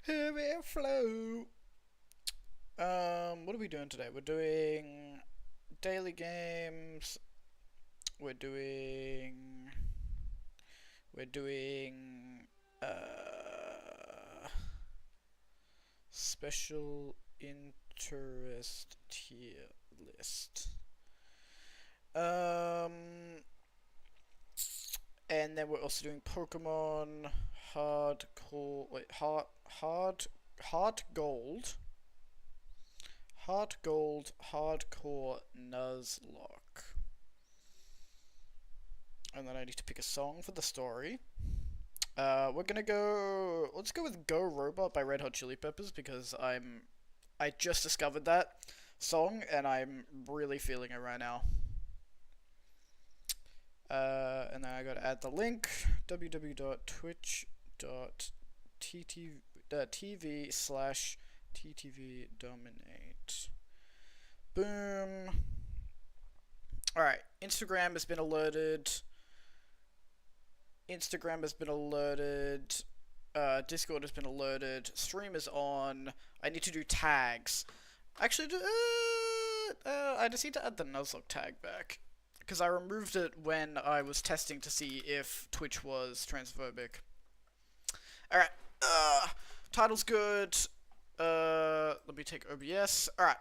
Heavy flow. What are we doing today? We're doing daily games. We're doing special interest tier list. And then we're also doing Pokemon HeartGold. Wait, HeartGold. HeartGold Hardcore Nuzlocke. And then I need to pick a song for the story. We're gonna go. Let's go with "Go Robot" by Red Hot Chili Peppers because I just discovered that song and I'm really feeling it right now. And then I gotta add the link www.twitch.tv/ttv dominate. Boom. Alright, Instagram has been alerted. Discord has been alerted. Stream is on. I need to do tags. Actually, I just need to add the Nuzlocke tag back. Because I removed it when I was testing to see if Twitch was transphobic. Alright. Title's good. Let me take OBS. Alright.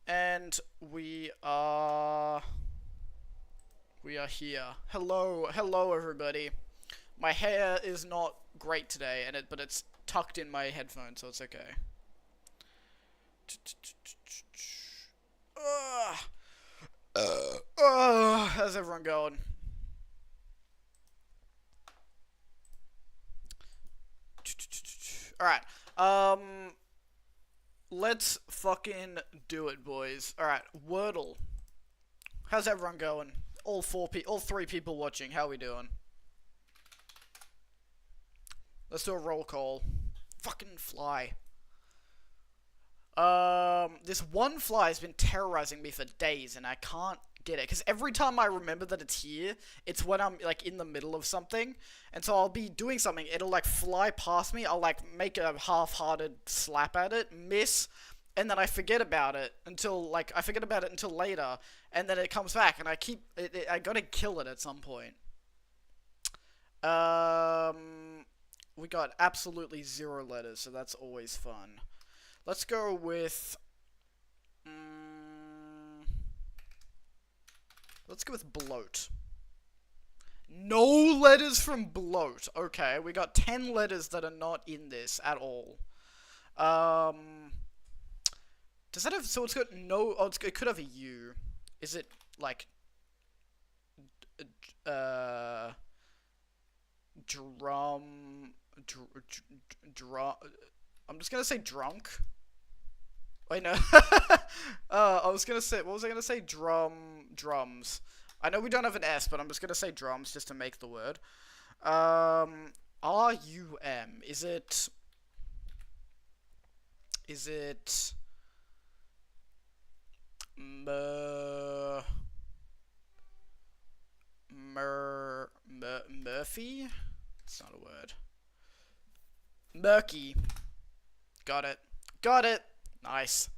And we are here. Hello everybody. My hair is not great today, but it's tucked in my headphones, so it's okay. How's everyone going? Alright, let's fucking do it, boys. Alright, Wordle. How's everyone going? All three people watching, how we doing? Let's do a roll call. Fucking fly. This one fly has been terrorizing me for days, and I can't get it. Because every time I remember that it's here, it's when I'm, like, in the middle of something. And so I'll be doing something, it'll, like, fly past me, I'll, like, make a half-hearted slap at it, miss, and then I forget about it until later, and then it comes back, and I gotta kill it at some point. We got absolutely 0 letters, so that's always fun. Let's go with... let's go with bloat. No letters from bloat. Okay, we got 10 letters that are not in this at all. Does that have... so it's got no... oh, it could have a U. Is it, like... I'm just gonna say drunk. Wait, no. I was gonna say... what was I gonna say? Drums. I know we don't have an S, but I'm just gonna say drums just to make the word. R-U-M. Is it... Murphy? It's not a word. Murky. Got it. Got it. Nice.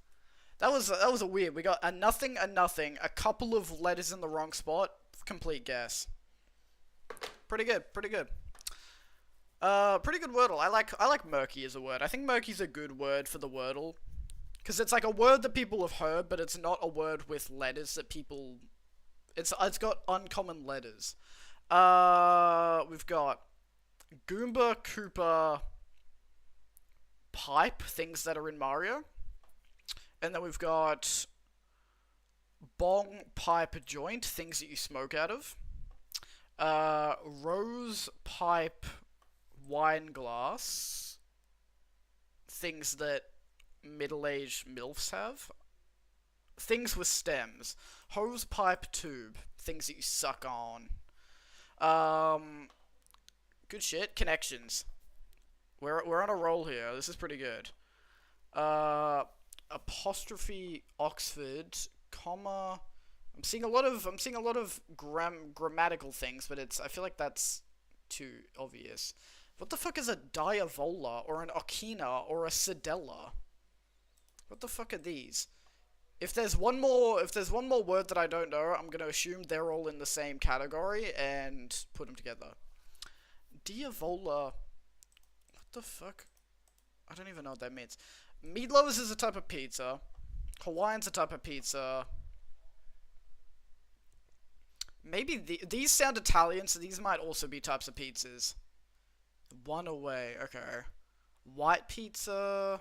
That was a weird. We got a nothing, a couple of letters in the wrong spot. Complete guess. Pretty good. Pretty good. Pretty good Wordle. I like murky as a word. I think murky's a good word for the Wordle. Because it's like a word that people have heard, but it's not a word with letters that people... It's got uncommon letters. We've got Goomba, Koopa, Pipe, things that are in Mario. And then we've got Bong, Pipe, Joint, things that you smoke out of. Rose pipe wine glass. Things that middle-aged MILFs have. Things with stems. Hose pipe tube. Things that you suck on. Good shit. Connections. We're on a roll here. This is pretty good. Apostrophe Oxford, comma. I'm seeing a lot of grammatical things, but I feel like that's too obvious. What the fuck is a diavola or an ochina or a sedella? What the fuck are these? If there's one more word that I don't know, I'm gonna assume they're all in the same category and put them together. Diavola. What the fuck? I don't even know what that means. Meat lovers is a type of pizza. Hawaiian's a type of pizza. Maybe these sound Italian, so these might also be types of pizzas. One away. Okay. White pizza.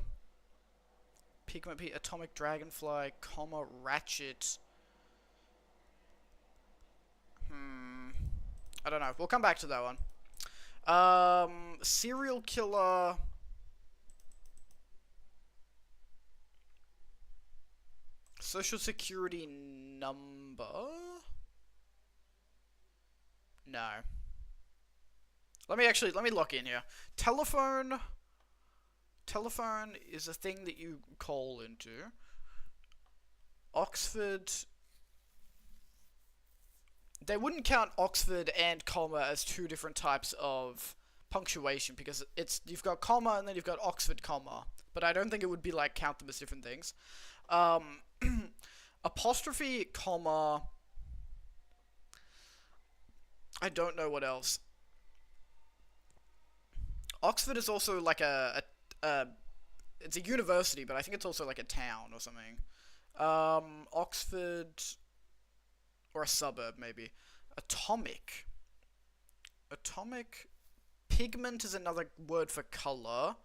Pigment pizza. Atomic dragonfly. Comma. Ratchet. I don't know. We'll come back to that one. Serial killer. Social security number? No. Let me lock in here. Telephone is a thing that you call into. Oxford. They wouldn't count Oxford and comma as two different types of punctuation because you've got comma and then you've got Oxford comma. But I don't think it would be like count them as different things. Apostrophe comma. I don't know what else. Oxford is also like it's a university, but I think it's also like a town or something. Oxford, or a suburb maybe. Atomic. Pigment is another word for color.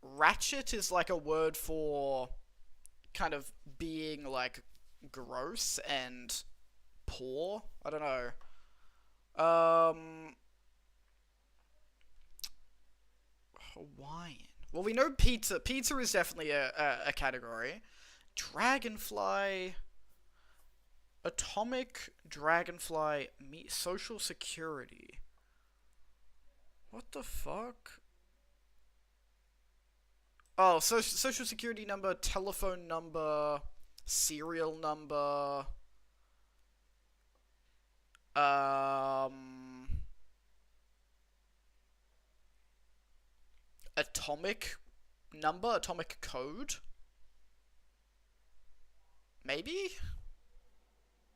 Ratchet is like a word for kind of being like gross and poor. I don't know. Hawaiian. Well, we know pizza. Pizza is definitely a category. Dragonfly. Atomic dragonfly. Social security. What the fuck? Oh, social security number, telephone number, serial number. Atomic number, atomic code. Maybe?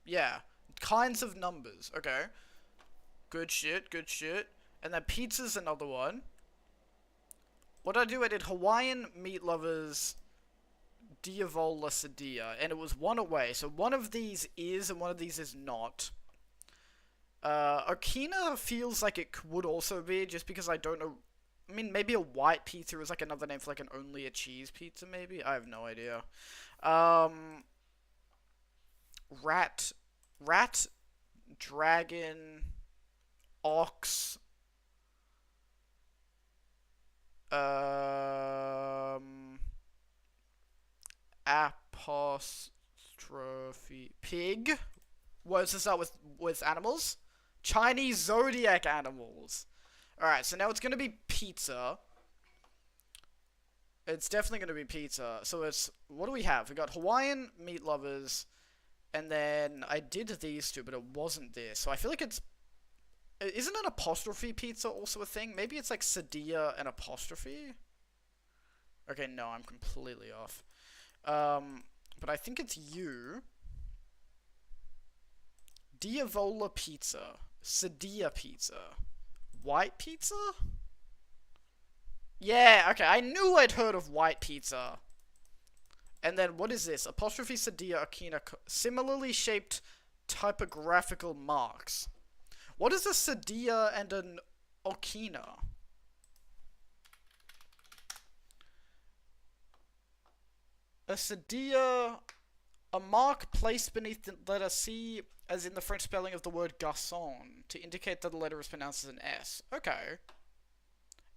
Yeah. Kinds of numbers. Okay. Good shit, good shit. And then pizza's another one. What did I do? I did Hawaiian meat lovers, Diavola Sedia, and it was one away. So one of these is and one of these is not. Okina feels like it would also be, just because I don't know. I mean, maybe a white pizza is like another name for like an only a cheese pizza, maybe? I have no idea. Rat, dragon, ox, apostrophe, pig. What does this start with animals? Chinese zodiac animals. Alright, so now it's gonna be pizza. It's definitely gonna be pizza. So it's, what do we have? We got Hawaiian meat lovers, and then I did these two, but it wasn't this. So I feel like it's, isn't an apostrophe pizza also a thing? Maybe it's like Sedia and apostrophe? Okay, no, I'm completely off. But I think it's you. Diavola pizza. Sedia pizza. White pizza? Yeah, okay, I knew I'd heard of white pizza. And then, what is this? Apostrophe Sedia Okina. Similarly shaped typographical marks. What is a Sedia and an Okina? A Sedia A mark placed beneath the letter C, as in the French spelling of the word garçon, to indicate that the letter is pronounced as an S. Okay.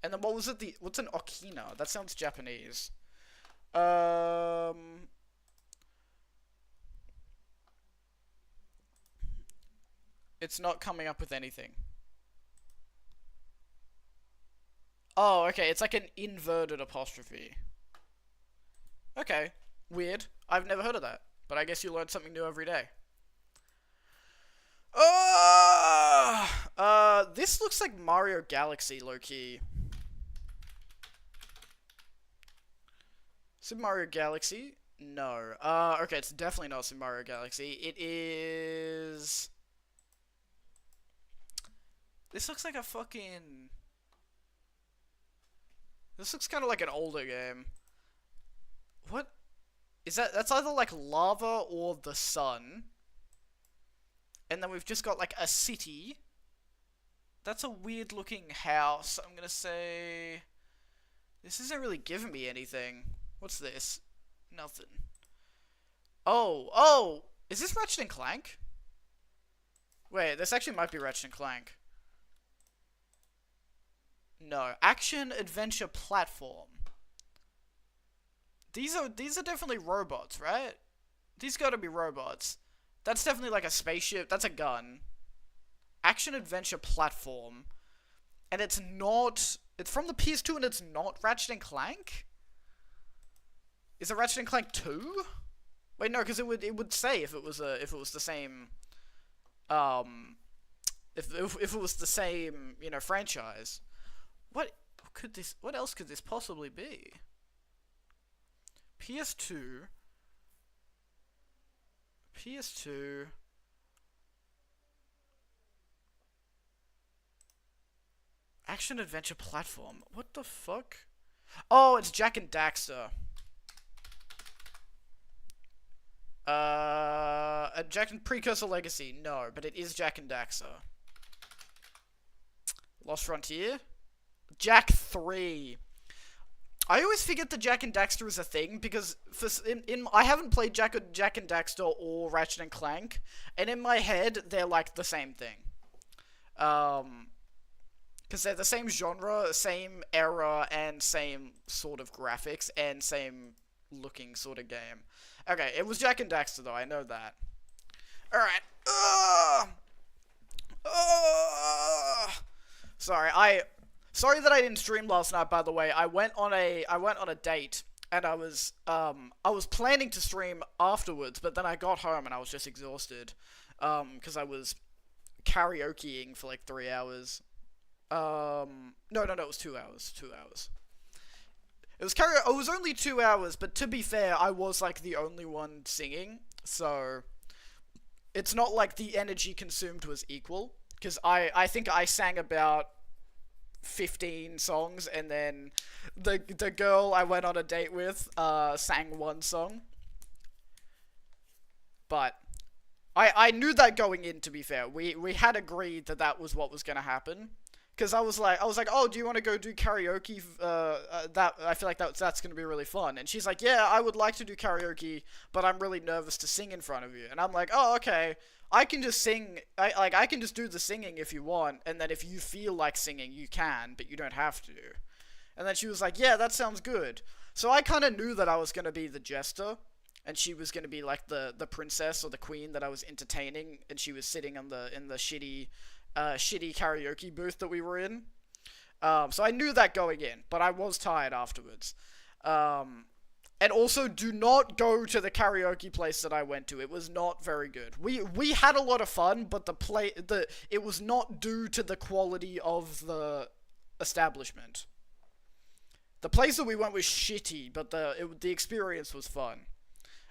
And then what was it? What's an okina? That sounds Japanese. It's not coming up with anything. Oh, okay. It's like an inverted apostrophe. Okay. Weird. I've never heard of that. But I guess you learn something new every day. This looks like Mario Galaxy, low-key. Super Mario Galaxy? No. Okay, it's definitely not Super Mario Galaxy. It is... This looks like a fucking... This looks kind of like an older game. What? Is that... That's either like lava or the sun. And then we've just got like a city. That's a weird looking house. I'm gonna say... This isn't really giving me anything. What's this? Nothing. Oh! Is this Ratchet and Clank? Wait, this actually might be Ratchet and Clank. No. Action adventure platform. These are definitely robots, right? These gotta be robots. That's definitely like a spaceship. That's a gun. Action adventure platform. And it's not... It's from the PS2 and it's not Ratchet and Clank? Is it Ratchet and Clank 2? Wait, no, because it would say if it was the same if it was the same, you know, franchise. What else could this possibly be? PS2 Action adventure platform. What the fuck? Oh, it's Jak and Daxter. A Jak and Precursor Legacy. No, but it is Jak and Daxter. Lost Frontier? Jak 3. I always forget that Jak and Daxter is a thing because I haven't played Jak and Daxter or Ratchet and Clank, and in my head they're like the same thing. Because they're the same genre, same era, and same sort of graphics, and same looking sort of game. Okay, it was Jak and Daxter though, I know that. Alright. Sorry that I didn't stream last night, by the way. I went on a date, and I was planning to stream afterwards, but then I got home and I was just exhausted. Because I was karaokeing for like 3 hours. No, it was 2 hours. 2 hours. It was only 2 hours, but to be fair, I was like the only one singing, so it's not like the energy consumed was equal, because I think I sang about 15 songs, and then the girl I went on a date with sang one song. But I knew that going in, to be fair. We had agreed that was what was going to happen. Because I was like, oh, do you want to go do karaoke? I feel like that's going to be really fun. And she's like, yeah, I would like to do karaoke, but I'm really nervous to sing in front of you. And I'm like, oh, okay. I can just sing. I can just do the singing if you want, and then if you feel like singing, you can, but you don't have to. And then she was like, yeah, that sounds good. So I kind of knew that I was going to be the jester, and she was going to be like the princess or the queen that I was entertaining, and she was sitting in the shitty karaoke booth that we were in. So I knew that going in, but I was tired afterwards. And also, do not go to the karaoke place that I went to. It was not very good. We had a lot of fun, but it was not due to the quality of the establishment. The place that we went was shitty, but the experience was fun.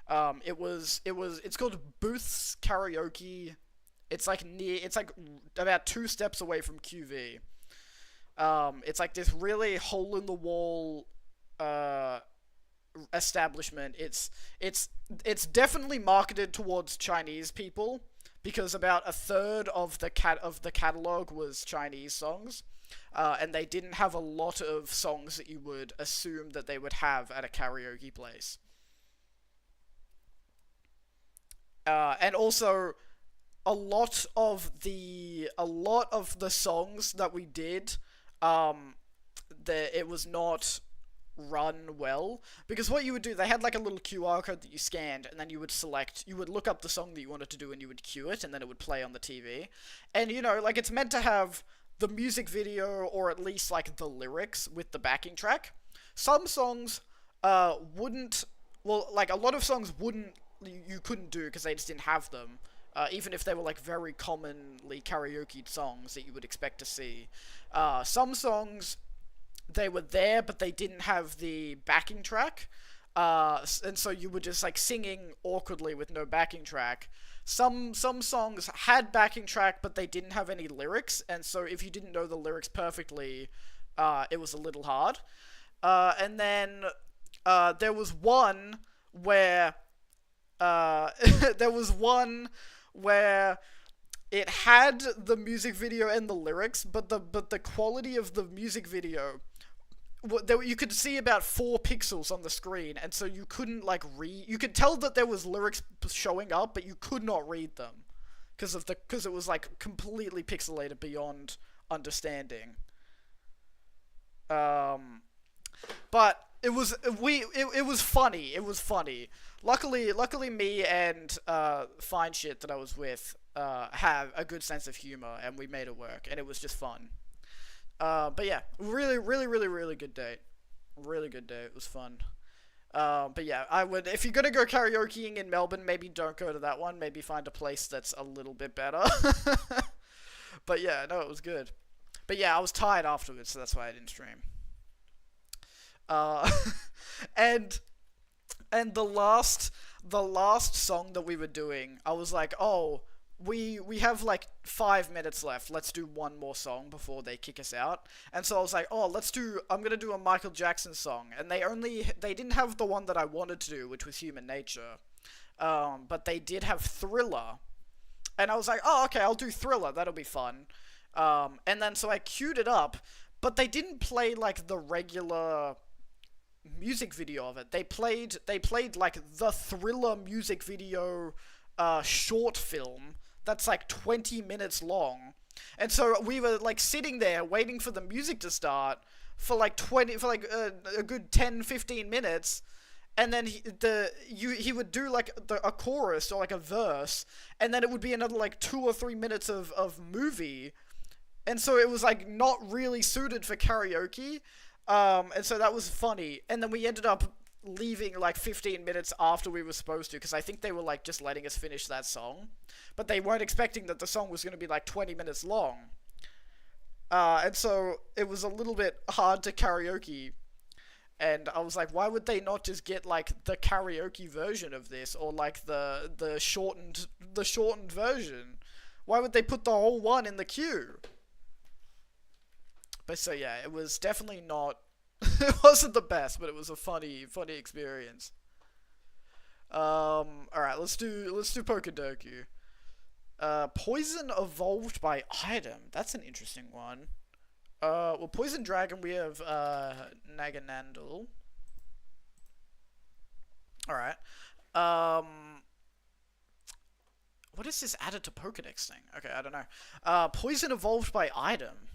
It's called Booth's Karaoke. It's like about 2 steps away from QV. It's like this really hole in the wall establishment. It's definitely marketed towards Chinese people, because about a third of the catalog was Chinese songs, and they didn't have a lot of songs that you would assume that they would have at a karaoke place. And also a lot of the songs that we did, it was not run well, because what you would do, they had like a little QR code that you scanned, and then you would look up the song that you wanted to do, and you would cue it, and then it would play on the TV. And you know, like, it's meant to have the music video, or at least like the lyrics with the backing track. Some songs wouldn't, well, like a lot of songs wouldn't, you couldn't do because they just didn't have them. Even if they were like very commonly karaoke songs that you would expect to see. Some songs, they were there, but they didn't have the backing track. And so you were just like singing awkwardly with no backing track. Some songs had backing track, but they didn't have any lyrics, and so if you didn't know the lyrics perfectly, it was a little hard. And then there was one where there was one where it had the music video and the lyrics, but the quality of the music video, you could see about 4 pixels on the screen, and so you couldn't like read. You could tell that there was lyrics showing up, but you could not read them because it was like completely pixelated beyond understanding. But it was funny. It was funny. Luckily, me and fine shit that I was with have a good sense of humor, and we made it work, and it was just fun. But yeah, really good date. Really good date. It was fun. But yeah, I would, if you're gonna go karaokeing in Melbourne, maybe don't go to that one. Maybe find a place that's a little bit better. But yeah, no, it was good. But yeah, I was tired afterwards, so that's why I didn't stream. Uh, and the last song that we were doing, I was like, oh, we have like 5 minutes left. Let's do one more song before they kick us out. And so I was like, oh, I'm gonna do a Michael Jackson song. And they didn't have the one that I wanted to do, which was Human Nature. But they did have Thriller. And I was like, oh, okay, I'll do Thriller. That'll be fun. And then so I queued it up, but they didn't play like the regular music video of it. They played like the Thriller music video short film that's like 20 minutes long. And so we were like sitting there waiting for the music to start for like a good 10-15 minutes, and then he would do like a chorus or like a verse, and then it would be another like 2 or 3 minutes of movie. And so it was like not really suited for karaoke. And so that was funny. And then we ended up leaving like 15 minutes after we were supposed to, because I think they were like just letting us finish that song, but they weren't expecting that the song was going to be like 20 minutes long. And so it was a little bit hard to karaoke, and I was like, why would they not just get like the karaoke version of this, or like the shortened version? Why would they put the whole one in the queue? But so yeah, it was definitely not. It wasn't the best, but it was a funny experience. All right, let's do Pokedoku. Poison evolved by item. That's an interesting one. Well, Poison Dragon, we have Naganandel. All right. What is this added to Pokedex thing? Okay, I don't know. Poison evolved by item.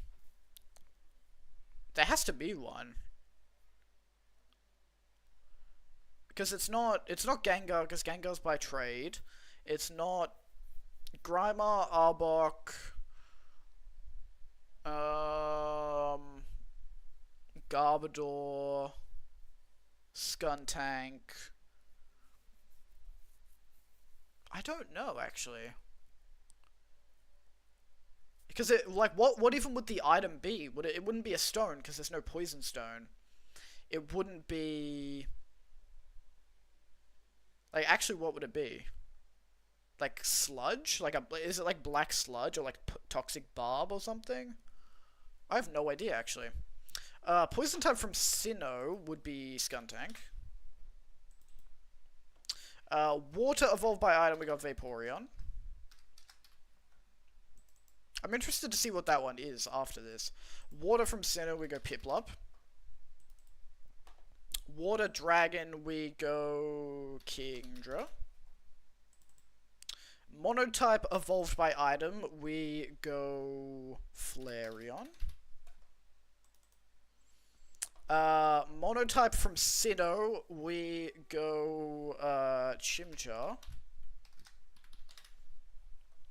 There has to be one. Because it's not Gengar, because Gengar's by trade. It's not Grimer, Arbok, Garbodor, Skuntank. I don't know, actually. Because it, like, what even would the item be? It wouldn't be a stone, because there's no poison stone. It wouldn't be... Like, actually, what would it be? Like, sludge? Is it like black sludge, or like toxic barb or something? I have no idea, actually. Poison type from Sinnoh would be Skuntank. Water evolved by item, we got Vaporeon. I'm interested to see what that one is after this. Water from Sinnoh, we go Piplup. Water Dragon, we go Kingdra. Monotype evolved by item, we go Flareon. Monotype from Sinnoh, we go Chimchar.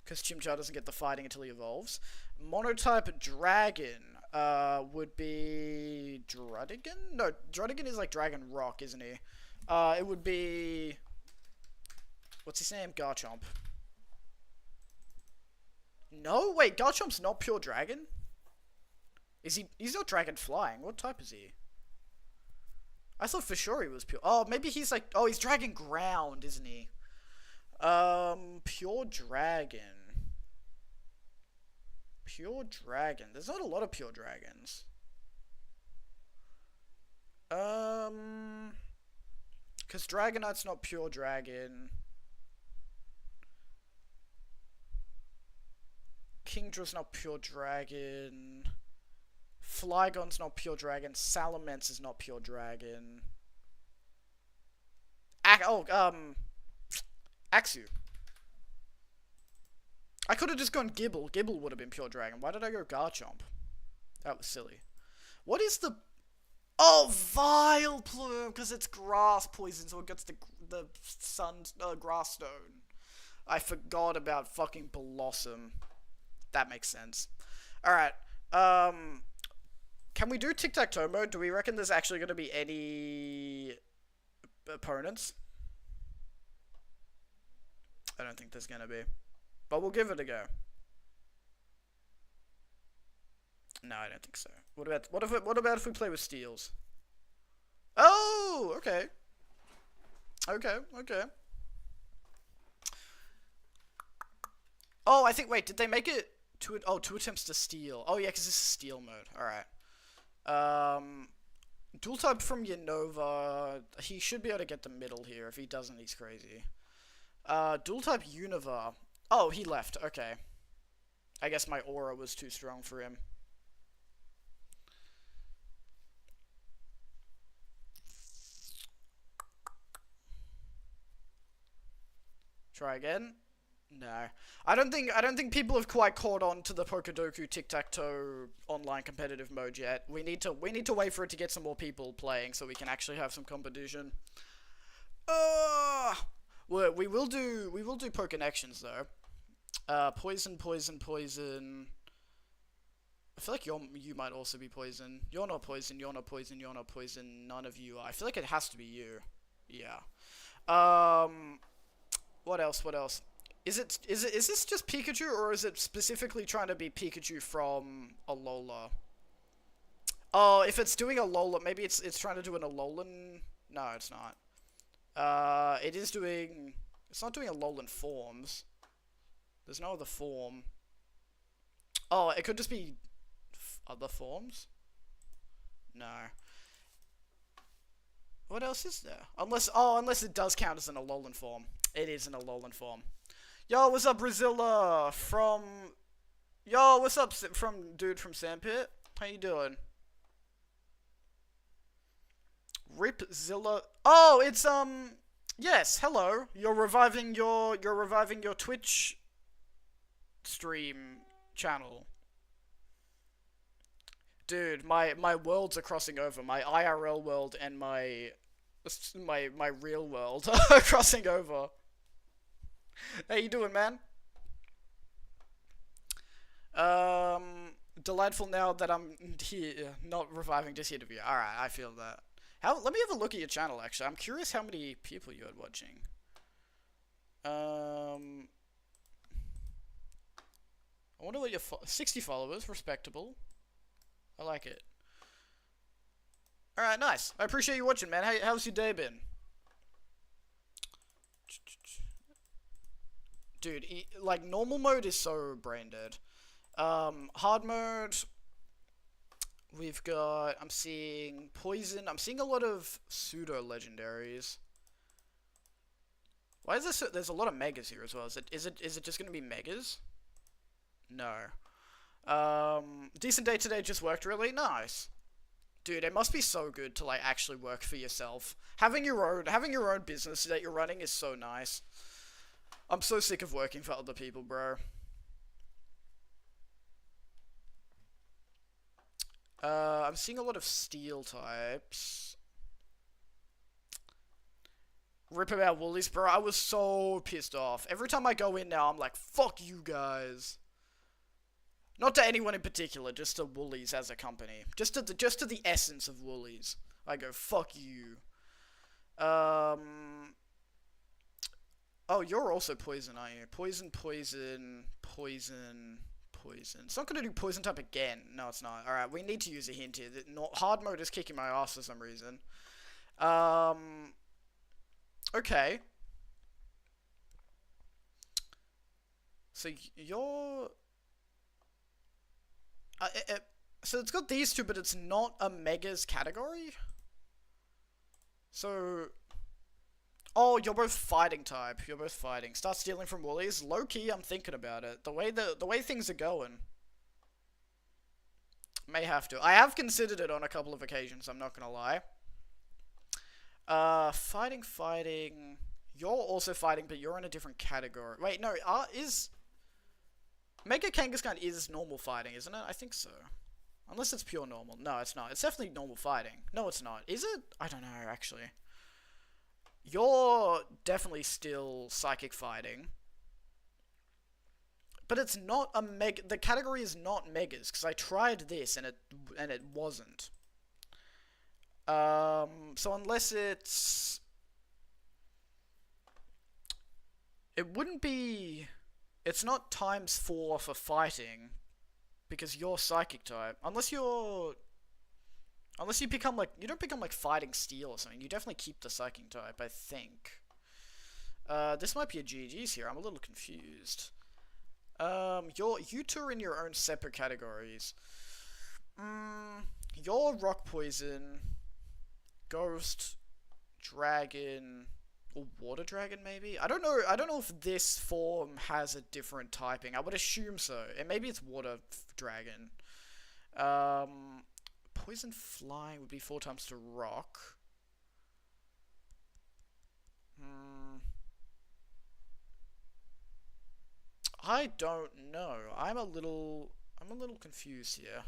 Because Chimchar doesn't get the fighting until he evolves. Monotype Dragon would be Druddigon? No, Druddigon is like Dragon Rock, isn't he? It would be... What's his name? Garchomp. No? Wait, Garchomp's not pure Dragon? Is he? He's not Dragon Flying. What type is he? I thought for sure he was pure. Oh, maybe he's like... Oh, he's Dragon Ground, isn't he? Pure Dragon. Pure Dragon. There's not a lot of pure dragons. Because Dragonite's not pure dragon. Kingdra's not pure dragon. Flygon's not pure dragon. Salamancer's not pure dragon. Axew. I could have just gone Gibble. Gibble would have been pure dragon. Why did I go Garchomp? That was silly. What is the... Oh, Vileplume! Because it's grass poison, so it gets the sun's grass stone. I forgot about fucking Blossom. That makes sense. Alright. Can we do tic-tac-toe mode? Do we reckon there's actually going to be any opponents? I don't think there's going to be. But we'll give it a go. No, I don't think so. What about if we play with steals? Oh, okay. Okay. Oh, I think, wait, did they make it two attempts to steal? Oh yeah, because this is steal mode. Alright. Dual type from Unova. He should be able to get the middle here. If he doesn't, he's crazy. Dual type Unova. Oh, he left. Okay. I guess my aura was too strong for him. Try again. No, I don't think people have quite caught on to the Pokedoku tic-tac-toe online competitive mode yet. We need to wait for it to get some more people playing so we can actually have some competition. Well, we will do Pokenections though. Poison. I feel like you might also be poison. You're not poison. None of you are. I feel like it has to be you. Yeah. What else? Is this just Pikachu, or is it specifically trying to be Pikachu from Alola? Oh, if it's doing Alola, maybe it's trying to do an Alolan. No, it's not. It's not doing Alolan forms. There's no other form. Oh, it could just be other forms? No. What else is there? Unless it does count as an Alolan form. It is an Alolan form. Yo, what's up, Brazilla? Yo, what's up, dude from Sandpit? How you doing? Ripzilla. Oh, it's yes. Hello. You're reviving your Twitch stream channel. Dude, my worlds are crossing over. My IRL world and my real world are crossing over. How you doing, man? Delightful now that I'm here, not reviving, just here to view. Alright, I feel that. Let me have a look at your channel, actually. I'm curious how many people you had watching. I wonder what your 60 followers, respectable. I like it. Alright, nice. I appreciate you watching, man. How's your day been? Dude, like, normal mode is so brain dead. Hard mode, we've got, I'm seeing poison. I'm seeing a lot of pseudo-legendaries. Why is this there's a lot of megas here as well. Is it just gonna be megas? No. Decent day today, just worked really nice. Dude, it must be so good to, like, actually work for yourself. Having your own business that you're running is so nice. I'm so sick of working for other people, bro. I'm seeing a lot of steel types. Rip about Woolies, bro. I was so pissed off. Every time I go in now, I'm like, fuck you guys. Not to anyone in particular, just to Woolies as a company. Just to the essence of Woolies. I go, fuck you. Oh, you're also poison, aren't you? Poison, poison, poison, poison. It's not gonna do poison type again. No, it's not. Alright, we need to use a hint here. Hard mode is kicking my ass for some reason. Okay. So you're... so it's got these two, but it's not a Megas category? So... Oh, you're both fighting type. You're both fighting. Start stealing from Woolies. Low key, I'm thinking about it. The way things are going. May have to. I have considered it on a couple of occasions, I'm not gonna lie. Fighting. You're also fighting, but you're in a different category. Wait, no, is... Mega Kangaskhan is normal fighting, isn't it? I think so. Unless it's pure normal. No, it's not. It's definitely normal fighting. No, it's not. Is it? I don't know, actually. You're definitely still psychic fighting. But it's not a mega... The category is not megas, because I tried this and it wasn't. So unless it's... It wouldn't be... It's not ×4 for fighting, because you're psychic type. Unless you become like... You don't become like fighting steel or something. You definitely keep the psychic type, I think. This might be a GG's here. I'm a little confused. You two are in your own separate categories. You're rock poison, ghost, dragon, or water dragon maybe? I don't know if this form has a different typing. I would assume so. And maybe it's water dragon. Poison flying would be 4 times to rock. I don't know. I'm a little confused here.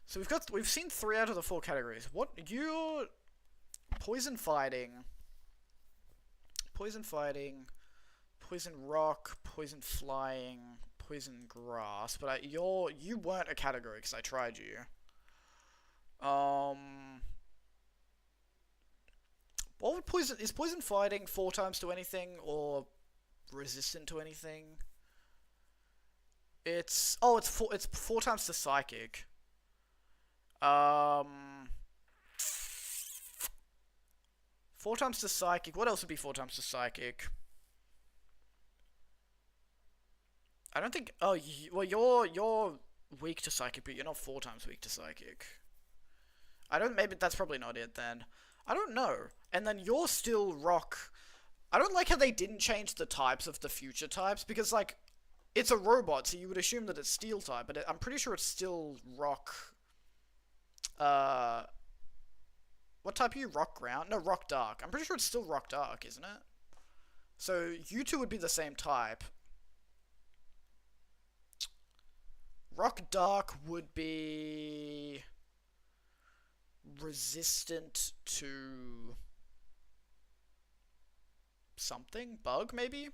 So we've seen 3 out of the 4 categories. What you're poison fighting, poison rock, poison flying, poison grass. But you weren't a category because I tried you. What would poison... Is poison fighting 4 times to anything or resistant to anything? It's 4 times to psychic. 4 times to psychic. What else would be 4 times to psychic? I don't think... Oh, well, you're weak to psychic, but you're not 4 times weak to psychic. Maybe that's probably not it then. I don't know. And then you're still rock. I don't like how they didn't change the types of the future types, because, like, it's a robot, so you would assume that it's steel type, but I'm pretty sure it's still rock. What type are you? Rock ground? No, rock dark. I'm pretty sure it's still rock dark, isn't it? So you two would be the same type. Rock dark would be resistant to something? Bug, maybe?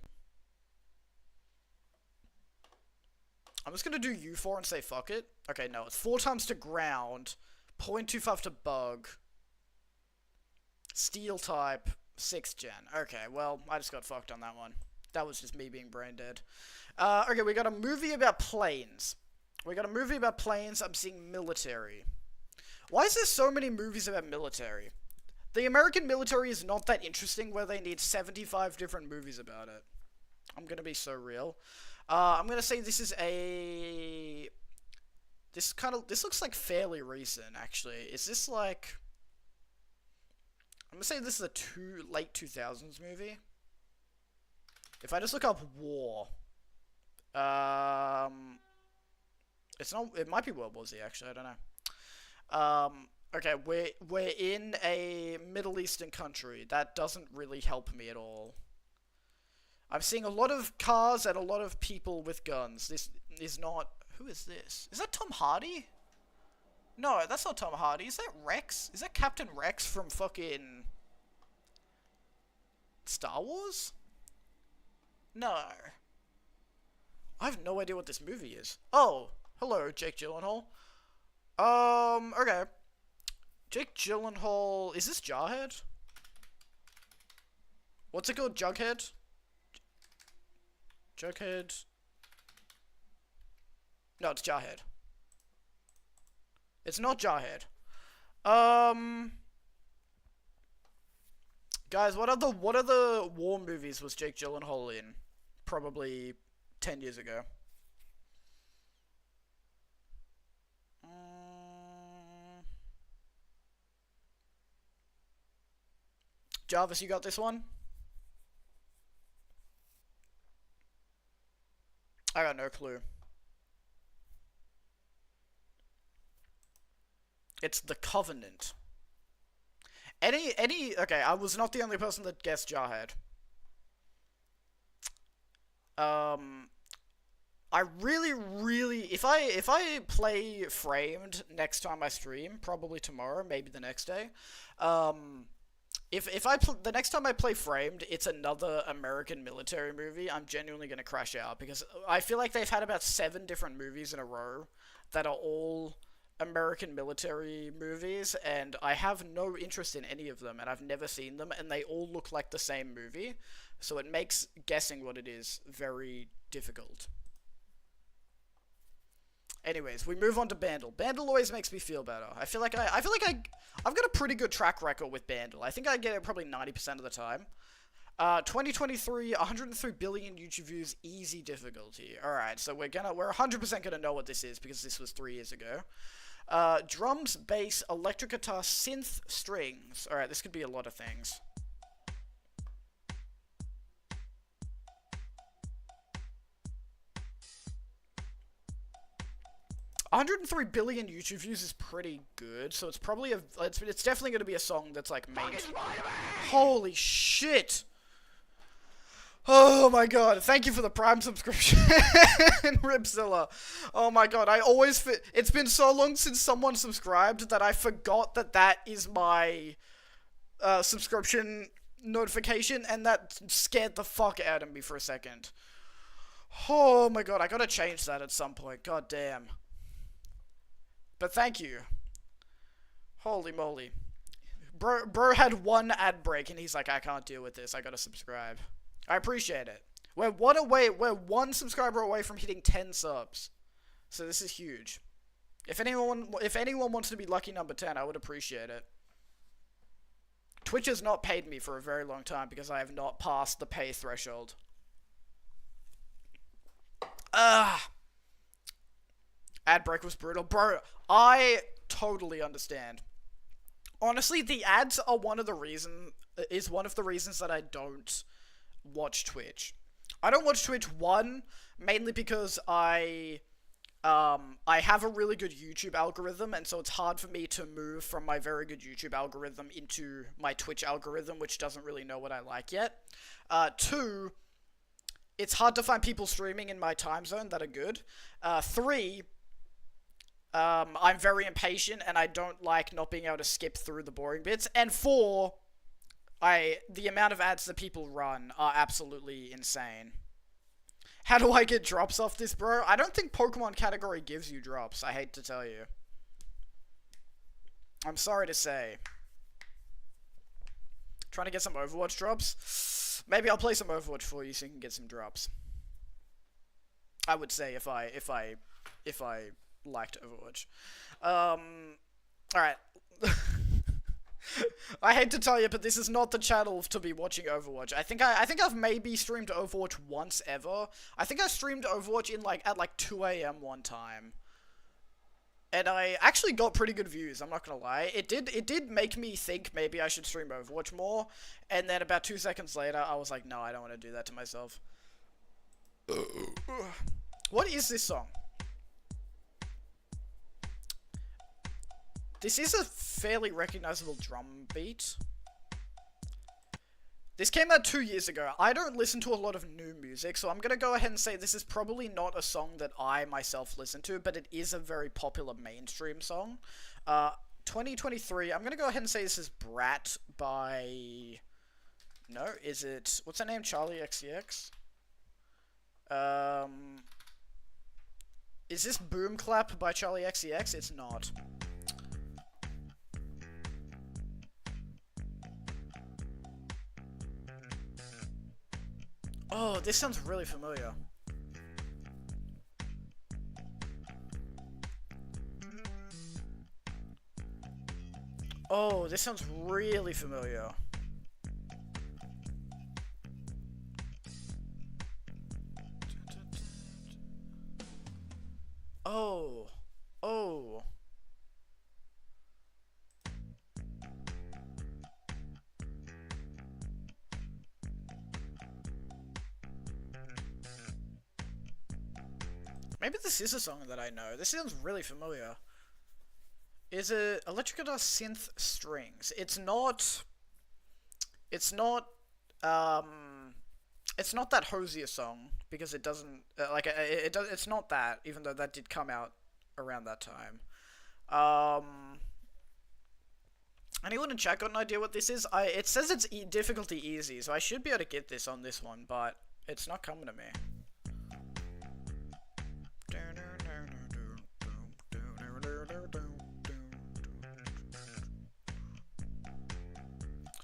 I'm just gonna do U4 and say fuck it. Okay, no, it's 4 times to ground, 0.25 to bug, steel type, 6th gen. Okay, well, I just got fucked on that one. That was just me being brain dead. Okay, we got a movie about planes. I'm seeing military. Why is there so many movies about military? The American military is not that interesting where they need 75 different movies about it. I'm gonna be so real. I'm gonna say this is a... This looks like fairly recent, actually. Is this like... I'm gonna say this is a late 2000s movie. If I just look up war... It's not... It might be World War Z, actually, I don't know. Okay, we're in a Middle Eastern country. That doesn't really help me at all. I'm seeing a lot of cars and a lot of people with guns. This is not... Who is this? Is that Tom Hardy? No, that's not Tom Hardy. Is that Rex? Is that Captain Rex from fucking... Star Wars? No. I have no idea what this movie is. Oh, hello, Jake Gyllenhaal. Okay. Jake Gyllenhaal... Is this Jarhead? What's it called? Jughead? Jughead? No, it's Jarhead. It's not Jarhead. Guys, what other war movies was Jake Gyllenhaal in? Probably 10 years ago. Jarvis, you got this one? I got no clue. It's The Covenant. Okay, I was not the only person that guessed Jarhead. I really, if I play Framed next time I stream, probably tomorrow, maybe the next day, the next time I play Framed, it's another American military movie, I'm genuinely gonna crash out, because I feel like they've had about 7 different movies in a row that are all American military movies, and I have no interest in any of them, and I've never seen them, and they all look like the same movie, so it makes guessing what it is very difficult. Anyways, we move on to Bandle. Bandle always makes me feel better. I feel like I've got a pretty good track record with Bandle. I think I get it probably 90% of the time. 2023, 103 billion YouTube views, easy difficulty. Alright, so we're 100% gonna know what this is, because this was 3 years ago. Drums, bass, electric guitar, synth, strings. Alright, this could be a lot of things. $103 billion YouTube views is pretty good, so it's probably it's definitely going to be a song that's like main. Holy shit! Oh my god, thank you for the Prime subscription, Ripzilla. Oh my god, it's been so long since someone subscribed that I forgot that is my subscription notification, and that scared the fuck out of me for a second. Oh my god, I gotta change that at some point, god damn. But thank you. Holy moly. Bro had one ad break and he's like, I can't deal with this, I gotta subscribe. I appreciate it. We're one subscriber away from hitting 10 subs. So this is huge. If anyone wants to be lucky number 10, I would appreciate it. Twitch has not paid me for a very long time because I have not passed the pay threshold. Ad break was brutal. Bro, I totally understand. Honestly, the ads are one of the reasons that I don't watch Twitch. I don't watch Twitch, one, mainly because I have a really good YouTube algorithm, and so it's hard for me to move from my very good YouTube algorithm into my Twitch algorithm, which doesn't really know what I like yet. Two, it's hard to find people streaming in my time zone that are good. Three, I'm very impatient, and I don't like not being able to skip through the boring bits. And four, the amount of ads that people run are absolutely insane. How do I get drops off this, bro? I don't think Pokemon category gives you drops, I hate to tell you. I'm sorry to say. Trying to get some Overwatch drops? Maybe I'll play some Overwatch for you so you can get some drops. I would say if I liked Overwatch. Alright. I hate to tell you, but this is not the channel to be watching Overwatch. I think I've maybe streamed Overwatch once ever. I think I streamed Overwatch at 2 AM one time. And I actually got pretty good views, I'm not gonna lie. It did make me think maybe I should stream Overwatch more, and then about 2 seconds later, I was like, no, I don't want to do that to myself. What is this song? This is a fairly recognizable drum beat. This came out 2 years ago. I don't listen to a lot of new music, so I'm gonna go ahead and say this is probably not a song that I myself listen to, but it is a very popular mainstream song. 2023, I'm gonna go ahead and say this is Brat by... No, is it... What's her name? Charlie XCX? Is this Boom Clap by Charlie XCX? It's not. Oh, this sounds really familiar. Oh, this sounds really familiar. Oh. Oh. Maybe this is a song that I know. This sounds really familiar. Is it electric guitar synth strings? It's not... It's not that Hosier song, because it doesn't... it's not that, even though that did come out around that time. Anyone in chat got an idea what this is? It says it's difficulty easy, so I should be able to get this on this one, but it's not coming to me.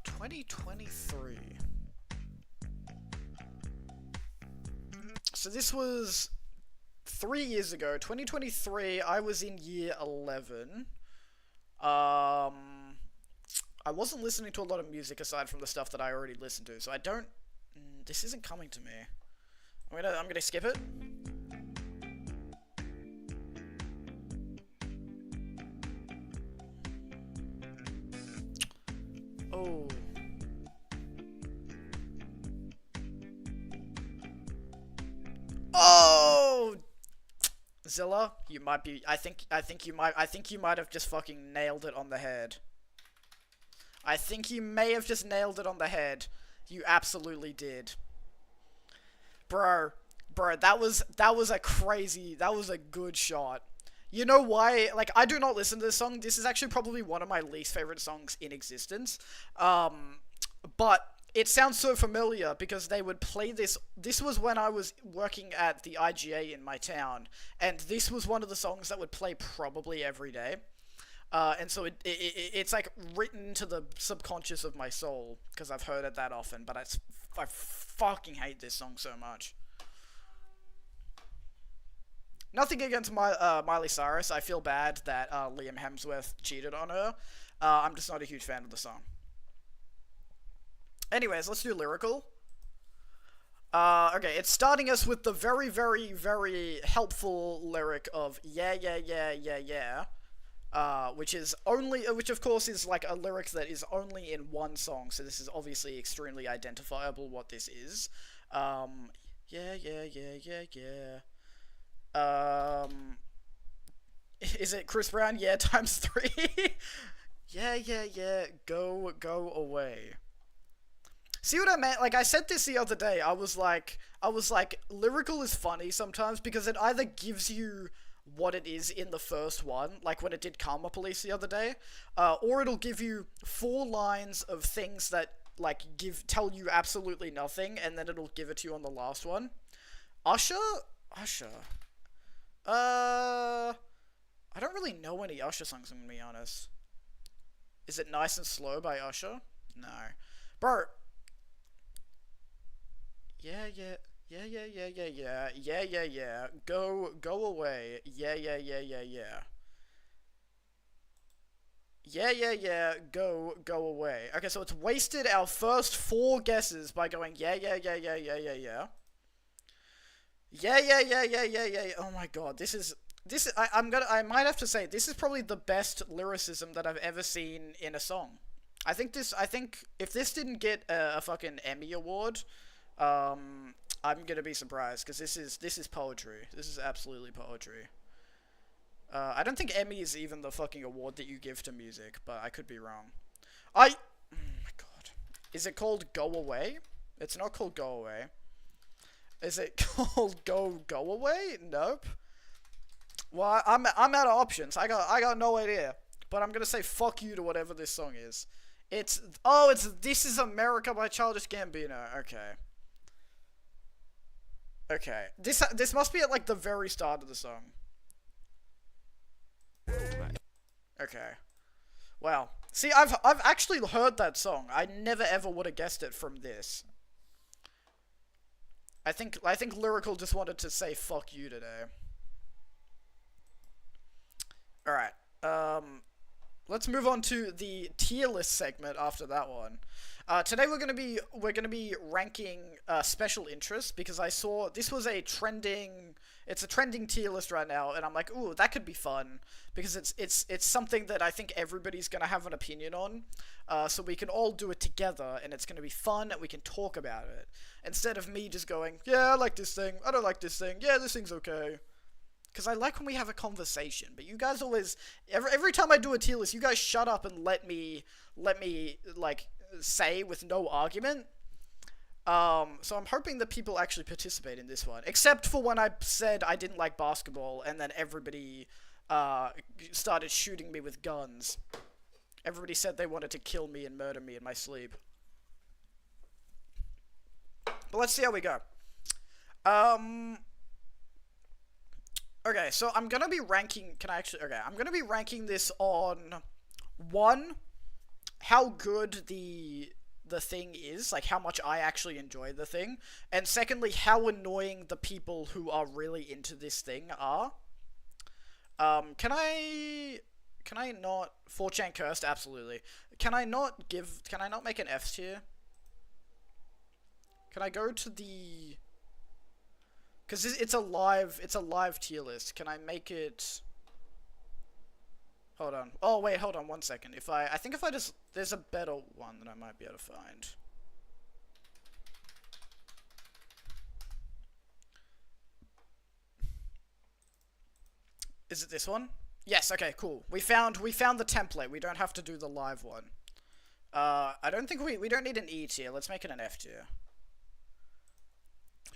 2023. So this was 3 years ago. 2023, I was in year 11. I wasn't listening to a lot of music aside from the stuff that I already listened to, so I don't... This isn't coming to me. I'm gonna skip it. Oh. Oh! Zilla, you might be... I think you might have just fucking nailed it on the head. I think you may have just nailed it on the head. You absolutely did. Bro, that was a good shot. You know why? Like, I do not listen to this song. This is actually probably one of my least favorite songs in existence. But it sounds so familiar because they would play this. This was when I was working at the IGA in my town, and this was one of the songs that would play probably every day. And so it's like written to the subconscious of my soul because I've heard it that often. But I fucking hate this song so much. Nothing against Miley Cyrus. I feel bad that Liam Hemsworth cheated on her. I'm just not a huge fan of the song. Anyways, let's do lyrical. Okay, it's starting us with the very, very, very helpful lyric of yeah, yeah, yeah, yeah, yeah. Which of course is like a lyric that is only in one song, so this is obviously extremely identifiable what this is. Yeah, yeah, yeah, yeah, yeah. Is it Chris Brown? Yeah, ×3. Yeah, yeah, yeah, go away. See what I meant? Like, I said this the other day, I was like, lyrical is funny sometimes because it either gives you what it is in the first one, like when it did Karma Police the other day, or it'll give you 4 lines of things that, like, tell you absolutely nothing, and then it'll give it to you on the last one. Usher? I don't really know any Usher songs, I'm gonna be honest. Is it Nice and Slow by Usher? No. Bro. Yeah, yeah. Yeah, yeah, yeah, yeah, yeah. Yeah, yeah, yeah. Go away. Yeah, yeah, yeah, yeah, yeah. Yeah, yeah, yeah. Go away. Okay, so it's wasted our first 4 guesses by going yeah, yeah, yeah, yeah, yeah, yeah, yeah. Yeah, yeah, yeah, yeah, yeah, yeah. Oh my god, I might have to say, this is probably the best lyricism that I've ever seen in a song. I think if this didn't get a fucking Emmy award, I'm gonna be surprised, because this is poetry. This is absolutely poetry. I don't think Emmy is even the fucking award that you give to music, but I could be wrong. Oh my god. Is it called Go Away? It's not called Go Away. Is it called Go Away? Nope. Well, I'm out of options. I got no idea. But I'm gonna say fuck you to whatever this song is. It's This Is America by Childish Gambino. Okay. Okay. This must be at like the very start of the song. Okay. Wow. See, I've actually heard that song. I never ever would have guessed it from this. I think Lyrical just wanted to say fuck you today. Alright. Let's move on to the tier list segment after that one. Today we're gonna be ranking special interest, because I saw this was a trending tier list right now, and I'm like, ooh, that could be fun, because it's something that I think everybody's gonna have an opinion on, so we can all do it together, and it's gonna be fun, and we can talk about it instead of me just going, yeah, I like this thing, I don't like this thing, yeah, this thing's okay. Because I like when we have a conversation, but you guys always, every time I do a tier list, you guys shut up and let me, like, say with no argument. So I'm hoping that people actually participate in this one. Except for when I said I didn't like basketball, and then everybody, started shooting me with guns. Everybody said they wanted to kill me and murder me in my sleep. But let's see how we go. Okay, so I'm gonna be ranking, I'm gonna be ranking this on, 1, how good the thing is, like how much I actually enjoy the thing, and secondly, how annoying the people who are really into this thing are. Can I not, 4chan cursed? Absolutely. Can I not make an F tier? Can I go to the... Because it's a live tier list. Can I make it... Hold on. Oh, wait, hold on 1 second. I think if I just... There's a better one that I might be able to find. Is it this one? Yes, okay, cool. We found the template. We don't have to do the live one. I don't think we don't need an E tier. Let's make it an F tier.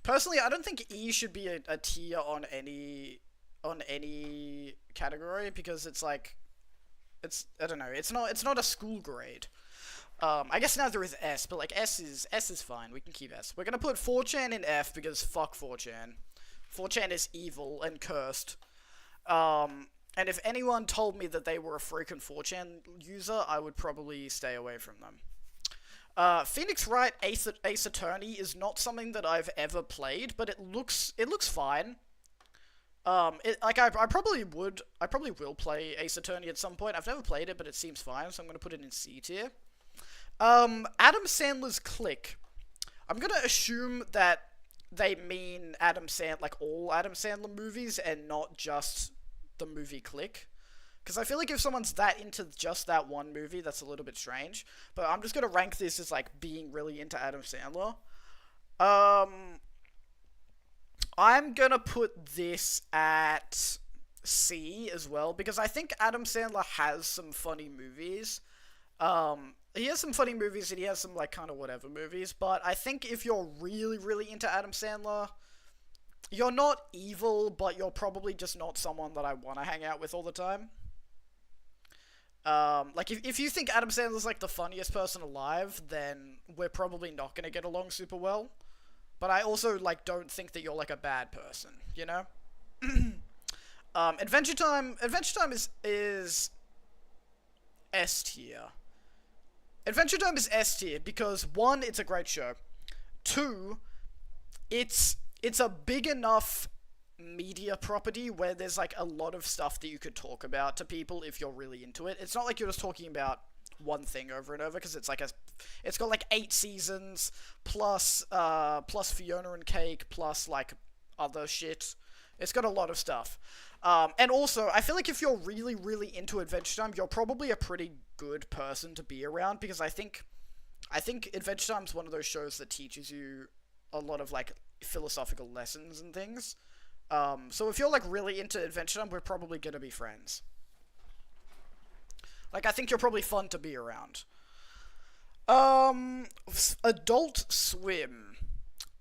Personally, I don't think E should be a tier on any category, because it's like, I don't know, it's not a school grade. I guess neither is S, but like S is fine. We can keep S. We're gonna put 4chan in F because fuck 4chan. 4chan is evil and cursed. And if anyone told me that they were a freaking 4chan user, I would probably stay away from them. Phoenix Wright Ace Attorney is not something that I've ever played, but it looks fine. I probably will play Ace Attorney at some point. I've never played it, but it seems fine, so I'm gonna put it in C tier. Adam Sandler's Click. I'm gonna assume that they mean like all Adam Sandler movies, and not just the movie Click. Because I feel like if someone's that into just that one movie, that's a little bit strange. But I'm just gonna rank this as, like, being really into Adam Sandler. I'm gonna put this at C as well, because I think Adam Sandler has some funny movies. He has some funny movies, and he has some, like, kind of whatever movies, but I think if you're really, really into Adam Sandler, you're not evil, but you're probably just not someone that I want to hang out with all the time. Like, if you think Adam Sandler's, like, the funniest person alive, then we're probably not gonna get along super well. But I also, like, don't think that you're, like, a bad person, you know? Adventure Time is S tier. Adventure Time is S tier because, 1, it's a great show. 2, it's a big enough media property where there's, like, a lot of stuff that you could talk about to people if you're really into it. It's not like you're just talking about one thing over and over, because it's like it's got like 8 seasons plus Fiona and Cake plus, like, other shit. It's got a lot of stuff. And also, I feel like if you're really, really into Adventure Time, you're probably a pretty good person to be around, because I think Adventure Time's one of those shows that teaches you a lot of, like, philosophical lessons and things. So if you're, like, really into Adventure Time, we're probably gonna be friends. Like, I think you're probably fun to be around. Adult Swim.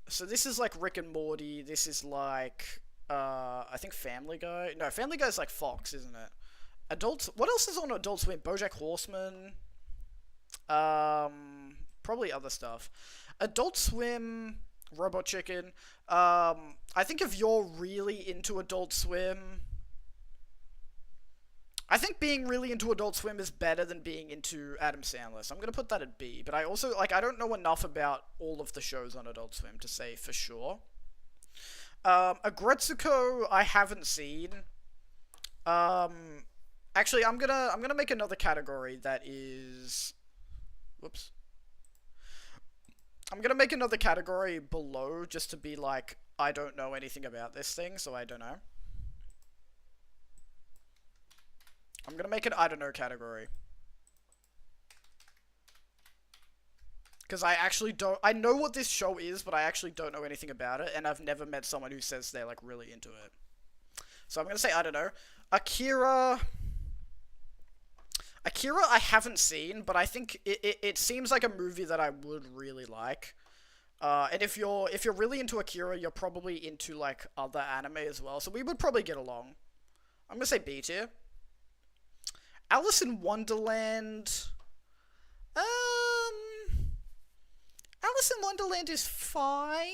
So this is like Rick and Morty. This is like, I think Family Guy. No, Family Guy's like Fox, isn't it? Adult. What else is on Adult Swim? BoJack Horseman. Probably other stuff. Adult Swim, Robot Chicken. I think if you're really into Adult Swim, I think being really into Adult Swim is better than being into Adam Sandler. So I'm gonna put that at B. But I also like I don't know enough about all of the shows on Adult Swim to say for sure. Agretsuko I haven't seen. Actually, I'm gonna make another category that is. Whoops. I'm gonna make another category below just to be like, I don't know anything about this thing, so I don't know. I'm gonna make an I don't know category. Because I actually don't, I know what this show is, but I actually don't know anything about it, and I've never met someone who says they're like really into it. So I'm gonna say I don't know. Akira I haven't seen, but I think it seems like a movie that I would really like. And if you're really into Akira, you're probably into like other anime as well, so we would probably get along. I'm gonna say B tier. Alice in Wonderland. Alice in Wonderland is fine.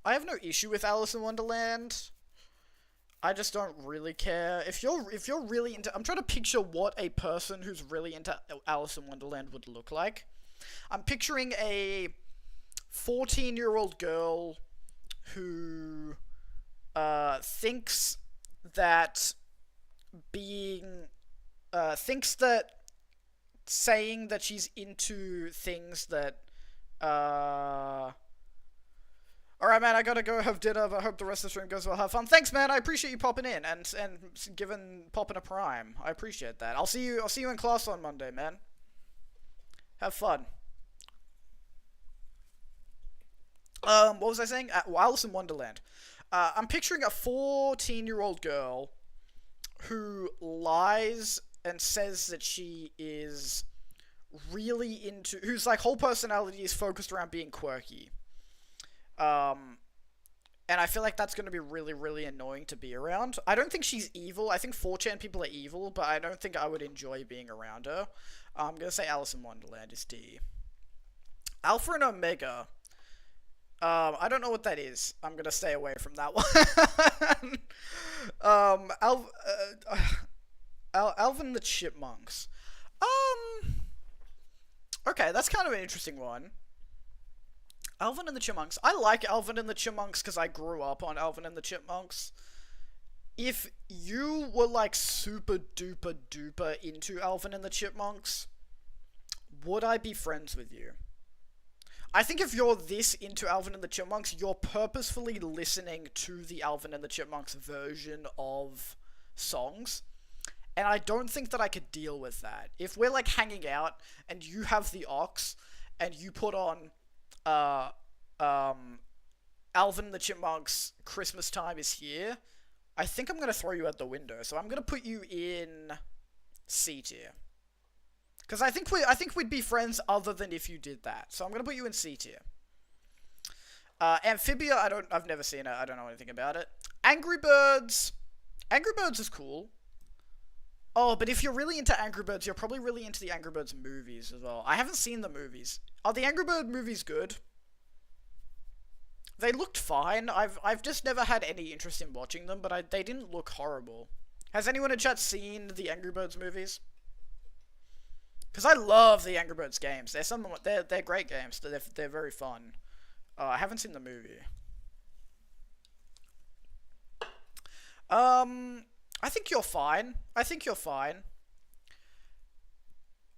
I have no issue with Alice in Wonderland. I just don't really care. If you're really into, I'm trying to picture what a person who's really into Alice in Wonderland would look like. I'm picturing a 14-year-old girl who thinks that saying that she's into things that Alright, man, I gotta go have dinner, but I hope the rest of the stream goes well. Have fun. Thanks, man. I appreciate you popping in and popping a prime. I appreciate that. I'll see you in class on Monday, man. Have fun. What was I saying? Alice in Wonderland. I'm picturing a 14-year-old girl who lies and says that she is really into, whose like whole personality is focused around being quirky. And I feel like that's going to be really, really annoying to be around. I don't think she's evil. I think 4chan people are evil, but I don't think I would enjoy being around her. I'm going to say Alice in Wonderland is D. Alpha and Omega. I don't know what that is. I'm going to stay away from that one. Alvin and the Chipmunks. Okay, that's kind of an interesting one. Alvin and the Chipmunks. I like Alvin and the Chipmunks because I grew up on Alvin and the Chipmunks. If you were like super duper duper into Alvin and the Chipmunks, would I be friends with you? I think if you're this into Alvin and the Chipmunks, you're purposefully listening to the Alvin and the Chipmunks version of songs. And I don't think that I could deal with that. If we're like hanging out and you have the aux and you put on Alvin and the Chipmunks Christmas Time is Here, I think I'm going to throw you out the window. So I'm going to put you in C tier. Because I think we'd be friends other than if you did that. So I'm going to put you in C tier. Amphibia, I've never seen it. I don't know anything about it. Angry Birds. Angry Birds is cool. Oh, but if you're really into Angry Birds, you're probably really into the Angry Birds movies as well. I haven't seen the movies. Are the Angry Bird movies good? They looked fine. I've just never had any interest in watching them, but they didn't look horrible. Has anyone in chat seen the Angry Birds movies? Because I love the Angry Birds games. They're great games. They're very fun. I haven't seen the movie. I think you're fine.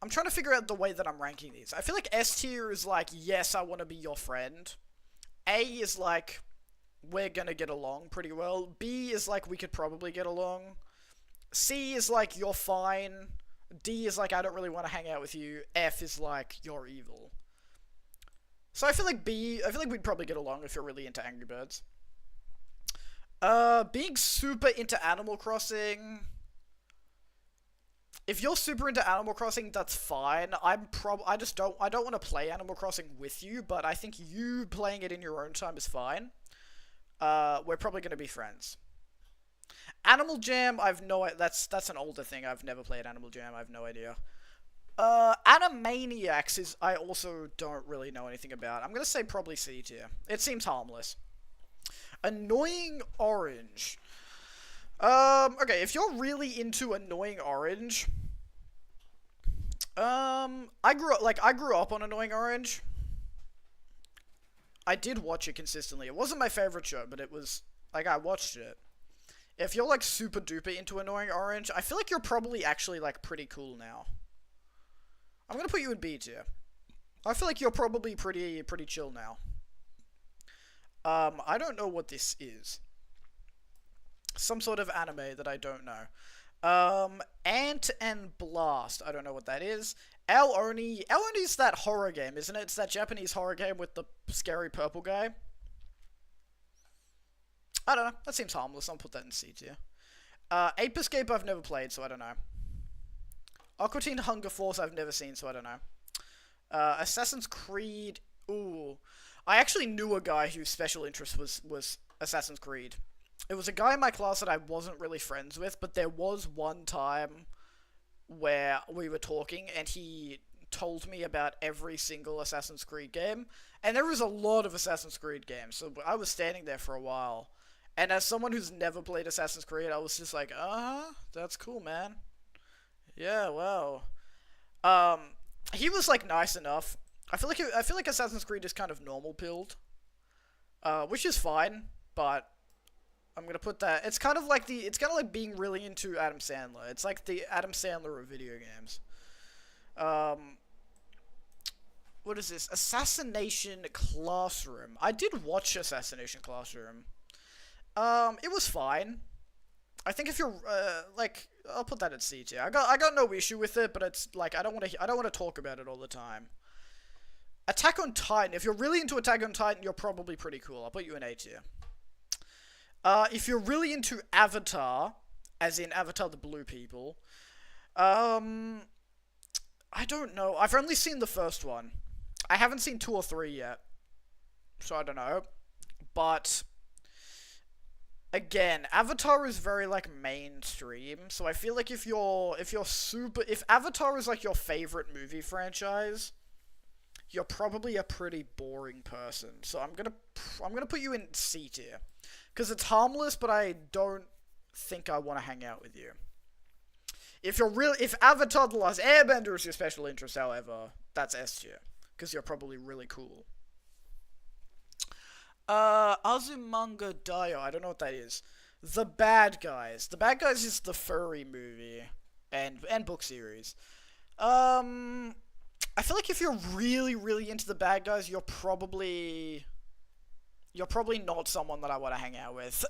I'm trying to figure out the way that I'm ranking these. I feel like S tier is like, yes, I want to be your friend. A is like, we're gonna get along pretty well. B is like, we could probably get along. C is like, you're fine. D is like, I don't really want to hang out with you. F is like, you're evil. So I feel like we'd probably get along if you're really into Angry Birds. Being super into Animal Crossing. If you're super into Animal Crossing, that's fine. I don't want to play Animal Crossing with you, but I think you playing it in your own time is fine. We're probably going to be friends. Animal Jam, that's an older thing. I've never played Animal Jam. I have no idea. Animaniacs is I also don't really know anything about. I'm gonna say probably C tier. It seems harmless. Annoying Orange. Okay, if you're really into Annoying Orange, I grew up on Annoying Orange. I did watch it consistently. It wasn't my favorite show, but it was like I watched it. If you're like super duper into Annoying Orange, I feel like you're probably actually like pretty cool now. I'm gonna put you in B tier. I feel like you're probably pretty chill now. I don't know what this is. Some sort of anime that I don't know. Ant and Blast. I don't know what that is. El Oni's that horror game, isn't it? It's that Japanese horror game with the scary purple guy. I don't know. That seems harmless. I'll put that in C tier. Ape Escape I've never played, so I don't know. Aqua Teen Hunger Force I've never seen, so I don't know. Assassin's Creed. Ooh. I actually knew a guy whose special interest was Assassin's Creed. It was a guy in my class that I wasn't really friends with, but there was one time where we were talking and he told me about every single Assassin's Creed game. And there was a lot of Assassin's Creed games, so I was standing there for a while. And as someone who's never played Assassin's Creed, I was just like, that's cool, man. Yeah, wow. He was like nice enough. I feel like Assassin's Creed is kind of normal pilled, which is fine. But I'm gonna put that. It's kind of like being really into Adam Sandler. It's like the Adam Sandler of video games. What is this? Assassination Classroom. I did watch Assassination Classroom. It was fine. I think if you're I'll put that at C tier. I got no issue with it, but it's like I don't want to talk about it all the time. Attack on Titan. If you're really into Attack on Titan, you're probably pretty cool. I'll put you in A tier. If you're really into Avatar, as in Avatar the Blue People, I don't know. I've only seen the first one. I haven't seen 2 or 3 yet, so I don't know. But again, Avatar is very like mainstream, so I feel like if Avatar is like your favorite movie franchise, you're probably a pretty boring person. So I'm gonna put you in C tier, because it's harmless, but I don't think I want to hang out with you. If Avatar: The Last Airbender is your special interest, however, that's S tier, because you're probably really cool. Azumanga Daioh, I don't know what that is. The Bad Guys. The Bad Guys is the furry movie and book series. I feel like if you're really, really into The Bad Guys, you're probably not someone that I want to hang out with.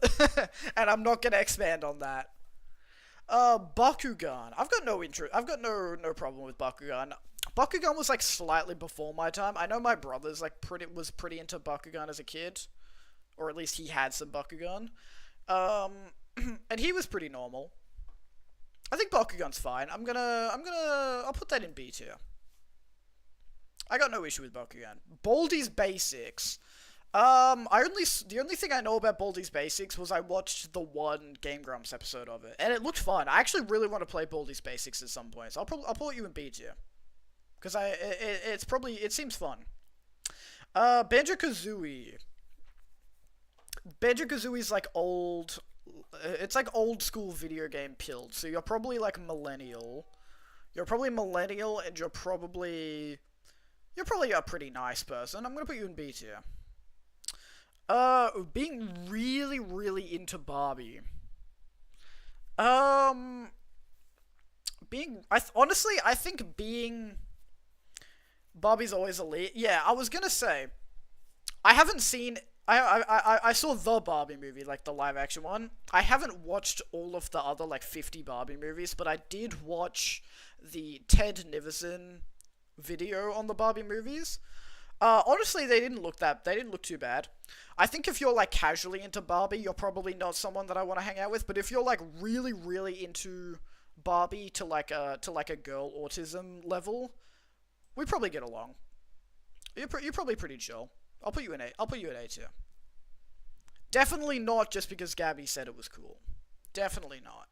And I'm not gonna expand on that. Bakugan. I've got no problem with Bakugan. Bakugan was like slightly before my time. I know my brother's like was pretty into Bakugan as a kid, or at least he had some Bakugan, and he was pretty normal. I think Bakugan's fine. I'll put that in B tier. I got no issue with Bakugan. Baldi's Basics. The only thing I know about Baldi's Basics was I watched the one Game Grumps episode of it, and it looked fun. I actually really want to play Baldi's Basics at some point, so I'll put you in B tier. Because it seems fun. Banjo-Kazooie. Banjo-Kazooie's like old, it's like old school video game pilled, so you're probably like millennial. You're probably millennial, and you're probably a pretty nice person. I'm gonna put you in B tier. Being really, really into Barbie. Honestly, I think being Barbie's always elite. Yeah, I was gonna say, I haven't seen. I saw the Barbie movie, like the live action one. I haven't watched all of the other like 50 Barbie movies, but I did watch the Ted Nivison video on the Barbie movies. Honestly, they didn't look too bad. I think if you're like casually into Barbie, you're probably not someone that I want to hang out with. But if you're like really, really into Barbie to like a girl autism level, we probably get along. You're probably pretty chill. I'll put you in A tier. Definitely not just because Gabby said it was cool. Definitely not.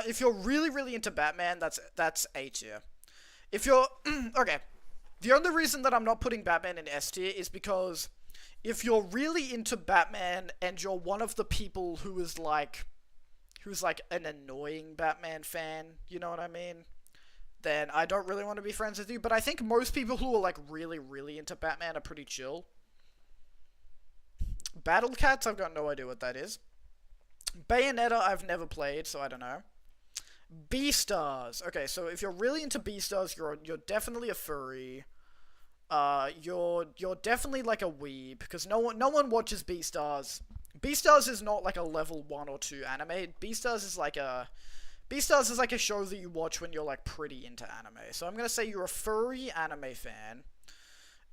If you're really into Batman, that's A tier. If you're okay, the only reason that I'm not putting Batman in S tier is because if you're really into Batman and you're one of the people who's like an annoying Batman fan, you know what I mean? Then I don't really want to be friends with you. But I think most people who are like really into Batman are pretty chill. Battle Cats, I've got no idea what that is. Bayonetta, I've never played, so I don't know. Beastars. Okay, so if you're really into Beastars, you're definitely a furry. You're definitely like a weeb, because no one watches Beastars. Beastars is not like a level 1 or 2 anime. Beastars is like a show that you watch when you're like pretty into anime. So I'm gonna say you're a furry anime fan.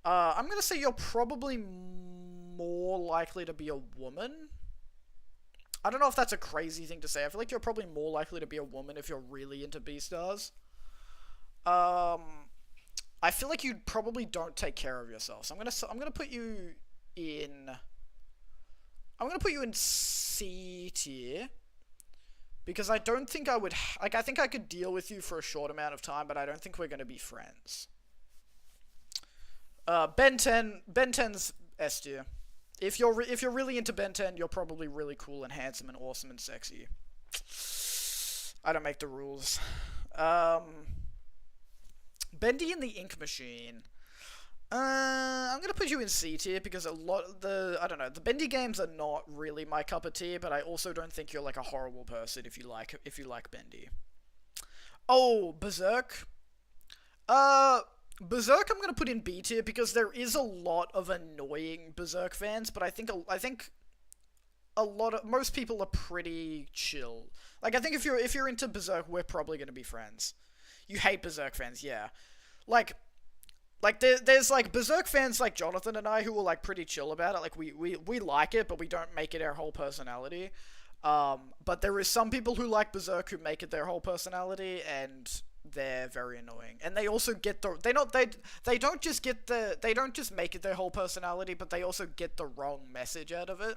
I'm gonna say you're probably more likely to be a woman. I don't know if that's a crazy thing to say. I feel like you're probably more likely to be a woman if you're really into Beastars. I feel like you probably don't take care of yourself. So I'm gonna put you in. I'm gonna put you in C tier. Because I don't think I would. Like, I think I could deal with you for a short amount of time, but I don't think we're gonna be friends. Ben 10's S tier. If you're really into Ben 10, you're probably really cool and handsome and awesome and sexy. I don't make the rules. Bendy and the Ink Machine. I'm gonna put you in C tier because I don't know, the Bendy games are not really my cup of tea, but I also don't think you're like a horrible person if you like Bendy. Oh, Berserk. Berserk I'm gonna put in B tier because there is a lot of annoying Berserk fans, but I think most people are pretty chill. Like, I think if you're into Berserk, we're probably gonna be friends. You hate Berserk fans, yeah. Like there's like Berserk fans like Jonathan and I who are like pretty chill about it. Like we like it, but we don't make it our whole personality. But there is some people who like Berserk who make it their whole personality, and they're very annoying. And they also get they don't just make it their whole personality, but they also get the wrong message out of it.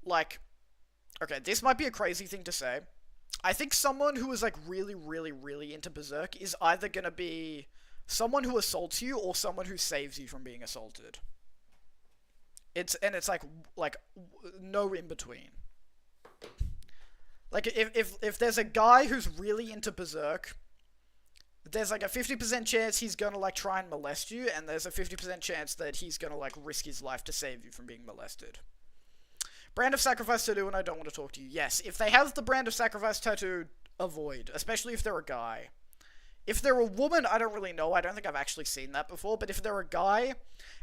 Like, okay, this might be a crazy thing to say. I think someone who is like really into Berserk is either gonna be someone who assaults you or someone who saves you from being assaulted. It's like no in between. Like, if there's a guy who's really into Berserk, there's like a 50% chance he's gonna like try and molest you, and there's a 50% chance that he's gonna like risk his life to save you from being molested. Brand of Sacrifice tattoo, and I don't want to talk to you. Yes, if they have the Brand of Sacrifice tattoo, avoid. Especially if they're a guy. If they're a woman, I don't really know. I don't think I've actually seen that before. But if they're a guy,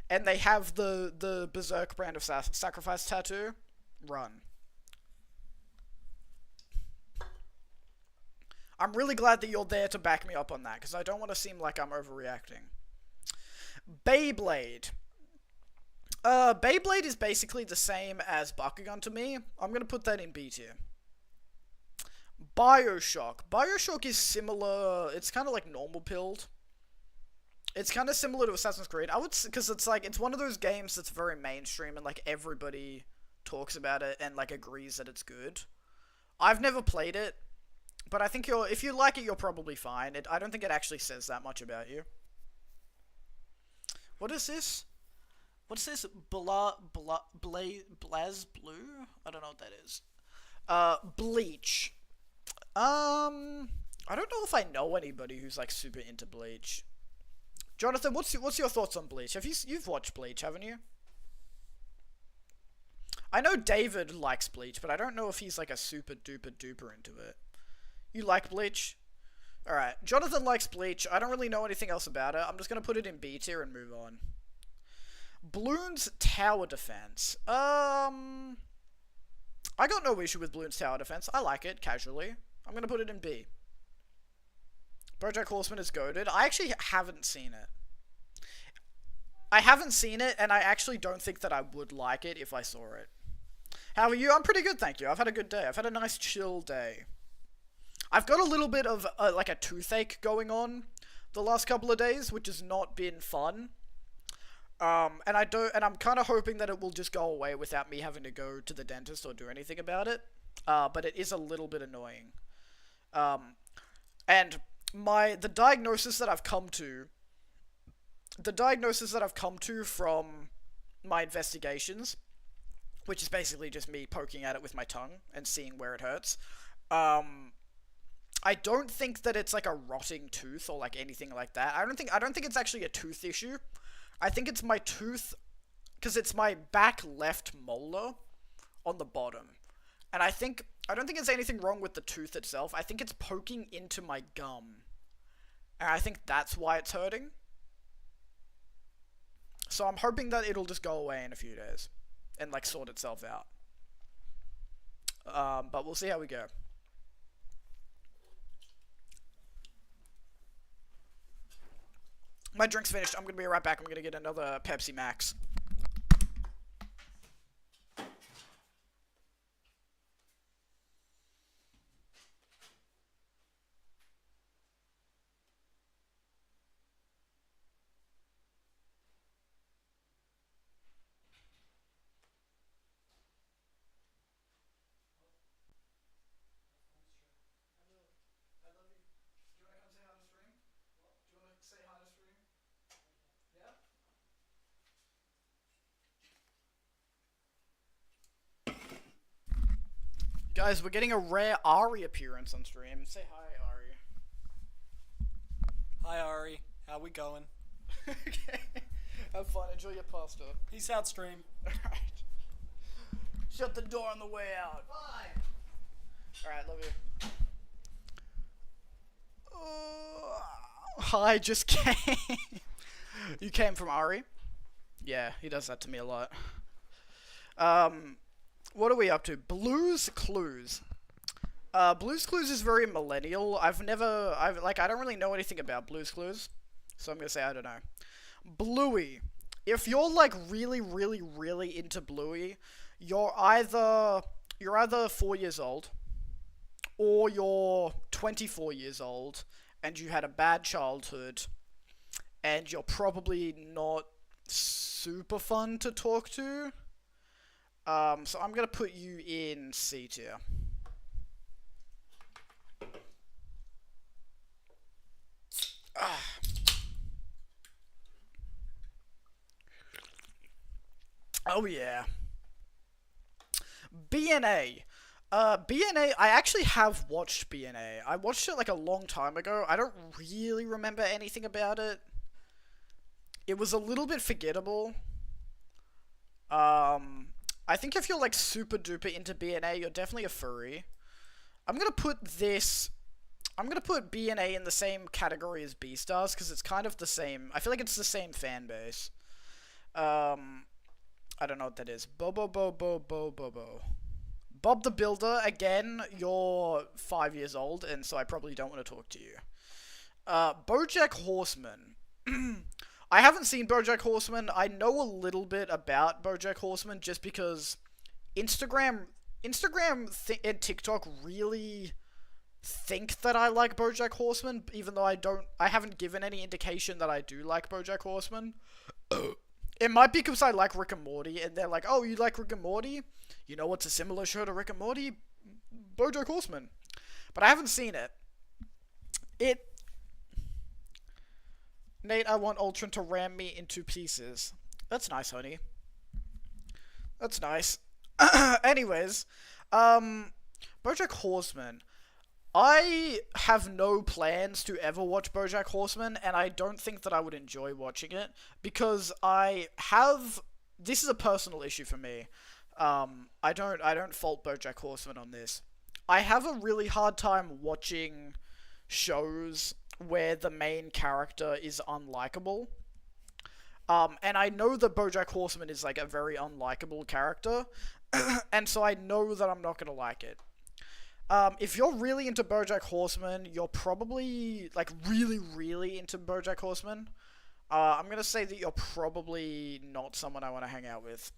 and they have the Berserk Brand of Sacrifice tattoo, run. I'm really glad that you're there to back me up on that, because I don't want to seem like I'm overreacting. Beyblade. Beyblade is basically the same as Bakugan to me. I'm gonna put that in B tier. Bioshock. Bioshock is similar. It's kind of like normal pilled. It's kind of similar to Assassin's Creed. I would, because it's like, it's one of those games that's very mainstream and like everybody talks about it and like agrees that it's good. I've never played it, but I think if you like it, you're probably fine. I don't think it actually says that much about you. What is this? What's this? Blaz Blue? I don't know what that is. Bleach. I don't know if I know anybody who's like super into Bleach. Jonathan, what's your thoughts on Bleach? You've watched Bleach, haven't you? I know David likes Bleach, but I don't know if he's like a super duper into it. You like Bleach? Alright, Jonathan likes Bleach. I don't really know anything else about it. I'm just gonna put it in B tier and move on. Bloons Tower Defense. I got no issue with Bloons Tower Defense. I like it, casually. I'm gonna put it in B. BoJack Horseman is goated. I actually haven't seen it. I haven't seen it, and I actually don't think that I would like it if I saw it. How are you? I'm pretty good, thank you. I've had a good day. I've had a nice chill day. I've got a little bit of like a toothache going on the last couple of days, which has not been fun. And I'm kind of hoping that it will just go away without me having to go to the dentist or do anything about it. But it is a little bit annoying. And the diagnosis that I've come to, from my investigations, which is basically just me poking at it with my tongue and seeing where it hurts. I don't think that it's like a rotting tooth or like anything like that. I don't think it's actually a tooth issue. I think it's my tooth, because it's my back left molar on the bottom. And I don't think it's anything wrong with the tooth itself. I think it's poking into my gum. And I think that's why it's hurting. So I'm hoping that it'll just go away in a few days and like sort itself out. But we'll see how we go. My drink's finished. I'm gonna be right back. I'm gonna get another Pepsi Max. Guys, we're getting a rare Ari appearance on stream. Say hi, Ari. Hi, Ari. How we going? Okay. Have fun. Enjoy your pasta. Peace out, stream. Alright. Shut the door on the way out. Bye. Alright, love you. Hi, just came. You came from Ari? Yeah, he does that to me a lot. What are we up to? Blue's Clues. Blue's Clues is very millennial. I don't really know anything about Blue's Clues, so I'm gonna say I don't know. Bluey. If you're like really, really, really into Bluey, you're either 4 years old, or you're 24 years old, and you had a bad childhood, and you're probably not super fun to talk to. So I'm gonna put you in C tier. Oh yeah. BNA. BNA, I actually have watched BNA. I watched it like a long time ago. I don't really remember anything about it. It was a little bit forgettable. I think if you're like super duper into BNA, you're definitely a furry. I'm gonna put BNA in the same category as Beastars, because it's kind of the same. I feel like it's the same fan base. I don't know what that is. Bobo. Bob the Builder, again, you're 5 years old, and so I probably don't want to talk to you. BoJack Horseman. I haven't seen BoJack Horseman. I know a little bit about BoJack Horseman just because Instagram and TikTok really think that I like BoJack Horseman, even though I haven't given any indication that I do like BoJack Horseman. It might be because I like Rick and Morty, and they're like, oh, you like Rick and Morty? You know what's a similar show to Rick and Morty? BoJack Horseman. But I haven't seen it. Nate, I want Ultron to ram me into pieces. That's nice, honey. That's nice. Anyways, BoJack Horseman. I have no plans to ever watch BoJack Horseman, and I don't think that I would enjoy watching it, because this is a personal issue for me. I don't fault BoJack Horseman on this. I have a really hard time watching shows where the main character is unlikable. And I know that BoJack Horseman is like a very unlikable character, and so I know that I'm not gonna like it. If you're really into BoJack Horseman, you're probably like really, really into BoJack Horseman. I'm gonna say that you're probably not someone I want to hang out with.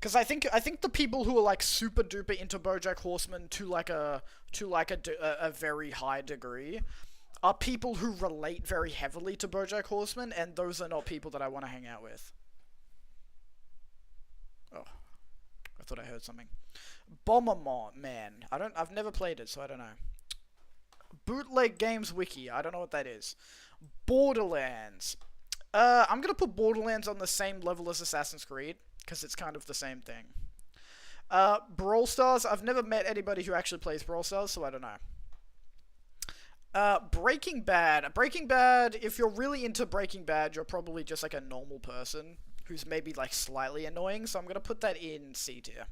Because I think the people who are like super duper into BoJack Horseman to like a very high degree are people who relate very heavily to BoJack Horseman, and those are not people that I want to hang out with. Oh, I thought I heard something. Bomberman, man. I've never played it, so I don't know. Bootleg Games Wiki. I don't know what that is. Borderlands. I'm gonna put Borderlands on the same level as Assassin's Creed, because it's kind of the same thing. Brawl Stars. I've never met anybody who actually plays Brawl Stars, so I don't know. Breaking Bad. Breaking Bad, if you're really into Breaking Bad, you're probably just like a normal person who's maybe like slightly annoying, so I'm gonna put that in C tier.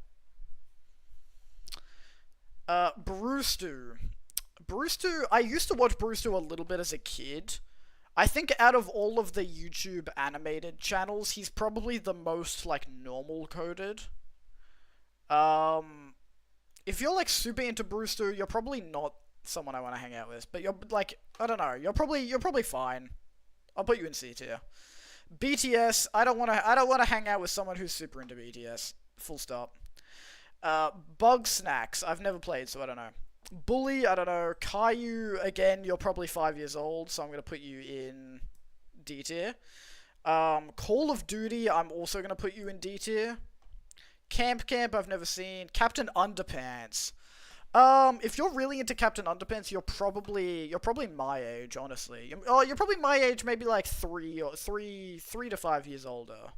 Brewstew. Brewstew, I used to watch Brewstew a little bit as a kid. I think out of all of the YouTube animated channels, he's probably the most, like, normal coded. If you're, like, super into Brewstew, you're probably not someone I want to hang out with. But you're, like, I don't know, you're probably fine. I'll put you in C tier. BTS, I don't want to hang out with someone who's super into BTS. Full stop. Bug Snacks, I've never played, so I don't know. Bully, I don't know. Caillou, again, you're probably 5 years old, so I'm going to put you in D tier. Call of Duty, I'm also going to put you in D tier. Camp, I've never seen. Captain Underpants. If you're really into Captain Underpants, you're probably my age, honestly. You're probably my age, maybe like 3 to 5 years older.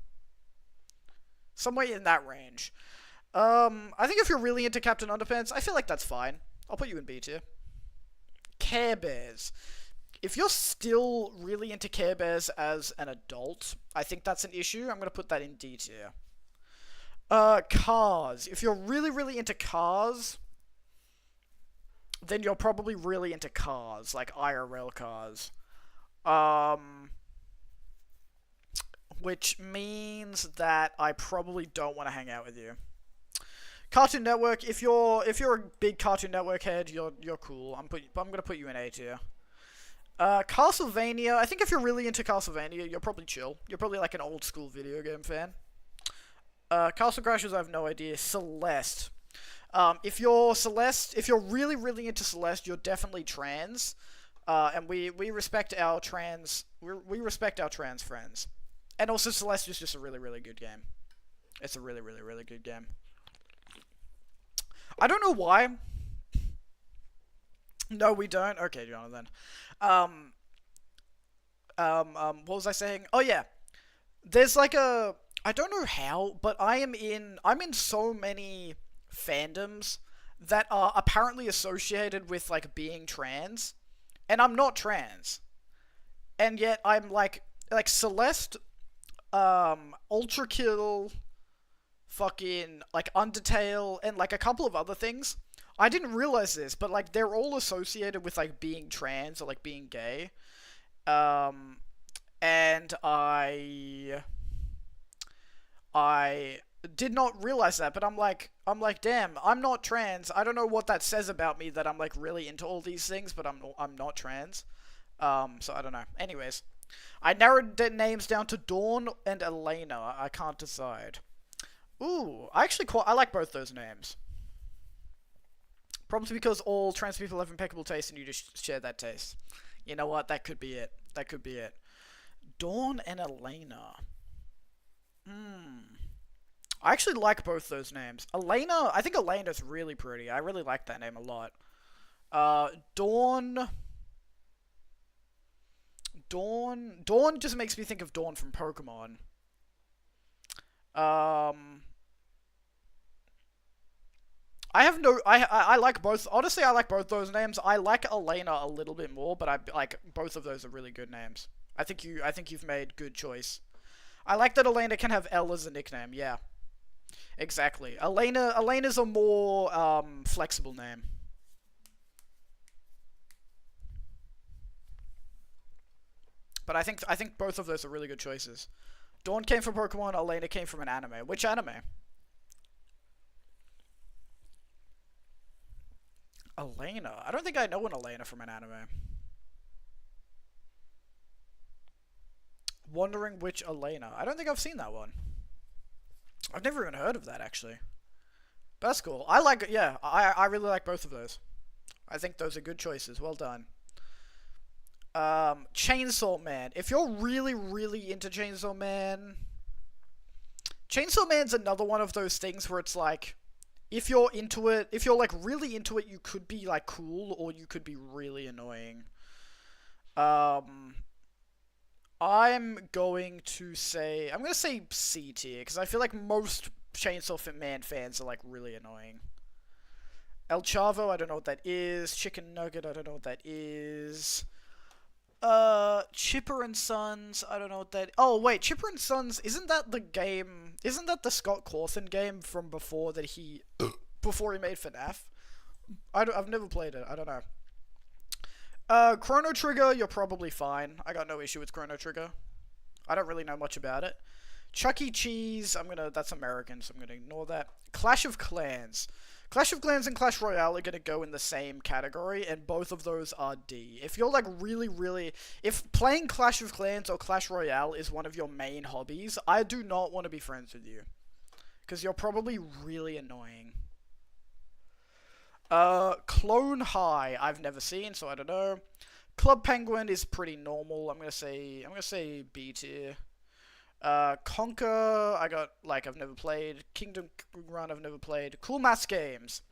Somewhere in that range. I think if you're really into Captain Underpants, I feel like that's fine. I'll put you in B tier. Care Bears. If you're still really into Care Bears as an adult, I think that's an issue. I'm going to put that in D tier. Cars. If you're really, really into cars, then you're probably really into cars, like IRL cars. Which means that I probably don't want to hang out with you. Cartoon Network, if you're a big Cartoon Network head, you're cool. I'm gonna put you in A tier. Castlevania, I think if you're really into Castlevania, you're probably chill. You're probably like an old school video game fan. Castle Crashers, I have no idea. Celeste. If you're really, really into Celeste, you're definitely trans. And we respect our trans friends. And also Celeste is just a really, really good game. It's a really, really, really good game. I don't know why. No, we don't. Okay, Jonathan. What was I saying? Oh yeah. There's like a, I don't know how, but I'm in so many fandoms that are apparently associated with like being trans, and I'm not trans. And yet I'm like Celeste, Ultra Kill, fucking, like, Undertale, and, like, a couple of other things. I didn't realize this, but, like, they're all associated with, like, being trans or, like, being gay. And I did not realize that, but I'm like, damn, I'm not trans. I don't know what that says about me that I'm, like, really into all these things, but I'm not trans. So I don't know. Anyways, I narrowed the names down to Dawn and Elena. I can't decide. Ooh, I like both those names. Probably because all trans people have impeccable taste and you just share that taste. You know what? That could be it. Dawn and Elena. I actually like both those names. Elena, I think Elena's really pretty. I really like that name a lot. Dawn just makes me think of Dawn from Pokemon. I like both. Honestly, I like both those names. I like Elena a little bit more, but I like both of those are really good names. I think you've made good choice. I like that Elena can have L as a nickname. Yeah, exactly. Elena's a more flexible name. But I think both of those are really good choices. Dawn came from Pokemon. Elena came from an anime. Which anime? Elena? I don't think I know an Elena from an anime. Wondering which Elena. I don't think I've seen that one. I've never even heard of that, actually. But that's cool. I really like both of those. I think those are good choices. Well done. Chainsaw Man. If you're really, really into Chainsaw Man... Chainsaw Man's another one of those things where it's like... If you're into it, if you're like really into it, you could be like cool, or you could be really annoying. I'm going to say C tier, because I feel like most Chainsaw Man fans are like really annoying. El Chavo, I don't know what that is. Chicken Nugget, I don't know what that is. Chipper and Sons, I don't know what that... Oh, wait, Chipper and Sons, isn't that the game... Isn't that the Scott Cawthon game from before that he... before he made FNAF? I've never played it, I don't know. Chrono Trigger, you're probably fine. I got no issue with Chrono Trigger. I don't really know much about it. Chuck E. Cheese, that's American, so I'm gonna ignore that. Clash of Clans. Clash of Clans and Clash Royale are gonna go in the same category, and both of those are D. If you're like if playing Clash of Clans or Clash Royale is one of your main hobbies, I do not want to be friends with you. Because you're probably really annoying. Clone High, I've never seen, so I don't know. Club Penguin is pretty normal. I'm gonna say B tier. Conquer, I've never played. Kingdom Run, I've never played. Cool Maths Games.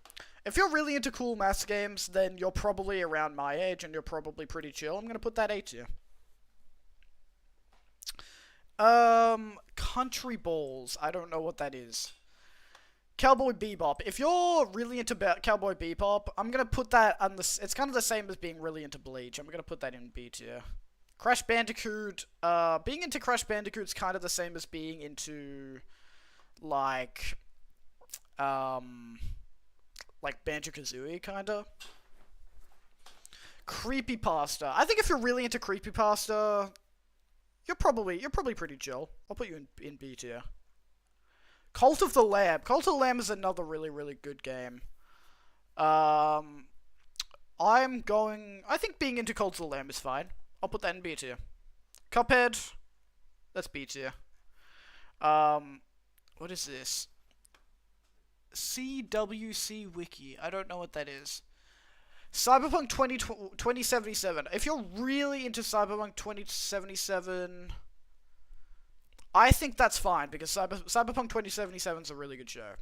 If you're really into cool maths games, then you're probably around my age and you're probably pretty chill. I'm gonna put that A tier. Country Balls. I don't know what that is. Cowboy Bebop. If you're really into Cowboy Bebop, I'm gonna put that on the... It's kind of the same as being really into Bleach. I'm gonna put that in B tier. Crash Bandicoot, being into Crash Bandicoot's kind of the same as being into, like Banjo-Kazooie, kinda. Creepypasta. I think if you're really into Creepypasta, you're probably pretty chill. I'll put you in B tier. Cult of the Lamb. Cult of the Lamb is another really, really good game. I think being into Cult of the Lamb is fine. I'll put that in B tier. Cuphead, that's B tier. What is this? CWC Wiki. I don't know what that is. Cyberpunk 2077. If you're really into Cyberpunk 2077, I think that's fine, because Cyberpunk 2077 is a really good show.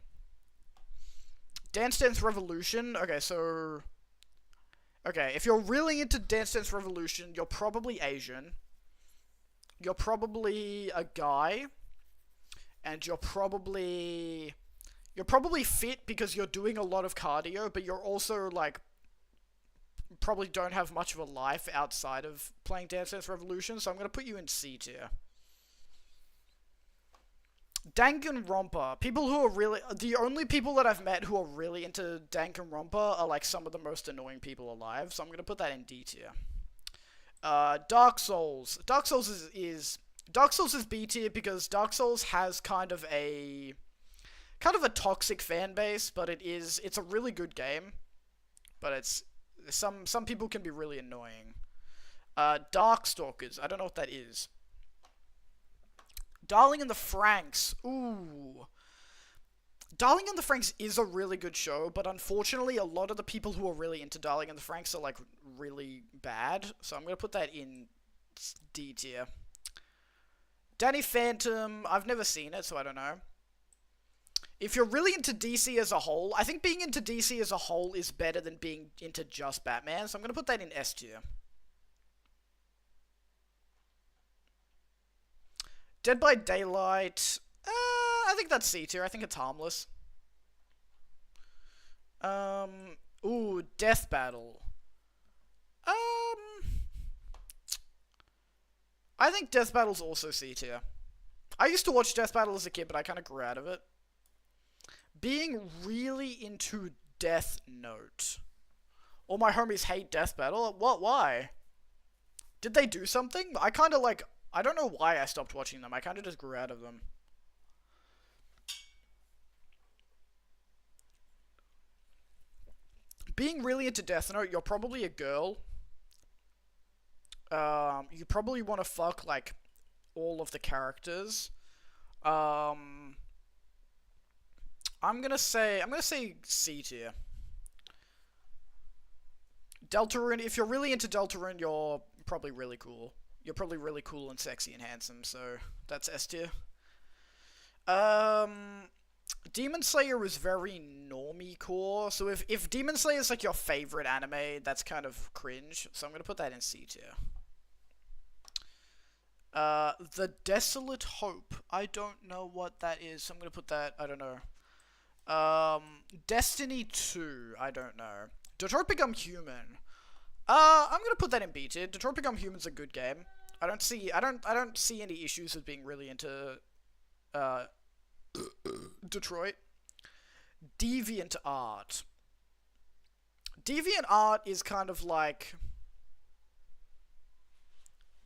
Dance Dance Revolution. Okay, if you're really into Dance Dance Revolution, you're probably Asian. You're probably a guy. And you're probably fit because you're doing a lot of cardio, but you're also, like, probably don't have much of a life outside of playing Dance Dance Revolution, so I'm gonna put you in C tier. Danganronpa. People who are really... The only people that I've met who are really into Danganronpa are, like, some of the most annoying people alive, so I'm gonna put that in D tier. Dark Souls. Dark Souls is B tier because Dark Souls has kind of a toxic fan base, but it's a really good game. But it's... Some people can be really annoying. Darkstalkers. I don't know what that is. Darling in the Franxx. Ooh. Darling in the Franxx is a really good show, but unfortunately a lot of the people who are really into Darling in the Franxx are, like, really bad. So I'm gonna put that in D tier. Danny Phantom. I've never seen it, so I don't know. If you're really into DC as a whole, I think being into DC as a whole is better than being into just Batman, so I'm gonna put that in S tier. Dead by Daylight. I think that's C tier. I think it's harmless. Ooh, Death Battle. I think Death Battle's also C tier. I used to watch Death Battle as a kid, but I kind of grew out of it. Being really into Death Note. All my homies hate Death Battle. What? Why? Did they do something? I kind of like... I don't know why I stopped watching them. I kind of just grew out of them. Being really into Death Note, you're probably a girl. You probably want to fuck, like, all of the characters. I'm gonna say C tier. Deltarune, if you're really into Deltarune, you're probably really cool. You're probably really cool and sexy and handsome, so that's S tier. Demon Slayer is very normie core, so if Demon Slayer is like your favorite anime, that's kind of cringe, so I'm gonna put that in C tier. The Desolate Hope. I don't know what that is, so I'm gonna put that, I don't know. Destiny 2, I don't know. Detroit Become Human. I'm gonna put that in B tier. Detroit Become Human's a good game. I don't see any issues with being really into, Detroit. Deviant Art. Deviant Art is kind of like...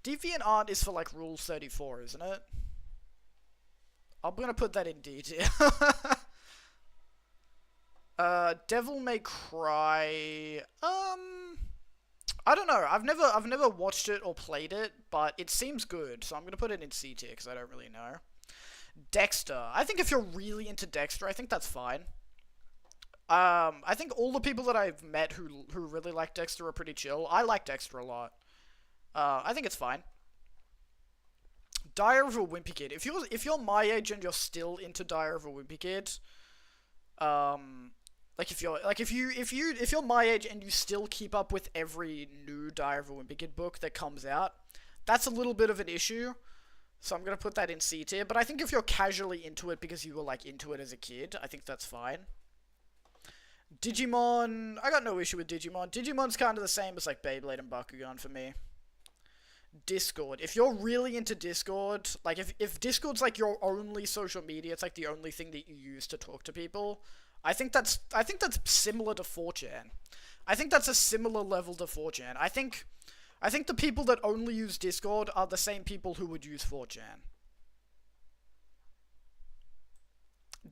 Deviant Art is for like Rule 34, isn't it? I'm gonna put that in D tier. Devil May Cry. I don't know. I've never watched it or played it, but it seems good, so I'm gonna put it in C tier because I don't really know. Dexter. I think if you're really into Dexter, I think that's fine. I think all the people that I've met who really like Dexter are pretty chill. I like Dexter a lot. I think it's fine. Diary of a Wimpy Kid. If you're my age and you're still into Diary of a Wimpy Kid, like if you're my age and you still keep up with every new Diary of a Wimpy Kid book that comes out, that's a little bit of an issue. So I'm gonna put that in C tier. But I think if you're casually into it because you were like into it as a kid, I think that's fine. Digimon, I got no issue with Digimon. Digimon's kind of the same as like Beyblade and Bakugan for me. Discord. If you're really into Discord, like if Discord's like your only social media, it's like the only thing that you use to talk to people, I think that's similar to 4chan. I think that's a similar level to 4chan. I think the people that only use Discord are the same people who would use 4chan.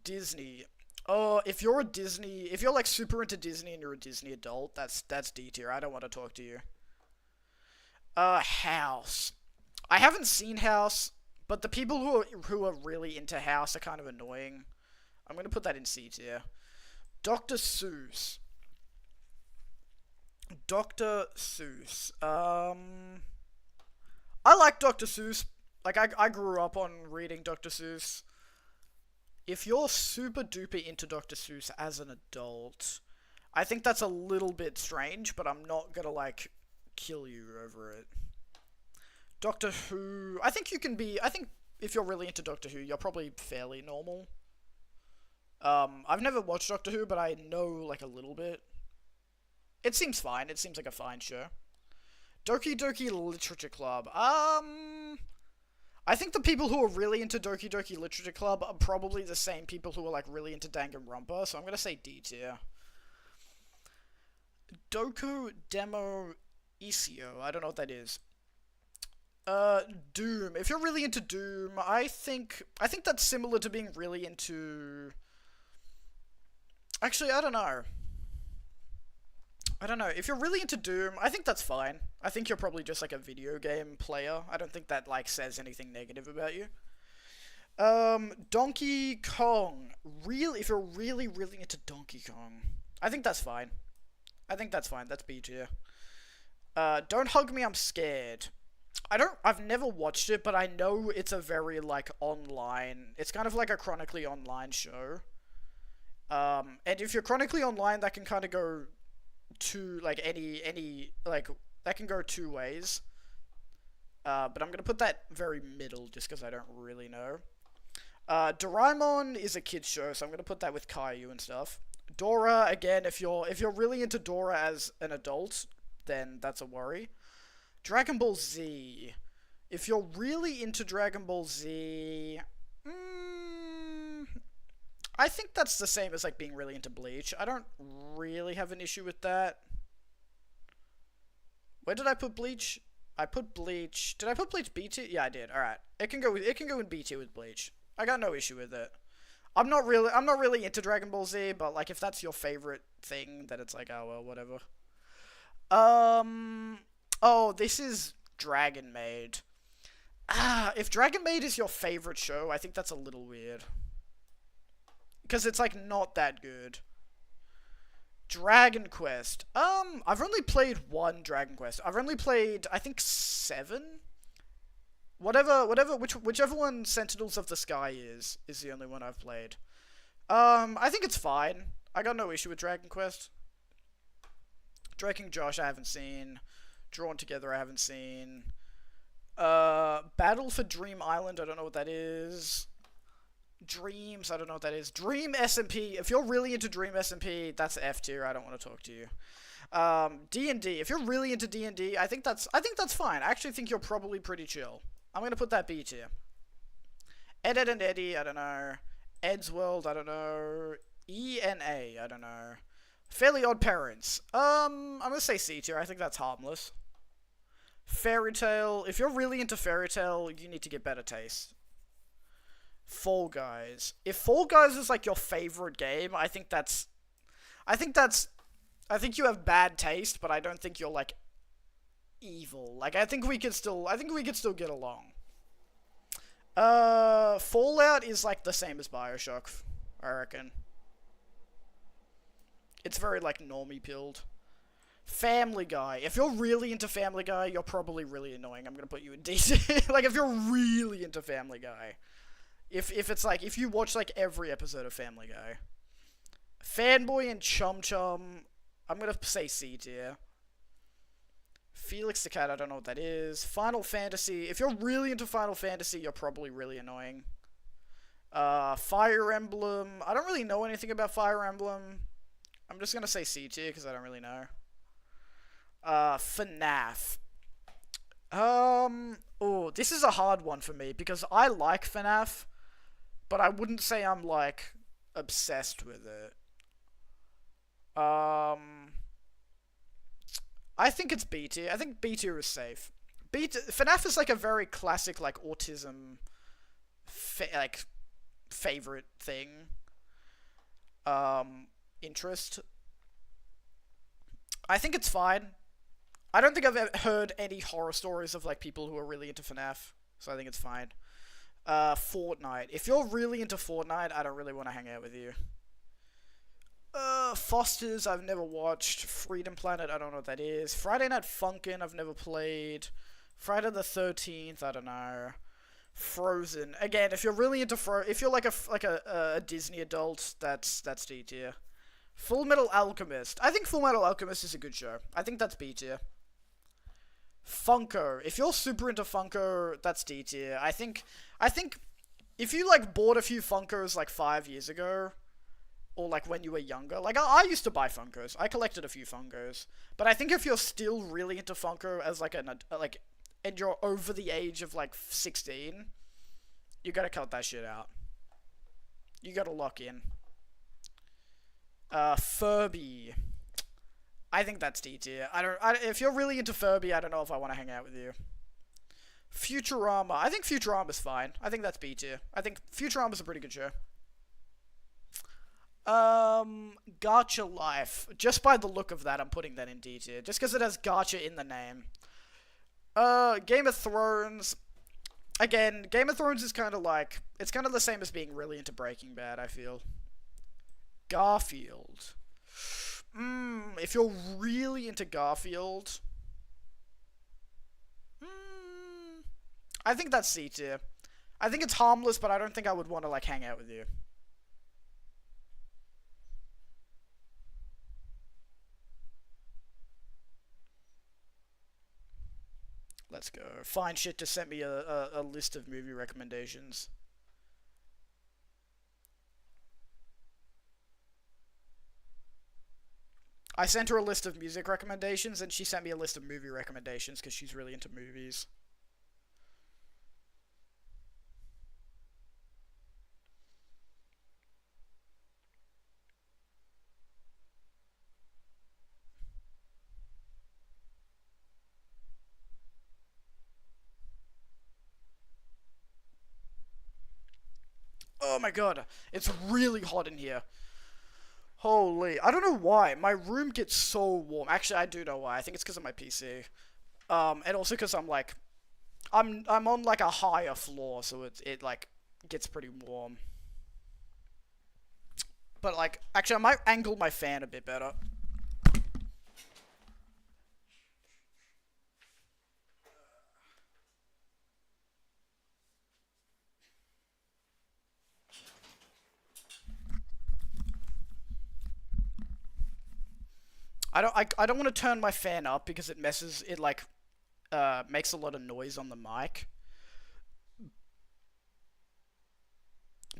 Disney. Oh, if you're like super into Disney and you're a Disney adult, that's D tier. I don't want to talk to you. House. I haven't seen House, but the people who are really into House are kind of annoying. I'm gonna put that in C tier. Dr. Seuss. Dr. Seuss. I like Dr. Seuss. Like, I grew up on reading Dr. Seuss. If you're super duper into Dr. Seuss as an adult, I think that's a little bit strange, but I'm not gonna, like, kill you over it. Doctor Who. I think if you're really into Doctor Who, you're probably fairly normal. I've never watched Doctor Who, but I know, like, a little bit. It seems fine. It seems like a fine show. Doki Doki Literature Club. I think the people who are really into Doki Doki Literature Club are probably the same people who are, like, really into Danganronpa, so I'm gonna say D tier. Doku Demo Isio. I don't know what that is. Doom. If you're really into Doom, I think that's similar to being really into... Actually, I don't know. If you're really into Doom, I think that's fine. I think you're probably just, like, a video game player. I don't think that, like, says anything negative about you. Donkey Kong. If you're really, really into Donkey Kong, I think that's fine. That's B tier. Don't Hug Me, I'm Scared. I've never watched it, but I know it's a very, like, online... It's kind of like a chronically online show. And if you're chronically online, that can kind of go to, like, that can go two ways. But I'm gonna put that very middle, just because I don't really know. Doraemon is a kid's show, so I'm gonna put that with Caillou and stuff. Dora, again, if you're really into Dora as an adult, then that's a worry. Dragon Ball Z. If you're really into Dragon Ball Z... I think that's the same as, like, being really into Bleach. I don't really have an issue with that. Where did I put Bleach? I put Bleach... Did I put Bleach B tier? Yeah, I did. Alright. It can go in B tier with Bleach. I got no issue with it. I'm not really into Dragon Ball Z, but, like, if that's your favorite thing, then it's like, oh, well, whatever. Oh, this is Dragon Maid. If Dragon Maid is your favorite show, I think that's a little weird. because it's like not that good. Dragon Quest. I've only played one Dragon Quest. I've only played, I think, 7. Whichever one Sentinels of the Sky is the only one I've played. I think it's fine. I got no issue with Dragon Quest. Drake and Josh I haven't seen. Drawn Together I haven't seen. Battle for Dream Island, I don't know what that is. Dreams, I don't know what that is. Dream SMP, if you're really into Dream SMP, that's F tier, I don't want to talk to you. D&D, if you're really into D&D, I think that's fine. I actually think you're probably pretty chill. I'm gonna put that B tier. Ed, Ed and Eddie, I don't know. Ed's World, I don't know. ENA, I don't know. Fairly Odd Parents. I'm gonna say C tier, I think that's harmless. Fairy Tail, if you're really into Fairy Tail, you need to get better taste. Fall Guys. If Fall Guys is like your favorite game, I think you have bad taste, but I don't think you're like evil. Like I think we could still get along. Fallout is like the same as BioShock, I reckon. It's very like normie pilled. Family Guy. If you're really into Family Guy, you're probably really annoying. I'm gonna put you in D tier. Like if you're really into Family Guy. If it's like, if you watch like every episode of Family Guy. Fanboy and Chum Chum, I'm gonna say C tier. Felix the Cat, I don't know what that is. Final Fantasy, if you're really into Final Fantasy, you're probably really annoying. Fire Emblem, I don't really know anything about Fire Emblem. I'm just gonna say C tier, because I don't really know. FNAF. Oh, this is a hard one for me, because I like FNAF, but I wouldn't say I'm, like, obsessed with it. I think it's B tier. I think B tier is safe. FNAF is, like, a very classic, like, autism, favorite thing. Interest. I think it's fine. I don't think I've ever heard any horror stories of, like, people who are really into FNAF, so I think it's fine. Fortnite. If you're really into Fortnite, I don't really want to hang out with you. Foster's, I've never watched. Freedom Planet, I don't know what that is. Friday Night Funkin', I've never played. Friday the 13th, I don't know. Frozen. Again, if you're really into if you're like a Disney adult, that's D tier. Full Metal Alchemist. I think Full Metal Alchemist is a good show. I think that's B tier. Funko. If you're super into Funko, that's D tier. I think if you like bought a few Funkos like 5 years ago, or like when you were younger, like I used to buy Funkos. I collected a few Funkos, but I think if you're still really into Funko as like and you're over the age of like 16, you gotta cut that shit out. You gotta lock in. Furby. I think that's D tier. If you're really into Furby, I don't know if I want to hang out with you. Futurama. I think Futurama's fine. I think that's B tier. I think Futurama's a pretty good show. Gacha Life. Just by the look of that, I'm putting that in D tier. Just because it has Gacha in the name. Game of Thrones. Again, Game of Thrones is kind of like, it's kind of the same as being really into Breaking Bad, I feel. Garfield. If you're really into Garfield, I think that's C tier. I think it's harmless, but I don't think I would want to like hang out with you. Let's go. Find shit to send me a list of movie recommendations. I sent her a list of music recommendations, and she sent me a list of movie recommendations because she's really into movies. Oh my god, it's really hot in here. Holy, I don't know why. My room gets so warm. Actually, I do know why. I think it's because of my PC. And also because I'm like, I'm on like a higher floor, so it like gets pretty warm. But like, actually, I might angle my fan a bit better. I don't want to turn my fan up because it messes, it like, makes a lot of noise on the mic.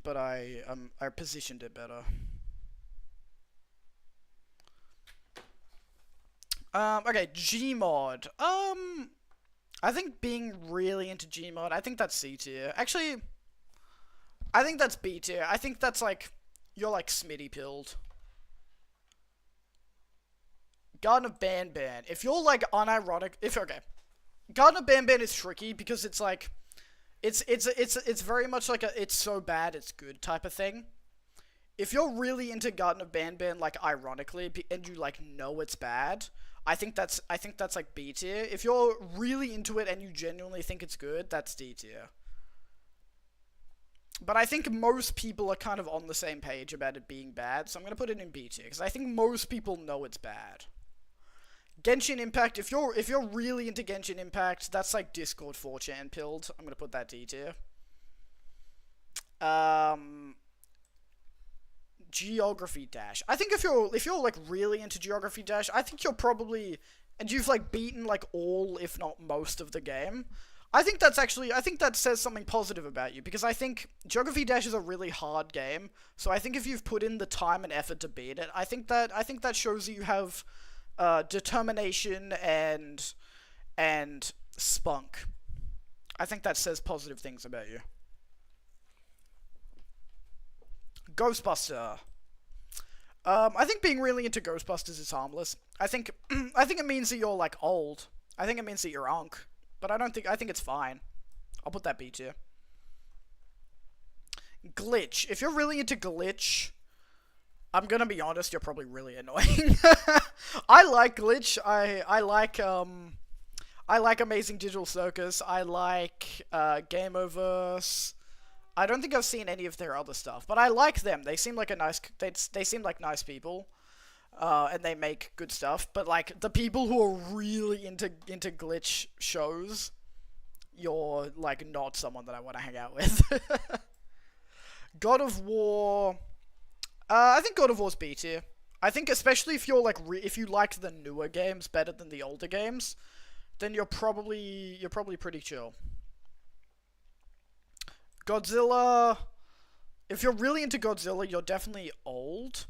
But I positioned it better. Okay, Gmod. I think being really into Gmod, I think that's C tier. Actually, I think that's B tier. I think that's like, you're like Smitty pilled. Garden of Banban. If you're like unironic, okay, Garden of Banban is tricky because it's like, it's very much like a it's so bad it's good type of thing. If you're really into Garden of Banban, like ironically, and you like know it's bad, I think that's like B tier. If you're really into it and you genuinely think it's good, that's D tier. But I think most people are kind of on the same page about it being bad, so I'm gonna put it in B tier because I think most people know it's bad. Genshin Impact, if you're really into Genshin Impact, that's like Discord 4chan pilled. I'm gonna put that D tier. Geography Dash. I think if you're like really into Geography Dash, I think you're probably, and you've like beaten like all, if not most of the game. I think that says something positive about you, because I think Geography Dash is a really hard game. So I think if you've put in the time and effort to beat it, I think that shows you have determination and spunk. I think that says positive things about you. Ghostbuster. I think being really into Ghostbusters is harmless. I think it means that you're like old. I think it means that you're unk. But I think it's fine. I'll put that B tier. Glitch. If you're really into Glitch, I'm gonna be honest, you're probably really annoying. I like Glitch. I like Amazing Digital Circus. I like Gameoverse. I don't think I've seen any of their other stuff, but I like them. They seem like they seem like nice people, and they make good stuff. But like the people who are really into Glitch shows, you're like not someone that I want to hang out with. God of War. I think God of War's B tier. I think especially if you're like if you liked the newer games better than the older games, then you're probably pretty chill. Godzilla. If you're really into Godzilla, you're definitely old.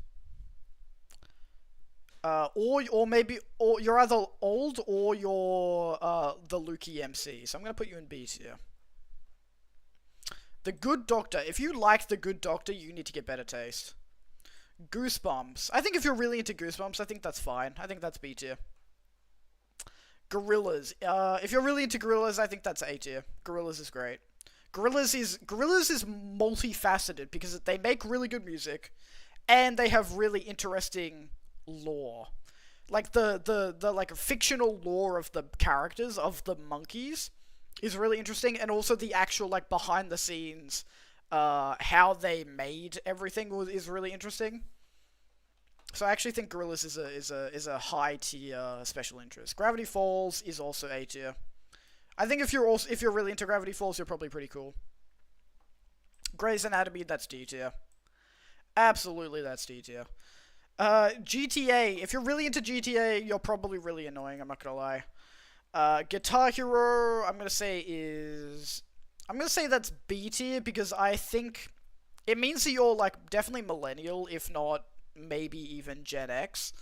Or maybe you're either old or you're the Lukey MC. So I'm gonna put you in B tier. The Good Doctor. If you like The Good Doctor, you need to get better taste. Goosebumps. I think if you're really into Goosebumps, I think that's fine. I think that's B tier. Gorillas. If you're really into Gorillas, I think that's A tier. Gorillas is great. Gorillas is multifaceted because they make really good music, and they have really interesting lore. Like the like fictional lore of the characters of the monkeys is really interesting, and also the actual like behind the scenes, how they made everything is really interesting. So I actually think Gorillas is a high tier special interest. Gravity Falls is also A tier. I think if you're really into Gravity Falls, you're probably pretty cool. Grey's Anatomy, that's D tier. Absolutely, that's D tier. GTA. If you're really into GTA, you're probably really annoying. I'm not gonna lie. Guitar Hero, I'm gonna say that's B tier because I think it means that you're like definitely millennial, if not maybe even Gen X.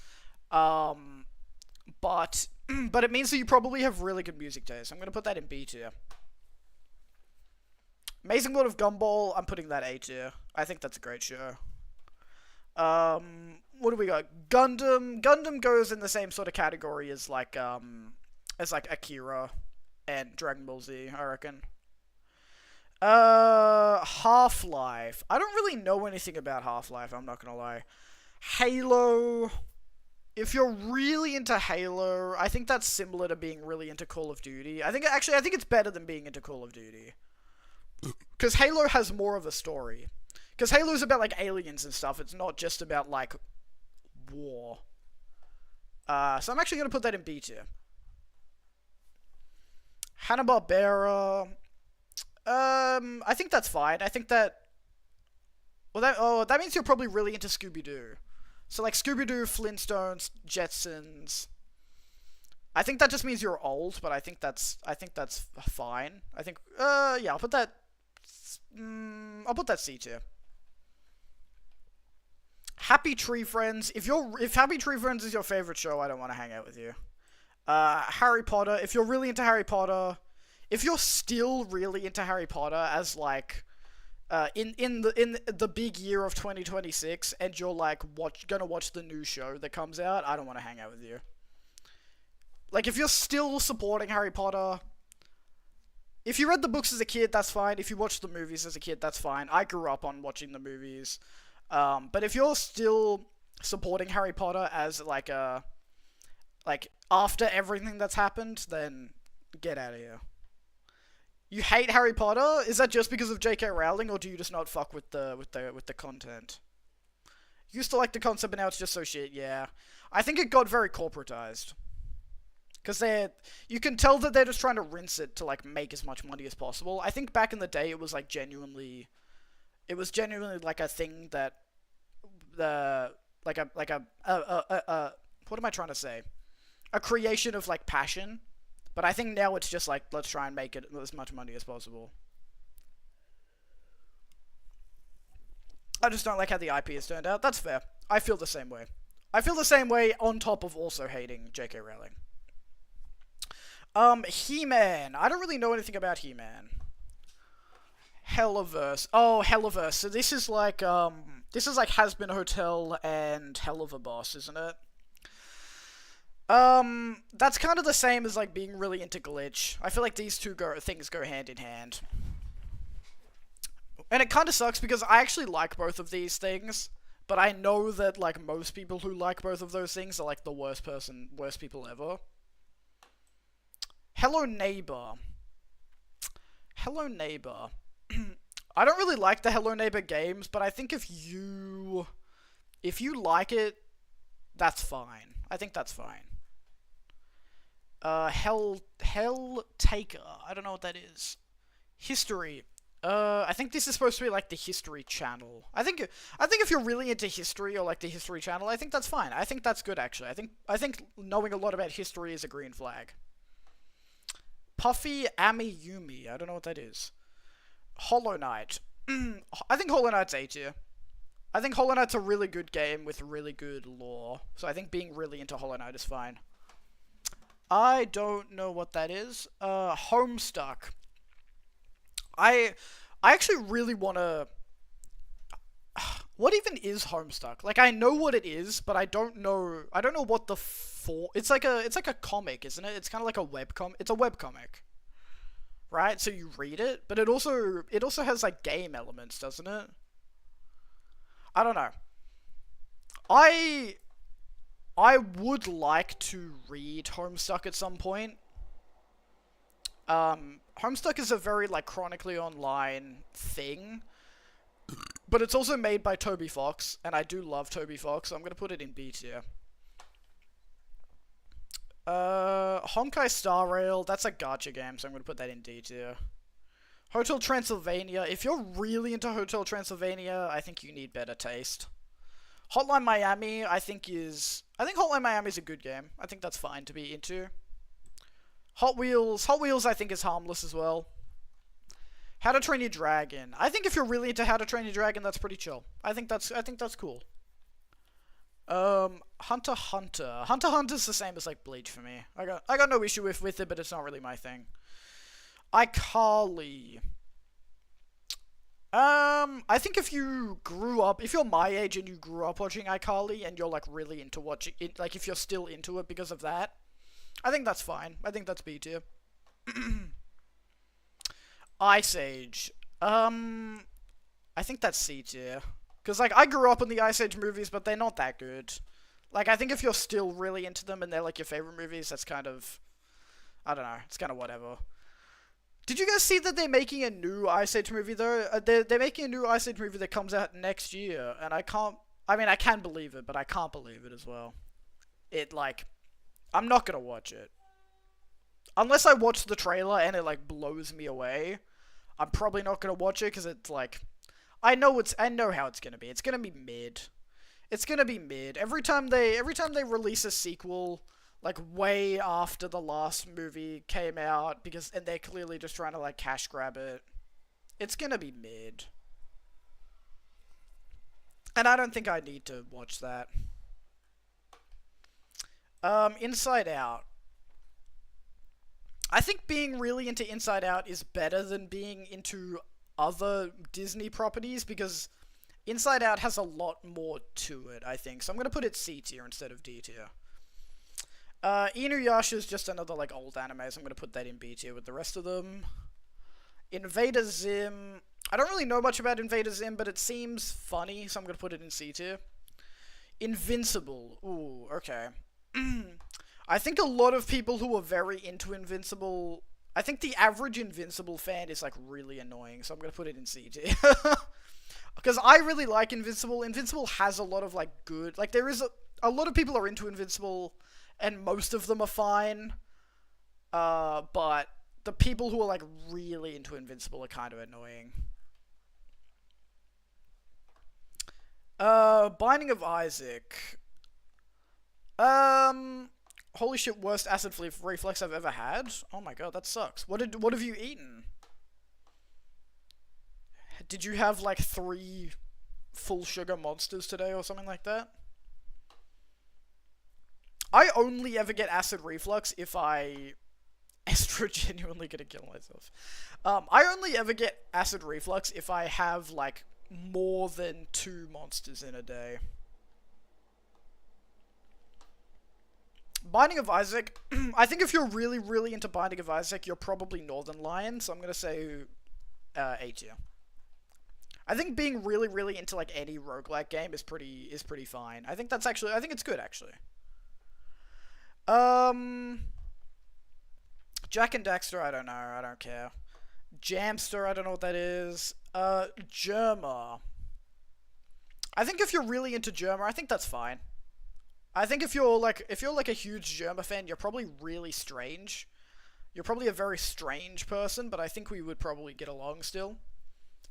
But it means that you probably have really good music taste. I'm gonna put that in B tier. Amazing World of Gumball, I'm putting that A tier. I think that's a great show. What do we got? Gundam. Gundam goes in the same sort of category as like Akira and Dragon Ball Z, I reckon. Half-Life. I don't really know anything about Half-Life, I'm not gonna lie. Halo. If you're really into Halo, I think that's similar to being really into Call of Duty. I think it's better than being into Call of Duty. Because Halo has more of a story. Because Halo's about, like, aliens and stuff. It's not just about, like, war. So I'm actually going to put that in B tier. Hanna-Barbera. I think that's fine. I think that... Well, that means you're probably really into Scooby-Doo. So, like, Scooby-Doo, Flintstones, Jetsons. I think that just means you're old, but I think that's fine. I think, yeah, I'll put that C tier. Happy Tree Friends. If Happy Tree Friends is your favorite show, I don't want to hang out with you. Harry Potter. If you're really into Harry Potter, if you're still really into Harry Potter as, like, in the big year of 2026, and you're like gonna watch the new show that comes out, I don't want to hang out with you. Like, if you're still supporting Harry Potter, if you read the books as a kid, that's fine. If you watched the movies as a kid, that's fine. I grew up on watching the movies. But if you're still supporting Harry Potter as, like, after everything that's happened, then get out of here. You hate Harry Potter? Is that just because of J.K. Rowling, or do you just not fuck with the content? You used to like the concept, but now it's just so shit. Yeah, I think it got very corporatized. Because you can tell that they're just trying to rinse it to, like, make as much money as possible. I think back in the day it was, like, genuinely like a thing that what am I trying to say? A creation of, like, passion. But I think now it's just like, let's try and make it as much money as possible. I just don't like how the IP has turned out. That's fair. I feel the same way. I feel the same way on top of also hating J.K. Rowling. He-Man. I don't really know anything about He-Man. Hellaverse. Oh, Hellaverse. So this is like Has-Been Hotel and Hell of a Boss, isn't it? That's kind of the same as, like, being really into Glitch. I feel like these two things go hand in hand. And it kind of sucks because I actually like both of these things, but I know that, like, most people who like both of those things are, like, the worst people ever. Hello Neighbor. Hello Neighbor. I don't really like the Hello Neighbor games, but I think if you like it, that's fine. I think that's fine. Hell Taker. I don't know what that is. History. I think this is supposed to be like the History Channel. I think if you're really into history or like the History Channel, I think that's fine. I think that's good actually. I think knowing a lot about history is a green flag. Puffy Amiyumi. I don't know what that is. Hollow Knight. I think Hollow Knight's A tier. I think Hollow Knight's a really good game with really good lore. So I think being really into Hollow Knight is fine. I don't know what that is. Homestuck. I actually really want to... What even is Homestuck? Like, I know what it is, but I don't know what the it's like a comic, isn't it? It's kind of like a webcomic. It's a webcomic. Right? So you read it, but it also has, like, game elements, doesn't it? I don't know. I would like to read Homestuck at some point. Homestuck is a very, like, chronically online thing, but it's also made by Toby Fox, and I do love Toby Fox, so I'm gonna put it in B tier. Honkai Star Rail, that's a gacha game, so I'm gonna put that in D tier. Hotel Transylvania, if you're really into Hotel Transylvania, I think you need better taste. Hotline Miami, I think Hotline Miami is a good game. I think that's fine to be into. Hot Wheels I think is harmless as well. How to Train Your Dragon. I think if you're really into How to Train Your Dragon, that's pretty chill. I think that's cool. Hunter x Hunter. Hunter x Hunter's the same as, like, Bleach for me. I got no issue with it, but it's not really my thing. iCarly. I think if you're my age and you grew up watching iCarly and you're, like, really into watching it, like, if you're still into it because of that, I think that's fine. I think that's B tier. Ice Age. I think that's C tier. Because, like, I grew up on the Ice Age movies, but they're not that good. Like, I think if you're still really into them and they're, like, your favorite movies, that's kind of... I don't know. It's kind of whatever. Did you guys see that they're making a new Ice Age movie though? They're making a new Ice Age movie that comes out next year, and I can't. I mean, I can believe it, but I can't believe it as well. It like, I'm not gonna watch it unless I watch the trailer and it like blows me away. I'm probably not gonna watch it because it's like, I know how it's gonna be. It's gonna be mid. It's gonna be mid. Every time they release a sequel, like way after the last movie came out, and they're clearly just trying to like cash grab it, it's gonna be mid. And I don't think I need to watch that. Inside Out. I think being really into Inside Out is better than being into other Disney properties, because Inside Out has a lot more to it, I think. So I'm gonna put it C tier instead of D tier. Inuyasha is just another, like, old anime, so I'm gonna put that in B tier with the rest of them. Invader Zim. I don't really know much about Invader Zim, but it seems funny, so I'm gonna put it in C tier. Invincible. Ooh, okay. I think a lot of people who are very into Invincible... I think the average Invincible fan is, like, really annoying, so I'm gonna put it in C tier. Because I really like Invincible. Invincible has a lot of, like, good... Like, there is a lot of people are into Invincible, and most of them are fine. But the people who are, like, really into Invincible are kind of annoying. Binding of Isaac. Holy shit, worst acid reflex I've ever had? Oh my god, that sucks. What have you eaten? Did you have, like, 3 full sugar monsters today or something like that? I only ever get acid reflux if I... Esther, genuinely gonna kill myself. I only ever get acid reflux if I have, like, more than 2 monsters in a day. Binding of Isaac. I think if you're really, really into Binding of Isaac, you're probably Northern Lion, so I'm gonna say A tier. I think being really, really into, like, any roguelike game is pretty fine. I think it's good, actually. Jack and Daxter, I don't know, I don't care. Jamster, I don't know what that is. Germa. I think if you're really into Germa, I think that's fine. I think if you're like a huge Germa fan, you're probably really strange. You're probably a very strange person, but I think we would probably get along still.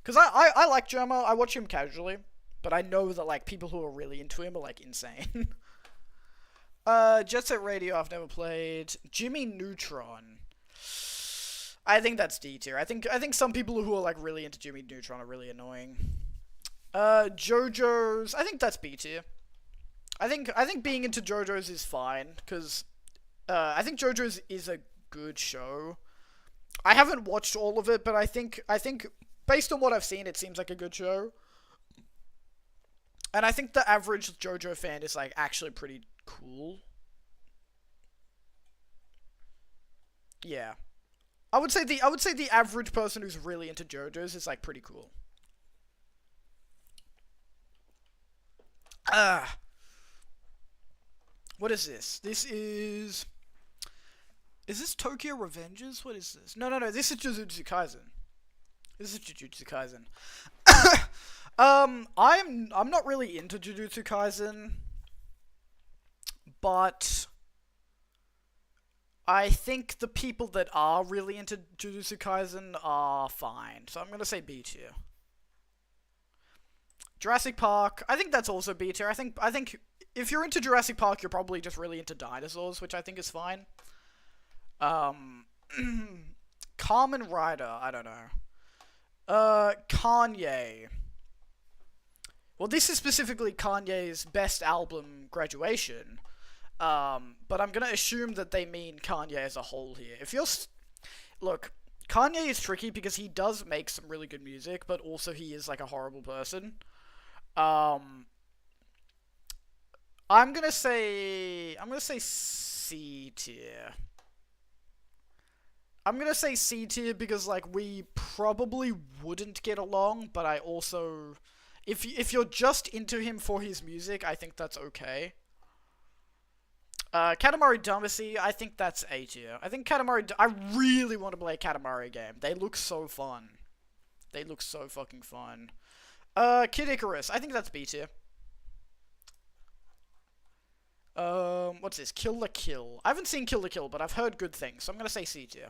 Because I like Germa, I watch him casually, but I know that, like, people who are really into him are, like, insane. Jet Set Radio, I've never played. Jimmy Neutron. I think that's D tier. I think some people who are, like, really into Jimmy Neutron are really annoying. JoJo's, I think that's B tier. I think being into JoJo's is fine, because I think JoJo's is a good show. I haven't watched all of it, but I think based on what I've seen, it seems like a good show. And I think the average JoJo fan is, like, actually pretty cool. Yeah. I would say the average person who's really into JoJo's is, like, pretty cool. What is this? This is... Is this Tokyo Revengers? What is this? No, this is Jujutsu Kaisen. This is Jujutsu Kaisen. I'm not really into Jujutsu Kaisen, but I think the people that are really into Jujutsu Kaisen are fine. So I'm gonna say B tier. Jurassic Park, I think that's also B tier. I think if you're into Jurassic Park, you're probably just really into dinosaurs, which I think is fine. Kamen Rider, I don't know. Kanye. Well, this is specifically Kanye's best album, Graduation. But I'm gonna assume that they mean Kanye as a whole here. If you're... Look, Kanye is tricky because he does make some really good music, but also he is, like, a horrible person. I'm gonna say C tier. I'm gonna say C tier because, like, we probably wouldn't get along, but I also... If you're just into him for his music, I think that's okay. Katamari Damacy, I think that's A tier. I think I really want to play a Katamari game. They look so fun. They look so fucking fun. Kid Icarus, I think that's B tier. What's this? Kill la Kill. I haven't seen Kill la Kill, but I've heard good things, so I'm gonna say C tier.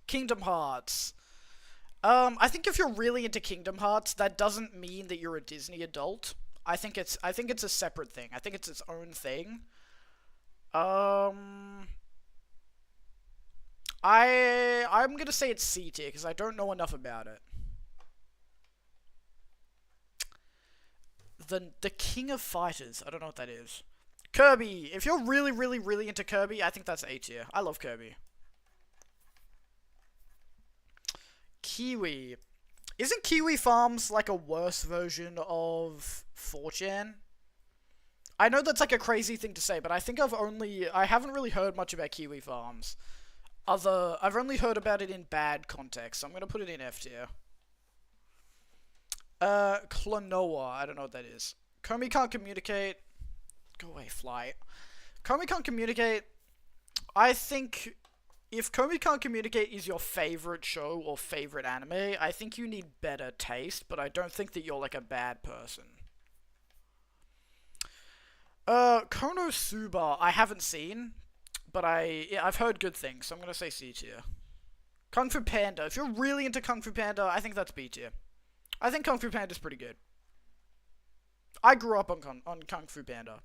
Kingdom Hearts. I think if you're really into Kingdom Hearts, that doesn't mean that you're a Disney adult. I think it's a separate thing. I think it's its own thing. I'm gonna say it's C tier because I don't know enough about it. The King of Fighters. I don't know what that is. Kirby. If you're really, really, really into Kirby, I think that's A tier. I love Kirby. Kiwi. Isn't Kiwi Farms like a worse version of 4chan? I know that's like a crazy thing to say, but I think I haven't really heard much about Kiwi Farms. I've only heard about it in bad context, so I'm gonna put it in F tier. Klonoa, I don't know what that is. Komi can't communicate. Go away, fly. Komi can't communicate. I think if Komi can't communicate is your favorite show or favorite anime, I think you need better taste, but I don't think that you're like a bad person. Konosuba, I haven't seen, but I've heard good things, so I'm gonna say C tier. Kung Fu Panda, if you're really into Kung Fu Panda, I think that's B tier. I think Kung Fu Panda's pretty good. I grew up on Kung Fu Panda.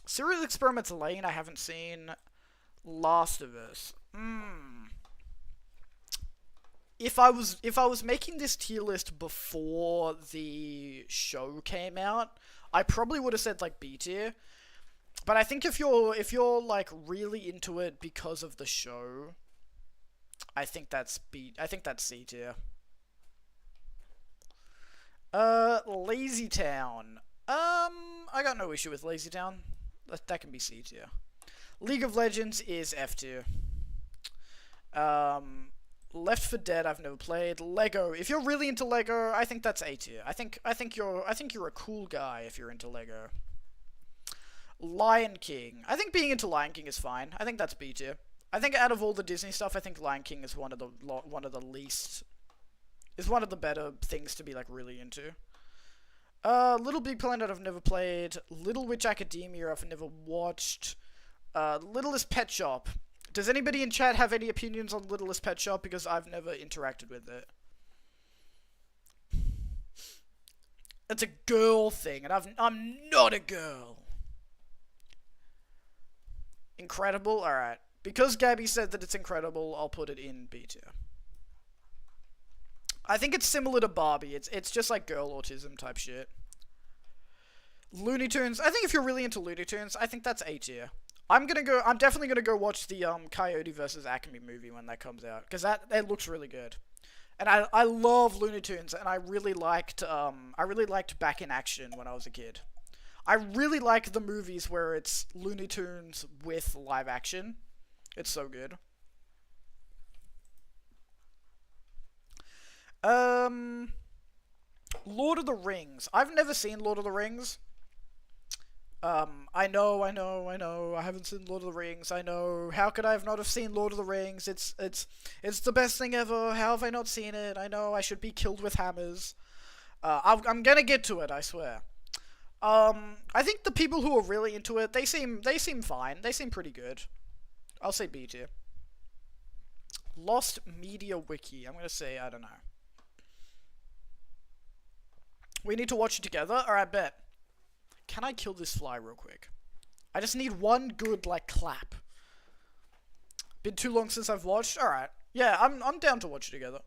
Serial Experiments Lane, I haven't seen. Last of Us. If I was making this tier list before the show came out, I probably would have said like B tier. But I think if you're like really into it because of the show, I think that's C tier. Lazy Town. I got no issue with Lazy Town. That can be C tier. League of Legends is F tier. Left 4 Dead I've never played. Lego. If you're really into Lego, I think that's A tier. I think you're a cool guy if you're into Lego. Lion King. I think being into Lion King is fine. I think that's B tier. I think out of all the Disney stuff, I think Lion King is one of the better things to be like really into. Little Big Planet I've never played. Little Witch Academia I've never watched. Littlest Pet Shop. Does anybody in chat have any opinions on Littlest Pet Shop? Because I've never interacted with it. It's a girl thing, and I'm not a girl. Incredible? Alright. Because Gabby said that it's incredible, I'll put it in B tier. I think it's similar to Barbie. It's just like girl autism type shit. Looney Tunes. I think if you're really into Looney Tunes, I think that's A tier. I'm definitely gonna go watch the Coyote vs. Acme movie when that comes out, because it looks really good. And I love Looney Tunes, and I really liked Back in Action when I was a kid. I really like the movies where it's Looney Tunes with live action. It's so good. Lord of the Rings. I've never seen Lord of the Rings. I know. I haven't seen Lord of the Rings. I know. How could I have not have seen Lord of the Rings? It's the best thing ever. How have I not seen it? I know. I should be killed with hammers. I'm gonna get to it. I swear. I think the people who are really into it, they seem fine. They seem pretty good. I'll say B tier. Lost Media Wiki. I'm gonna say I don't know. We need to watch it together. Alright, bet. Can I kill this fly real quick? I just need one good, like, clap. Been too long since I've watched? Alright. Yeah, I'm down to watch it together.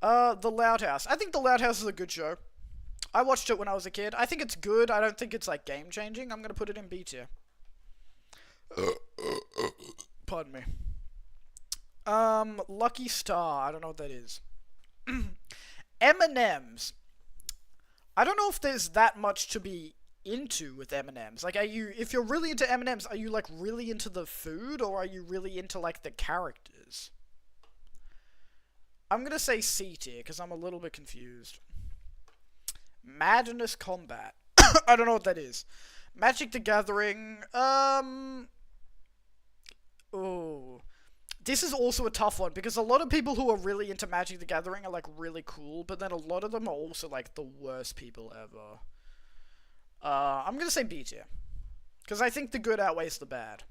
The Loud House. I think The Loud House is a good show. I watched it when I was a kid. I think it's good. I don't think it's, like, game-changing. I'm gonna put it in B tier. Pardon me. Lucky Star. I don't know what that is. M&M's. I don't know if there's that much to be into with M&M's. Like, if you're really into M&M's, are you, like, really into the food, or are you really into, like, the characters? I'm gonna say C tier, because I'm a little bit confused. Madness Combat. I don't know what that is. Magic the Gathering. Oh. This is also a tough one, because a lot of people who are really into Magic the Gathering are, like, really cool, but then a lot of them are also, like, the worst people ever. I'm gonna say B tier. Because I think the good outweighs the bad.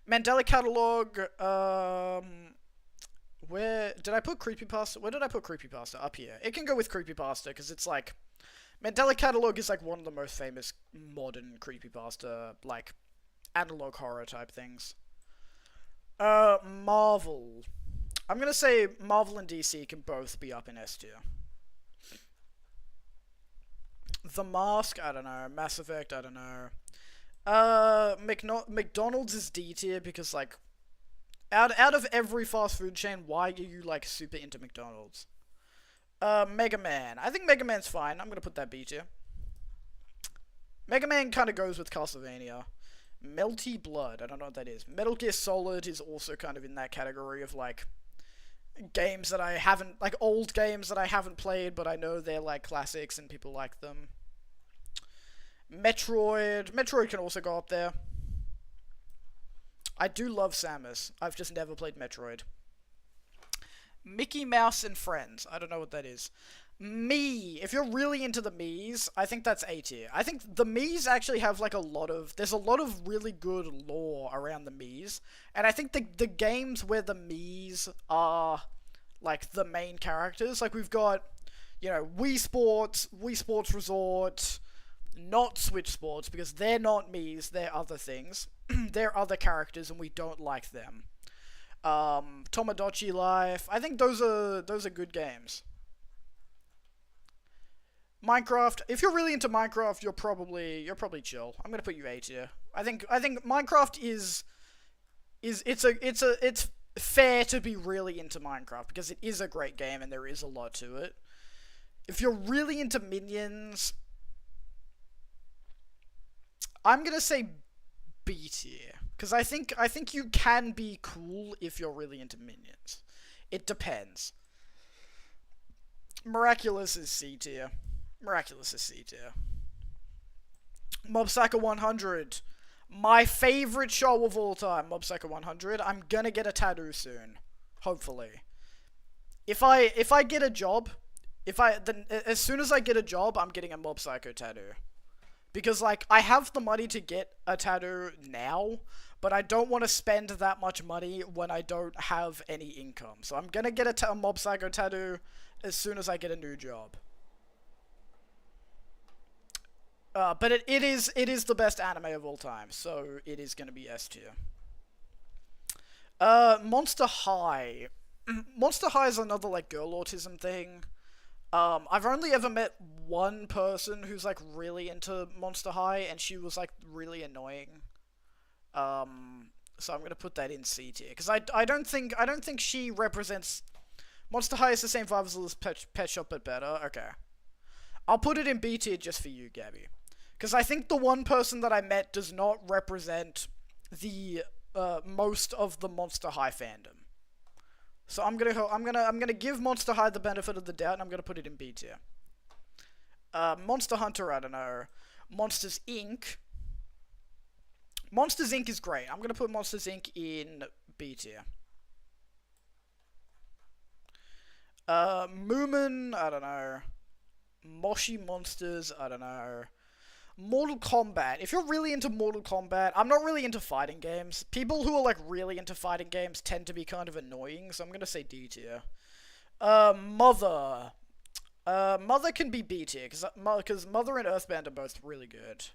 Mandela Catalog, where did I put Creepypasta? Where did I put Creepypasta? Up here. It can go with Creepypasta, because it's, like, Mandela Catalog is, like, one of the most famous modern Creepypasta, like, analog horror type things. Marvel. I'm gonna say Marvel and DC can both be up in S tier. The Mask, I don't know. Mass Effect, I don't know. McDonald's is D tier because, like, out of every fast food chain, why are you, like, super into McDonald's? Mega Man. I think Mega Man's fine. I'm gonna put that B tier. Mega Man kind of goes with Castlevania. Melty Blood, I don't know what that is. Metal Gear Solid is also kind of in that category of, like, games that I haven't, like, old games that I haven't played, but I know they're, like, classics and people like them. Metroid can also go up there. I do love Samus. I've just never played Metroid. Mickey Mouse and Friends, I don't know what that is. If you're really into the Miis, I think that's A tier. I think the Miis actually have, like, there's a lot of really good lore around the Miis, and I think the games where the Miis are, like, the main characters, like, we've got, you know, Wii Sports Resort, not Switch Sports, because they're not Miis, they're other things. They're other characters, and we don't like them. Tomodachi Life, I think those are good games. Minecraft, if you're really into Minecraft, you're probably chill. I'm gonna put you A tier. I think Minecraft it's fair to be really into Minecraft because it is a great game and there is a lot to it. If you're really into Minions, I'm gonna say B tier because I think you can be cool if you're really into Minions. It depends. Miraculous is C tier. Mob Psycho 100. My favorite show of all time, Mob Psycho 100. I'm gonna get a tattoo soon. Hopefully. If I get a job, as soon as I get a job, I'm getting a Mob Psycho tattoo. Because, like, I have the money to get a tattoo now, but I don't want to spend that much money when I don't have any income. So I'm gonna get a Mob Psycho tattoo as soon as I get a new job. But it is the best anime of all time, so it is gonna be S tier. Monster High. Monster High is another, like, girl autism thing. I've only ever met one person who's, like, really into Monster High, and she was, like, really annoying. So I'm gonna put that in C tier, because I don't think she represents... Monster High is the same vibe as Pet Shop, but better. Okay. I'll put it in B tier just for you, Gabby. Because I think the one person that I met does not represent the most of the Monster High fandom. So I'm gonna give Monster High the benefit of the doubt, and I'm gonna put it in B tier. Monster Hunter, I don't know. Monsters Inc. Monsters Inc. is great. I'm gonna put Monsters Inc. in B tier. Moomin, I don't know. Moshi Monsters, I don't know. Mortal Kombat. If you're really into Mortal Kombat, I'm not really into fighting games. People who are, like, really into fighting games tend to be kind of annoying, so I'm gonna say D tier. Mother. Mother can be B tier, because Mother and Earthbound are both really good.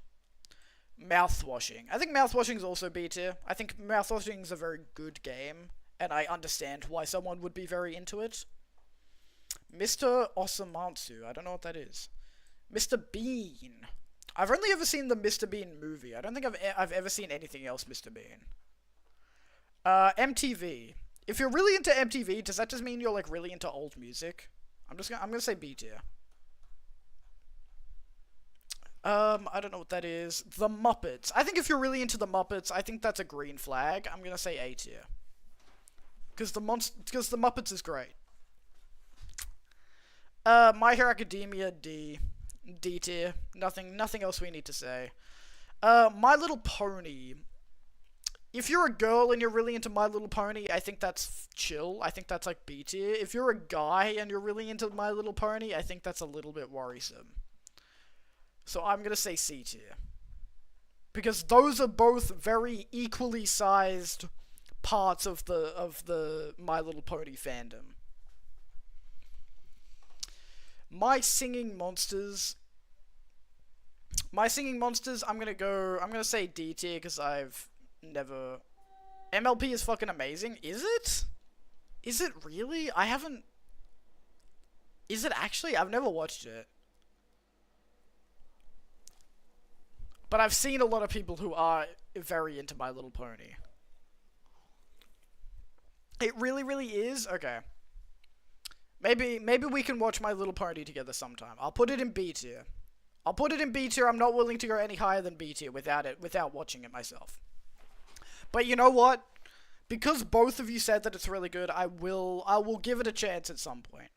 Mouthwashing. I think Mouthwashing is also B tier. I think Mouthwashing is a very good game, and I understand why someone would be very into it. Mr. Osamatsu. I don't know what that is. Mr. Bean. I've only ever seen the Mr. Bean movie. I don't think I've ever seen anything else Mr. Bean. MTV. If you're really into MTV, does that just mean you're, like, really into old music? I'm gonna say B tier. I don't know what that is. The Muppets. I think if you're really into the Muppets, I think that's a green flag. I'm gonna say A tier. Because the Muppets is great. My Hero Academia, D. D tier. Nothing else we need to say. My Little Pony. If you're a girl and you're really into My Little Pony, I think that's chill. I think that's like B tier. If you're a guy and you're really into My Little Pony, I think that's a little bit worrisome. So I'm gonna say C tier. Because those are both very equally sized parts of the My Little Pony fandom. My Singing Monsters, I'm gonna say D tier because I've never... MLP is fucking amazing. Is it? Is it really? I haven't... Is it actually? I've never watched it. But I've seen a lot of people who are very into My Little Pony. It really, really is? Okay. Maybe we can watch My Little Pony together sometime. I'll put it in B tier. I'm not willing to go any higher than B tier without watching it myself. But you know what? Because both of you said that it's really good, I will give it a chance at some point.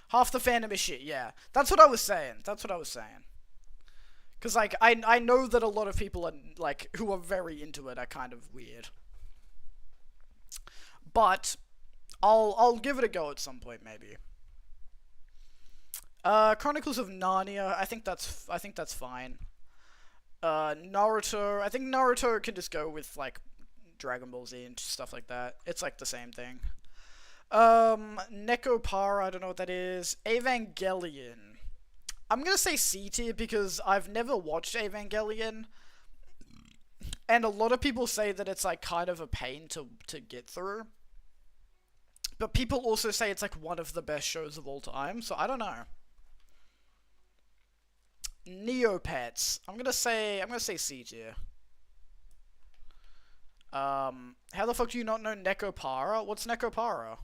Half the fandom is shit, yeah. That's what I was saying. Because, like, I know that a lot of people are, like, who are very into it are kind of weird. But I'll give it a go at some point, maybe. Chronicles of Narnia, I think that's fine. Naruto, I think Naruto can just go with, like, Dragon Ball Z and stuff like that. It's, like, the same thing. Nekopara, I don't know what that is. Evangelion. I'm gonna say C tier because I've never watched Evangelion. And a lot of people say that it's, like, kind of a pain to get through. But people also say it's, like, one of the best shows of all time, so I don't know. Neopets. I'm gonna say C tier. How the fuck do you not know Nekopara? What's Nekopara?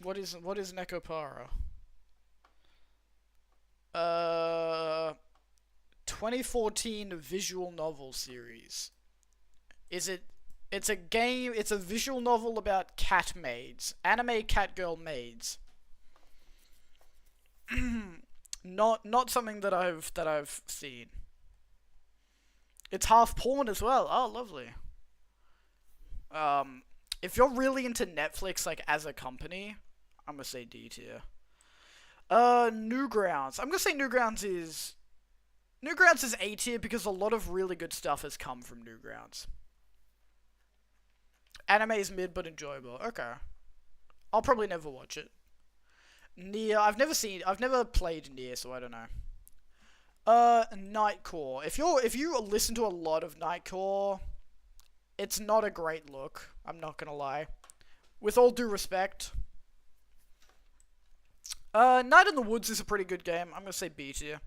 What is Nekopara? 2014 visual novel series. It's a game, it's a visual novel about cat maids. Anime cat girl maids. Not something that I've seen. It's half porn as well. Oh, lovely. If you're really into Netflix, like, as a company, I'm gonna say D tier. Newgrounds. I'm gonna say Newgrounds is A tier because a lot of really good stuff has come from Newgrounds. Anime is mid but enjoyable. Okay. I'll probably never watch it. Nier, I've never played Nier, so I don't know. Nightcore. If you listen to a lot of Nightcore, it's not a great look. I'm not gonna lie. With all due respect. Night in the Woods is a pretty good game. I'm gonna say B tier.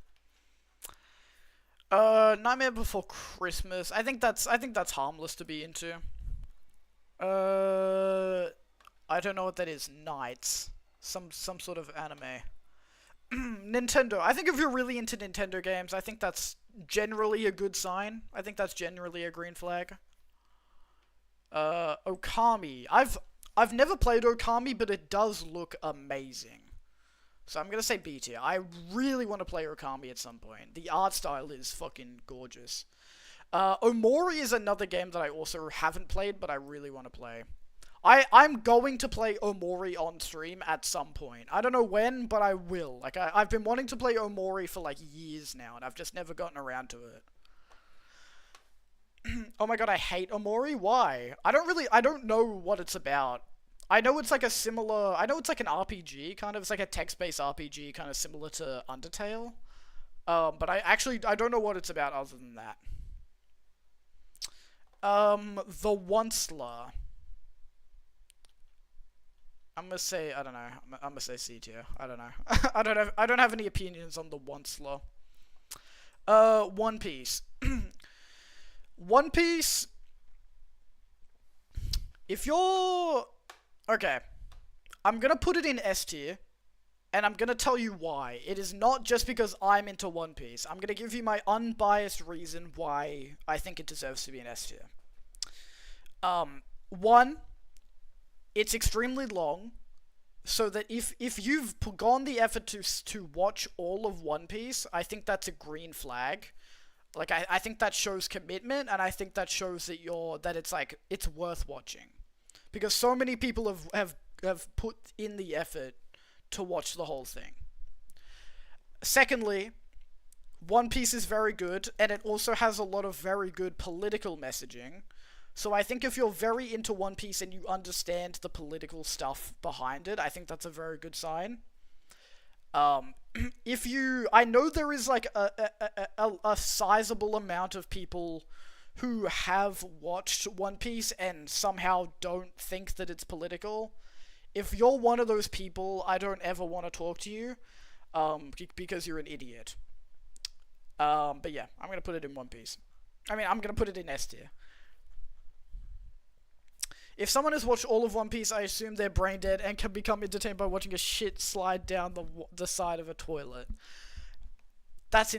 Nightmare Before Christmas. I think that's harmless to be into. I don't know what that is. Knights. Some sort of anime. Nintendo. I think if you're really into Nintendo games, I think that's generally a good sign. I think that's generally a green flag. Okami. I've never played Okami, but it does look amazing. So I'm gonna say B tier. I really want to play Okami at some point. The art style is fucking gorgeous. Omori is another game that I also haven't played, but I really want to play. I'm going to play Omori on stream at some point. I don't know when, but I will. Like, I've been wanting to play Omori for, like, years now, and I've just never gotten around to it. Oh my god, I hate Omori? Why? I don't know what it's about. I know it's like an RPG, kind of. It's like a text-based RPG, kind of similar to Undertale. But I don't know what it's about other than that. The Onceler. I'm gonna say, I don't know. I'm gonna say C tier. I don't know. I don't have any opinions on the Onceler. One Piece. One Piece. If you're... Okay. I'm gonna put it in S tier. And I'm gonna tell you why. It is not just because I'm into One Piece. I'm gonna give you my unbiased reason why I think it deserves to be an S tier. One, it's extremely long. So that if you've gone the effort to watch all of One Piece, I think that's a green flag. Like I think that shows commitment, and I think that shows that it's like it's worth watching, because so many people have put in the effort to watch the whole thing. Secondly, One Piece is very good, and it also has a lot of very good political messaging. So I think if you're very into One Piece and you understand the political stuff behind it, I think that's a very good sign. I know there is like a sizable amount of people who have watched One Piece and somehow don't think that it's political. If you're one of those people, I don't ever want to talk to you, because you're an idiot. But yeah, I'm gonna put it in One Piece. I mean, I'm gonna put it in S tier. If someone has watched all of One Piece, I assume they're brain dead and can become entertained by watching a shit slide down the side of a toilet. That's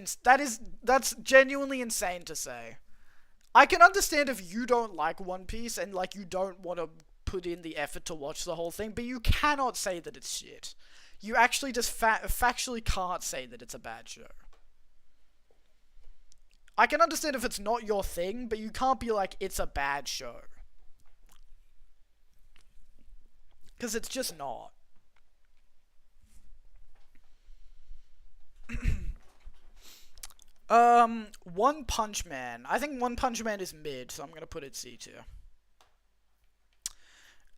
genuinely insane to say. I can understand if you don't like One Piece and like you don't want to put in the effort to watch the whole thing, but you cannot say that it's shit. You actually just factually can't say that it's a bad show. I can understand if it's not your thing, but you can't be like, it's a bad show. Because it's just not. One Punch Man. I think One Punch Man is mid, so I'm gonna put it C tier.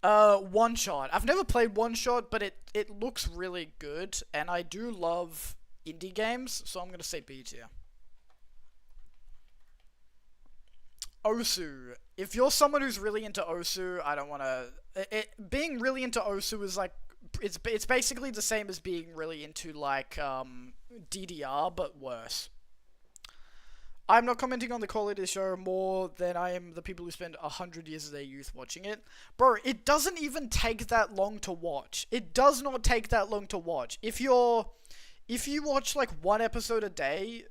One Shot. I've never played One Shot, but it looks really good, and I do love indie games, so I'm gonna say B tier. Osu. If you're someone who's really into Osu, I don't want to... Being really into Osu is like... It's basically the same as being really into, like, DDR, but worse. I'm not commenting on the quality of the show more than I am the people who spend 100 years of their youth watching it. Bro, it doesn't even take that long to watch. It does not take that long to watch. If you watch, like, one episode a day...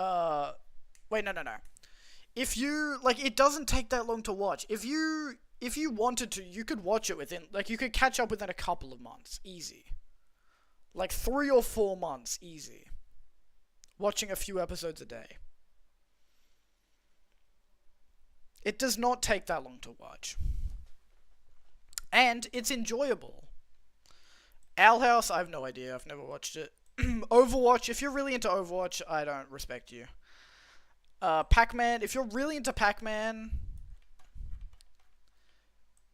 Wait, no. If you, like, it doesn't take that long to watch. If you wanted to, you could watch it within, like, you could catch up within a couple of months. Easy. Like, 3 or 4 months. Easy. Watching a few episodes a day. It does not take that long to watch. And it's enjoyable. Owl House, I have no idea. I've never watched it. Overwatch, if you're really into Overwatch, I don't respect you. Pac-Man, if you're really into Pac-Man...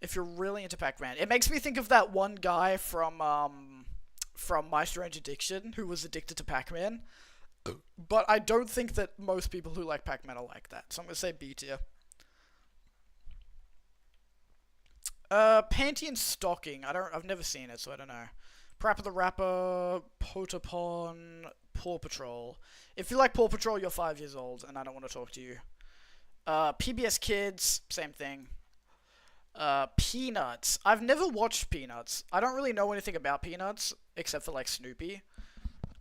It makes me think of that one guy from My Strange Addiction, who was addicted to Pac-Man. But I don't think that most people who like Pac-Man are like that, so I'm gonna say B tier. Panty and Stocking, I've never seen it, so I don't know. Parappa the Rapper, Potapon, Paw Patrol. If you like Paw Patrol, you're 5 years old, and I don't want to talk to you. PBS Kids, same thing. Peanuts. I've never watched Peanuts. I don't really know anything about Peanuts, except for, like, Snoopy.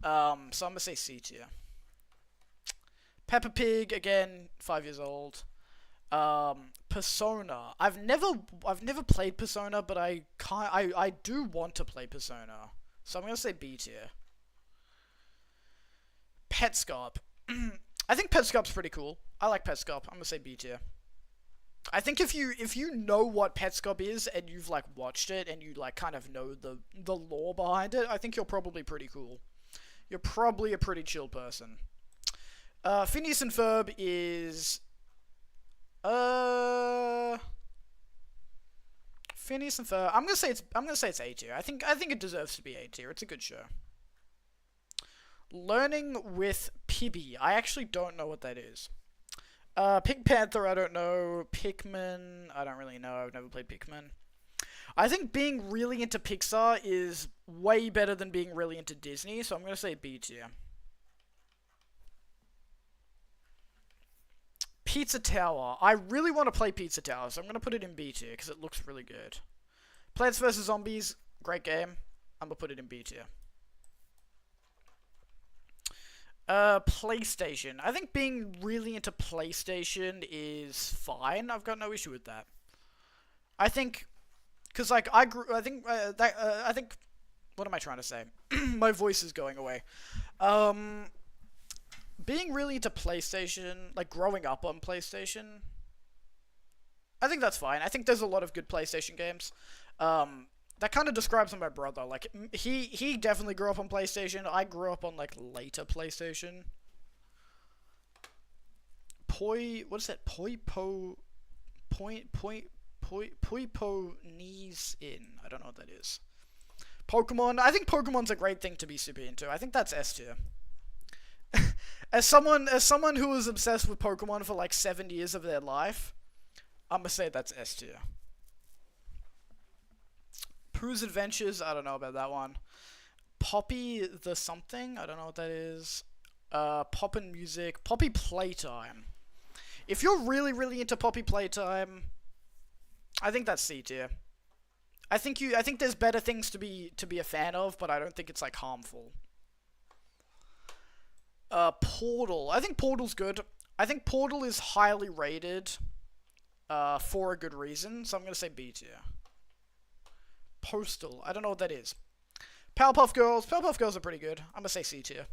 So I'm gonna say C tier. Peppa Pig, again, 5 years old. Persona. I've never played Persona, but I do want to play Persona. So I'm gonna say B tier. Petscop. I think Petscop's pretty cool. I like Petscop. I'm gonna say B tier. I think if you know what Petscop is and you've like watched it and you like kind of know the lore behind it, I think you're probably pretty cool. You're probably a pretty chill person. Phineas and Ferb is Phineas and Ferb. I'm gonna say it's A tier. I think it deserves to be A tier. It's a good show. Learning with Pibby. I actually don't know what that is. Pink Panther, I don't know. Pikmin, I don't really know. I've never played Pikmin. I think being really into Pixar is way better than being really into Disney, so I'm gonna say B tier. Pizza Tower. I really want to play Pizza Tower, so I'm gonna put it in B tier, because it looks really good. Plants vs. Zombies, great game. I'm gonna put it in B tier. PlayStation. I think being really into PlayStation is fine. I've got no issue with that. I think Cause like I think what am I trying to say? My voice is going away. Being really into PlayStation, like growing up on PlayStation, I think that's fine. I think there's a lot of good PlayStation games. That kind of describes my brother. Like he definitely grew up on PlayStation. I grew up on like later PlayStation. What is that? Poipo knees in. I don't know what that is. Pokemon. I think Pokemon's a great thing to be super into. I think that's S tier. As someone who was obsessed with Pokemon for like 7 years of their life, I'm gonna say that's S tier. Pooh's Adventures, I don't know about that one. Poppy the something, I don't know what that is. Poppin' Music, Poppy Playtime. If you're really, really into Poppy Playtime, I think that's C tier. I think there's better things to be a fan of, but I don't think it's like harmful. Portal. I think Portal's good. I think Portal is highly rated for a good reason, so I'm gonna say B tier. Postal. I don't know what that is. Powerpuff Girls. Powerpuff Girls are pretty good. I'm gonna say C tier.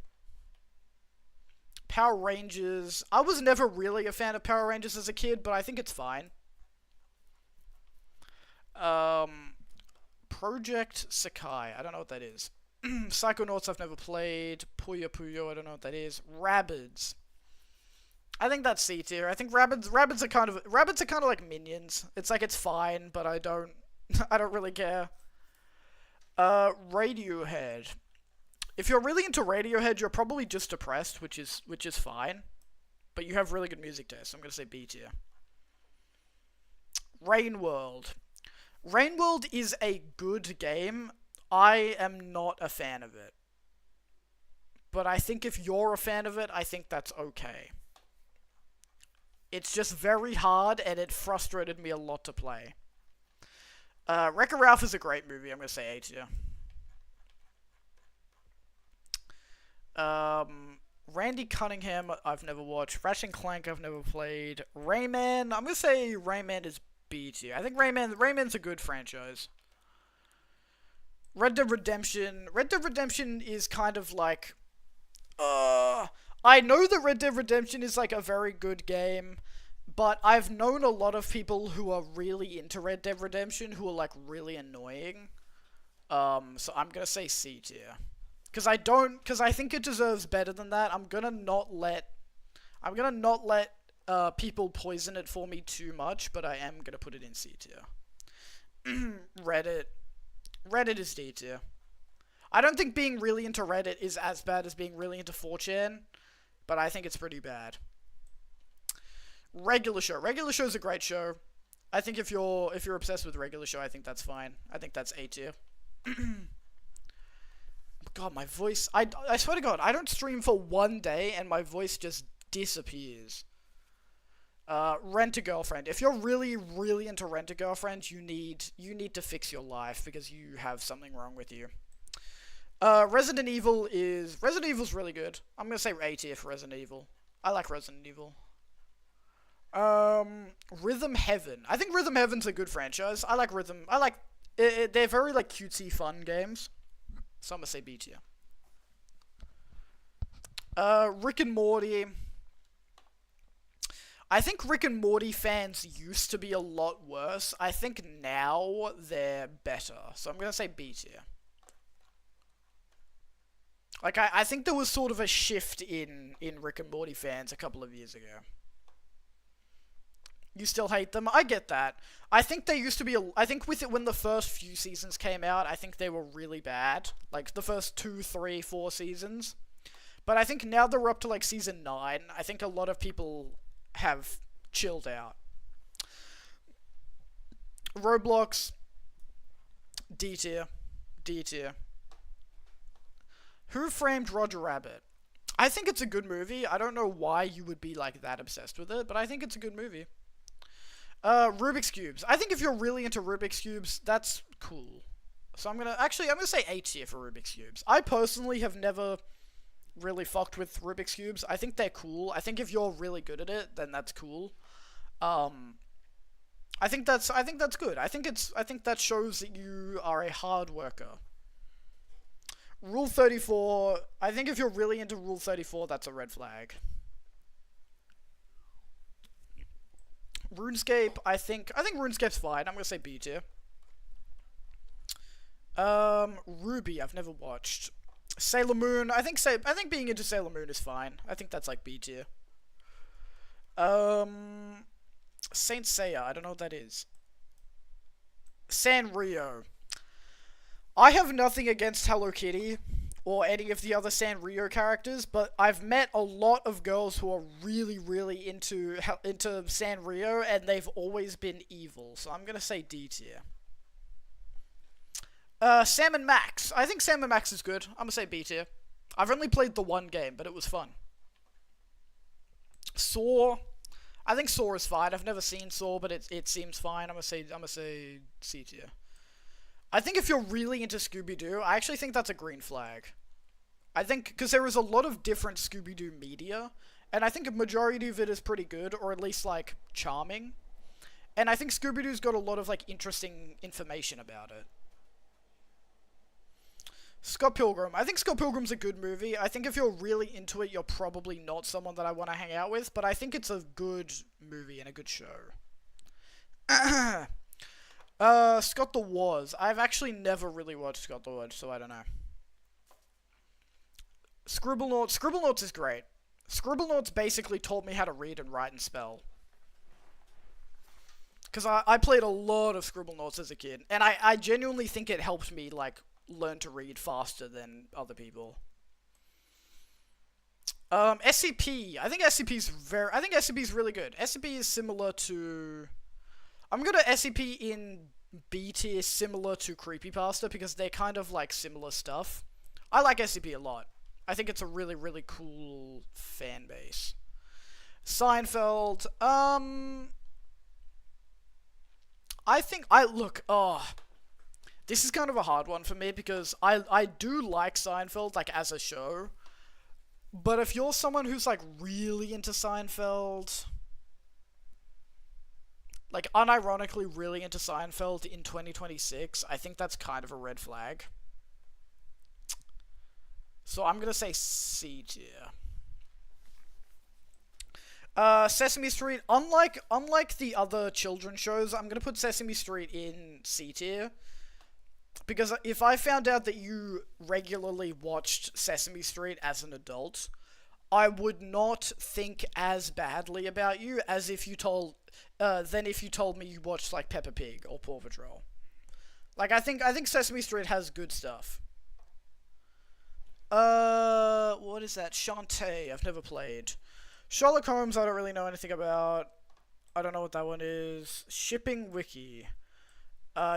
Power Rangers. I was never really a fan of Power Rangers as a kid, but I think it's fine. Project Sakai. I don't know what that is. Psychonauts I've never played. Puyo Puyo, I don't know what that is. Rabbids. I think that's C tier. I think Rabbids are kind of like Minions. It's like it's fine, but I don't really care. Radiohead. If you're really into Radiohead, you're probably just depressed, which is fine. But you have really good music taste, so I'm gonna say B tier. Rainworld. Rainworld is a good game. I am not a fan of it. But I think if you're a fan of it, I think that's okay. It's just very hard, and it frustrated me a lot to play. Wreck-It Ralph is a great movie. I'm going to say A tier. Randy Cunningham, I've never watched. Ratchet & Clank, I've never played. Rayman, I'm going to say Rayman is B tier. I think Rayman's a good franchise. Red Dead Redemption is kind of like... I know that Red Dead Redemption is like a very good game, but I've known a lot of people who are really into Red Dead Redemption who are like really annoying. So I'm gonna say C tier. Because I think it deserves better than that. I'm gonna not let people poison it for me too much, but I am gonna put it in C tier. Reddit is D tier. I don't think being really into Reddit is as bad as being really into 4chan, but I think it's pretty bad. Regular Show. Regular Show is a great show. I think if you're obsessed with Regular Show, I think that's fine. I think that's A tier. God, my voice. I swear to God, I don't stream for 1 day and my voice just disappears. Rent a Girlfriend. If you're really, really into Rent a Girlfriend, you need to fix your life because you have something wrong with you. Resident Evil's really good. I'm gonna say A tier for Resident Evil. I like Resident Evil. Rhythm Heaven. I think Rhythm Heaven's a good franchise. I like Rhythm. They're very like cutesy fun games. So I'm gonna say B tier. Rick and Morty. I think Rick and Morty fans used to be a lot worse. I think now they're better. So I'm gonna say B tier. Like, I think there was sort of a shift in Rick and Morty fans a couple of years ago. You still hate them? I get that. I think they used to be, I think with it, when the first few seasons came out, I think they were really bad. Like, the first 2, 3, 4 seasons. But I think now that we're up to, like, season 9, I think a lot of people have chilled out. Roblox, D tier. D tier. Who Framed Roger Rabbit? I think it's a good movie. I don't know why you would be like that obsessed with it, but I think it's a good movie. Rubik's Cubes. I think if you're really into Rubik's Cubes, that's cool. So I'm gonna say A tier for Rubik's Cubes. I personally have never really fucked with Rubik's Cubes. I think they're cool. I think if you're really good at it, then that's cool. I think that's good. I think that shows that you are a hard worker. Rule 34, I think if you're really into Rule 34, that's a red flag. RuneScape, I think RuneScape's fine. I'm gonna say B tier. Ruby, I've never watched. Sailor Moon, I think being into Sailor Moon is fine. I think that's like B tier. Saint Seiya, I don't know what that is. Sanrio. I have nothing against Hello Kitty or any of the other Sanrio characters, but I've met a lot of girls who are really, really into Sanrio, and they've always been evil, so I'm gonna say D tier. Sam and Max. I think Sam and Max is good. I'm gonna say B tier. I've only played the one game, but it was fun. Saw. I think Saw is fine. I've never seen Saw, but it seems fine. I'm gonna say C tier. I think if you're really into Scooby-Doo, I actually think that's a green flag. I think, because there is a lot of different Scooby-Doo media, and I think a majority of it is pretty good, or at least, like, charming. And I think Scooby-Doo's got a lot of, like, interesting information about it. Scott Pilgrim. I think Scott Pilgrim's a good movie. I think if you're really into it, you're probably not someone that I want to hang out with, but I think it's a good movie and a good show. Scott the Wars. I've actually never really watched Scott the Wars, so I don't know. Scribblenauts. Scribblenauts is great. Scribblenauts basically taught me how to read and write and spell. Because I played a lot of Scribblenauts as a kid, and I genuinely think it helped me, like, learn to read faster than other people. SCP. I think SCP's really good. SCP is similar to... I'm gonna SCP in B tier, similar to Creepypasta, because they're kind of like similar stuff. I like SCP a lot. I think it's a really, really cool fan base. Seinfeld, this is kind of a hard one for me, because I do like Seinfeld, like, as a show. But if you're someone who's, like, really into Seinfeld... like, unironically really into Seinfeld in 2026, I think that's kind of a red flag. So I'm gonna say C tier. Sesame Street, unlike the other children's shows, I'm gonna put Sesame Street in C tier. Because if I found out that you regularly watched Sesame Street as an adult, I would not think as badly about you as if you told... than if you told me you watched, like, Peppa Pig or Paw Patrol. Like, I think Sesame Street has good stuff. What is that? Shantae, I've never played. Sherlock Holmes, I don't really know anything about. I don't know what that one is. Shipping Wiki.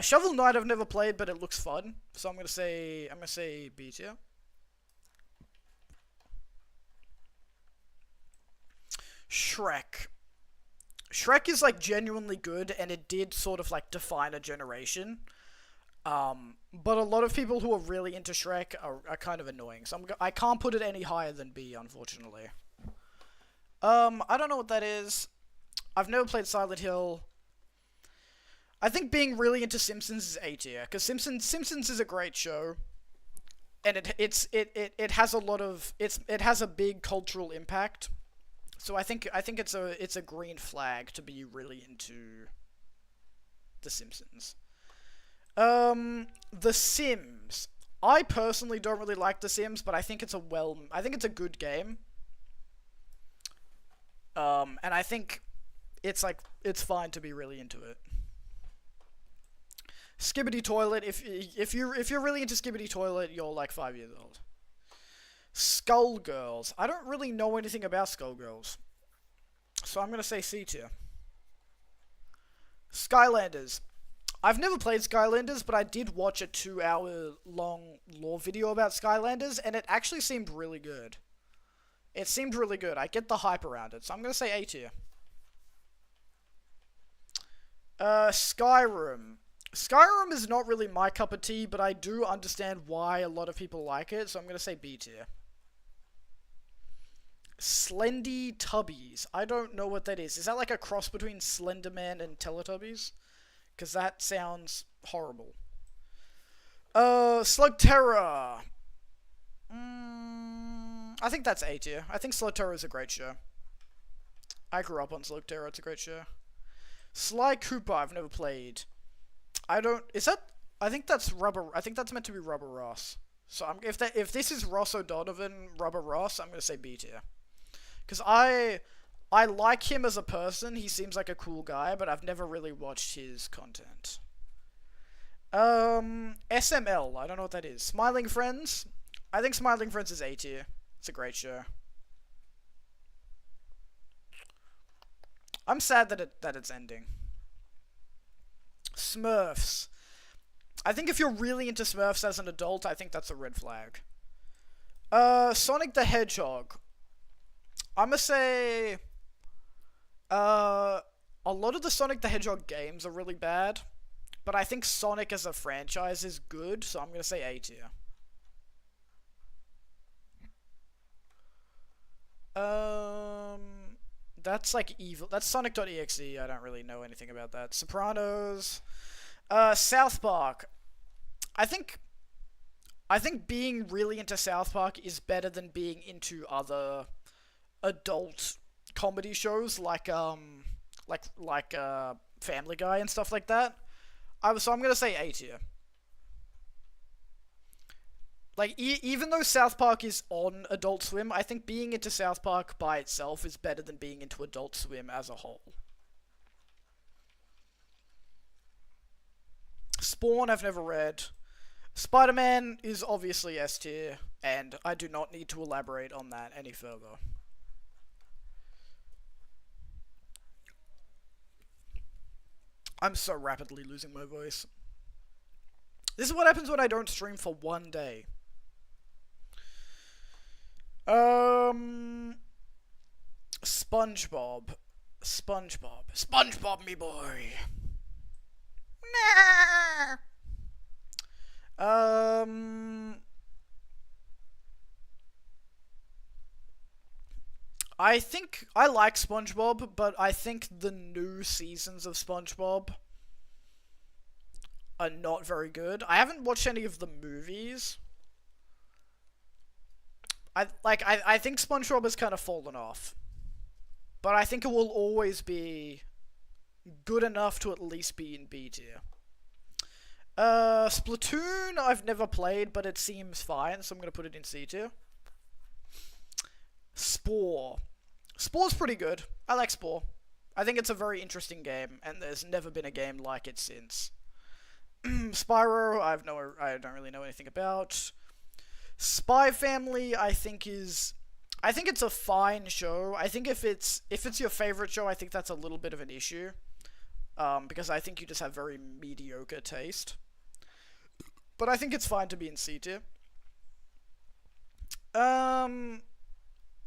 Shovel Knight I've never played, but it looks fun. So I'm gonna say B tier. Shrek. Shrek is, like, genuinely good, and it did sort of, like, define a generation. But a lot of people who are really into Shrek are kind of annoying, so I can't put it any higher than B, unfortunately. I don't know what that is. I've never played Silent Hill. I think being really into Simpsons is A tier, because Simpsons is a great show, and it has a lot of it has a big cultural impact. So I think it's a green flag to be really into The Simpsons. The Sims. I personally don't really like The Sims, but I think it's a good game. And I think it's fine to be really into it. Skibbity Toilet. If you're really into Skibbity Toilet, you're like 5 years old. Skullgirls. I don't really know anything about Skullgirls, so I'm gonna say C tier. Skylanders. I've never played Skylanders, but I did watch a 2-hour-long lore video about Skylanders, and it actually seemed really good. It seemed really good. I get the hype around it, so I'm gonna say A tier. Skyrim. Skyrim is not really my cup of tea, but I do understand why a lot of people like it, so I'm gonna say B tier. Slendy Tubbies. I don't know what that is. Is that like a cross between Slenderman and Teletubbies? Because that sounds horrible. Slugterra. I think that's A tier. I think Slugterra is a great show. I grew up on Slugterra. It's a great show. Sly Cooper. I've never played. I don't. Is that? I think that's Rubber. I think that's meant to be Rubber Ross. So if this is Ross O'Donovan, Rubber Ross, I'm gonna say B tier. Because I like him as a person. He seems like a cool guy, but I've never really watched his content. SML. I don't know what that is. Smiling Friends. I think Smiling Friends is A tier. It's a great show. I'm sad that it's ending. Smurfs. I think if you're really into Smurfs as an adult, I think that's a red flag. Sonic the Hedgehog. I'm gonna say, a lot of the Sonic the Hedgehog games are really bad, but I think Sonic as a franchise is good, so I'm gonna say A tier. That's like evil. That's Sonic.exe. I don't really know anything about that. Sopranos. South Park. I think being really into South Park is better than being into other adult comedy shows like Family Guy and stuff like that. So I'm gonna say A tier. Like, even though South Park is on Adult Swim, I think being into South Park by itself is better than being into Adult Swim as a whole. Spawn, I've never read. Spider-Man is obviously S tier, and I do not need to elaborate on that any further. I'm so rapidly losing my voice. This is what happens when I don't stream for one day. SpongeBob. SpongeBob, me boy. I think I like SpongeBob, but I think the new seasons of SpongeBob are not very good. I haven't watched any of the movies. I think SpongeBob has kind of fallen off. But I think it will always be good enough to at least be in B tier. Splatoon, I've never played, but it seems fine, so I'm going to put it in C tier. Spore. Spore's pretty good. I like Spore. I think it's a very interesting game, and there's never been a game like it since. Spyro, I don't really know anything about. Spy Family, I think it's a fine show. I think if it's your favorite show, I think that's a little bit of an issue. Because I think you just have very mediocre taste. But I think it's fine to be in C tier.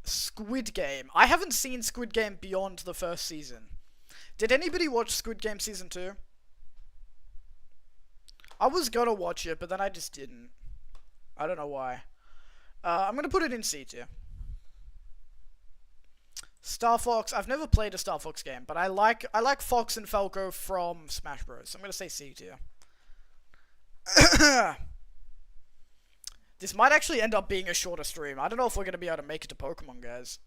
Squid Game. I haven't seen Squid Game beyond the first season. Did anybody watch Squid Game Season 2? I was gonna watch it, but then I just didn't. I don't know why. I'm gonna put it in C tier. Star Fox. I've never played a Star Fox game, but I like Fox and Falco from Smash Bros. I'm gonna say C tier. This might actually end up being a shorter stream. I don't know if we're gonna be able to make it to Pokemon, guys.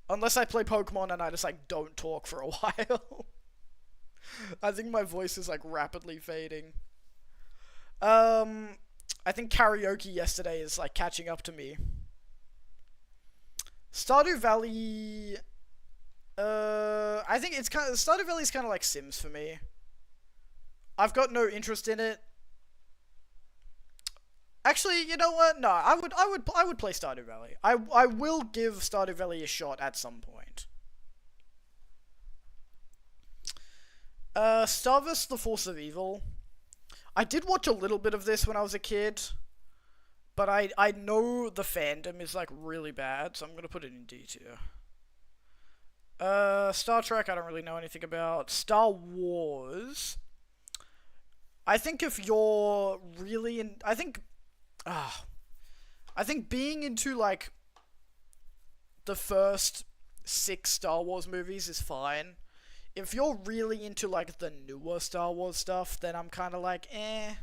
Unless I play Pokemon and I just like don't talk for a while. I think my voice is like rapidly fading. I think karaoke yesterday is like catching up to me. Stardew Valley. I think it's kind of Stardew Valley is kind of like Sims for me. I've got no interest in it. Actually, you know what? No, I would play Stardew Valley. I will give Stardew Valley a shot at some point. Star vs. the Force of Evil. I did watch a little bit of this when I was a kid, but I know the fandom is like really bad, so I'm gonna put it in D tier. Star Trek, I don't really know anything about. Star Wars. I think if you're really in, I think being into like the first 6 Star Wars movies is fine. If you're really into like the newer Star Wars stuff, then I'm kind of like, eh.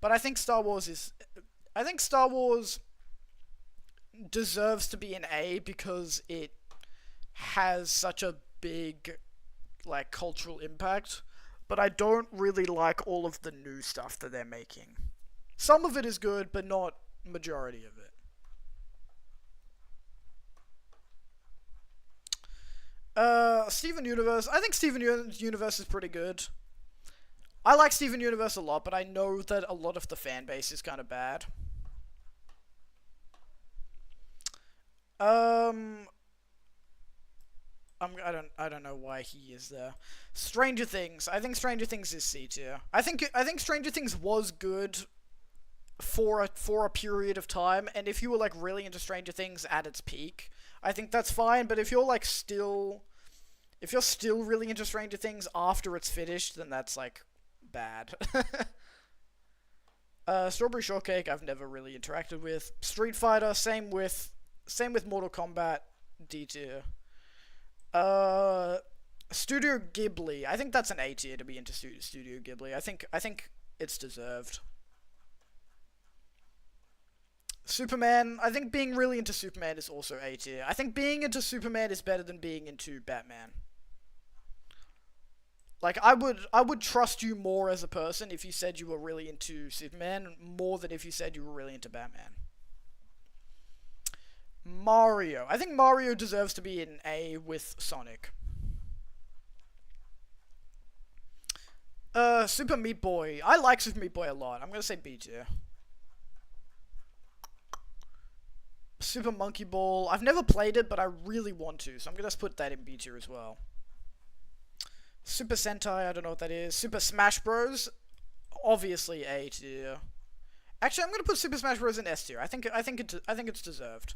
But I think Star Wars deserves to be an A because it has such a big like cultural impact. But I don't really like all of the new stuff that they're making. Some of it is good, but not majority of it. Steven Universe. I think Steven Universe is pretty good. I like Steven Universe a lot, but I know that a lot of the fan base is kind of bad. I don't know why he is there. Stranger Things. I think Stranger Things is C tier. I think Stranger Things was good for a period of time, and if you were like really into Stranger Things at its peak, I think that's fine. But if you're still really into Stranger Things after it's finished, then that's like bad. Strawberry Shortcake I've never really interacted with. Street Fighter, same with Mortal Kombat, D tier. Studio Ghibli. I think that's an A tier to be into Studio Ghibli. I think it's deserved. Superman. I think being really into Superman is also A tier. I think being into Superman is better than being into Batman. Like, I would trust you more as a person if you said you were really into Superman more than if you said you were really into Batman. Mario. I think Mario deserves to be an A with Sonic. Super Meat Boy. I like Super Meat Boy a lot. I'm gonna say B tier. Super Monkey Ball. I've never played it, but I really want to, so I'm gonna put that in B tier as well. Super Sentai. I don't know what that is. Super Smash Bros. Obviously A tier. Actually, I'm gonna put Super Smash Bros. In S tier. I think it's deserved.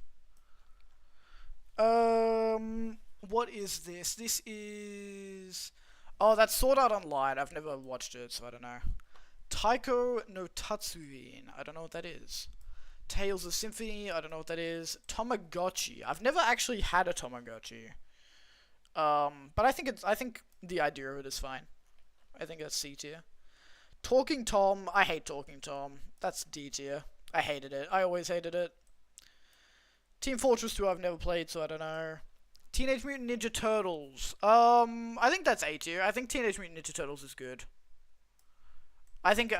What is this? This is... Oh, that's Sword Art Online. I've never watched it, so I don't know. Taiko no Tatsujin. I don't know what that is. Tales of Symphony. I don't know what that is. Tamagotchi. I've never actually had a Tamagotchi. But I think the idea of it is fine. I think that's C tier. Talking Tom. I hate Talking Tom. That's D tier. I hated it. I always hated it. Team Fortress 2 I've never played, so I don't know. Teenage Mutant Ninja Turtles. I think that's A tier. I think Teenage Mutant Ninja Turtles is good. I think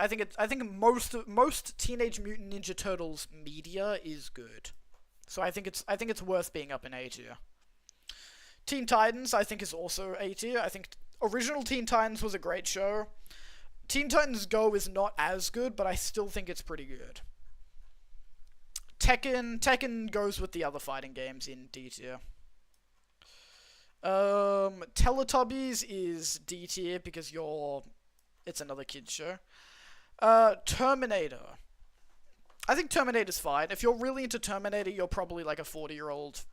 most Teenage Mutant Ninja Turtles media is good. So I think it's worth being up in A tier. Teen Titans I think is also A tier. I think original Teen Titans was a great show. Teen Titans Go is not as good, but I still think it's pretty good. Tekken goes with the other fighting games in D tier. Teletubbies is D tier because it's another kids show. Terminator. I think Terminator's fine. If you're really into Terminator, you're probably like a 40-year-old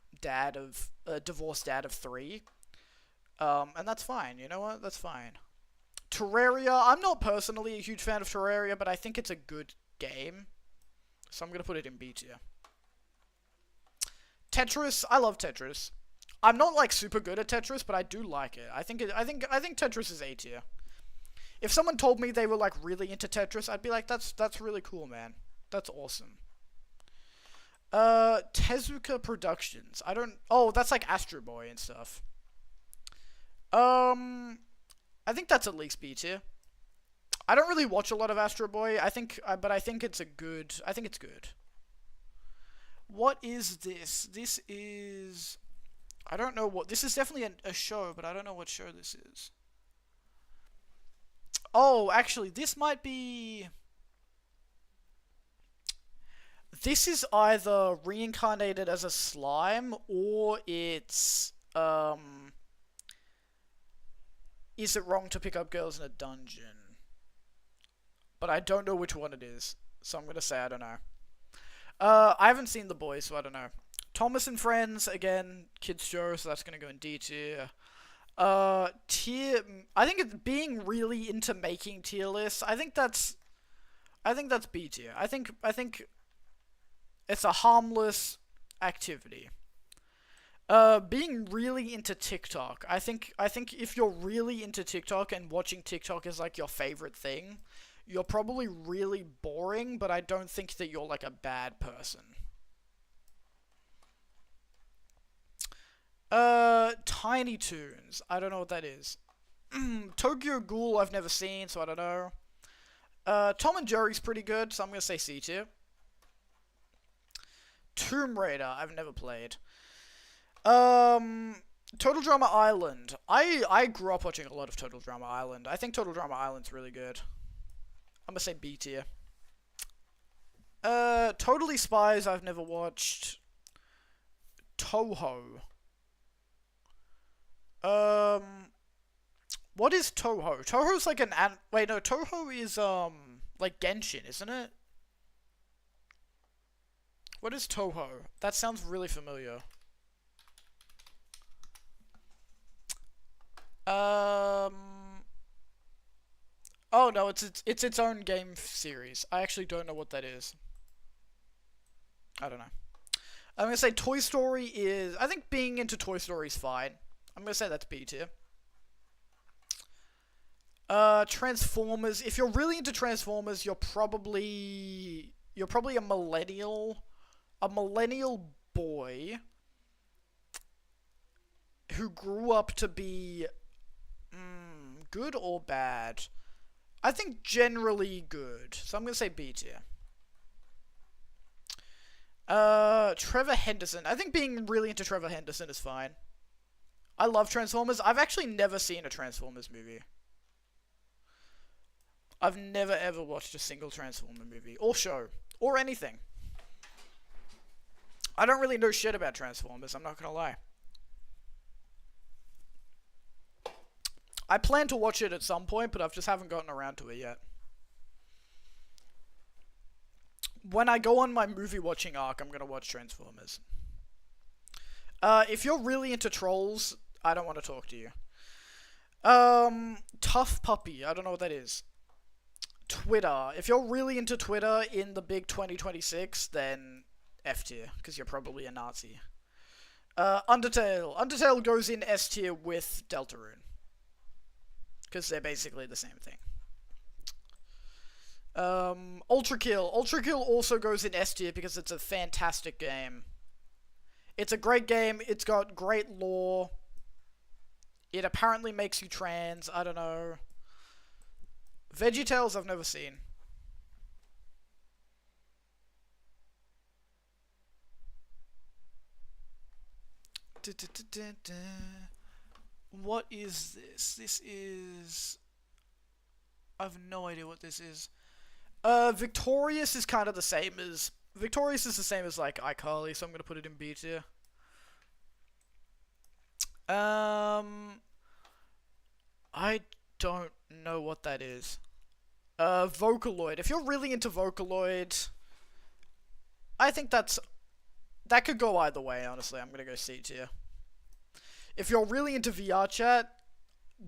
divorced dad of 3. And that's fine. You know what? That's fine. Terraria. I'm not personally a huge fan of Terraria, but I think it's a good game. So I'm gonna put it in B tier. Tetris. I love Tetris. I'm not like super good at Tetris, but I do like it. I think Tetris is A tier. If someone told me they were like really into Tetris, I'd be like, that's really cool, man. That's awesome. Tezuka Productions. Oh, that's like Astro Boy and stuff. I think that's at least B tier. I don't really watch a lot of Astro Boy. But I think it's good. What is this? This is... I don't know what... This is definitely a show, but I don't know what show this is. Oh, actually, this might be... This is either reincarnated as a slime, or it's... Is it wrong to pick up girls in a dungeon? But I don't know which one it is, so I'm gonna say I don't know. I haven't seen The Boys, so I don't know. Thomas and Friends, again, kids show, so that's gonna go in D tier. I think it's being really into making tier lists. I think that's B tier. I think it's a harmless activity. Being really into TikTok. I think if you're really into TikTok and watching TikTok is like your favorite thing, you're probably really boring, but I don't think that you're like a bad person. Tiny Toons. I don't know what that is. Tokyo Ghoul I've never seen, so I don't know. Tom and Jerry's pretty good, so I'm gonna say C tier. Tomb Raider I've never played. Total Drama Island. I grew up watching a lot of Total Drama Island. I think Total Drama Island's really good. I'm gonna say B tier. Totally Spies I've never watched. Toho. What is Toho? Toho's like wait, no, Toho is, like Genshin, isn't it? What is Toho? That sounds really familiar. Oh no, it's its own game series. I actually don't know what that is. I don't know. I'm gonna say Toy Story is. I think being into Toy Story is fine. I'm gonna say that's B tier. Transformers. If you're really into Transformers, you're probably a millennial boy who grew up to be good or bad. I think generally good. So I'm gonna say B tier. Trevor Henderson. I think being really into Trevor Henderson is fine. I love Transformers. I've actually never seen a Transformers movie. I've never ever watched a single Transformer movie, or show, or anything. I don't really know shit about Transformers, I'm not gonna lie. I plan to watch it at some point, but I just haven't gotten around to it yet. When I go on my movie watching arc, I'm gonna watch Transformers. If you're really into trolls, I don't want to talk to you. Tough Puppy, I don't know what that is. Twitter. If you're really into Twitter in the big 2026, then F tier, because you're probably a Nazi. Undertale. Undertale goes in S tier with Deltarune, because they're basically the same thing. Ultra Kill. Ultra Kill also goes in S tier because it's a fantastic game. It's a great game. It's got great lore. It apparently makes you trans. I don't know. VeggieTales I've never seen. What is this? This is... I have no idea what this is. Victorious is kind of the same as... Victorious is the same as, like, iCarly, so I'm gonna put it in B tier. I don't know what that is. Vocaloid. If you're really into Vocaloid, I think that could go either way, honestly. I'm gonna go C tier. If you're really into VR chat,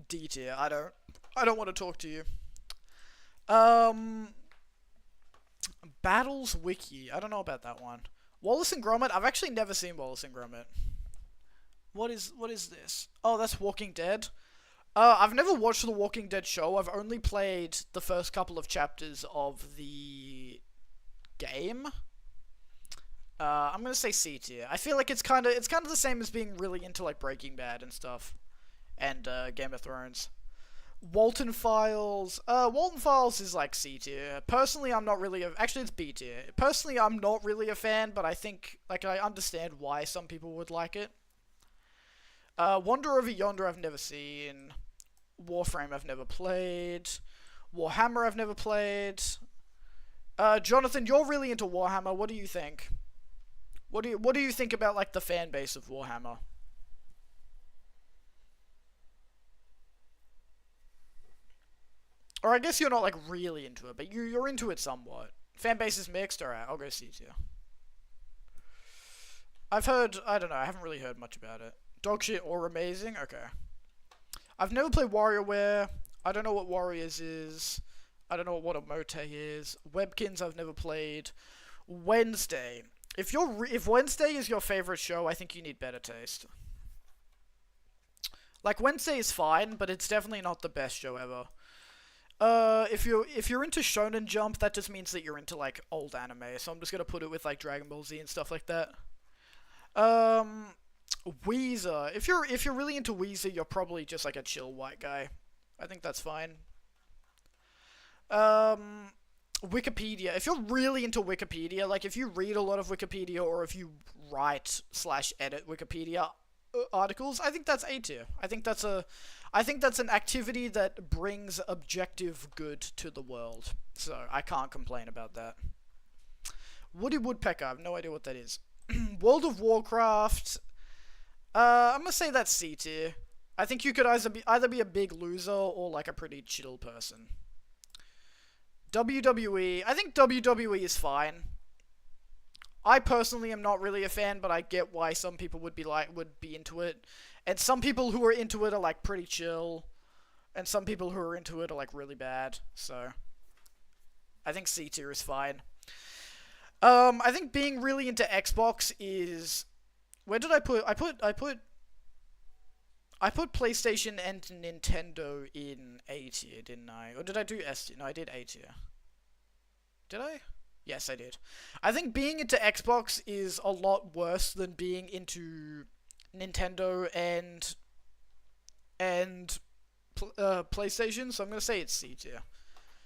D tier. I don't want to talk to you. Battles Wiki. I don't know about that one. Wallace and Gromit. I've actually never seen Wallace and Gromit. What is this? Oh, that's Walking Dead. I've never watched the Walking Dead show. I've only played the first couple of chapters of the game. I'm gonna say C tier. I feel like it's kind of the same as being really into like Breaking Bad and stuff, and Game of Thrones. Walton Files. Walton Files is like C tier. Personally, I'm not really actually it's B tier. Personally, I'm not really a fan, but I think like I understand why some people would like it. Wander Over Yonder I've never seen. Warframe I've never played. Warhammer I've never played. Jonathan, you're really into Warhammer. What do you think? What do you think about like the fan base of Warhammer? Or I guess you're not like really into it, but you're into it somewhat. Fan base is mixed. Alright, I'll go C tier. I've heard, I don't know, I haven't really heard much about it. Dog shit or amazing? Okay. I've never played WarioWare. I don't know what Warriors is. I don't know what Omote is. Webkins I've never played. Wednesday. if Wednesday is your favorite show, I think you need better taste. Like, Wednesday is fine, but it's definitely not the best show ever. If you're into Shonen Jump, that just means that you're into like old anime. So I'm just gonna put it with like Dragon Ball Z and stuff like that. Weezer. If you're really into Weezer, you're probably just like a chill white guy. I think that's fine. Wikipedia. If you're really into Wikipedia, like if you read a lot of Wikipedia or if you write/edit Wikipedia articles, I think that's A tier. I think that's an activity that brings objective good to the world. So I can't complain about that. Woody Woodpecker. I have no idea what that is. World of Warcraft. I'm gonna say that's C tier. I think you could either be a big loser or like a pretty chill person. WWE. I think WWE is fine. I personally am not really a fan, but I get why some people would be into it. And some people who are into it are like pretty chill. And some people who are into it are like really bad. So I think C tier is fine. I think being really into Xbox is... Where did I put... I put PlayStation and Nintendo in A tier, didn't I? Or did I do S tier? No, I did A tier. Did I? Yes, I did. I think being into Xbox is a lot worse than being into Nintendo and PlayStation, so I'm going to say it's C tier.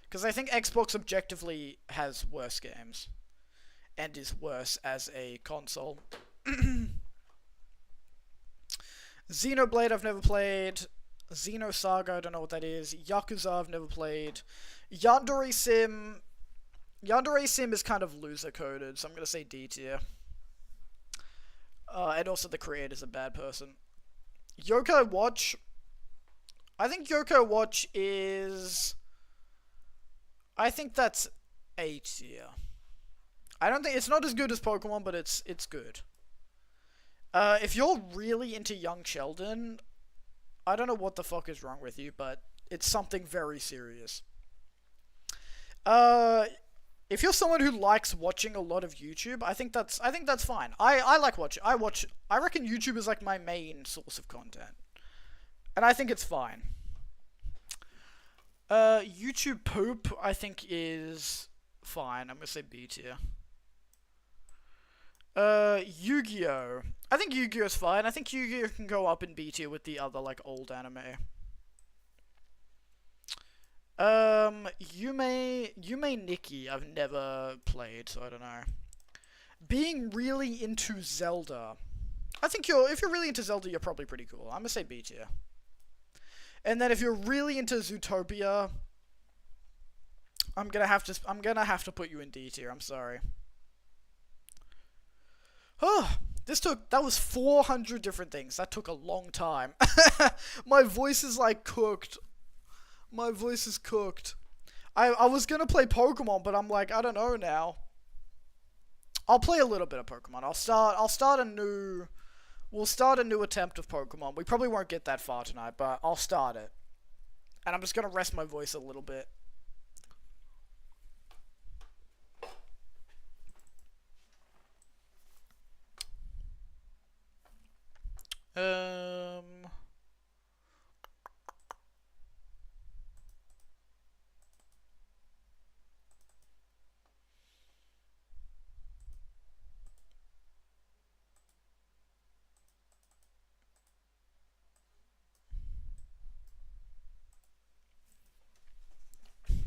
Because I think Xbox objectively has worse games. And is worse as a console. Xenoblade I've never played. Xenosaga, I don't know what that is. Yakuza I've never played. Yandere Sim... Yandere Sim is kind of loser-coded, so I'm going to say D tier. And also the creator's a bad person. Yokai Watch. I think Yokai Watch is... I think that's A tier. I don't think... It's not as good as Pokemon, but it's good. If you're really into Young Sheldon, I don't know what the fuck is wrong with you, but it's something very serious. If you're someone who likes watching a lot of YouTube, I think that's fine. I like watching. I reckon YouTube is like my main source of content. And I think it's fine. YouTube poop, I think is fine. I'm gonna say B tier. Yu-Gi-Oh! I think Yu-Gi-Oh! Is fine. I think Yu-Gi-Oh! Can go up in B tier with the other, like, old anime. Yume Nikki, I've never played, so I don't know. Being really into Zelda. I think if you're really into Zelda, you're probably pretty cool. I'm gonna say B tier. And then if you're really into Zootopia, I'm gonna have to put you in D tier. I'm sorry. Oh, that was 400 different things. That took a long time. My voice is like cooked. My voice is cooked. I was gonna play Pokemon, but I'm like, I don't know now. I'll play a little bit of Pokemon. We'll start a new attempt of Pokemon. We probably won't get that far tonight, but I'll start it. And I'm just gonna rest my voice a little bit.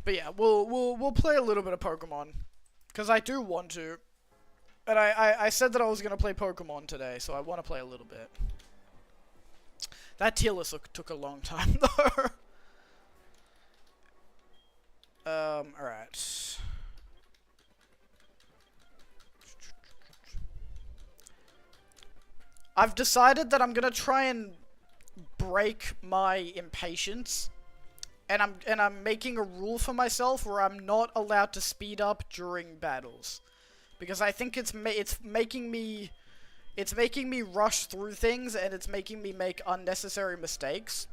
But yeah, we'll play a little bit of Pokemon, cause I do want to, and I said that I was gonna play Pokemon today, so I want to play a little bit. That tier list took a long time though. Alright. I've decided that I'm gonna try and break my impatience. And I'm making a rule for myself where I'm not allowed to speed up during battles, because I think it's making me rush through things, and it's making me make unnecessary mistakes.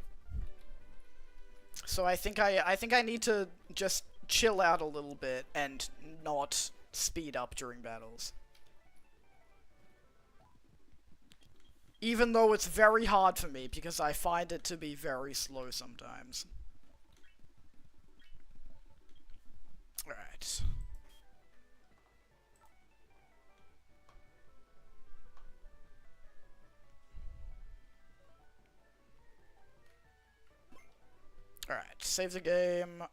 So I think I need to just chill out a little bit and not speed up during battles. Even though it's very hard for me, because I find it to be very slow sometimes. Alright. Alright, save the game.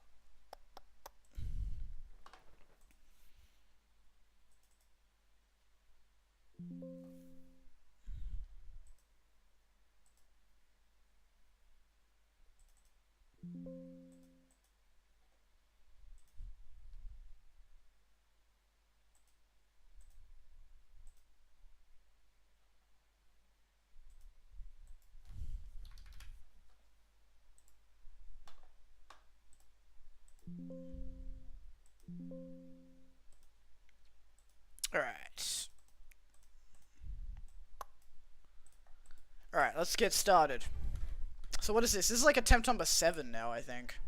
Alright. Alright, let's get started. So what is this? This is like attempt number 7 now, I think.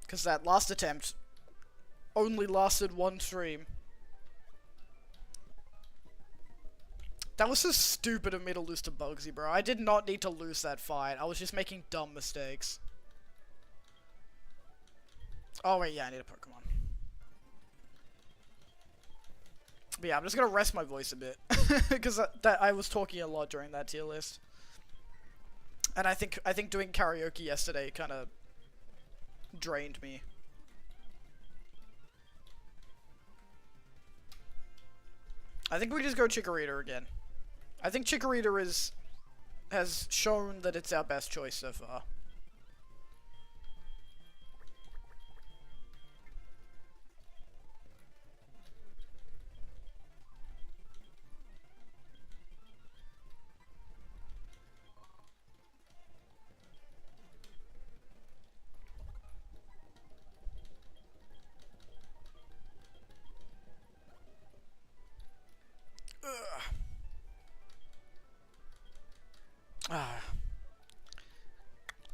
Because that last attempt only lasted 1 stream. That was so stupid of me to lose to Bugsy, bro. I did not need to lose that fight. I was just making dumb mistakes. Oh wait, yeah, I need a Pokemon. But yeah, I'm just gonna rest my voice a bit. Because I was talking a lot during that tier list. And I think doing karaoke yesterday kind of drained me. I think we just go Chikorita again. I think Chikorita has shown that it's our best choice so far.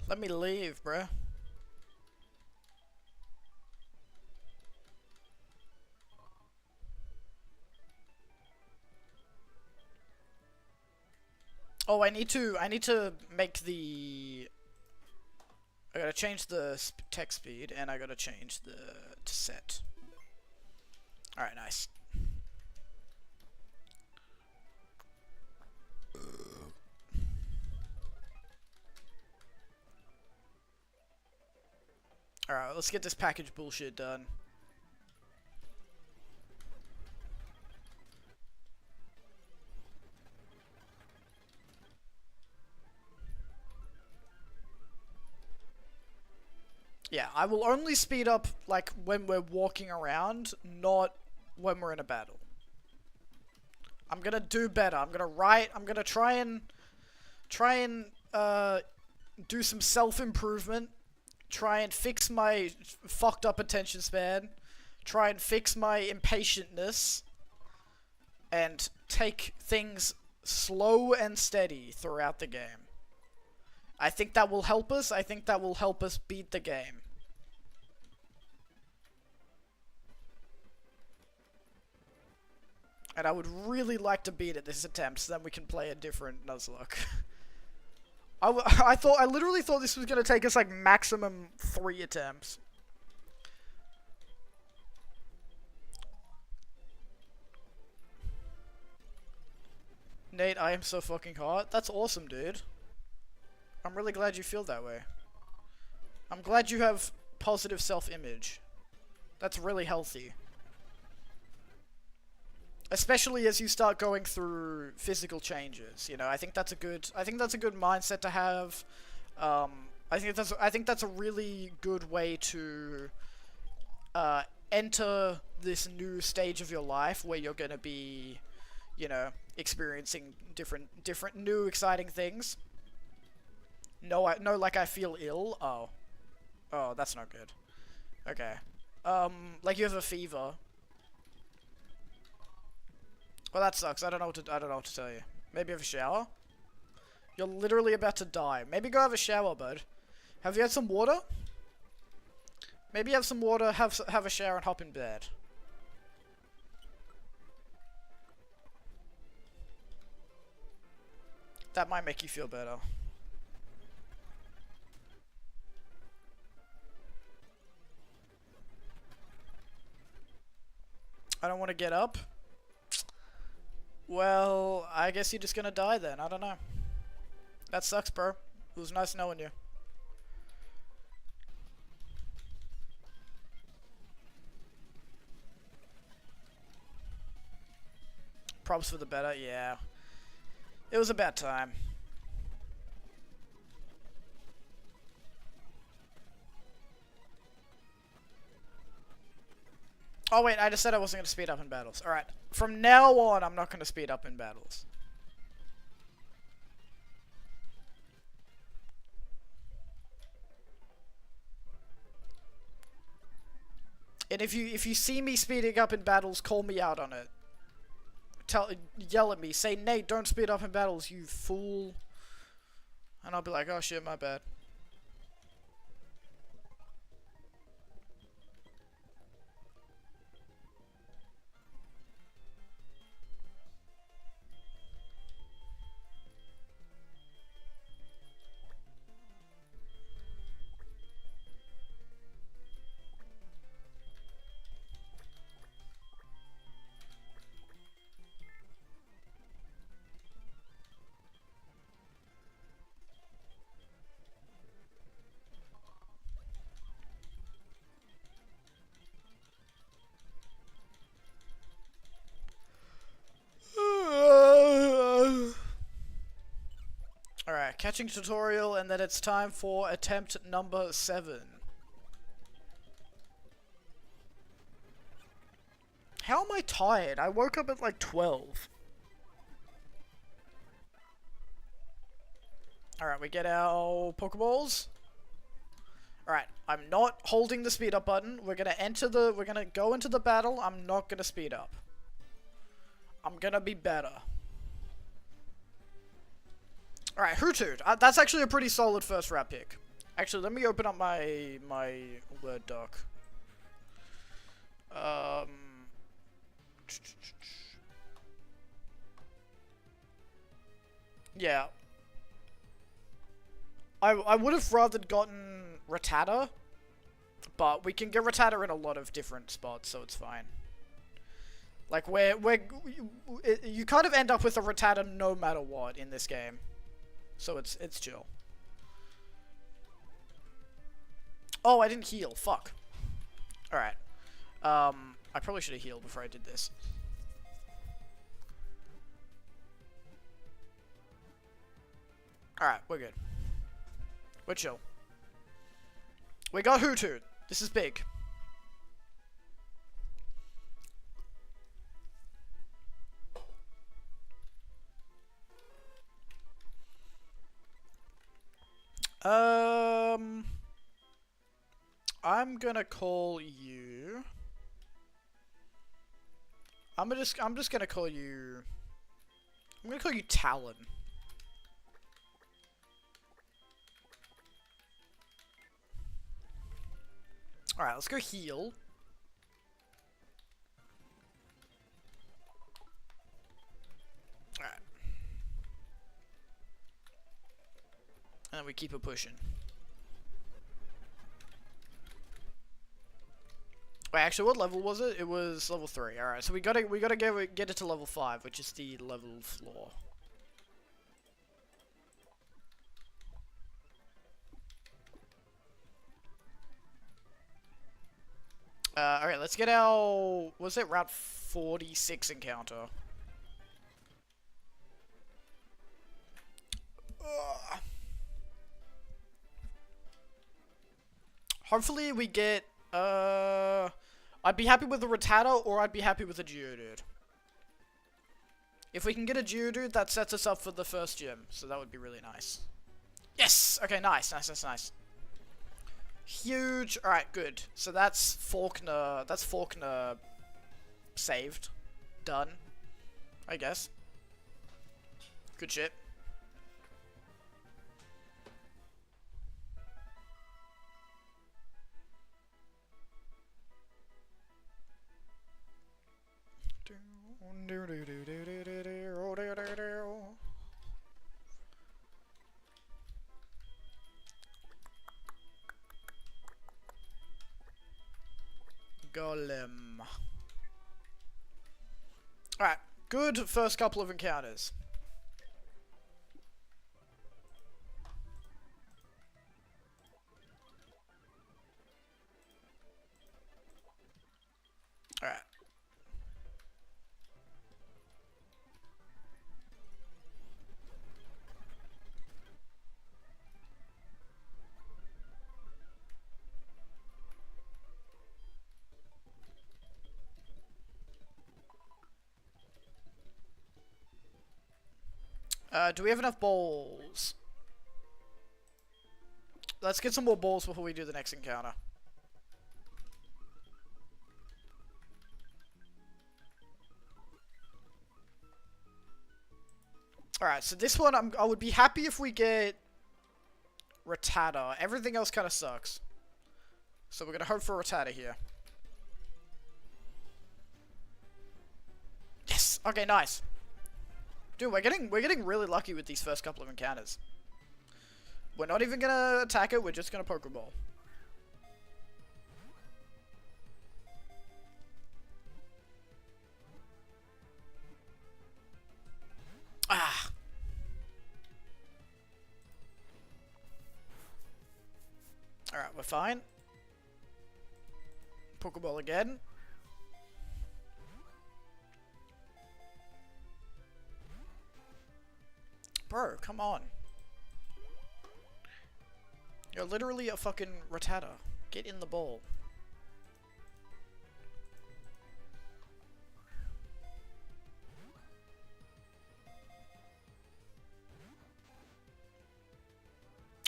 Let me leave, bruh. Oh, I need to make the... I gotta change the text speed, and I gotta change the set. Alright, nice. Alright, let's get this package bullshit done. Yeah, I will only speed up, like, when we're walking around, not when we're in a battle. I'm gonna do better. I'm gonna try and do some self-improvement. Try and fix my fucked up attention span. Try and fix my impatientness. And take things slow and steady throughout the game. I think that will help us. I think that will help us beat the game. And I would really like to beat it this attempt so then we can play a different Nuzlocke. I literally thought this was going to take us like maximum 3 attempts. Nate, I am so fucking hot. That's awesome, dude. I'm really glad you feel that way. I'm glad you have positive self-image. That's really healthy. Especially as you start going through physical changes, you know. I think that's a good mindset to have. I think that's a really good way to enter this new stage of your life where you're going to be, you know, experiencing different new exciting things. No, like I feel ill. Oh, that's not good. Okay. Like you have a fever. Well, that sucks. I don't know what to tell you. Maybe have a shower? You're literally about to die. Maybe go have a shower, bud. Have you had some water? Maybe have some water, have a shower, and hop in bed. That might make you feel better. I don't want to get up. Well, I guess you're just gonna die then. I don't know. That sucks, bro. It was nice knowing you. Props for the better, yeah. It was a bad time. Oh wait, I just said I wasn't going to speed up in battles. Alright, from now on, I'm not going to speed up in battles. And if you see me speeding up in battles, call me out on it. Yell at me, say, Nate, don't speed up in battles, you fool. And I'll be like, oh shit, my bad. Alright, catching tutorial, and then it's time for attempt number 7. How am I tired? I woke up at like 12. Alright, we get our Pokeballs. Alright, I'm not holding the speed up button. We're gonna go into the battle. I'm not gonna speed up. I'm gonna be better. Alright, Hoothoot. That's actually a pretty solid first rap pick. Actually, let me open up my Word doc. Yeah. I would have rather gotten Rattata, but we can get Rattata in a lot of different spots, so it's fine. Like, you kind of end up with a Rattata no matter what in this game. So it's chill. Oh, I didn't heal. Fuck. Alright. I probably should have healed before I did this. Alright, we're good. We're chill. We got Hoothoot. This is big. I'm gonna call you. I'm just gonna call you. I'm gonna call you Talon. Alright, let's go heal. Alright. And we keep it pushing. Wait, actually, what level was it? It was level 3. Alright, so we gotta get it to level 5, which is the level floor. Alright, let's get our... Was it Route 46 encounter? Hopefully we get... I'd be happy with a Rattata, or I'd be happy with a Geodude. If we can get a Geodude, that sets us up for the first gym, so that would be really nice. Yes! Okay, nice. Huge. Alright, good. So that's Faulkner saved. Done. I guess. Good shit. Good first couple of encounters. Alright. Do we have enough balls? Let's get some more balls before we do the next encounter. Alright, so this one, I would be happy if we get Rattata. Everything else kind of sucks. So we're gonna hope for Rattata here. Yes! Okay, nice. Dude, we're getting really lucky with these first couple of encounters. We're not even gonna attack it, we're just gonna Pokeball. Ah! Alright, we're fine. Pokeball again. Bro, come on. You're literally a fucking Rattata. Get in the ball.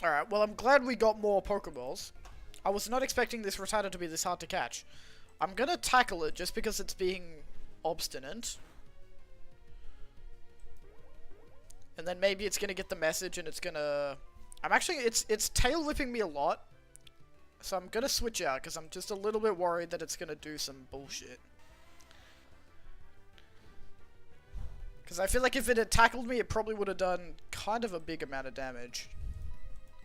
Alright, well I'm glad we got more Pokeballs. I was not expecting this Rattata to be this hard to catch. I'm gonna tackle it just because it's being obstinate. And then maybe it's gonna get the message and it's gonna... it's tail whipping me a lot. So I'm gonna switch out because I'm just a little bit worried that it's gonna do some bullshit. Because I feel like if it had tackled me, it probably would have done kind of a big amount of damage.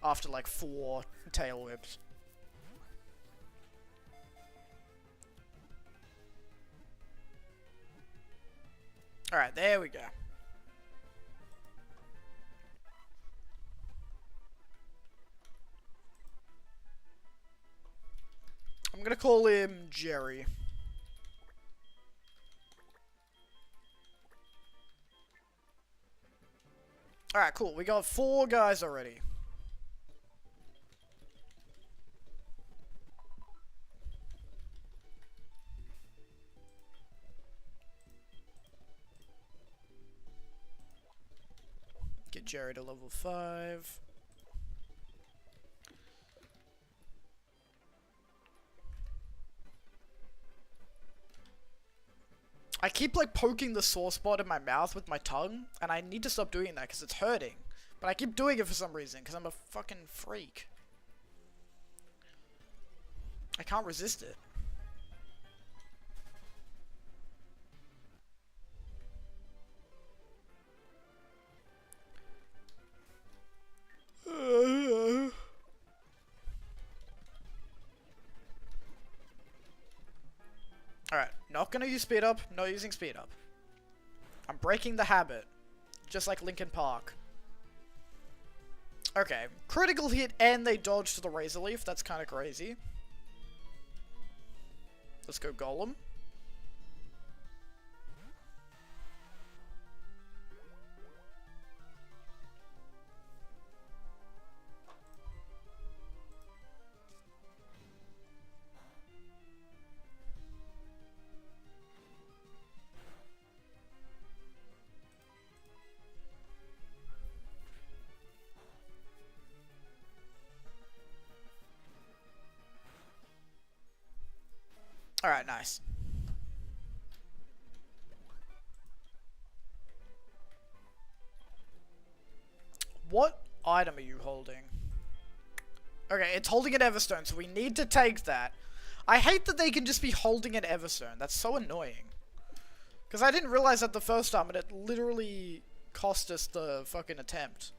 After like 4 tail whips. Alright, there we go. I'm gonna call him Jerry. Alright, cool. We got 4 guys already. Get Jerry to level 5. I keep like poking the sore spot in my mouth with my tongue, and I need to stop doing that because it's hurting. But I keep doing it for some reason because I'm a fucking freak. I can't resist it. Alright, not gonna use speed up, not using speed up. I'm breaking the habit. Just like Linkin Park. Okay, critical hit and they dodge to the Razor Leaf, that's kinda crazy. Let's go Golem. Alright, nice. What item are you holding? Okay, it's holding an Everstone, so we need to take that. I hate that they can just be holding an Everstone. That's so annoying. Because I didn't realize that the first time, and it literally cost us the fucking attempt.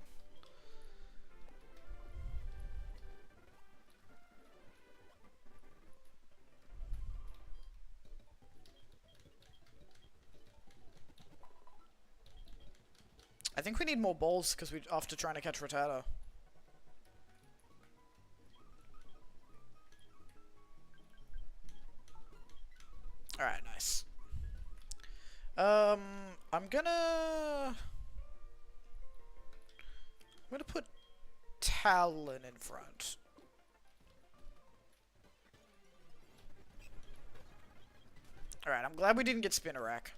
I think we need more balls because we after trying to catch Rattata. Alright, nice. I'm gonna put Talon in front. Alright, I'm glad we didn't get Spinnerack.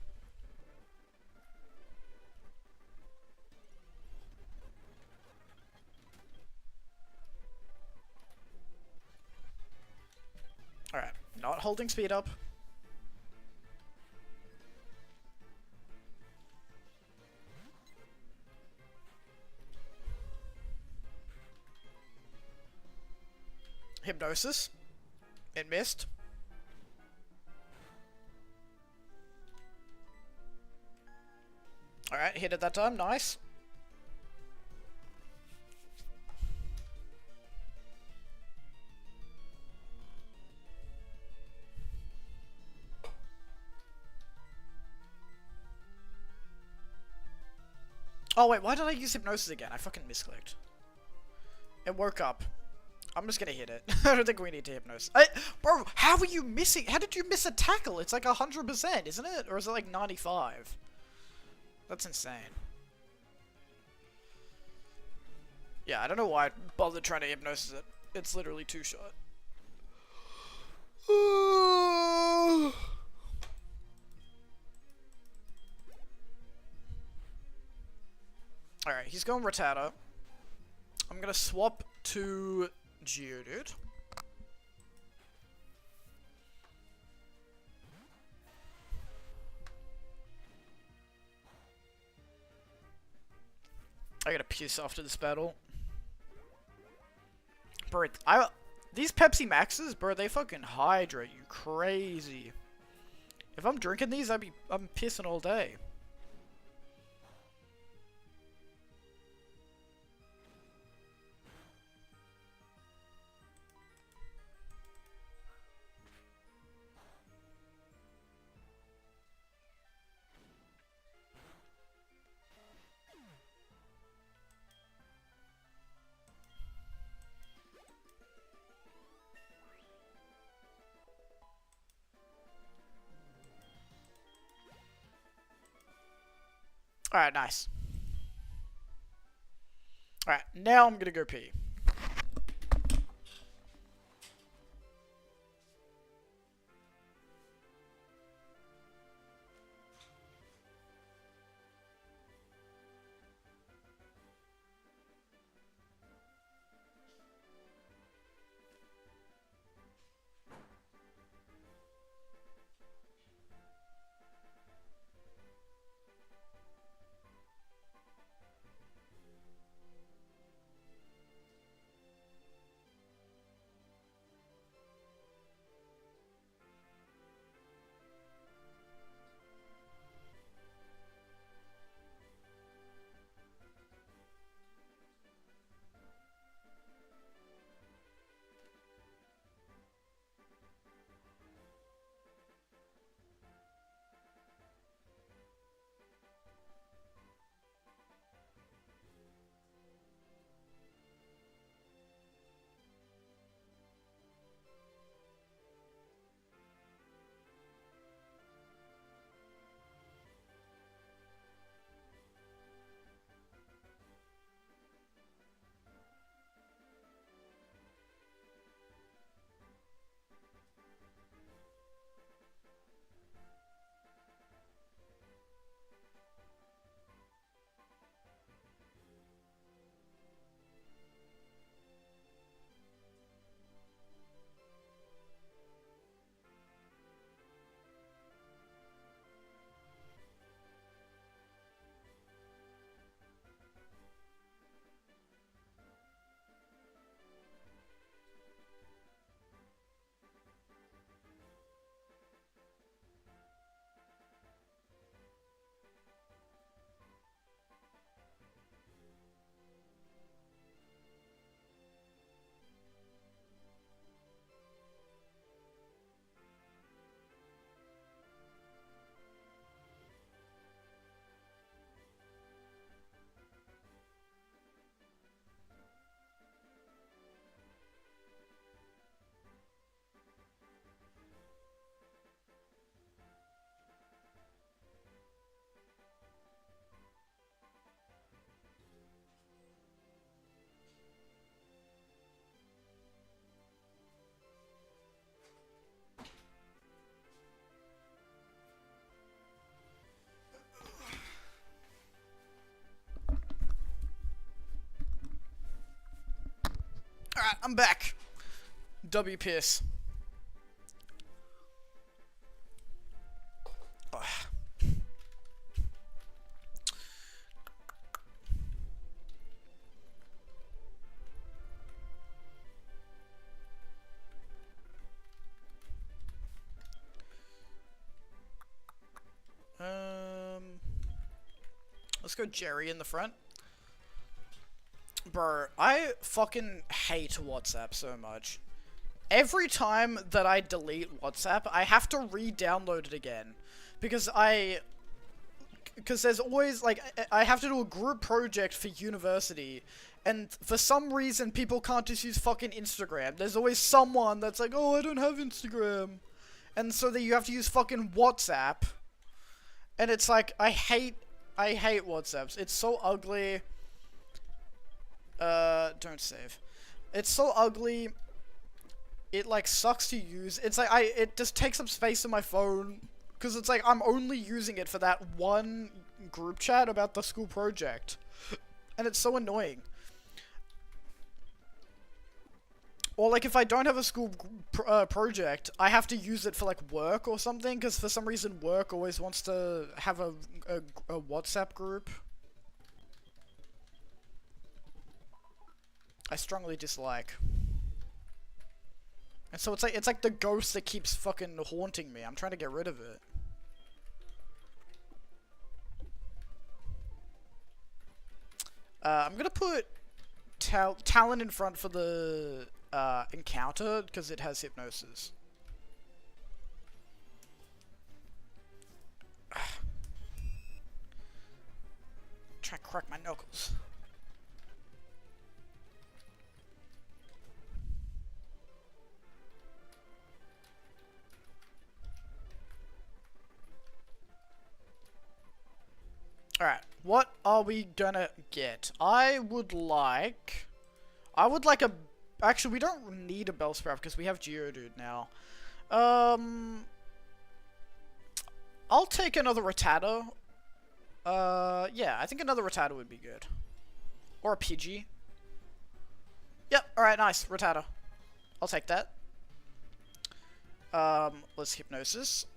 Alright, not holding speed up. Hypnosis. It missed. Alright, hit it that time, nice. Oh wait, why did I use Hypnosis again? I fucking misclicked. It woke up. I'm just gonna hit it. I don't think we need to Hypnosis. Bro, how are you missing? How did you miss a tackle? It's like 100%, isn't it? Or is it like 95? That's insane. Yeah, I don't know why I bothered trying to Hypnosis it. It's literally 2-shot. Alright, he's going Rattata. I'm gonna swap to Geodude. I gotta piss after this battle. Bro, these Pepsi Maxes, bro, they fucking hydrate you crazy. If I'm drinking these, I'm pissing all day. Alright, nice. Alright, now I'm gonna go pee. I'm back. W piss. Let's go Jerry in the front. Bro, I fucking hate WhatsApp so much. Every time that I delete WhatsApp, I have to re-download it again. Because there's always, like, I have to do a group project for university. And for some reason, people can't just use fucking Instagram. There's always someone that's like, oh, I don't have Instagram. And so that you have to use fucking WhatsApp. And it's like, I hate WhatsApps. It's so ugly. Don't save. It's so ugly. It, like, sucks to use. It's like, it just takes up space on my phone. Because it's like, I'm only using it for that one group chat about the school project. And it's so annoying. Or, like, if I don't have a school project, I have to use it for, like, work or something. Because for some reason, work always wants to have a WhatsApp group. I strongly dislike. And so it's like the ghost that keeps fucking haunting me. I'm trying to get rid of it. I'm gonna put Talon in front for the encounter because it has hypnosis. Try to crack my knuckles. Alright, what are we gonna get? I would like a... Actually, we don't need a Bellsprout because we have Geodude now. I'll take another Rattata. Yeah, I think another Rattata would be good. Or a Pidgey. Yep, alright, nice. Rattata. I'll take that. Let's Hypnosis.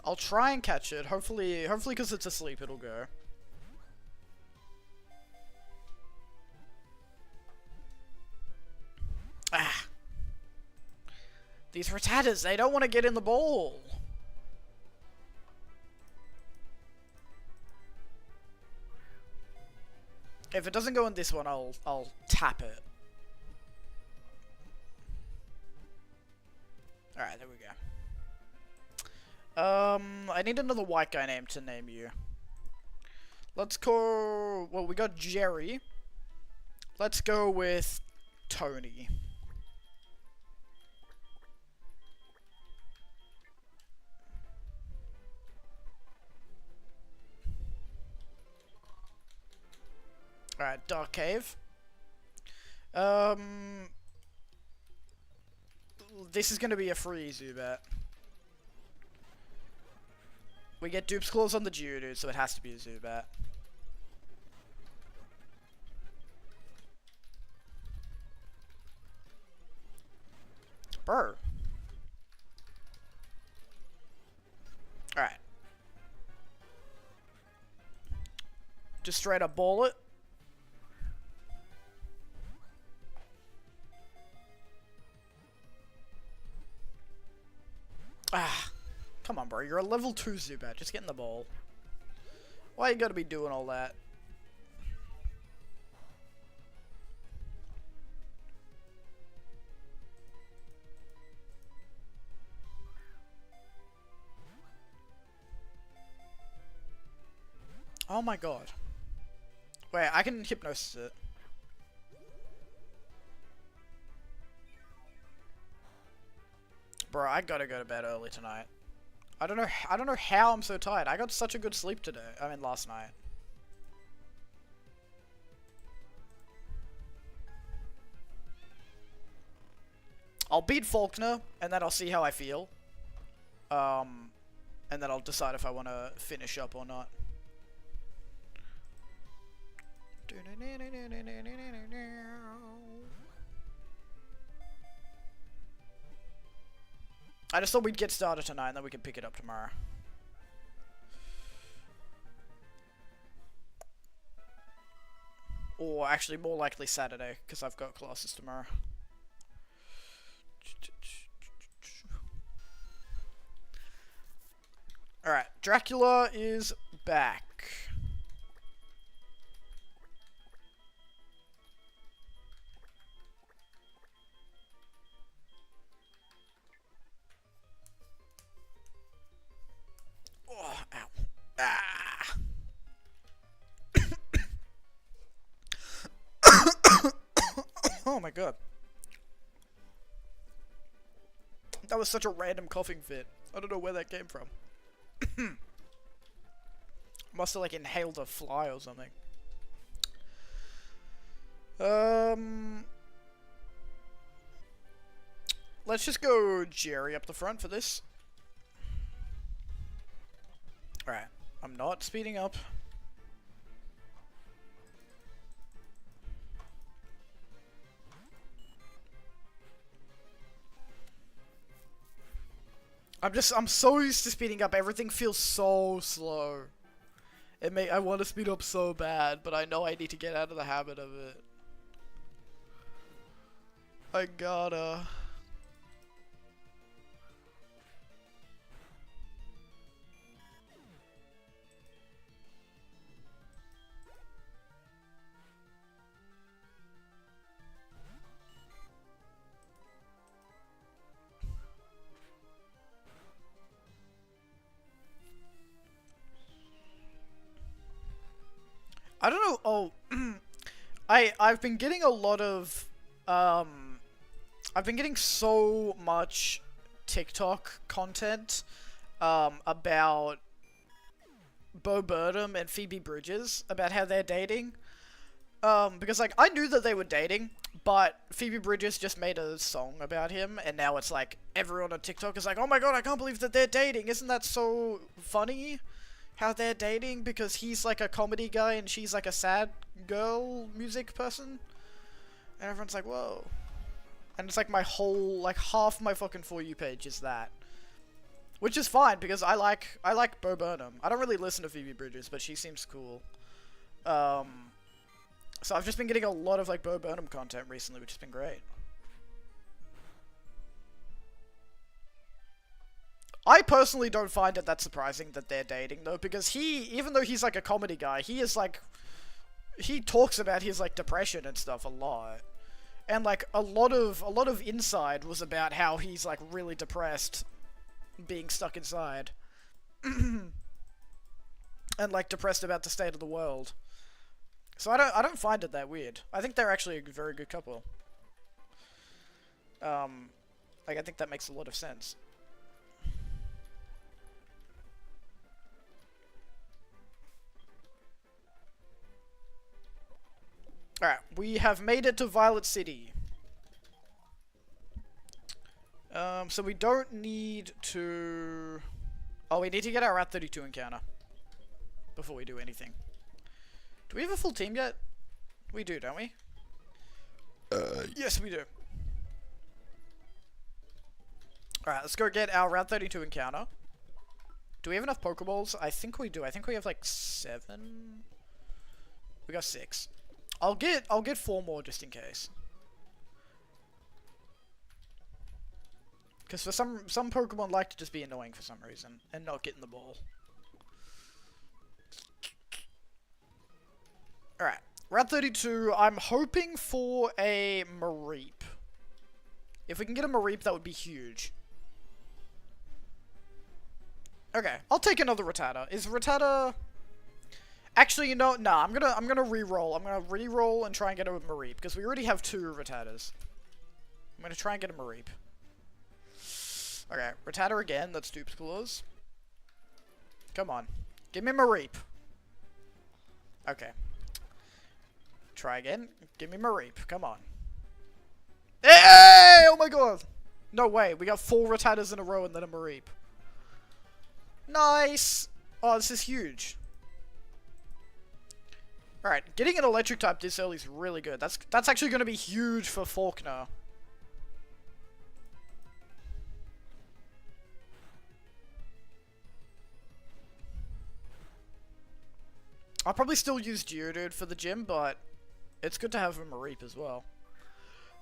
I'll try and catch it. Hopefully because it's asleep, it'll go. Ah. These Rattatas, they don't want to get in the bowl. If it doesn't go in this one, I'll tap it. Alright, there we go. I need another white guy name to name you. Let's go... Well, we got Jerry. Let's go with Tony. Alright, Dark Cave. This is gonna be a free Zubat. We get Dupe's Claws on the Geodude, so it has to be a Zubat. Brr. Alright. Just straight up ball it. Ah. Come on, bro. You're a level 2 Zubat. Just get in the ball. Why you gotta be doing all that? Oh my god. Wait, I can Hypnosis it. Bro, I gotta go to bed early tonight. I don't know how I'm so tired. I got such a good sleep today. I mean, last night. I'll beat Faulkner, and then I'll see how I feel. And then I'll decide if I want to finish up or not. I just thought we'd get started tonight, and then we can pick it up tomorrow. Or actually, more likely Saturday, because I've got classes tomorrow. Alright, Dracula is back. Oh, ow. Ah. Oh my god. That was such a random coughing fit. I don't know where that came from. Must have like inhaled a fly or something. Let's just go Jerry up the front for this. Alright, I'm not speeding up. I'm so used to speeding up, everything feels so slow. I want to speed up so bad, but I know I need to get out of the habit of it. I gotta. I don't know. Oh, I've been getting a lot of I've been getting so much TikTok content about Bo Burnham and Phoebe Bridgers, about how they're dating. Because like I knew that they were dating, but Phoebe Bridgers just made a song about him, and now it's like everyone on TikTok is like, "Oh my god, I can't believe that they're dating! Isn't that so funny?" How they're dating, because he's like a comedy guy and she's like a sad girl music person. And everyone's like, whoa. And it's like my whole, like half my fucking For You page is that. Which is fine, because I like Bo Burnham. I don't really listen to Phoebe Bridgers, but she seems cool. So I've just been getting a lot of like Bo Burnham content recently, which has been great. I personally don't find it that surprising that they're dating, though, because even though he's like a comedy guy, he talks about his like depression and stuff a lot. And like a lot of Inside was about how he's like really depressed, being stuck inside. And like depressed about the state of the world. So I don't find it that weird. I think they're actually a very good couple. Like I think that makes a lot of sense. Alright, we have made it to Violet City. So we don't need to... Oh, we need to get our Route 32 encounter before we do anything. Do we have a full team yet? We do, don't we? Yes, we do. Alright, let's go get our Route 32 encounter. Do we have enough Pokeballs? I think we do. I think we have like 7. We got 6. I'll get 4 more just in case. Because for some Pokemon like to just be annoying for some reason and not getting the ball. Alright, Route 32, I'm hoping for a Mareep. If we can get a Mareep, that would be huge. Okay, I'll take another Rattata. Is Rattata... Actually, you know, nah, I'm gonna re-roll. I'm gonna re-roll and try and get a Mareep, because we already have 2 Rattatas. I'm gonna try and get a Mareep. Okay, Rattata again, that's Dupes Claws. Come on. Give me Mareep. Okay. Try again. Give me Mareep, come on. Hey! Oh my god! No way, we got 4 Rattatas in a row and then a Mareep. Nice! Oh, this is huge. Alright, getting an electric type this early is really good. That's actually going to be huge for Faulkner. I'll probably still use Geodude for the gym, but it's good to have a Mareep as well.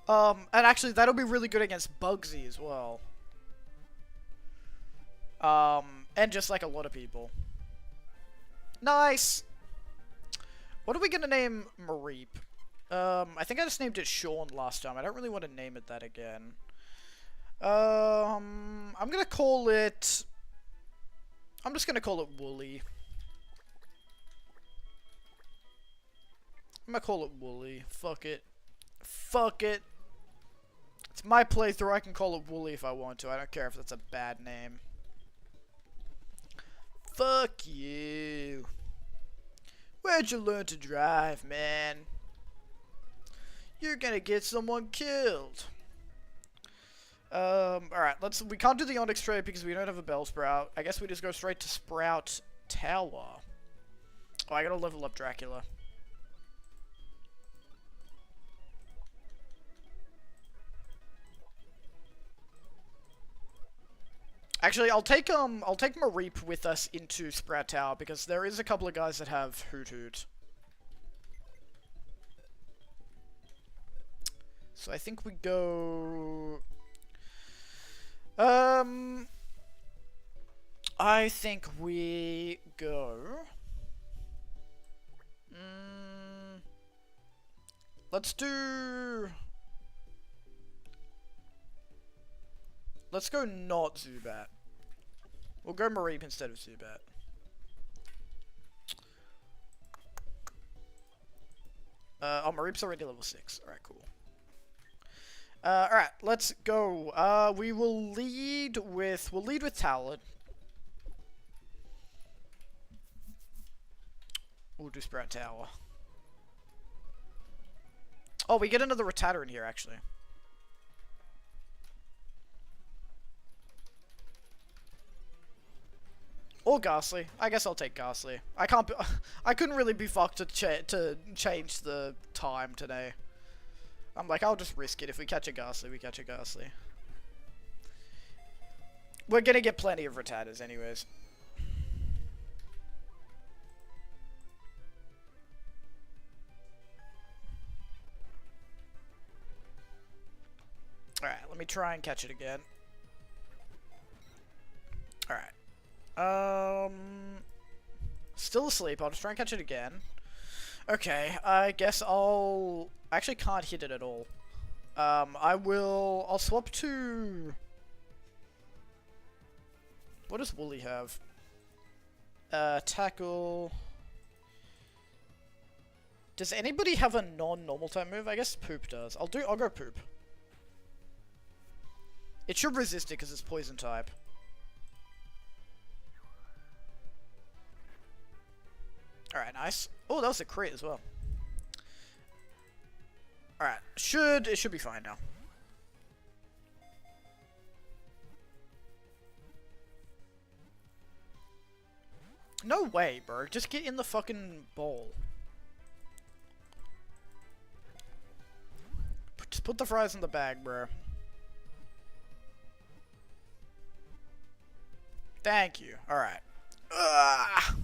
And actually, that'll be really good against Bugsy as well. And just like a lot of people. Nice! What are we gonna name Mareep? I think I just named it Sean last time. I don't really want to name it that again. I'm gonna call it... I'm just gonna call it Wooly. I'm gonna call it Wooly. Fuck it. Fuck it. It's my playthrough. I can call it Wooly if I want to. I don't care if that's a bad name. Fuck you. Where'd you learn to drive, man? You're gonna get someone killed. Alright, we can't do the Onyx trade because we don't have a Bellsprout. I guess we just go straight to Sprout Tower. Oh, I gotta level up Dracula. Actually, I'll take Mareep with us into Sprout Tower because there is a couple of guys that have Hoot Hoot. So I think we go... I think we go... Let's go not Zubat. We'll go Mareep instead of Zubat. Oh, Mareep's already level 6. Alright, cool. Alright, let's go. We'll lead with Talon. We'll do Sprout Tower. Oh, we get another Rattata in here, actually. Or Ghastly. I guess I'll take Ghastly. I couldn't really be fucked to change the time today. I'm like, I'll just risk it. If we catch a Ghastly, we catch a Ghastly. We're gonna get plenty of Rattatas anyways. Alright, let me try and catch it again. Alright. Still asleep. I'll just try and catch it again. Okay, I guess I actually can't hit it at all. I'll swap to... What does Wooly have? Tackle... Does anybody have a non-normal type move? I guess Poop does. I'll go Poop. It should resist it because it's poison type. Alright, nice. Oh, that was a crit as well. Alright, it should be fine now. No way, bro. Just get in the fucking bowl. Just put the fries in the bag, bro. Thank you. Alright. Ugh.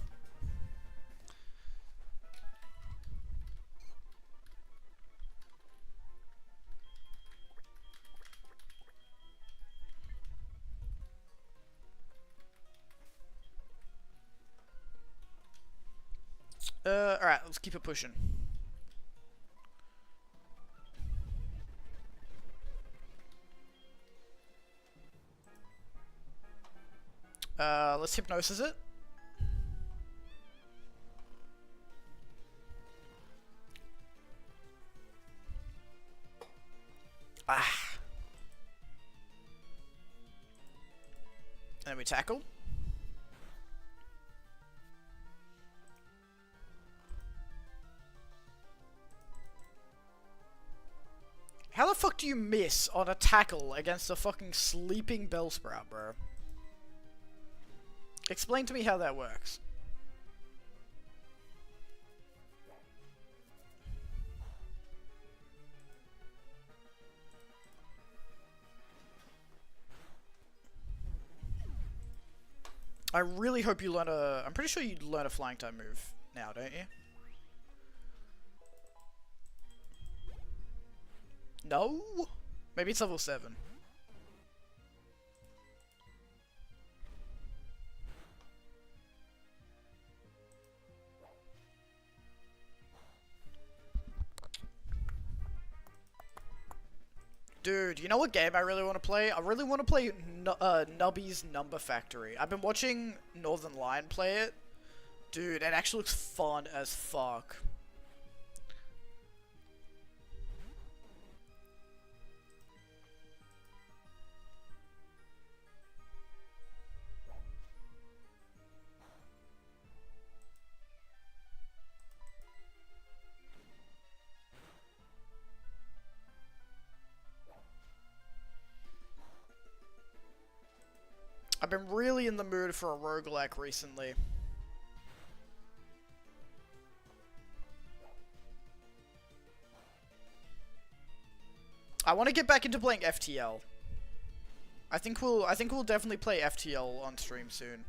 Alright, let's keep it pushing. Let's Hypnosis it. Ah. And then we tackle. How the fuck fuck do you miss on a tackle against a fucking sleeping Bellsprout, bro? Explain to me how that works. I really hope you learn a... I'm pretty sure you learn a flying type move now, don't you? No? Maybe it's level 7. Dude, you know what game I really want to play? I really want to play Nubby's Number Factory. I've been watching Northern Lion play it. Dude, it actually looks fun as fuck. I've been really in the mood for a roguelike recently. I want to get back into playing FTL. I think we'll definitely play FTL on stream soon.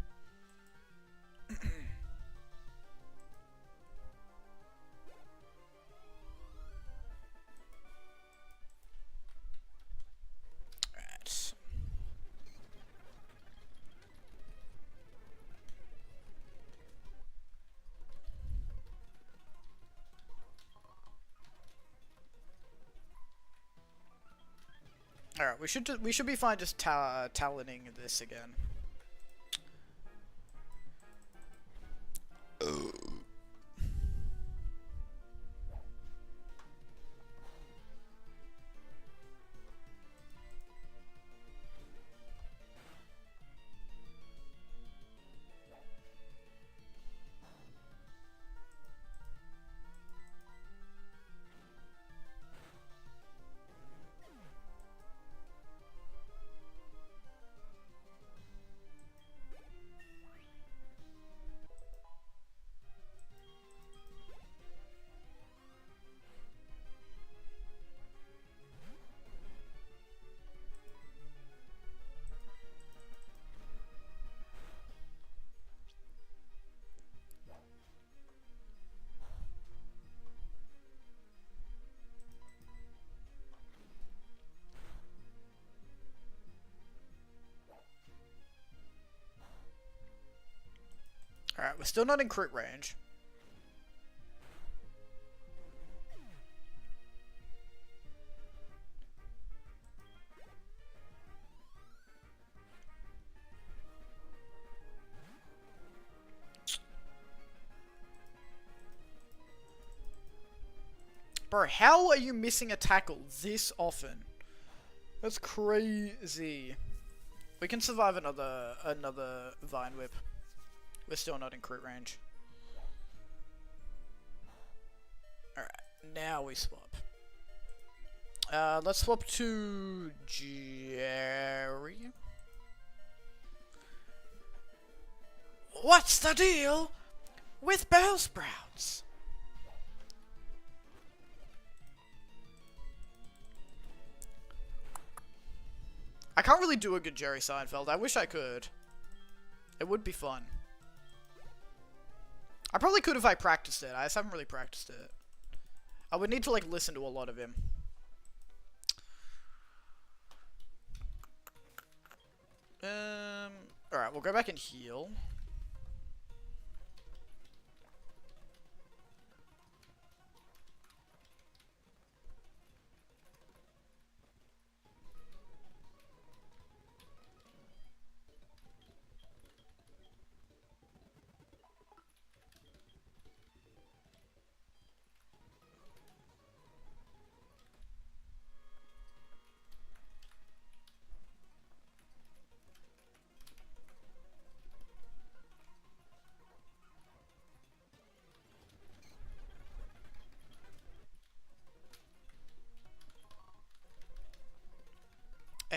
Alright, we should be fine just talening this again. Alright, we're still not in crit range. Bro, how are you missing a tackle this often? That's crazy. We can survive another Vine Whip. We're still not in crit range. Alright, now we swap. Let's swap to Jerry. What's the deal with Bellsprouts? I can't really do a good Jerry Seinfeld. I wish I could. It would be fun. I probably could if I practiced it. I just haven't really practiced it. I would need to, like, listen to a lot of him. Alright, we'll go back and heal.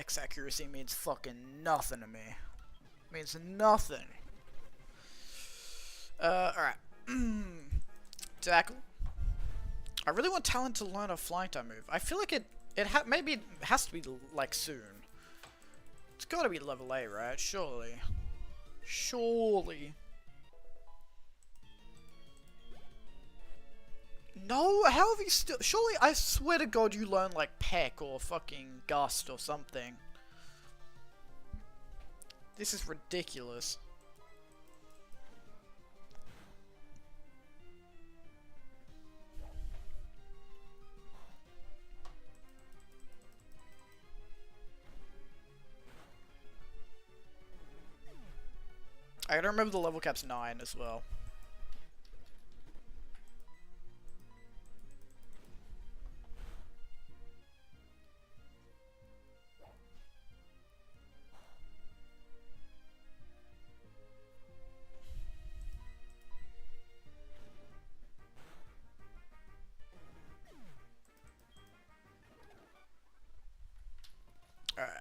reflex accuracy means fucking nothing to me. Means nothing. Alright. Tackle. I really want Talon to learn a flying time move. I feel like maybe it has to be, like, soon. It's gotta be level 8, right? Surely. Surely. No? How have you still... Surely, I swear to God you learn, like, Peck or fucking Gust or something. This is ridiculous. I gotta remember the level cap's 9 as well. Alright.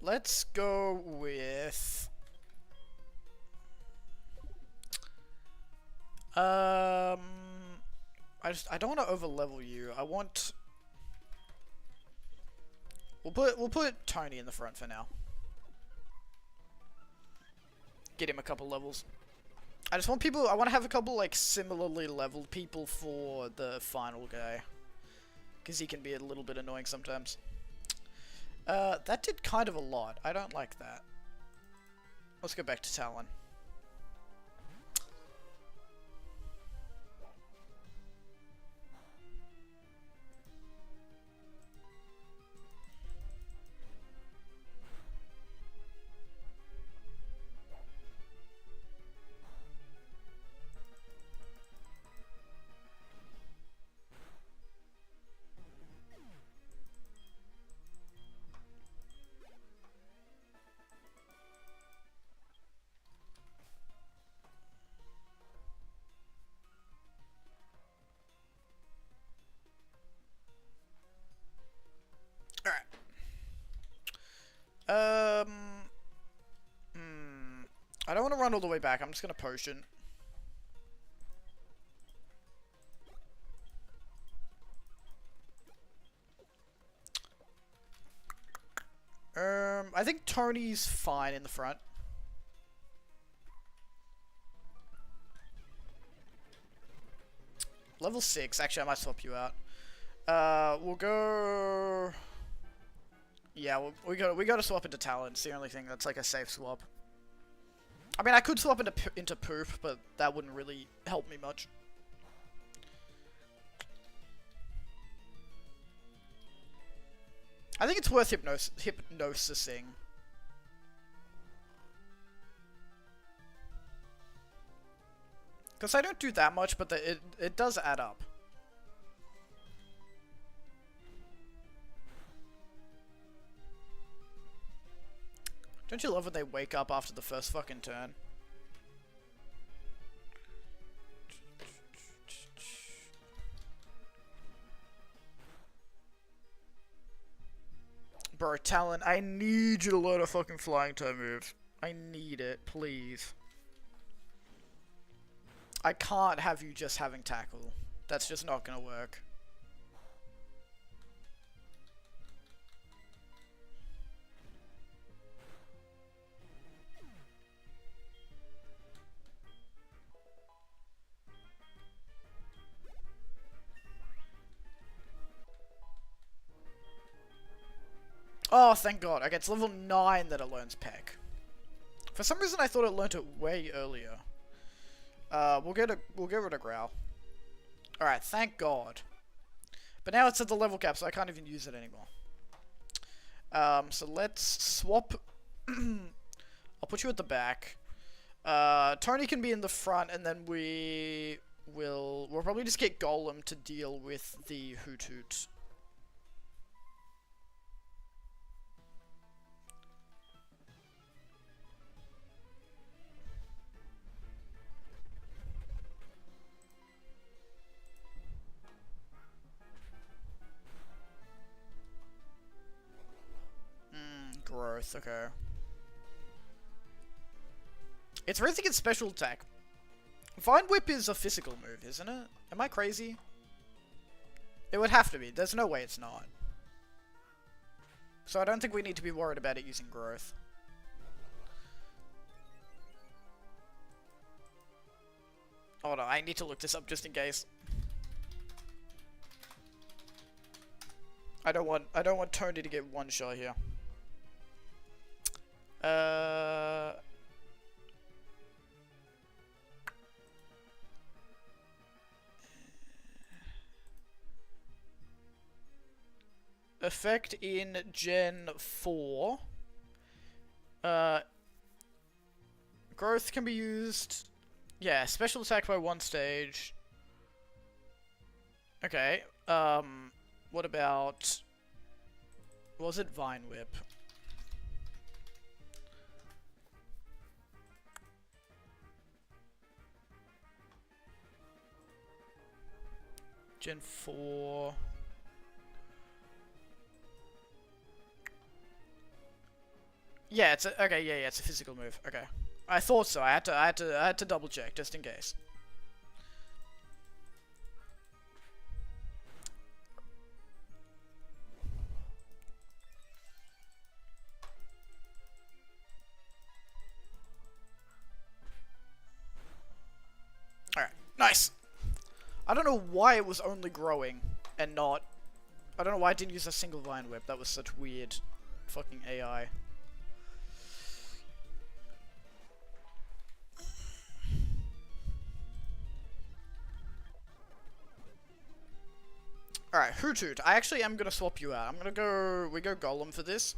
Let's go with... I don't want to overlevel you. I want... We'll put Tony in the front for now. Get him a couple levels. I just want people... I want to have a couple, like, similarly leveled people for the final guy. Because he can be a little bit annoying sometimes. That did kind of a lot. I don't like that. Let's go back to Talon. I don't want to run all the way back. I'm just gonna potion. I think Tony's fine in the front. Level 6. Actually, I might swap you out. We'll go... Yeah, we gotta swap into Talon. It's the only thing that's like a safe swap. I mean, I could swap into Poop, but that wouldn't really help me much. I think it's worth hypnosising. Because I don't do that much, but it does add up. Don't you love when they wake up after the first fucking turn? Bro, Talon, I need you to learn a fucking flying toe move. I need it, please. I can't have you just having tackle. That's just not gonna work. Oh, thank God. Okay, it's level 9 that it learns Peck. For some reason, I thought it learned it way earlier. We'll get rid of Growl. Alright, thank God. But now it's at the level cap, so I can't even use it anymore. So let's swap... I'll put you at the back. Tony can be in the front, and then we we'll probably just get Golem to deal with the Hoot Hoot. Growth, okay. It's raising its special attack. Vine Whip is a physical move, isn't it? Am I crazy? It would have to be. There's no way it's not. So I don't think we need to be worried about it using growth. Hold on, I need to look this up just in case. I don't want Tony to get one shot here. Effect in Gen 4. Growth can be used. Yeah, special attack by one stage. Okay. What about... Was it Vine Whip? Gen 4... Yeah, it's a, okay. Yeah, it's a physical move. Okay, I thought so. I had to double check just in case. All right, nice. I don't know why it was only growing and not. I don't know why I didn't use a single Vine Whip. That was such weird, fucking AI. Alright, Hoot Hoot. I actually am gonna swap you out. We go Golem for this.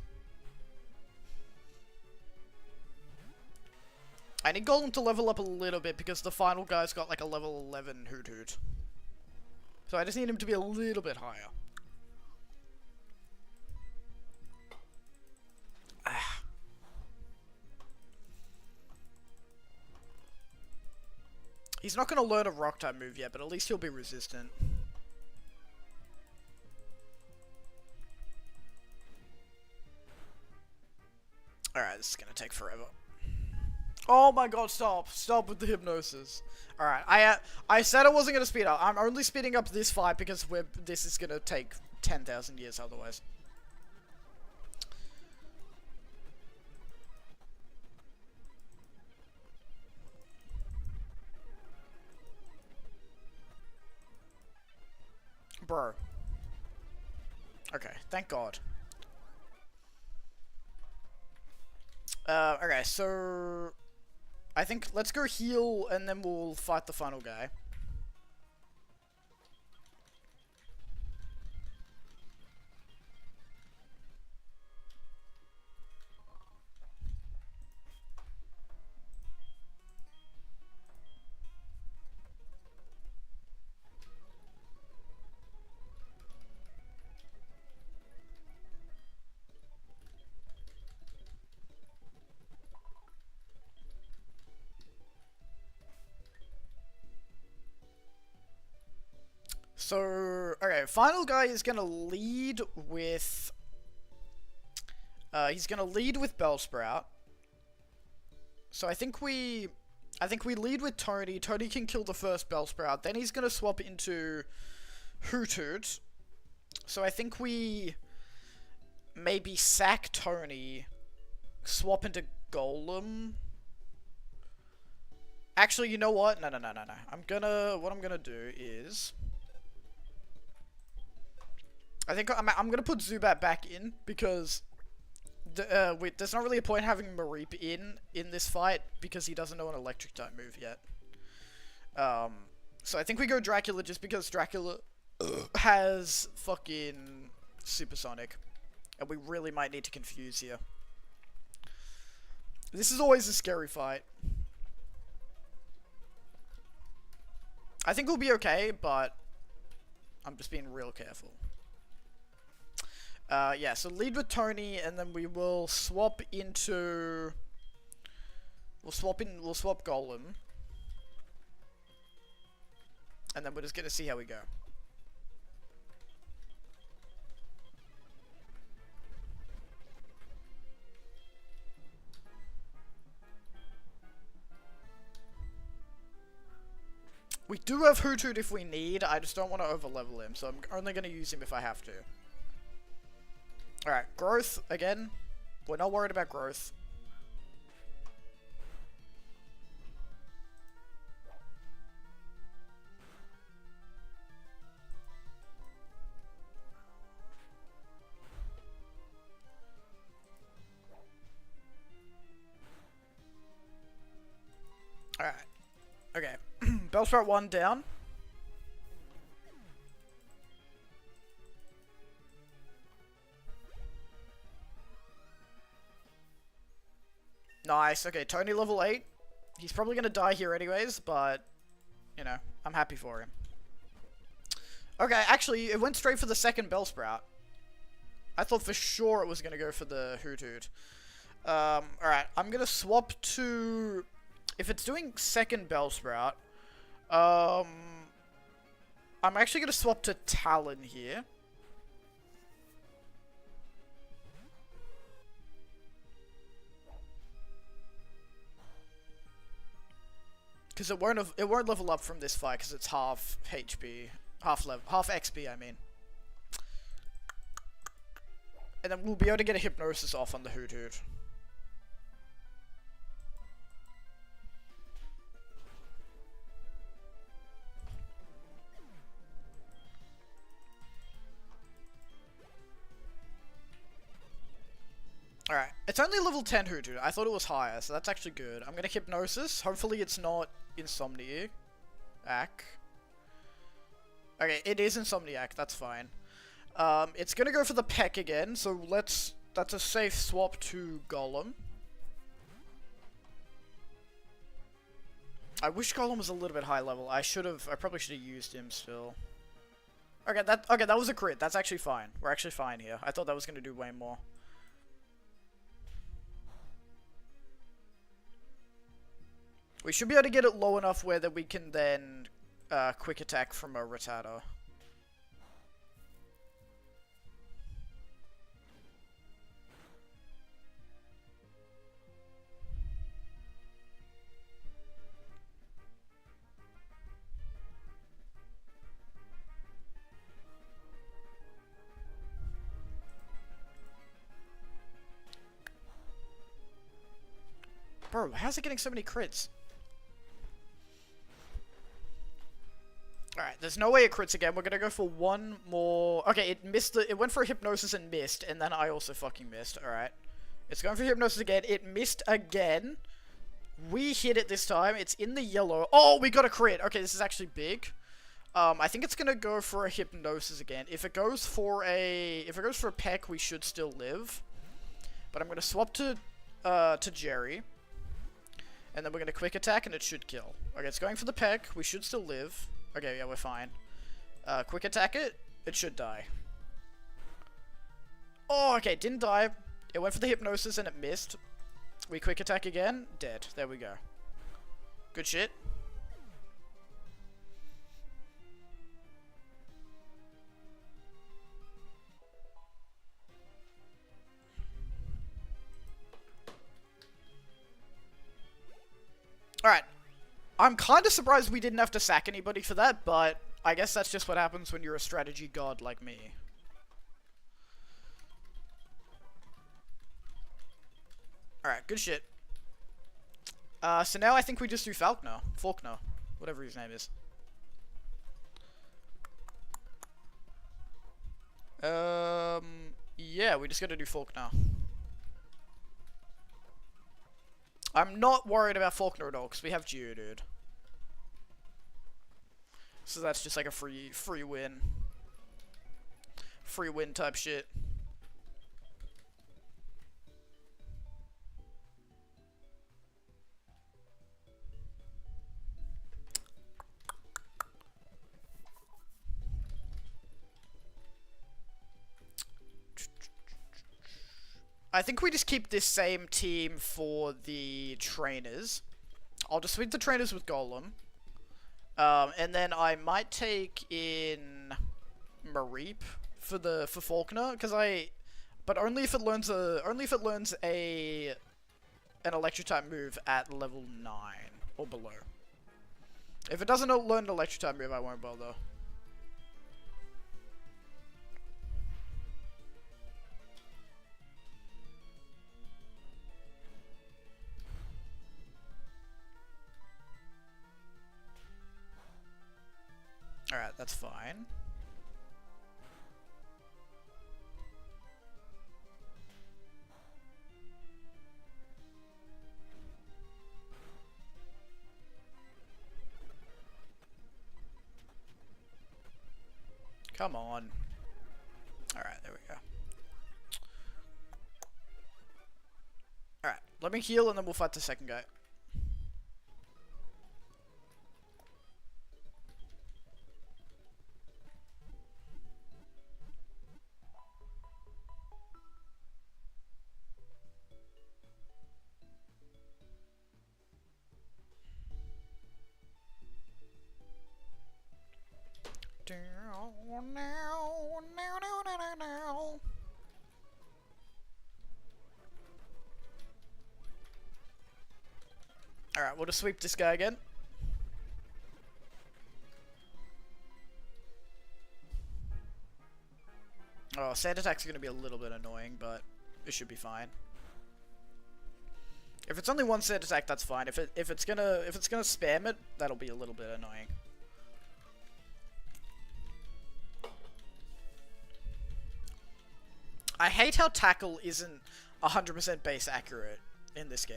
I need Golem to level up a little bit because the final guy's got like a level 11 Hoot Hoot. So I just need him to be a little bit higher. Ah. He's not gonna learn a rock type move yet, but at least he'll be resistant. Alright, this is gonna take forever. Oh my god, stop. Stop with the hypnosis. Alright, I said I wasn't gonna speed up. I'm only speeding up this fight because this is gonna take 10,000 years otherwise. Bro. Okay, thank god. Okay, so... I think let's go heal and then we'll fight the final guy. So, okay, final guy is gonna lead with... he's gonna lead with Bellsprout. So I think we lead with Tony. Tony can kill the first Bellsprout. Then he's gonna swap into Hoot Hoot. So I think we maybe sack Tony, swap into Golem. Actually, you know what? No. What I'm gonna do is... I think I'm gonna put Zubat back in because there's not really a point having Mareep in this fight because he doesn't know an electric type move yet. So I think we go Dracula just because Dracula has fucking Supersonic, and we really might need to confuse here. This is always a scary fight. I think we'll be okay, but I'm just being real careful. Yeah, so lead with Tony, and then we will swap into... We'll swap Golem. And then we're just gonna see how we go. We do have Hoothoot if we need, I just don't want to overlevel him, so I'm only going to use him if I have to. Alright, growth, again. We're not worried about growth. Alright. Okay. Bellsprout 1 down. Nice. Okay, Tony level 8. He's probably gonna die here anyways, but, you know, I'm happy for him. Okay, actually, it went straight for the second Bellsprout. I thought for sure it was gonna go for the Hoothoot. Alright, I'm gonna swap to... If it's doing second Bellsprout, I'm actually gonna swap to Talon here. Because it won't level up from this fight because it's half HP, half XP, I mean. And then we'll be able to get a Hypnosis off on the Hoothoot. Alright, it's only level 10 Hoothoot. I thought it was higher, so that's actually good. I'm gonna Hypnosis. Hopefully it's not Insomniac. Okay, it is Insomniac, that's fine. It's gonna go for the Peck again, so that's a safe swap to Golem. I wish Golem was a little bit high level. I probably should have used him still. Okay, that was a crit. That's actually fine. We're actually fine here. I thought that was gonna do way more. We should be able to get it low enough where that we can then quick attack from a Rattata. Bro, how's it getting so many crits? Alright, there's no way it crits again. We're gonna go for one more... Okay, it went for Hypnosis and missed, and then I also fucking missed. Alright. It's going for Hypnosis again. It missed again. We hit it this time. It's in the yellow. Oh, we got a crit. Okay, this is actually big. I think it's gonna go for a Hypnosis again. If it goes for a Peck, we should still live. But I'm gonna swap to Jerry. And then we're gonna quick attack, and it should kill. Okay, it's going for the Peck. We should still live. Okay, yeah, we're fine. Quick attack it. It should die. Oh, okay, didn't die. It went for the Hypnosis and it missed. We quick attack again. Dead. There we go. Good shit. Alright. I'm kind of surprised we didn't have to sack anybody for that, but I guess that's just what happens when you're a strategy god like me. Alright, good shit. So now I think we just do Faulkner, whatever his name is. Yeah, we just gotta do Faulkner. I'm not worried about Faulkner at all, because we have Geodude. So that's just like a free win. Free win type shit. I think we just keep this same team for the trainers. I'll just sweep the trainers with Golem. And then I might take in Mareep for Falconer, but only if it learns an electric type move at level 9 or below. If it doesn't learn an electric type move, I won't bother. Alright, that's fine. Come on. Alright, there we go. Alright, let me heal and then we'll fight the second guy. Alright, we'll just sweep this guy again. Oh, sand attacks are going to be a little bit annoying, but it should be fine. If it's only one sand attack, that's fine. If it's gonna spam it, that'll be a little bit annoying. I hate how tackle isn't 100% base accurate in this game.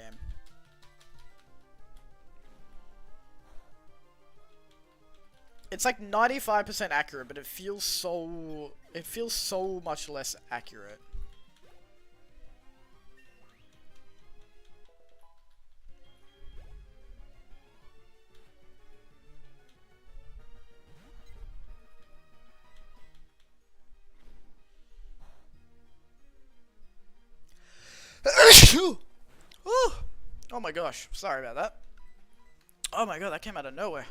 It's like 95% accurate, but it feels so much less accurate. Oh my gosh, sorry about that. Oh my god, that came out of nowhere.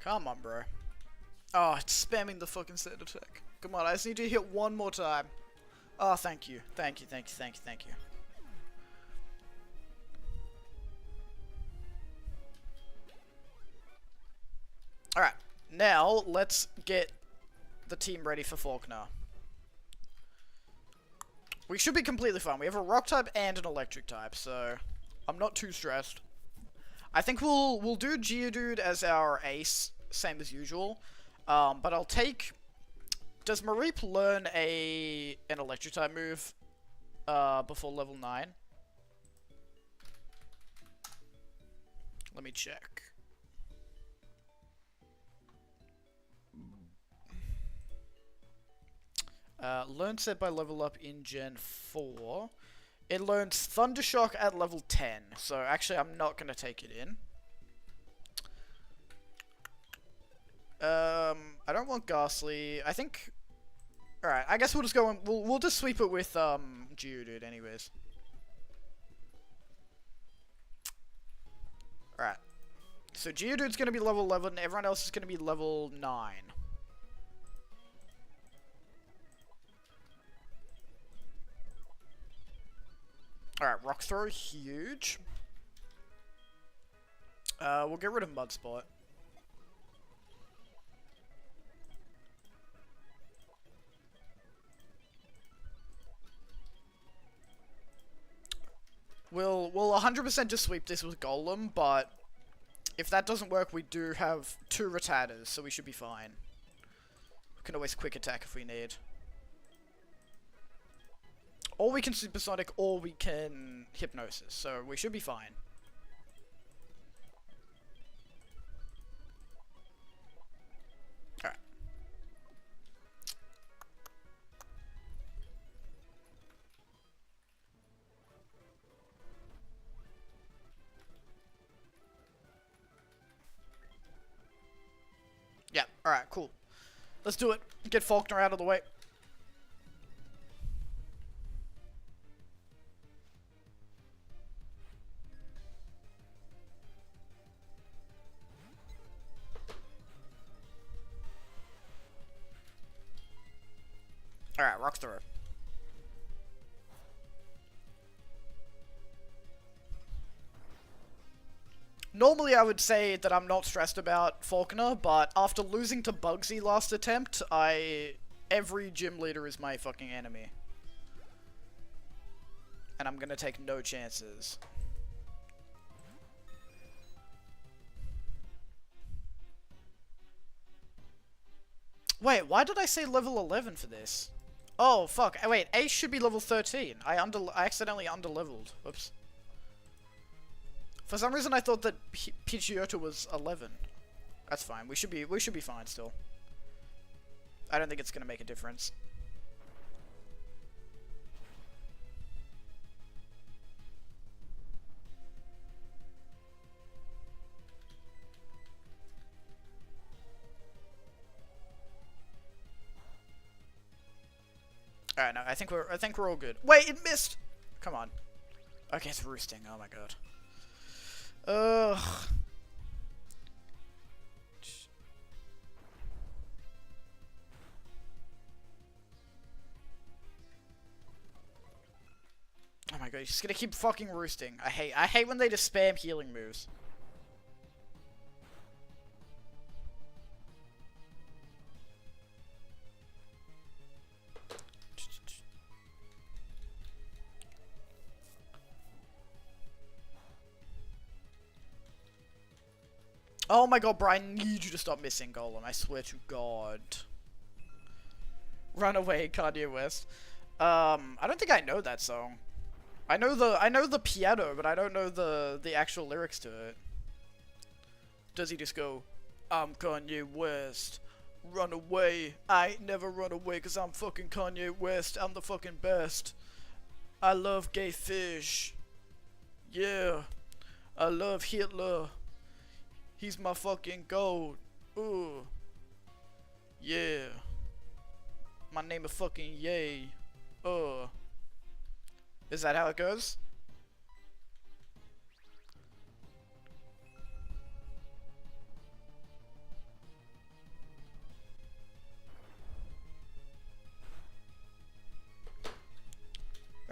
Come on, bro. Oh, it's spamming the fucking set attack. Come on, I just need to hit one more time. Oh, thank you. Thank you, thank you, thank you, thank you. Alright, now let's get the team ready for Falconer. We should be completely fine. We have a rock type and an electric type, so I'm not too stressed. I think we'll do Geodude as our ace, same as usual. But I'll take... Does Mareep learn an electric type move before level 9? Let me check. Learn set by level up in Gen 4. It learns Thundershock at level 10. So actually I'm not going to take it in. I don't want Ghastly. I think... Alright, I guess we'll just go and... We'll just sweep it with Geodude anyways. Alright. So Geodude's going to be level 11. Everyone else is going to be level 9. Alright, Rock Throw, huge. We'll get rid of Mud Spot. We'll 100% just sweep this with Golem, but if that doesn't work, we do have 2 Rattatas, so we should be fine. We can always quick attack if we need. Or we can Supersonic, or we can Hypnosis, so we should be fine. Alright. Alright, cool. Let's do it. Get Faulkner out of the way. Alright, rock through. Normally I would say that I'm not stressed about Faulkner, but after losing to Bugsy last attempt, every gym leader is my fucking enemy. And I'm gonna take no chances. Wait, why did I say level 11 for this? Oh, fuck. Wait, Ace should be level 13. I accidentally underleveled. Oops. For some reason I thought that Pidgeotto was 11. That's fine. We should be fine still. I don't think it's gonna make a difference. Alright, no, I think we're all good. Wait, it missed! Come on. Okay, it's roosting. Oh my god. Ugh. Oh my god, he's just gonna keep fucking roosting. I hate when they just spam healing moves. Oh my god, bro, I need you to stop missing Golem, I swear to god. Run away, Kanye West. I don't think I know that song. I know the piano, but I don't know the actual lyrics to it. Does he just go, I'm Kanye West, run away. I ain't never run away cause I'm fucking Kanye West, I'm the fucking best. I love gay fish. Yeah. I love Hitler. He's my fucking gold. Ooh. Yeah. My name is fucking Yay. Is that how it goes?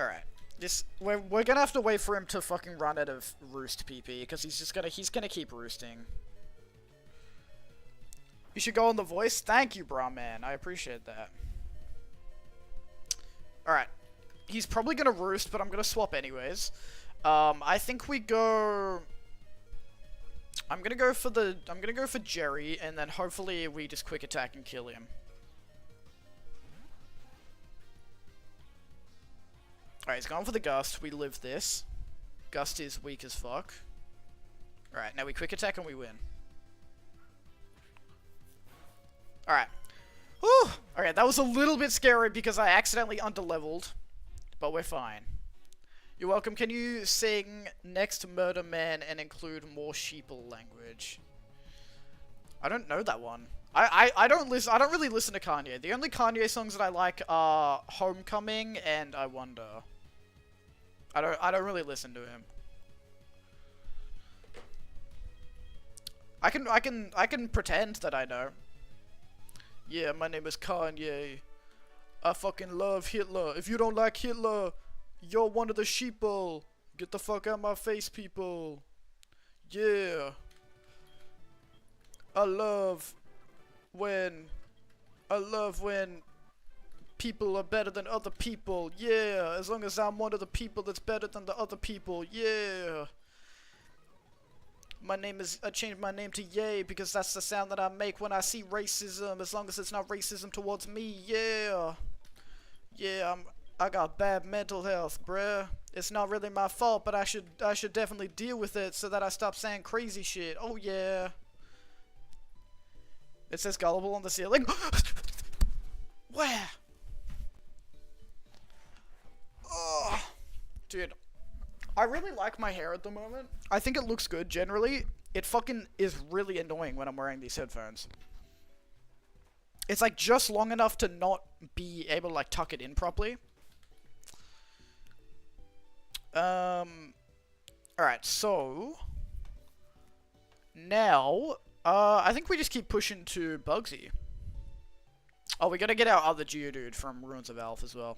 Alright. We're gonna have to wait for him to fucking run out of roost PP, because he's gonna keep roosting. You should go on The Voice? Thank you, bra man. I appreciate that. Alright. He's probably gonna roost, but I'm gonna swap anyways. I think we go... I'm gonna go for Jerry, and then hopefully we just quick attack and kill him. Alright, he's going for the Gust. We live this. Gust is weak as fuck. Alright, now we quick attack and we win. Alright. Whew! Alright, that was a little bit scary because I accidentally underleveled. But we're fine. You're welcome. Can you sing Next Murder Man and include more sheeple language? I don't know that one. I don't really listen to Kanye. The only Kanye songs that I like are Homecoming and I Wonder. I don't really listen to him. I can pretend that I know. Yeah, my name is Kanye. I fucking love Hitler. If you don't like Hitler, you're one of the sheeple. Get the fuck out of my face, people. Yeah. I love when people are better than other people. Yeah, as long as I'm one of the people that's better than the other people. Yeah. I changed my name to Yay because that's the sound that I make when I see racism, as long as it's not racism towards me. Yeah. Yeah, I got bad mental health, bruh. It's not really my fault, but I should definitely deal with it so that I stop saying crazy shit. Oh yeah. It says gullible on the ceiling. Where? Oh, dude. I really like my hair at the moment. I think it looks good generally. It fucking is really annoying when I'm wearing these headphones. It's like just long enough to not be able to like tuck it in properly. Alright, so now I think we just keep pushing to Bugsy. Oh, we gotta get our other Geodude from Ruins of Alph as well.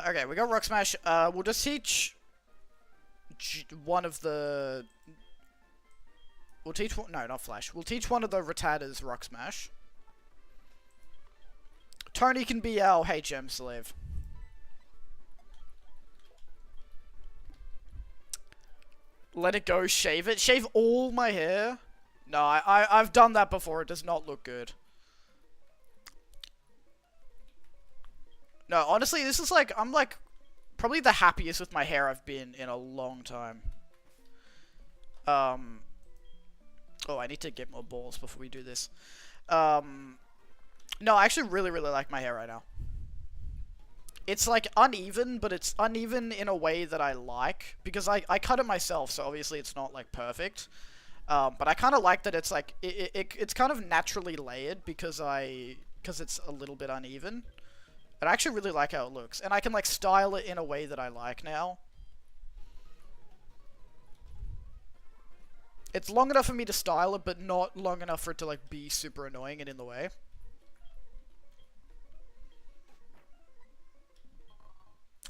Okay, we got Rock Smash. We'll just teach one of the... We'll teach one... No, not Flash. We'll teach one of the Rattatas Rock Smash. Tony can be our HM slave. Let it go, shave it. Shave all my hair? No, I've done that before. It does not look good. No, honestly, this is like... I'm like... Probably the happiest with my hair I've been in a long time. Oh, I need to get more balls before we do this. No, I actually really, really like my hair right now. It's like uneven, but it's uneven in a way that I like. Because I cut it myself, so obviously it's not like perfect. But I kind of like that it's like... It's kind of naturally layered because it's a little bit uneven. And I actually really like how it looks. And I can like style it in a way that I like now. It's long enough for me to style it, but not long enough for it to like be super annoying and in the way.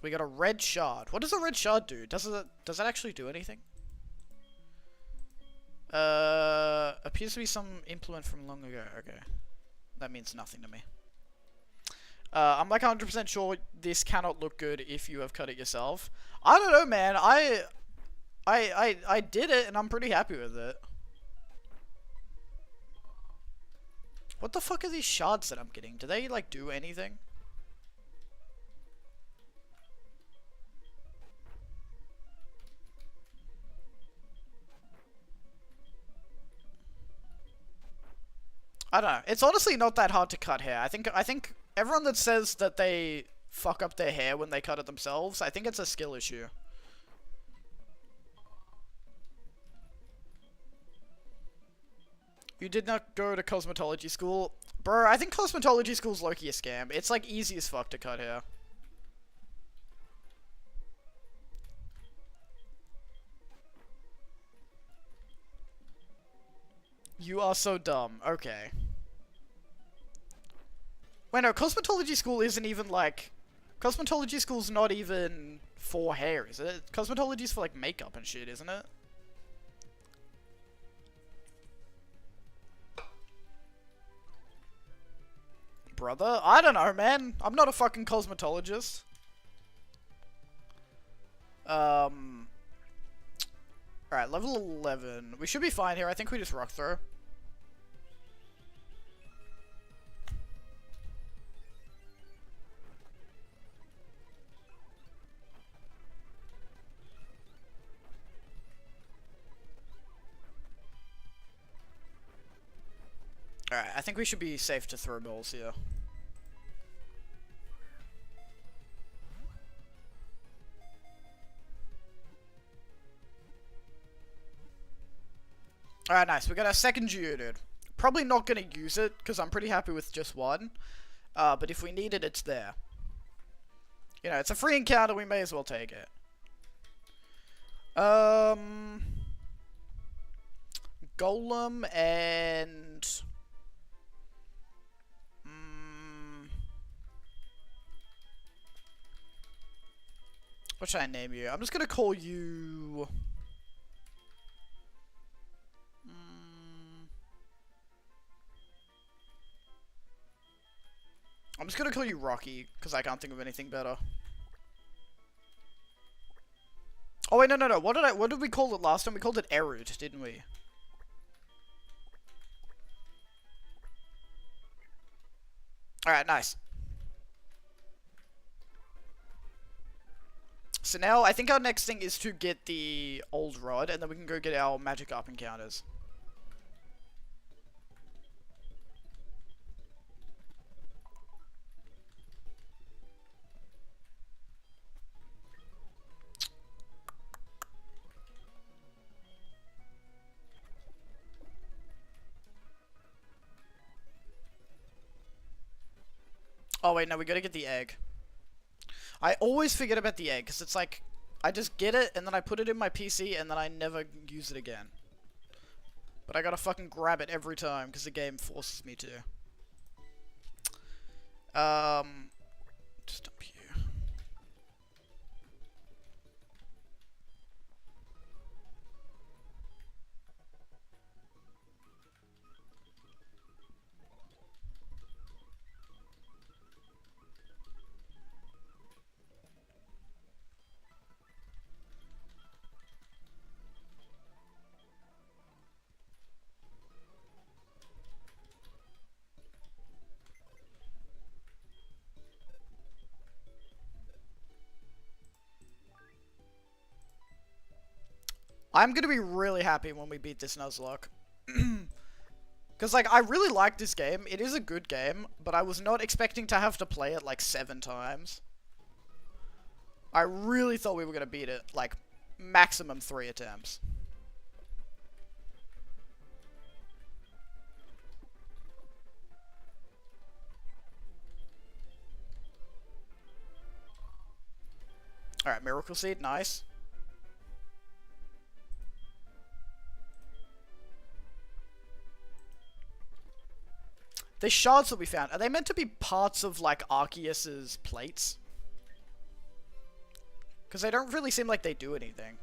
We got a red shard. What does a red shard do? Does it actually do anything? Appears to be some implement from long ago. Okay. That means nothing to me. I'm like 100% sure this cannot look good if you have cut it yourself. I don't know, man. I did it and I'm pretty happy with it. What the fuck are these shards that I'm getting? Do they like do anything? I don't know. It's honestly not that hard to cut hair. I think everyone that says that they fuck up their hair when they cut it themselves, I think it's a skill issue. You did not go to cosmetology school? Bro, I think cosmetology school's low-key a scam. It's like easy as fuck to cut hair. You are so dumb. Okay. Wait, no, cosmetology school isn't even like... Cosmetology school's not even for hair, is it? Cosmetology's for like makeup and shit, isn't it? Brother? I don't know, man. I'm not a fucking cosmetologist. Alright, level 11. We should be fine here. I think we just rock throw. Alright, I think we should be safe to throw balls here. Alright, nice. We got our second Geodude. Probably not going to use it, because I'm pretty happy with just one. But if we need it, it's there. You know, it's a free encounter, we may as well take it. Golem and... what should I name you? I'm just gonna call you... I'm just gonna call you Rocky, because I can't think of anything better. Oh wait, no. What did we call it last time? We called it Erud, didn't we? Alright, nice. So now, I think our next thing is to get the old rod, and then we can go get our magic up encounters. Oh wait, no, we gotta get the egg. I always forget about the egg, because it's like, I just get it, and then I put it in my PC, and then I never use it again. But I gotta fucking grab it every time, because the game forces me to. Just up here. I'm gonna be really happy when we beat this Nuzlocke. Because, like, I really like this game. It is a good game, but I was not expecting to have to play it, like, 7 times. I really thought we were gonna beat it, like, maximum 3 attempts. Alright, Miracle Seed, nice. The shards that we found, are they meant to be parts of, like, Arceus's plates? Because they don't really seem like they do anything.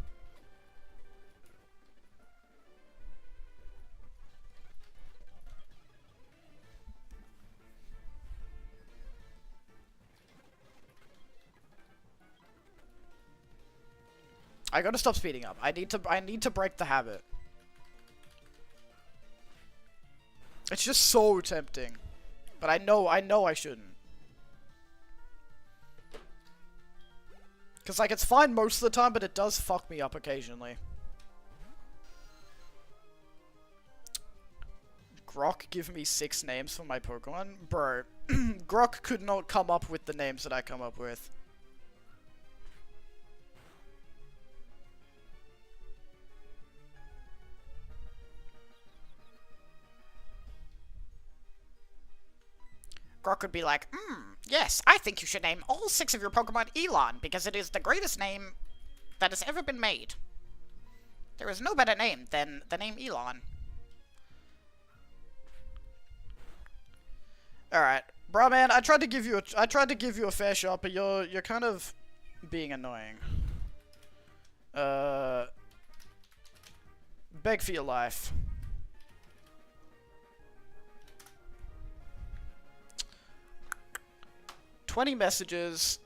I gotta stop speeding up. I need to break the habit. It's just so tempting. But I know I shouldn't. Because, like, it's fine most of the time, but it does fuck me up occasionally. Grok, give me 6 names for my Pokemon? Bro, Grok could not come up with the names that I come up with. Grok would be like, yes, I think you should name all 6 of your Pokemon Elon, because it is the greatest name that has ever been made. There is no better name than the name Elon. Alright. Bruh, man, I tried to give you a fair shot, but you're kind of being annoying. Beg for your life. $20 messages.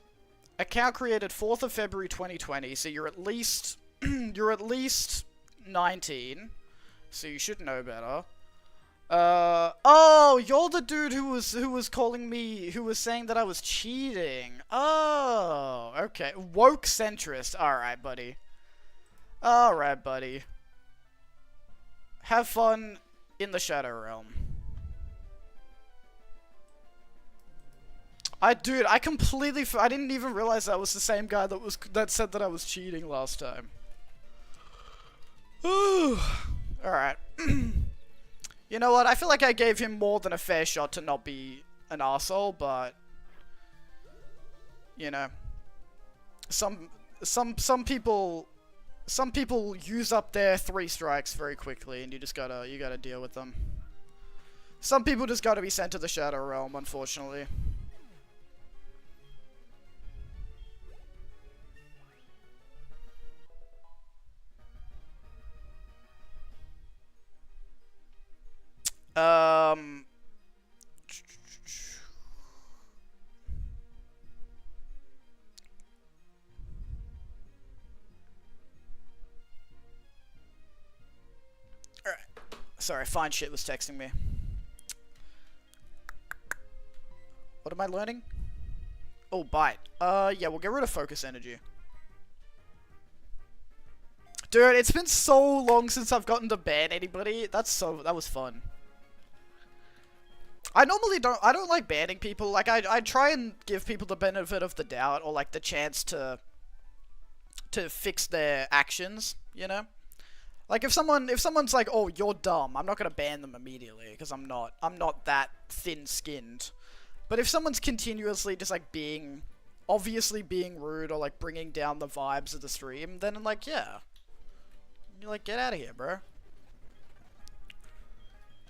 Account created 4th of February 2020, so you're at least you're at least 19. So you should know better. Oh, you're the dude who was calling me, who was saying that I was cheating. Oh, okay. Woke centrist. Alright, buddy. Alright, buddy. Have fun in the Shadow Realm. Dude, I completely, I didn't even realize that was the same guy that said that I was cheating last time. Ooh. Alright. You know what, I feel like I gave him more than a fair shot to not be an arsehole, but... You know. Some people use up their 3 strikes very quickly, and you gotta deal with them. Some people just gotta be sent to the Shadow Realm, unfortunately. Alright. Sorry, fine shit was texting me. What am I learning? Oh, bite. Yeah, we'll get rid of focus energy. Dude, it's been so long since I've gotten to ban anybody. That was fun. I don't like banning people. Like, I try and give people the benefit of the doubt, or like the chance to fix their actions, you know? Like, if someone's like, oh, you're dumb, I'm not gonna ban them immediately, because I'm not that thin-skinned. But if someone's continuously just like obviously being rude, or like bringing down the vibes of the stream, then I'm like, yeah. You're like, get out of here, bro.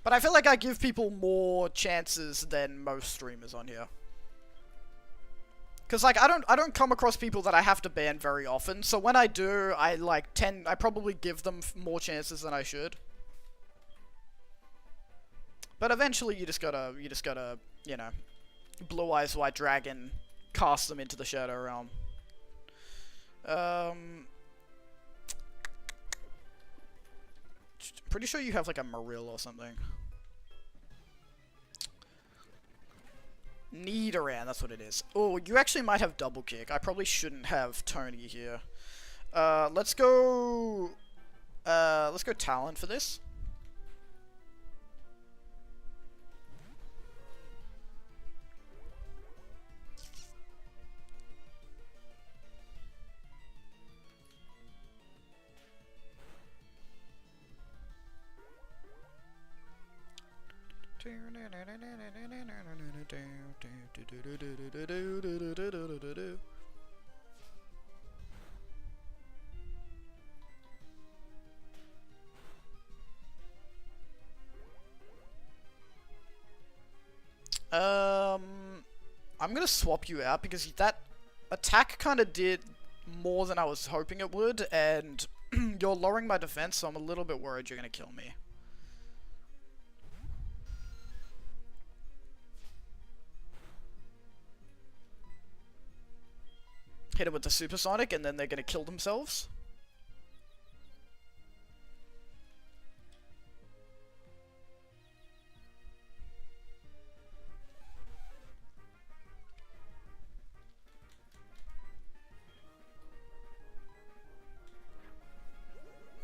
But I feel like I give people more chances than most streamers on here. Cause like I don't come across people that I have to ban very often, so when I do, I probably give them more chances than I should. But eventually you just gotta, you know, Blue Eyes White Dragon cast them into the Shadow Realm. Pretty sure you have like a Marill or something. Nidoran, that's what it is. Oh, you actually might have Double Kick. I probably shouldn't have Tony here. Let's go Talon for this. I'm gonna swap you out because that attack kind of did more than I was hoping it would, and you're lowering my defense, so I'm a little bit worried you're gonna kill me. Hit it with the Supersonic, and then they're gonna kill themselves.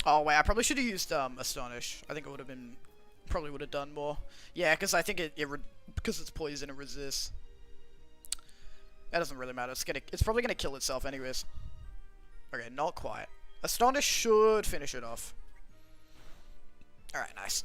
Oh wait, I probably should have used Astonish. I think it would have been, probably would have done more. Yeah, because I think because it's poison, it resists. That doesn't really matter. It's probably gonna kill itself anyways. Okay, not quite. Astonish should finish it off. All right, nice.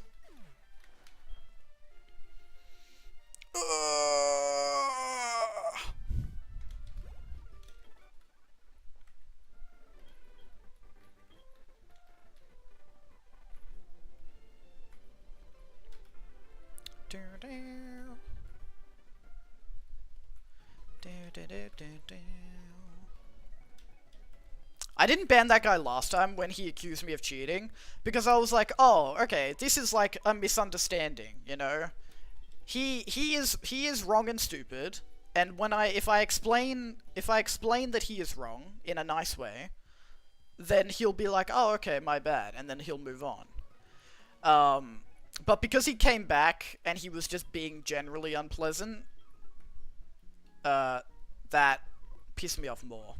I didn't ban that guy last time when he accused me of cheating, because I was like, oh, okay, this is like a misunderstanding, you know? He is wrong and stupid, and if I explain that he is wrong in a nice way, then he'll be like, oh, okay, my bad, and then he'll move on. But because he came back and he was just being generally unpleasant, that pissed me off more.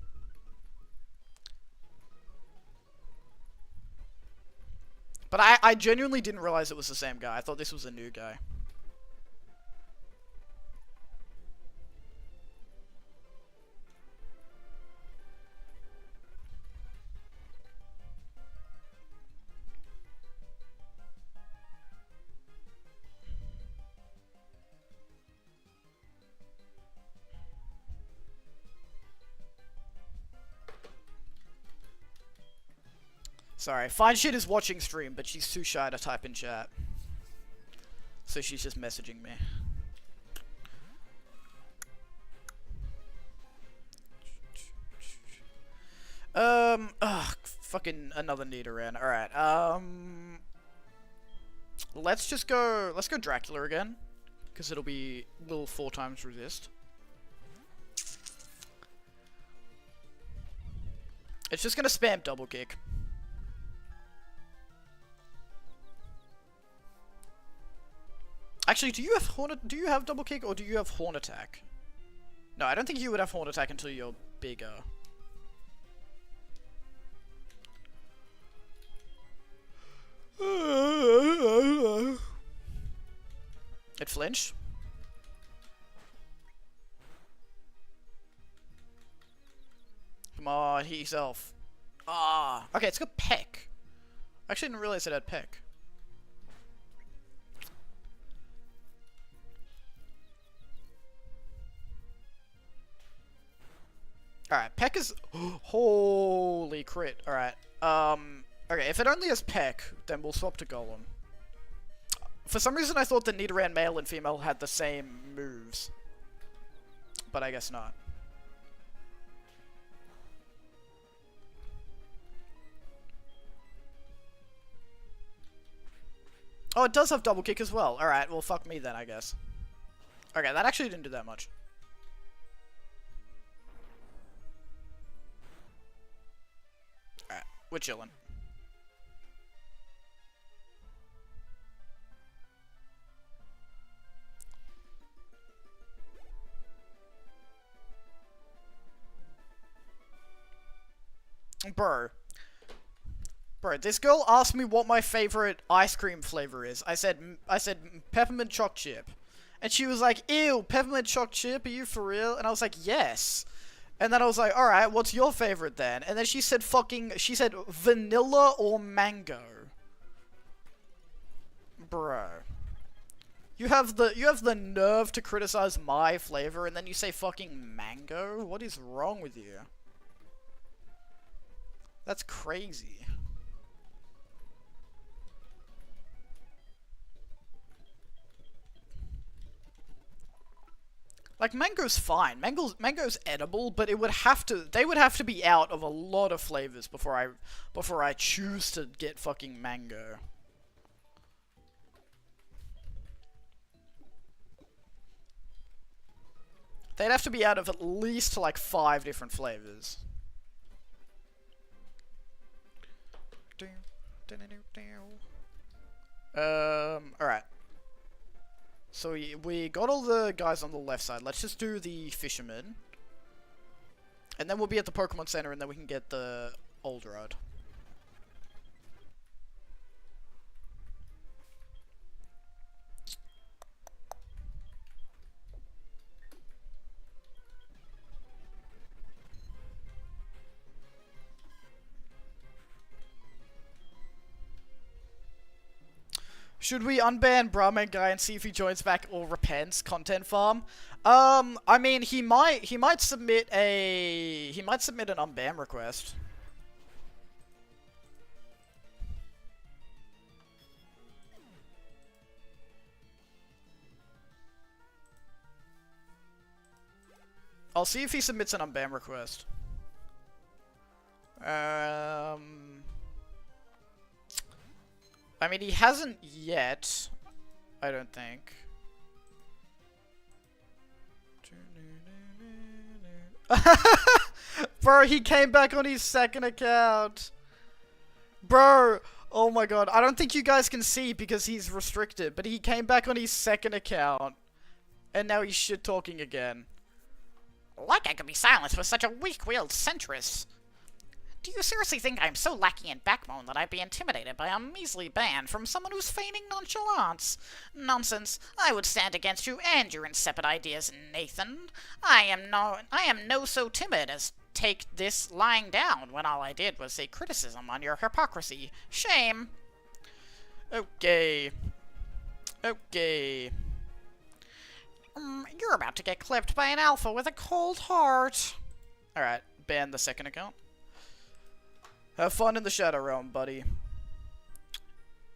But I genuinely didn't realize it was the same guy. I thought this was a new guy. Sorry, Fine Shit is watching stream, but she's too shy to type in chat. So she's just messaging me. Fucking another Nidoran. Alright, let's go Dracula again. Because will 4 times resist. It's just gonna spam double kick. Actually, do you have double kick or do you have horn attack? No, I don't think you would have horn attack until you're bigger. get flinch. Come on, hit yourself. Ah, okay, it's got peck. I actually didn't realize it had peck. Alright, peck is... Holy crit. Alright, okay, if it only has peck, then we'll swap to golem. For some reason I thought the Nidoran male and female had the same moves. But I guess not. Oh, it does have double kick as well. Alright, well fuck me then, I guess. Okay, that actually didn't do that much. Alright, we're chilling. Bro, this girl asked me what my favorite ice cream flavor is. I said peppermint choc chip. And she was like, ew, peppermint choc chip, are you for real? And I was like, yes. And then I was like, alright, what's your favorite then? And then she said vanilla or mango. Bro. You have the nerve to criticize my flavor and then you say fucking mango? What is wrong with you? That's crazy. Like, mango's fine. Mango's edible, but they would have to be out of a lot of flavors before I choose to get fucking mango. They'd have to be out of at least like 5 different flavors. Alright. So we got all the guys on the left side. Let's just do the fisherman. And then we'll be at the Pokemon Center and then we can get the old rod. Should we unban Brahman guy and see if he joins back or repents? Content farm. I mean, he might submit an unban request. I'll see if he submits an unban request. I mean, he hasn't yet, I don't think. Bro, he came back on his second account. Bro, oh my god. I don't think you guys can see because he's restricted, but he came back on his second account. And now he's shit-talking again. Like I could be silenced with such a weak-willed centrist. Do you seriously think I'm so lacking in backbone that I'd be intimidated by a measly ban from someone who's feigning nonchalance? Nonsense. I would stand against you and your insipid ideas, Nathan. I am no so timid as take this lying down when all I did was say criticism on your hypocrisy. Shame. Okay. Okay. You're about to get clipped by an alpha with a cold heart. Alright, ban the second account. Have fun in the Shadow Realm, buddy.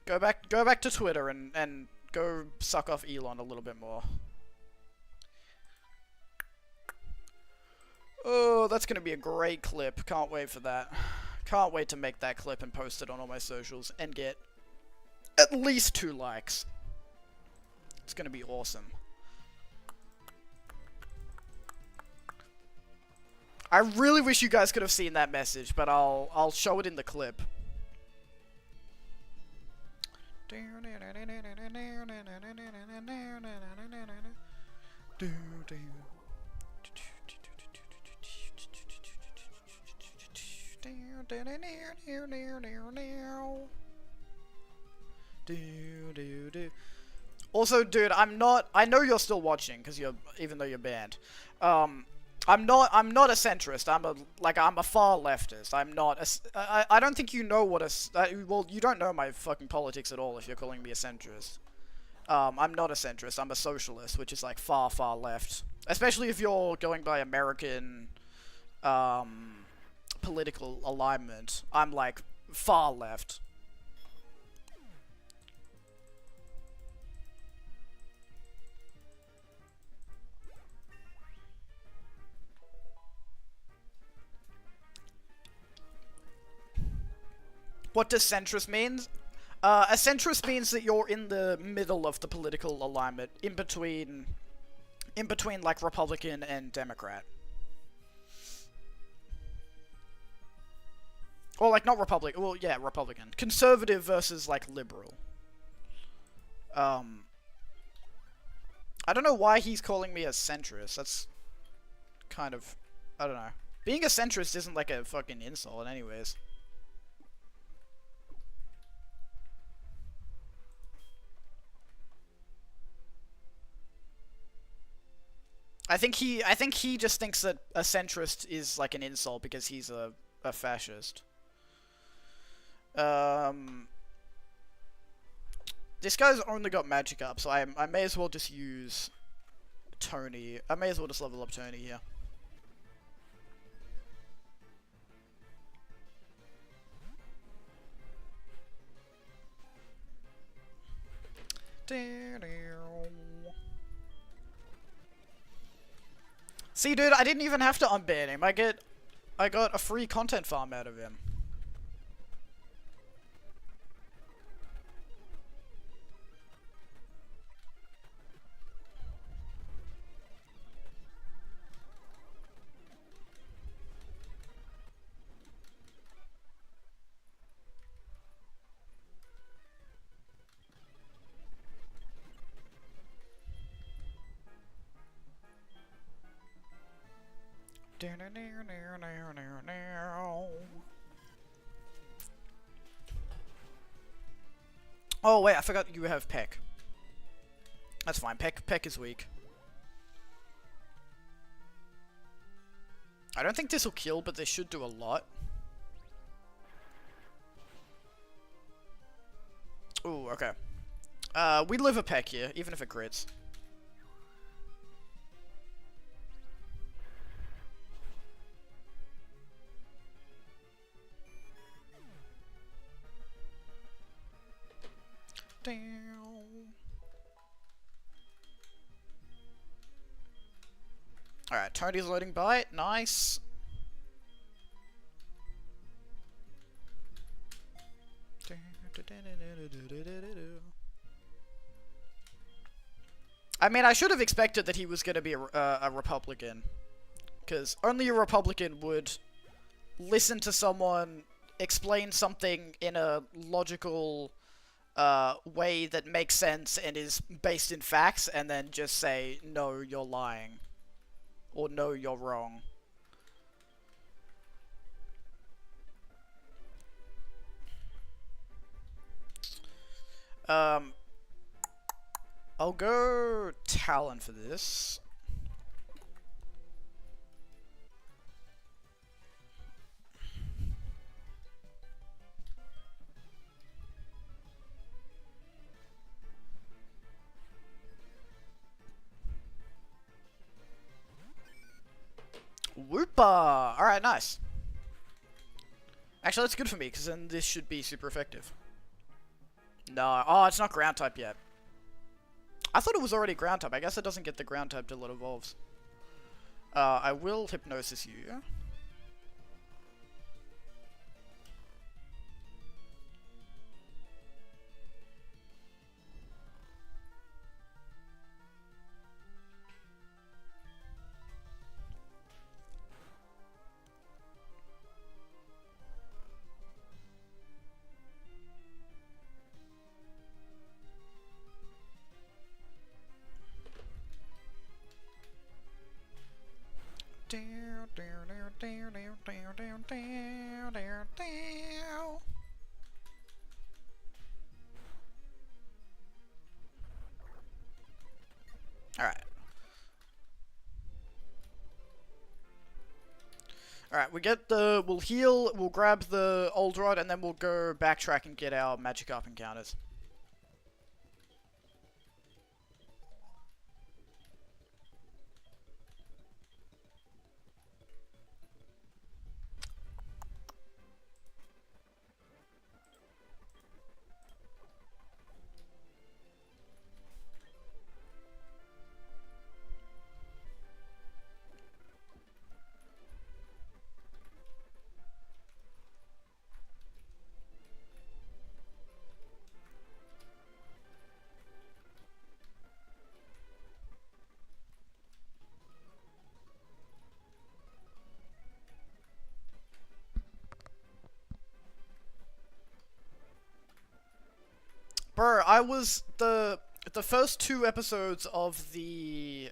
Go back to Twitter and go suck off Elon a little bit more. Oh, that's gonna be a great clip. Can't wait for that. Can't wait to make that clip and post it on all my socials and get at least 2 likes. It's gonna be awesome. I really wish you guys could have seen that message, but I'll show it in the clip. Also, dude, I'm not. I know you're still watching because even though you're banned. I'm not a centrist. I'm a far leftist. I'm not I don't think you know what well, you don't know my fucking politics at all if you're calling me a centrist. I'm not a centrist. I'm a socialist, which is like far, far left. Especially if you're going by American, political alignment. I'm like far left. What does centrist mean? A centrist means that you're in the middle of the political alignment, in between like Republican and Democrat. Or like not Republican, well yeah, Republican. Conservative versus like liberal. I don't know why he's calling me a centrist. That's kind of, I don't know. Being a centrist isn't like a fucking insult anyways. I think he just thinks that a centrist is like an insult because he's a fascist. This guy's only got magic up, so I may as well just use Tony. I may as well just level up Tony here. See, dude, I didn't even have to unban him. I got a free content farm out of him. Oh wait, I forgot you have Peck. That's fine. Peck is weak. I don't think this will kill, but this should do a lot. Ooh, okay. We live a Peck here, even if it crits. Alright, Tony's loading bite. Nice. I mean, I should have expected that he was going to be a Republican. Because only a Republican would listen to someone explain something in a logical way that makes sense and is based in facts, and then just say, no, you're lying. Or no, you're wrong. I'll go Talon for this. Whoopa! Alright, nice. Actually, that's good for me, because then this should be super effective. No. Oh, it's not ground type yet. I thought it was already ground type. I guess it doesn't get the ground type till it evolves. I will Hypnosis you. Alright, we'll heal, we'll grab the old rod, and then we'll go backtrack and get our magic up encounters. Bro, I was the first 2 episodes of the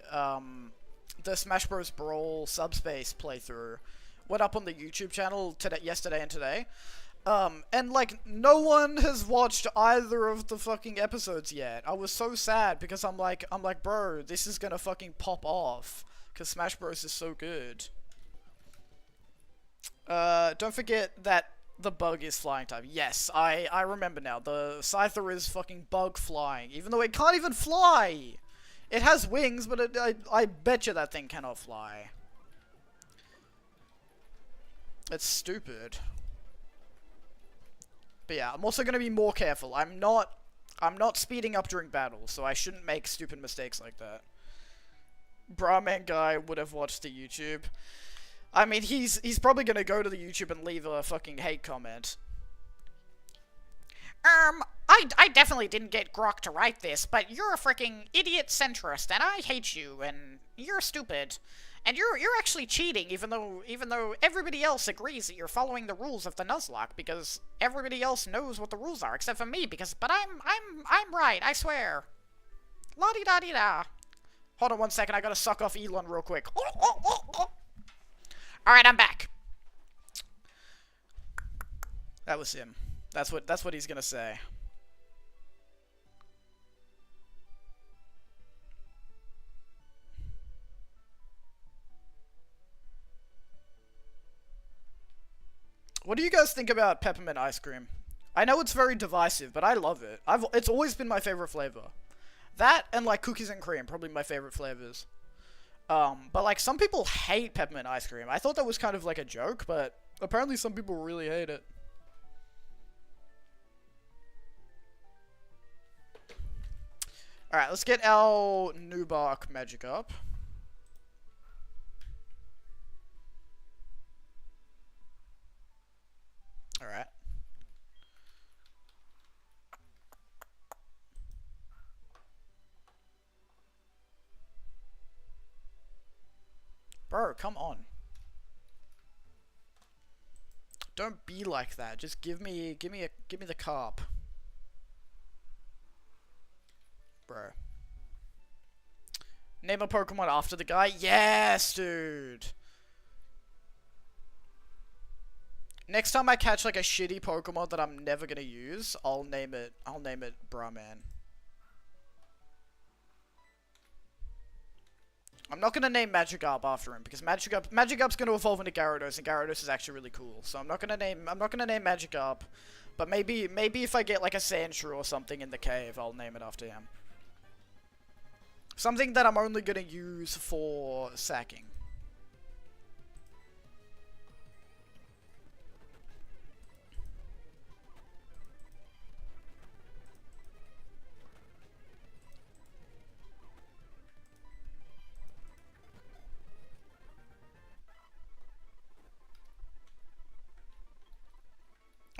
Smash Bros. Brawl Subspace playthrough went up on the YouTube channel yesterday and today. And like no one has watched either of the fucking episodes yet. I was so sad because I'm like, bro, this is gonna fucking pop off because Smash Bros. Is so good. Don't forget that the bug is flying type. Yes, I remember now. The Scyther is fucking bug flying, even though it can't even fly. It has wings, but I bet you that thing cannot fly. It's stupid. But yeah, I'm also gonna be more careful. I'm not speeding up during battle, so I shouldn't make stupid mistakes like that. Brahman guy would have watched the YouTube. I mean, he's probably gonna go to the YouTube and leave a fucking hate comment. I definitely didn't get Grok to write this, but you're a freaking idiot centrist, and I hate you, and you're stupid. And you're actually cheating, even though everybody else agrees that you're following the rules of the Nuzlocke, because everybody else knows what the rules are, except for me, but I'm right, I swear. La-di-da-di-da. Hold on 1 second, I gotta suck off Elon real quick. Alright, I'm back. That was him. That's what he's gonna say. What do you guys think about peppermint ice cream? I know it's very divisive, but I love it. It's always been my favorite flavor. That and like cookies and cream, probably my favorite flavors. But like some people hate peppermint ice cream. I thought that was kind of like a joke, but apparently some people really hate it. Alright, let's get our Nubark magic up. Alright. Bro, come on. Don't be like that. Just give me the carp. Bro. Name a Pokemon after the guy? Yes, dude. Next time I catch like a shitty Pokemon that I'm never gonna use, I'll name it Brahman. I'm not gonna name Magikarp after him because Magikarp's gonna evolve into Gyarados, and Gyarados is actually really cool. So I'm not gonna name Magikarp, but maybe if I get like a Sandshrew or something in the cave, I'll name it after him. Something that I'm only gonna use for sacking.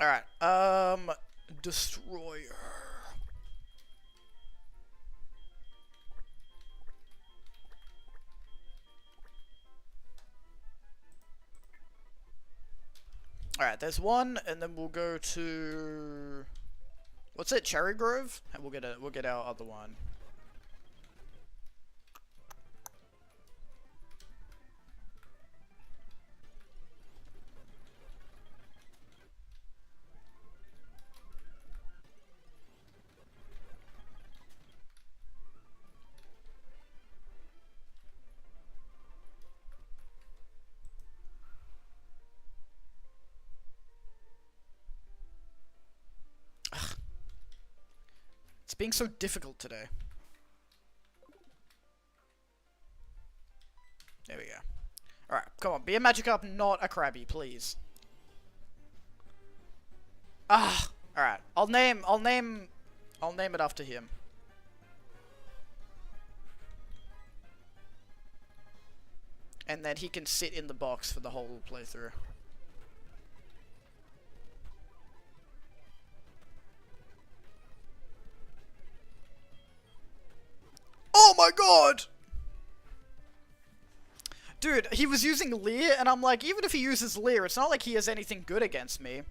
Alright, Destroyer. Alright, there's one, and then we'll go to... What's it, Cherry Grove? And we'll get our other one. It's being so difficult today. There we go. Alright, come on. Be a Magikarp, not a Krabby, please. Ah! Alright. I'll name it after him. And then he can sit in the box for the whole playthrough. Oh my god! Dude, he was using Leer, and I'm like, even if he uses Leer, it's not like he has anything good against me.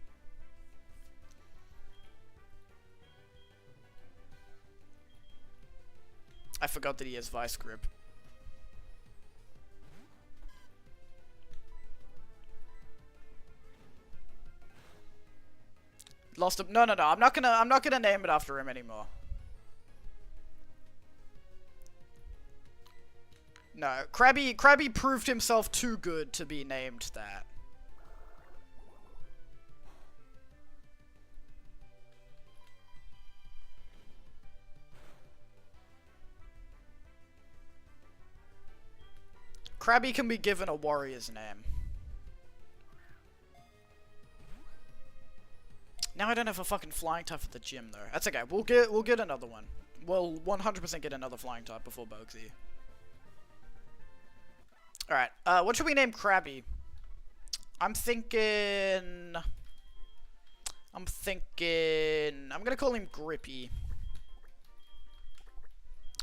I forgot that he has Vice Grip. Lost him. No. I'm not gonna name it after him anymore. No, Krabby proved himself too good to be named that. Krabby can be given a warrior's name. Now I don't have a fucking flying type at the gym though. That's okay. We'll get another one. We'll 100% get another flying type before Bogsy. Alright, what should we name Krabby? I'm gonna call him Grippy.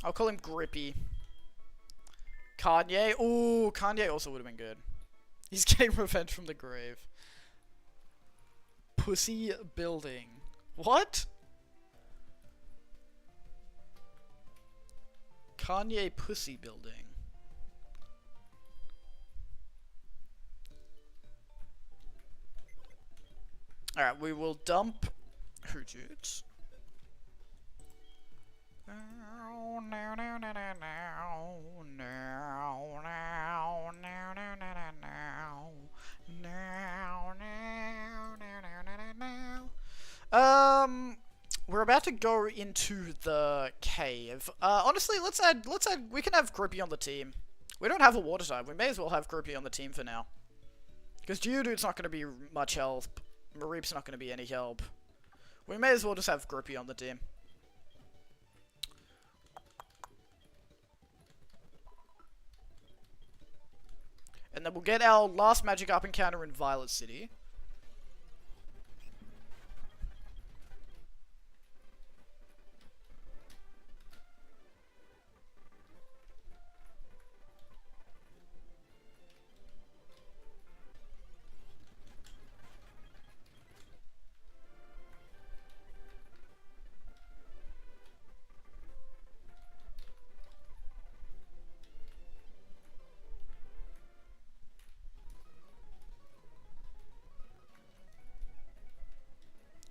I'll call him Grippy. Kanye? Ooh, Kanye also would have been good. He's getting revenge from the grave. Pussy building. What? Kanye pussy building. Alright, we will dump Hoojoots. We're about to go into the cave. Honestly, we can have Grippy on the team. We don't have a water type. We may as well have Grippy on the team for now. Because Geodude's not going to be much help. Mareep's not going to be any help. We may as well just have Grippy on the team. And then we'll get our last Magikarp encounter in Violet City.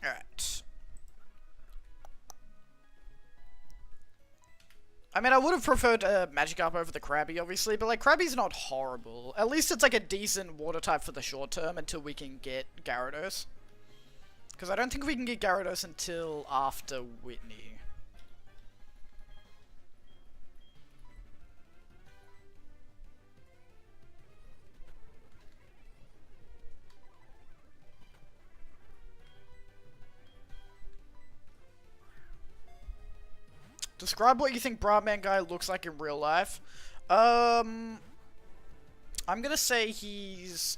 Alright. I mean, I would have preferred Magikarp over the Krabby, obviously, but, like, Krabby's not horrible. At least it's, like, a decent water type for the short term until we can get Gyarados. Because I don't think we can get Gyarados until after Whitney. Describe what you think Brahman guy looks like in real life. I'm gonna say he's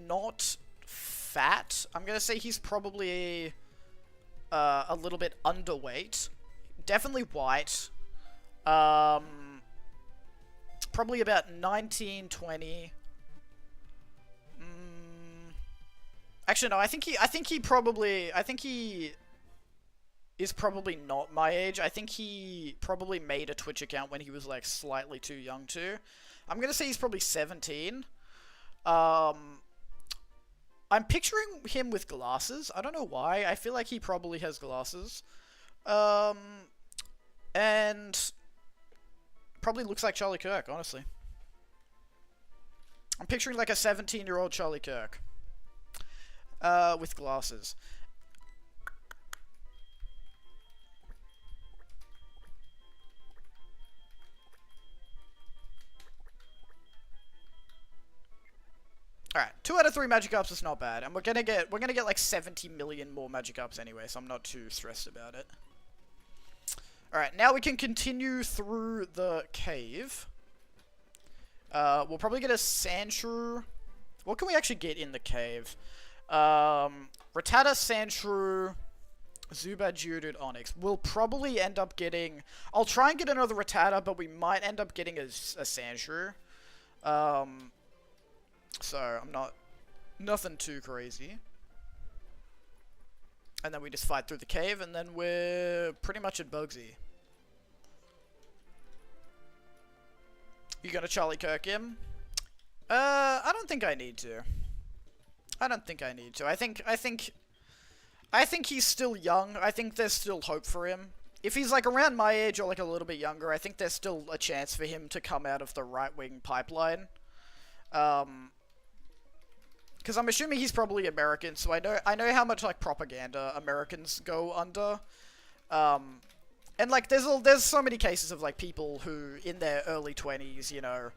not fat. I'm gonna say he's probably a little bit underweight. Definitely white. Probably about 19, 20. Actually, no. I think he is probably not my age. I think he probably made a Twitch account when he was, like, slightly too young to. I'm gonna say he's probably 17. I'm picturing him with glasses. I don't know why. I feel like he probably has glasses. And probably looks like Charlie Kirk, honestly. I'm picturing, like, a 17-year-old Charlie Kirk. With glasses. Alright, 2 out of 3 Magikarps is not bad, and we're gonna get like 70 million more Magikarps anyway, so I'm not too stressed about it. Alright, now we can continue through the cave. We'll probably get a Sandshrew. What can we actually get in the cave? Rattata, Sandshrew, Zubat, Geodude, Onix. We'll probably end up getting... I'll try and get another Rattata, but we might end up getting a Sandshrew. So, I'm not... Nothing too crazy. And then we just fight through the cave, and then we're pretty much at Bugsy. You gonna Charlie Kirk him? I don't think I need to. I don't think I need to. I think he's still young. I think there's still hope for him. If he's like around my age or like a little bit younger, I think there's still a chance for him to come out of the right-wing pipeline. Because I'm assuming he's probably American, so I know how much like propaganda Americans go under. And like there's so many cases of like people who in their early 20s, you know,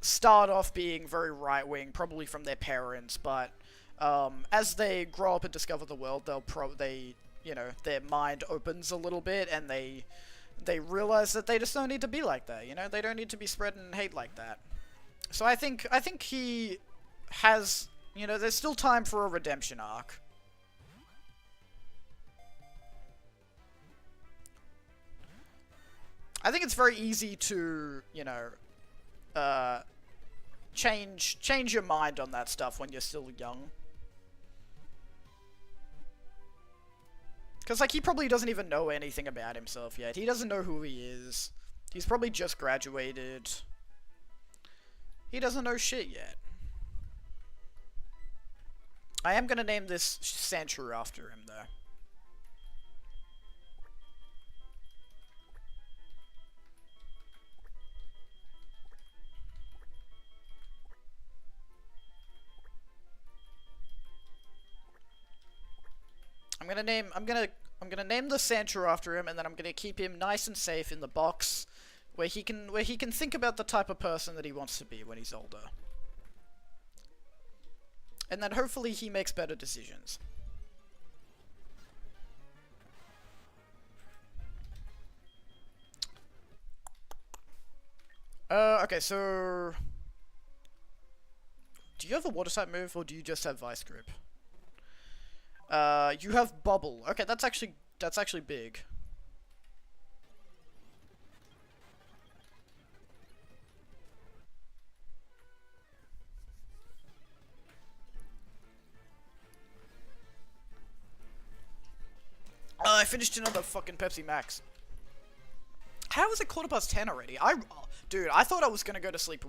start off being very right-wing, probably from their parents, but as they grow up and discover the world, you know, their mind opens a little bit, and they realize that they just don't need to be like that, you know? They don't need to be spreading hate like that. So I think he has, you know, there's still time for a redemption arc. I think it's very easy to, you know, change your mind on that stuff when you're still young. Because, like, he probably doesn't even know anything about himself yet. He doesn't know who he is. He's probably just graduated. He doesn't know shit yet. I am gonna name this Sandshrew after him, though. I'm gonna name the Sandshrew after him, and then I'm gonna keep him nice and safe in the box, where he can think about the type of person that he wants to be when he's older. And then hopefully he makes better decisions. Okay, so... Do you have a water type move, or do you just have Vice Grip? You have Bubble. Okay, that's actually big. I finished another fucking Pepsi Max. How is it 10:15 already? Dude, I thought I was gonna go to sleep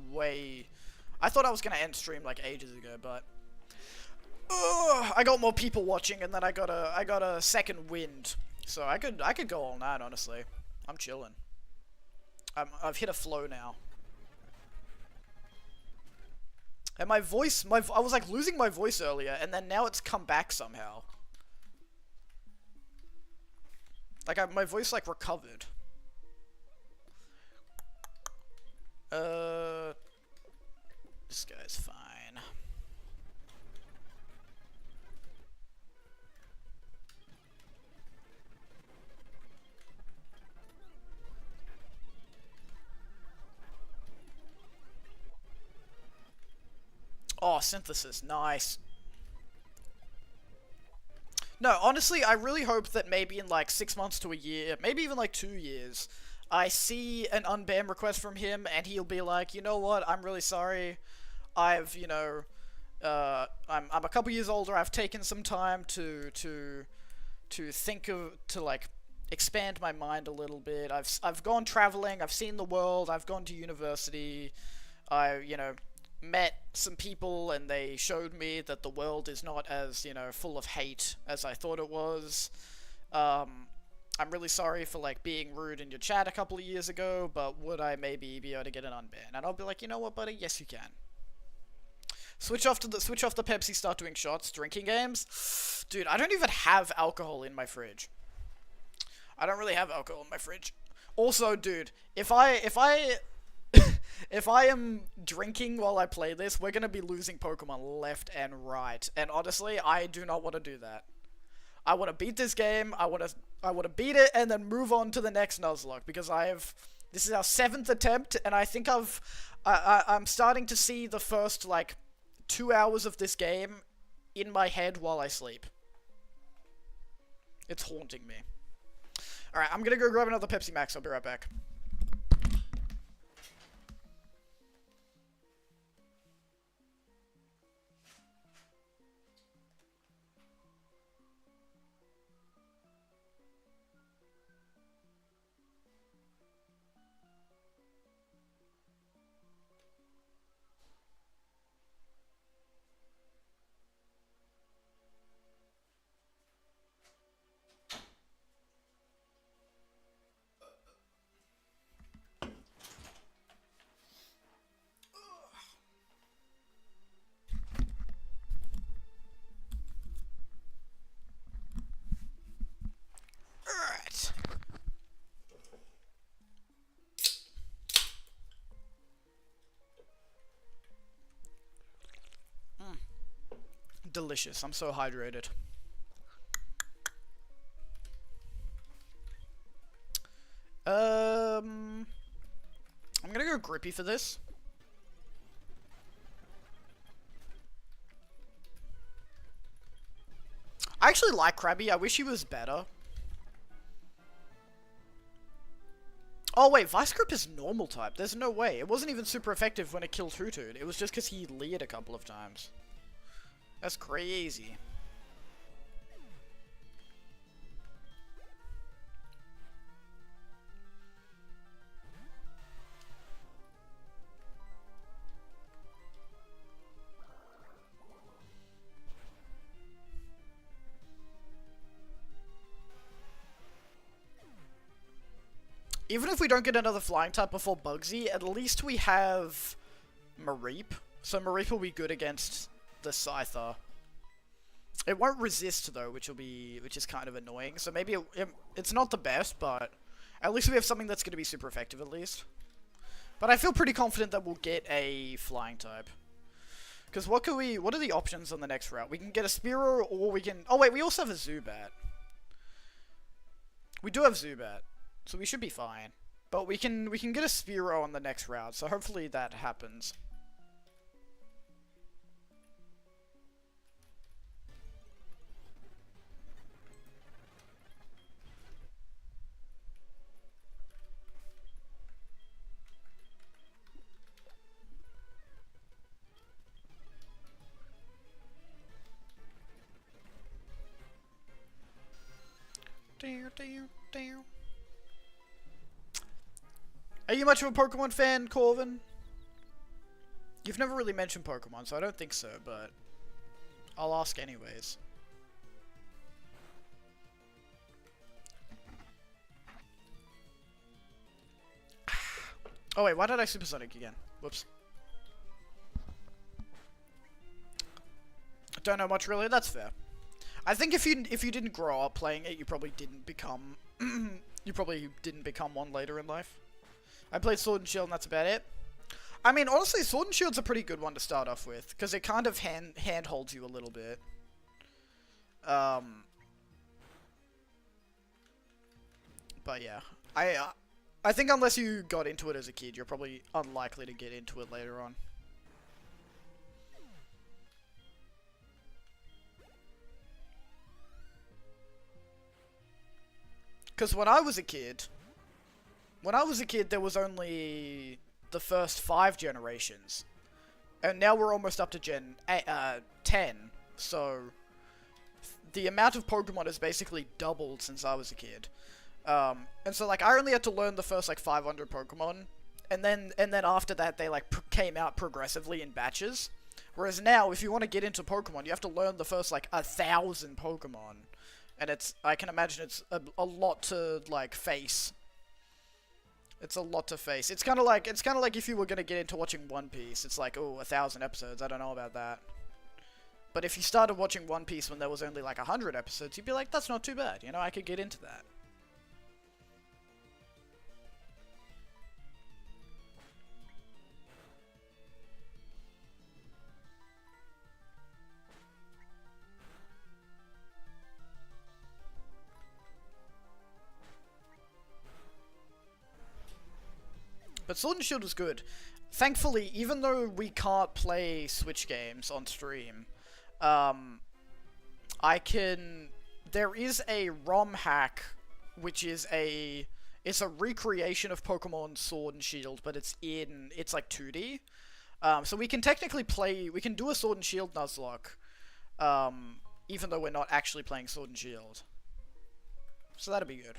I thought I was gonna end stream like ages ago, but... I got more people watching, and then I got a second wind, so I could go all night, honestly. I'm chilling. I've hit a flow now. And my voice, I was like losing my voice earlier, and then now it's come back somehow. Like my voice like recovered. This guy's fine. Oh, synthesis, nice. No, honestly, I really hope that maybe in like 6 months to a year, maybe even like 2 years, I see an unban request from him, and he'll be like, you know what, I'm really sorry. I've, you know, I'm a couple years older. I've taken some time to like expand my mind a little bit. I've gone traveling. I've seen the world. I've gone to university. I, you know, met some people, and they showed me that the world is not as, you know, full of hate as I thought it was. I'm really sorry for like being rude in your chat a couple of years ago, but would I maybe be able to get an unban? And I'll be like, you know what, buddy? Yes, you can. Switch off the Pepsi, start doing shots, drinking games. Dude, I don't even have alcohol in my fridge. I don't really have alcohol in my fridge. Also, dude, if I If I am drinking while I play this, we're gonna be losing Pokemon left and right. And honestly, I do not want to do that. I want to beat this game. I want to beat it and then move on to the next Nuzlocke because this is our 7th attempt, and I think I'm starting to see the first like 2 hours of this game in my head while I sleep. It's haunting me. Alright, I'm gonna go grab another Pepsi Max. I'll be right back. Alright. Delicious. I'm so hydrated. I'm gonna go Grippy for this. I actually like Krabby. I wish he was better. Oh wait, Vice Grip is normal type. There's no way. It wasn't even super effective when it killed Hoothoot. It was just because he leered a couple of times. That's crazy. Even if we don't get another flying type before Bugsy, at least we have Mareep. So Mareep will be good against the Scyther. It won't resist though, which is kind of annoying. So maybe it's not the best, but at least we have something that's going to be super effective at least. But I feel pretty confident that we'll get a flying type. Because what are the options on the next route? We can get a Spearow, or we can... Oh wait, we also have a Zubat. We do have Zubat. So we should be fine. But we can get a Spearow on the next route, so hopefully that happens. Are you much of a Pokemon fan, Corvin? You've never really mentioned Pokemon, so I don't think so, but I'll ask anyways. Oh wait, why did I Supersonic again? Whoops. Don't know much really, that's fair. I think if you didn't grow up playing it, you probably didn't become one later in life. I played Sword and Shield and that's about it. I mean, honestly, Sword and Shield's a pretty good one to start off with, because it kind of handholds you a little bit. But yeah, I think unless you got into it as a kid, you're probably unlikely to get into it later on. Because when I was a kid, there was only the first 5 generations. And now we're almost up to Gen 10. So, the amount of Pokemon has basically doubled since I was a kid. And so, like, I only had to learn the first, like, 500 Pokemon. And then after that, they, like, came out progressively in batches. Whereas now, if you want to get into Pokemon, you have to learn the first, like, 1,000 Pokemon. And I can imagine it's a lot to, like, face. It's a lot to face. It's kind of like if you were going to get into watching One Piece. It's like, oh, 1,000 episodes. I don't know about that. But if you started watching One Piece when there was only, like, 100 episodes, you'd be like, that's not too bad. You know, I could get into that. But Sword and Shield was good. Thankfully, even though we can't play Switch games on stream, I can... There is a ROM hack, which is it's a recreation of Pokemon Sword and Shield, but it's like 2D. So we can technically we can do a Sword and Shield Nuzlocke, even though we're not actually playing Sword and Shield. So that'd be good.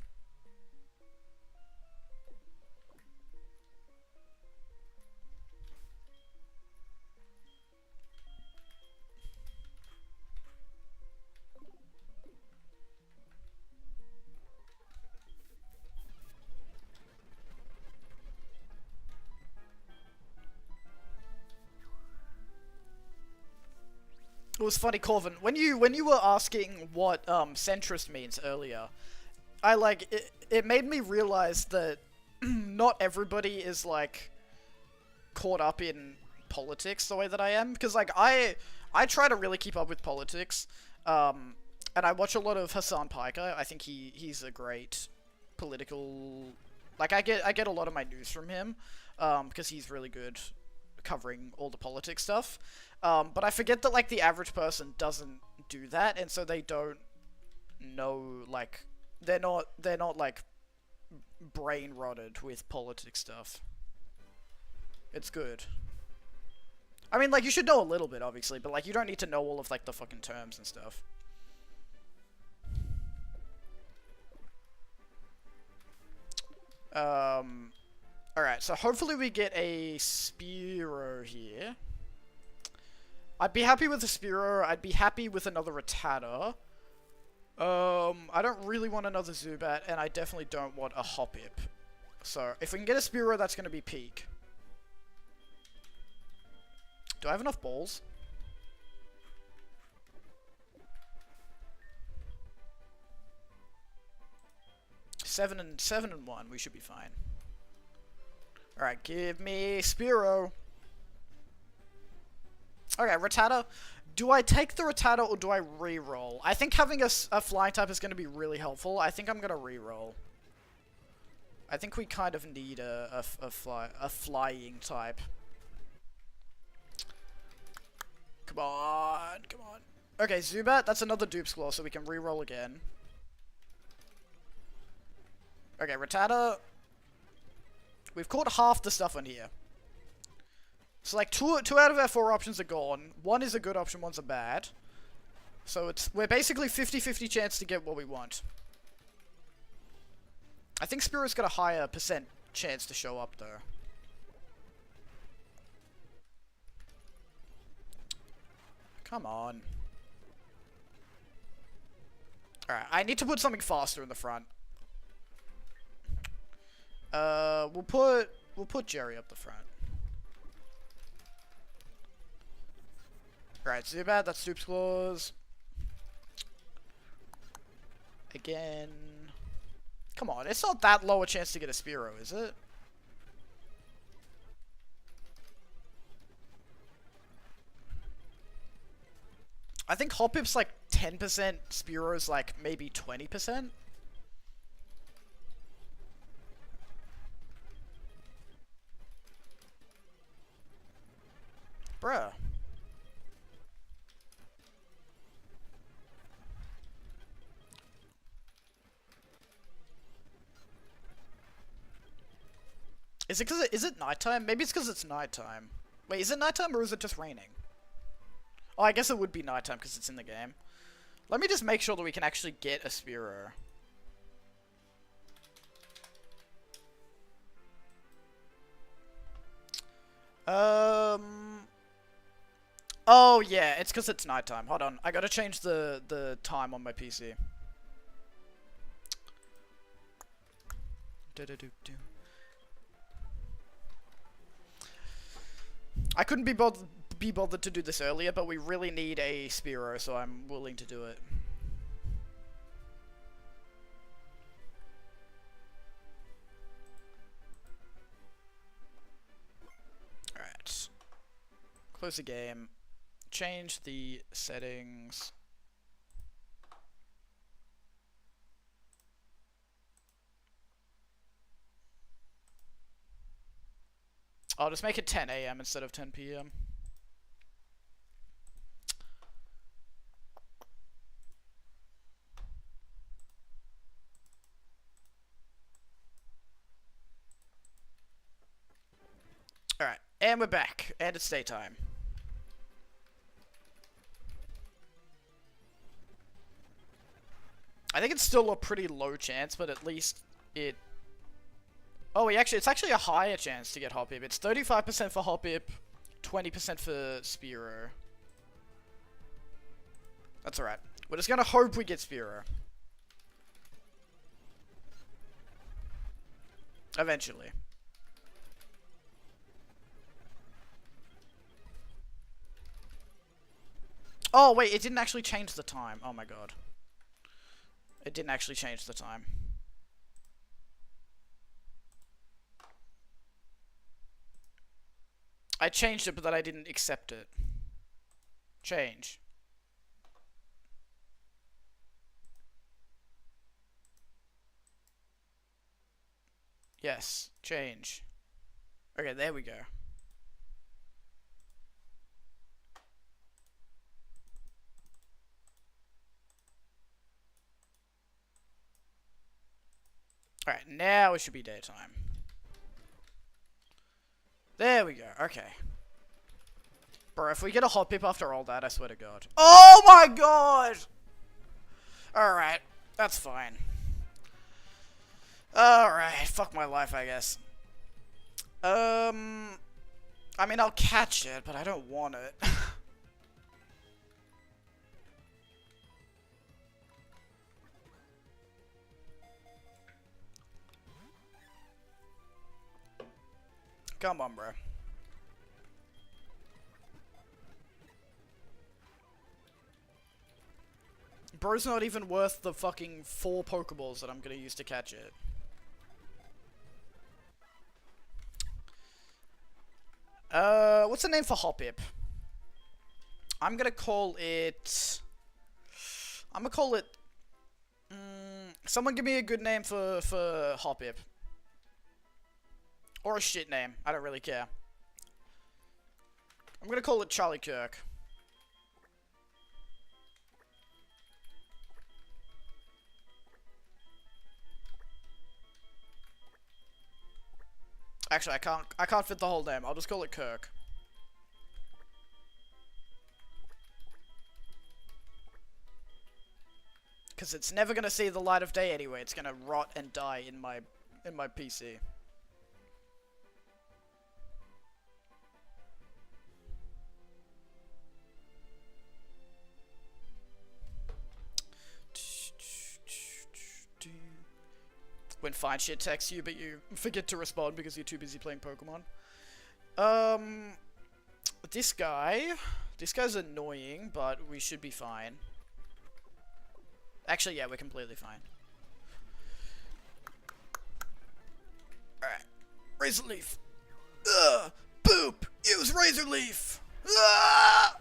It was funny, Corvin, when you were asking what centrist means earlier, it made me realize that not everybody is like caught up in politics the way that I am, because like I try to really keep up with politics, and I watch a lot of Hassan Piker. I think he's a great political, like I get a lot of my news from him, because he's really good covering all the politics stuff. But I forget that, like, the average person doesn't do that, and so they don't know, like, they're not, like, brain-rotted with politics stuff. It's good. I mean, like, you should know a little bit, obviously, but, like, you don't need to know all of, like, the fucking terms and stuff. Alright, so hopefully we get a Spearow here. I'd be happy with a Spearow. I'd be happy with another Rattata. I don't really want another Zubat, and I definitely don't want a Hoppip. So, if we can get a Spearow, that's going to be peak. Do I have enough balls? 7 and 1, we should be fine. Alright, give me Spearow. Okay, Rattata. Do I take the Rattata or do I re-roll? I think having a flying type is going to be really helpful. I think I'm going to re-roll. I think we kind of need a flying type. Come on, come on. Okay, Zubat, that's another Dupe's Claw, so we can re-roll again. Okay, Rattata. We've caught half the stuff on here. So, like, two out of our 4 options are gone. One is a good option, one's a bad. So, we're basically 50-50 chance to get what we want. I think Spearow's got a higher percent chance to show up, though. Come on. Alright, I need to put something faster in the front. We'll put Jerry up the front. Alright, Zubat, that's Dupe's Claws. Again. Come on, it's not that low a chance to get a Spearow, is it? I think Hoppip's like 10%, Spearow's like maybe 20%. Bruh. Is it nighttime? Maybe it's because it's nighttime. Wait, is it nighttime or is it just raining? Oh, I guess it would be nighttime because it's in the game. Let me just make sure that we can actually get a Spearow. Oh yeah, it's because it's nighttime. Hold on, I gotta change the time on my PC. I couldn't be bothered to do this earlier, but we really need a Spearow, so I'm willing to do it. Alright. Close the game. Change the settings. I'll just make it 10 a.m. instead of 10 p.m. Alright, and we're back. And it's daytime. I think it's still a pretty low chance, but at least it... Oh, it's actually a higher chance to get Hoppip. It's 35% for Hoppip, 20% for Spearow. That's alright. We're just gonna hope we get Spearow. Eventually. Oh, wait, it didn't actually change the time. Oh my god. It didn't actually change the time. I changed it, but then I didn't accept it. Change. Yes, change. Okay, there we go. Alright, now it should be daytime. There we go, okay. Bro, if we get a Hoppip after all that, I swear to god. Oh my god! Alright, that's fine. Alright, fuck my life, I guess. I mean, I'll catch it, but I don't want it. Come on, bro. Bro's not even worth the fucking 4 Pokeballs that I'm gonna use to catch it. What's the name for Hoppip? I'm gonna call it... someone give me a good name for Hoppip. Or a shit name. I don't really care. I'm gonna call it Charlie Kirk. Actually, I can't fit the whole name. I'll just call it Kirk. Cause it's never gonna see the light of day anyway. It's gonna rot and die in my PC. When fine shit texts you, but you forget to respond because you're too busy playing Pokemon. This guy's annoying, but we should be fine. Actually, yeah, we're completely fine. Alright. Razor Leaf. Ugh! Boop! Use Razor Leaf! Ah!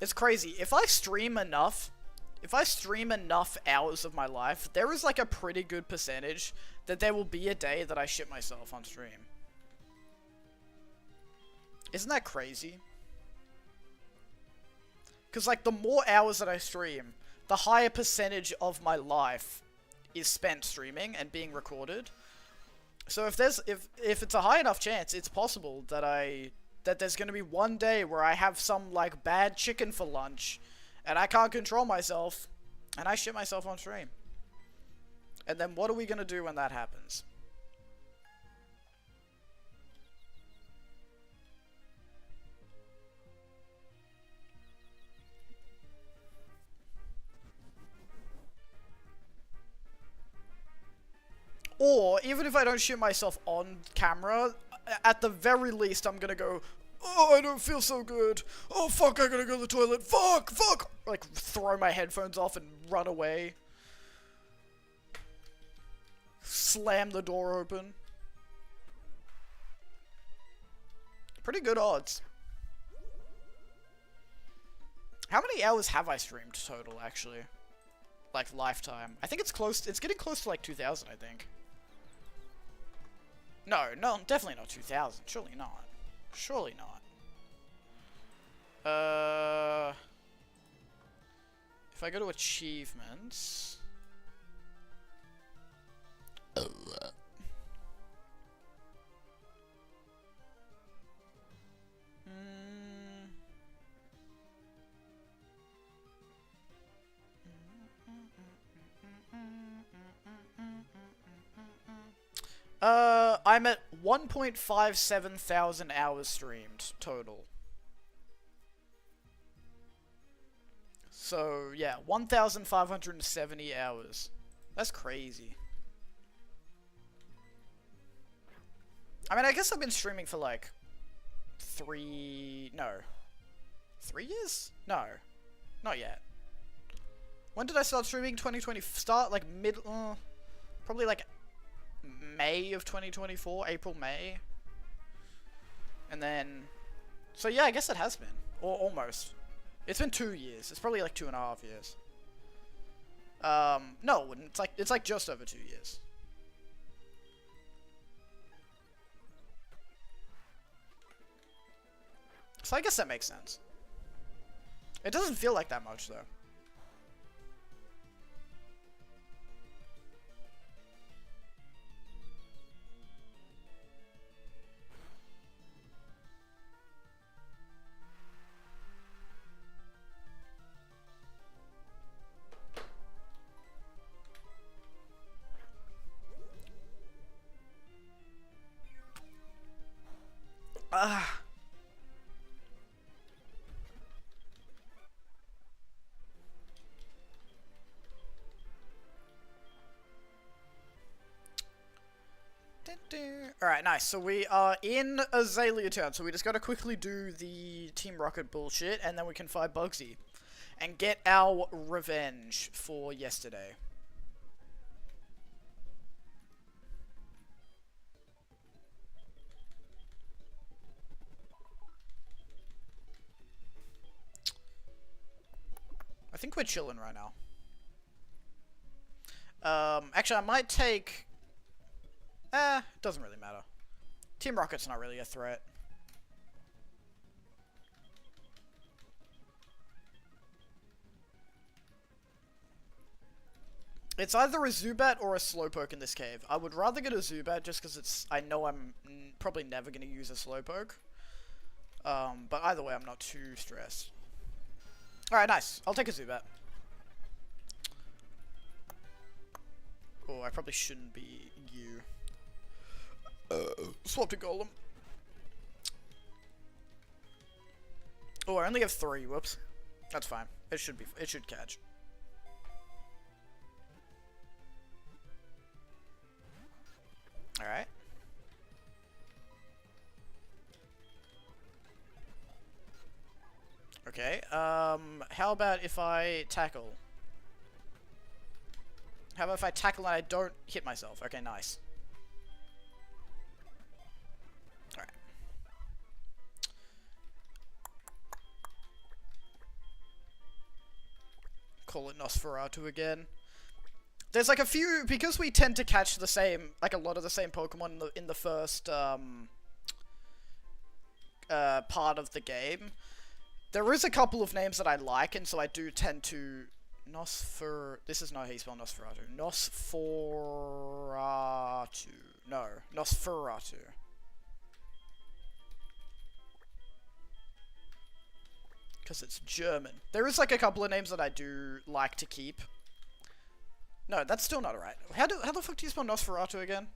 It's crazy. If I stream enough hours of my life, there is like a pretty good percentage that there will be a day that I shit myself on stream. Isn't that crazy? Because like the more hours that I stream, the higher percentage of my life is spent streaming and being recorded. So if it's a high enough chance, it's possible that there's gonna be one day where I have some, like, bad chicken for lunch, and I can't control myself, and I shit myself on stream. And then what are we gonna do when that happens? Or, even if I don't shit myself on camera, at the very least, I'm gonna go, oh, I don't feel so good. Oh, fuck, I gotta go to the toilet. Fuck, fuck. Like, throw my headphones off and run away. Slam the door open. Pretty good odds. How many hours have I streamed total, actually? like lifetime. I think it's close. It's getting close to like 2,000. I think. No, definitely not 2,000. Surely not. Surely not. If I go to achievements. I'm at 1.57 thousand hours streamed total. So, yeah, 1,570 hours. That's crazy. I mean, I guess I've been streaming for like 3 years? No, not yet. When did I start streaming? 2020, start like probably like May of 2024, April, May. And then, so yeah, I guess it has been, or almost. It's been 2 years. It's probably like 2.5 years. No, it wouldn't. It's like just over 2 years. So I guess that makes sense. It doesn't feel like that much though. Alright, nice. So we are in Azalea Town, so we just gotta quickly do the Team Rocket bullshit, and then we can fight Bugsy. And get our revenge for yesterday. I think we're chilling right now. Actually, I might take... it doesn't really matter. Team Rocket's not really a threat. It's either a Zubat or a Slowpoke in this cave. I would rather get a Zubat just because I know I'm probably never going to use a Slowpoke. But either way, I'm not too stressed. Alright, nice. I'll take a Zubat. Oh, I probably shouldn't be you. Swap to Golem. Oh, I only have 3. Whoops. That's fine. It should catch. Alright. Okay, how about if I tackle? How about if I tackle and I don't hit myself? Okay, nice. Alright. Call it Nosferatu again. There's like a few, because we tend to catch the same, like a lot of the same Pokemon in the first, part of the game. There is a couple of names that I like, and so I do tend to... This is not how you spell Nosferatu. Nosferatu. No, Nosferatu. Because it's German. There is like a couple of names that I do like to keep. No, that's still not right. How the fuck do you spell Nosferatu again?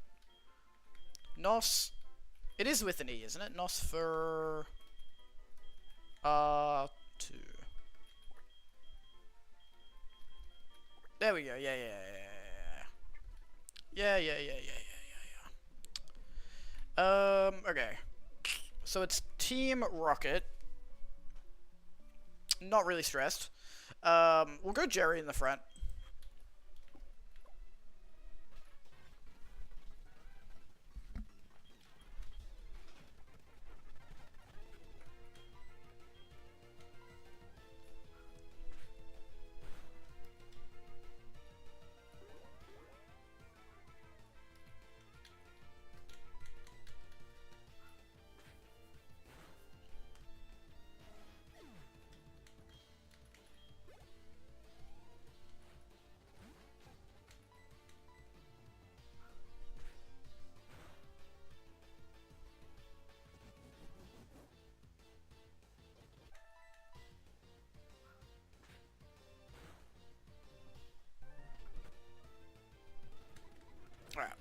It is with an E, isn't it? Nosferatu. There we go. Yeah. Okay. So it's Team Rocket. Not really stressed. We'll go Jerry in the front.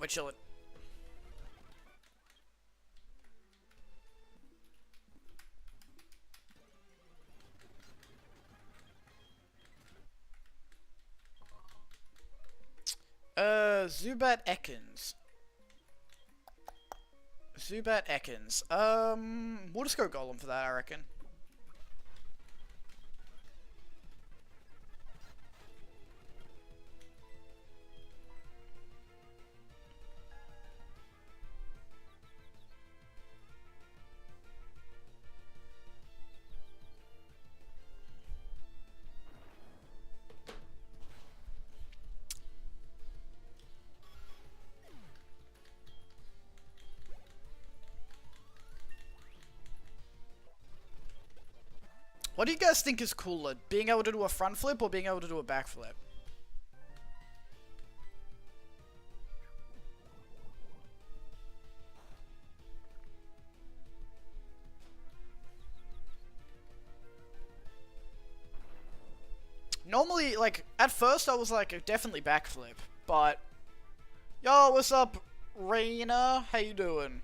We're chilling. Zubat Ekans. Zubat Ekans. We'll just go Golem for that, I reckon. What do you guys think is cooler? Being able to do a front flip or being able to do a back flip? Normally, like, at first I was like, definitely backflip, but... Yo, what's up, Raina? How you doing?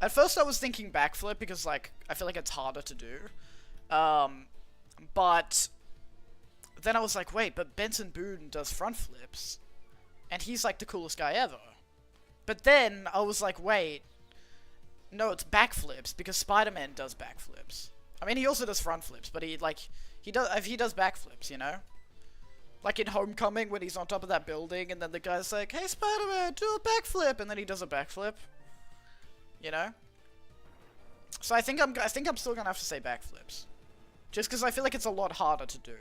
At first I was thinking backflip because, like, I feel like it's harder to do. But then I was like, wait, but Benson Boone does front flips. And he's, like, the coolest guy ever. But then I was like, wait, no, it's backflips because Spider-Man does backflips. I mean, he also does front flips, but he does backflips, you know? Like in Homecoming when he's on top of that building and then the guy's like, hey, Spider-Man, do a backflip, and then he does a backflip. You know? So I think I'm still gonna have to say backflips. Just because I feel like it's a lot harder to do.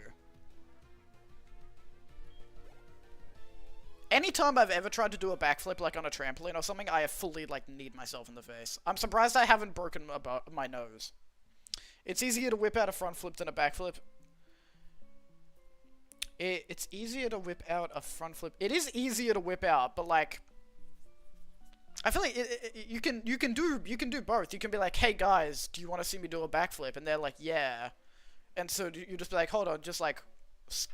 Anytime I've ever tried to do a backflip, like on a trampoline or something, I have fully, like, kneed myself in the face. I'm surprised I haven't broken my nose. It's easier to whip out a front flip than a backflip. It's easier to whip out a front flip. It is easier to whip out, but, like... I feel like you can do both. You can be like, hey guys, do you want to see me do a backflip? And they're like, yeah. And so you just be like, hold on, just like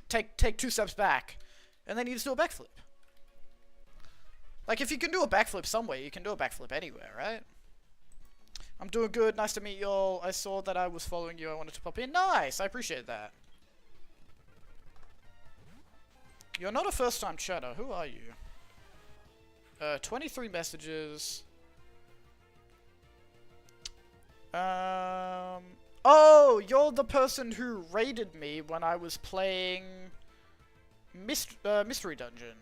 take 2 steps back, and then you just do a backflip. Like if you can do a backflip somewhere, you can do a backflip anywhere, right? I'm doing good. Nice to meet y'all. I saw that I was following you. I wanted to pop in. Nice. I appreciate that. You're not a first-time chatter. Who are you? 23 messages. Oh, you're the person who raided me when I was playing Mystery Dungeon.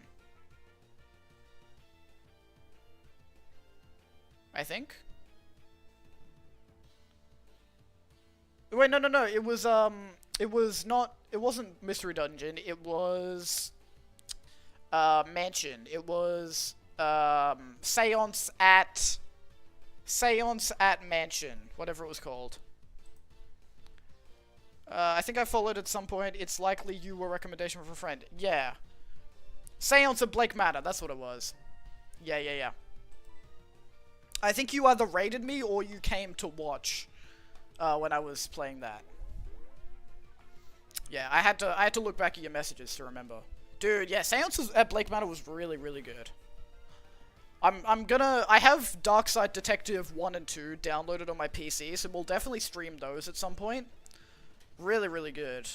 I think. Wait, no. It wasn't Mystery Dungeon. It was Mansion. It was Seance at Mansion, whatever it was called. I think I followed at some point. It's likely you were a recommendation from a friend. Yeah. Seance at Blake Manor, that's what it was. Yeah. I think you either raided me or you came to watch when I was playing that. Yeah, I had to look back at your messages to remember. Dude, yeah, Seance at Blake Manor was really, really good. I have Darkside Detective 1 and 2 downloaded on my PC, so we'll definitely stream those at some point. Really, really good.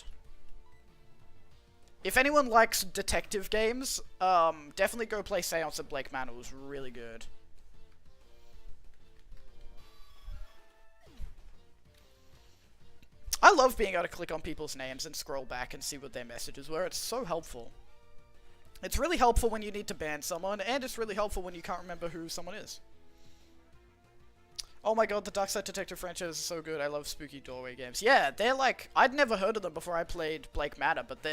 If anyone likes detective games, definitely go play Seance at Blake Manor. It was really good. I love being able to click on people's names and scroll back and see what their messages were. It's so helpful. It's really helpful when you need to ban someone, and it's really helpful when you can't remember who someone is. Oh my god, the Darkside Detective franchise is so good. I love spooky doorway games. Yeah, they're like... I'd never heard of them before I played Blake Manor, but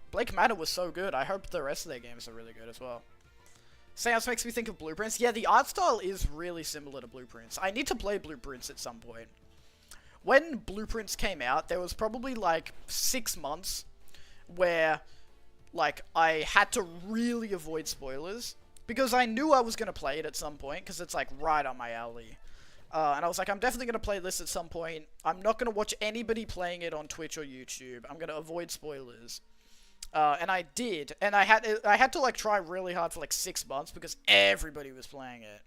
Blake Manor was so good. I hope the rest of their games are really good as well. Seance makes me think of Blueprints. Yeah, the art style is really similar to Blueprints. I need to play Blueprints at some point. When Blueprints came out, there was probably like 6 months where... like, I had to really avoid spoilers, because I knew I was going to play it at some point, because it's, like, right on my alley. And I was like, I'm definitely going to play this at some point. I'm not going to watch anybody playing it on Twitch or YouTube. I'm going to avoid spoilers. And I did, and I had to like try really hard for like 6 months because everybody was playing it.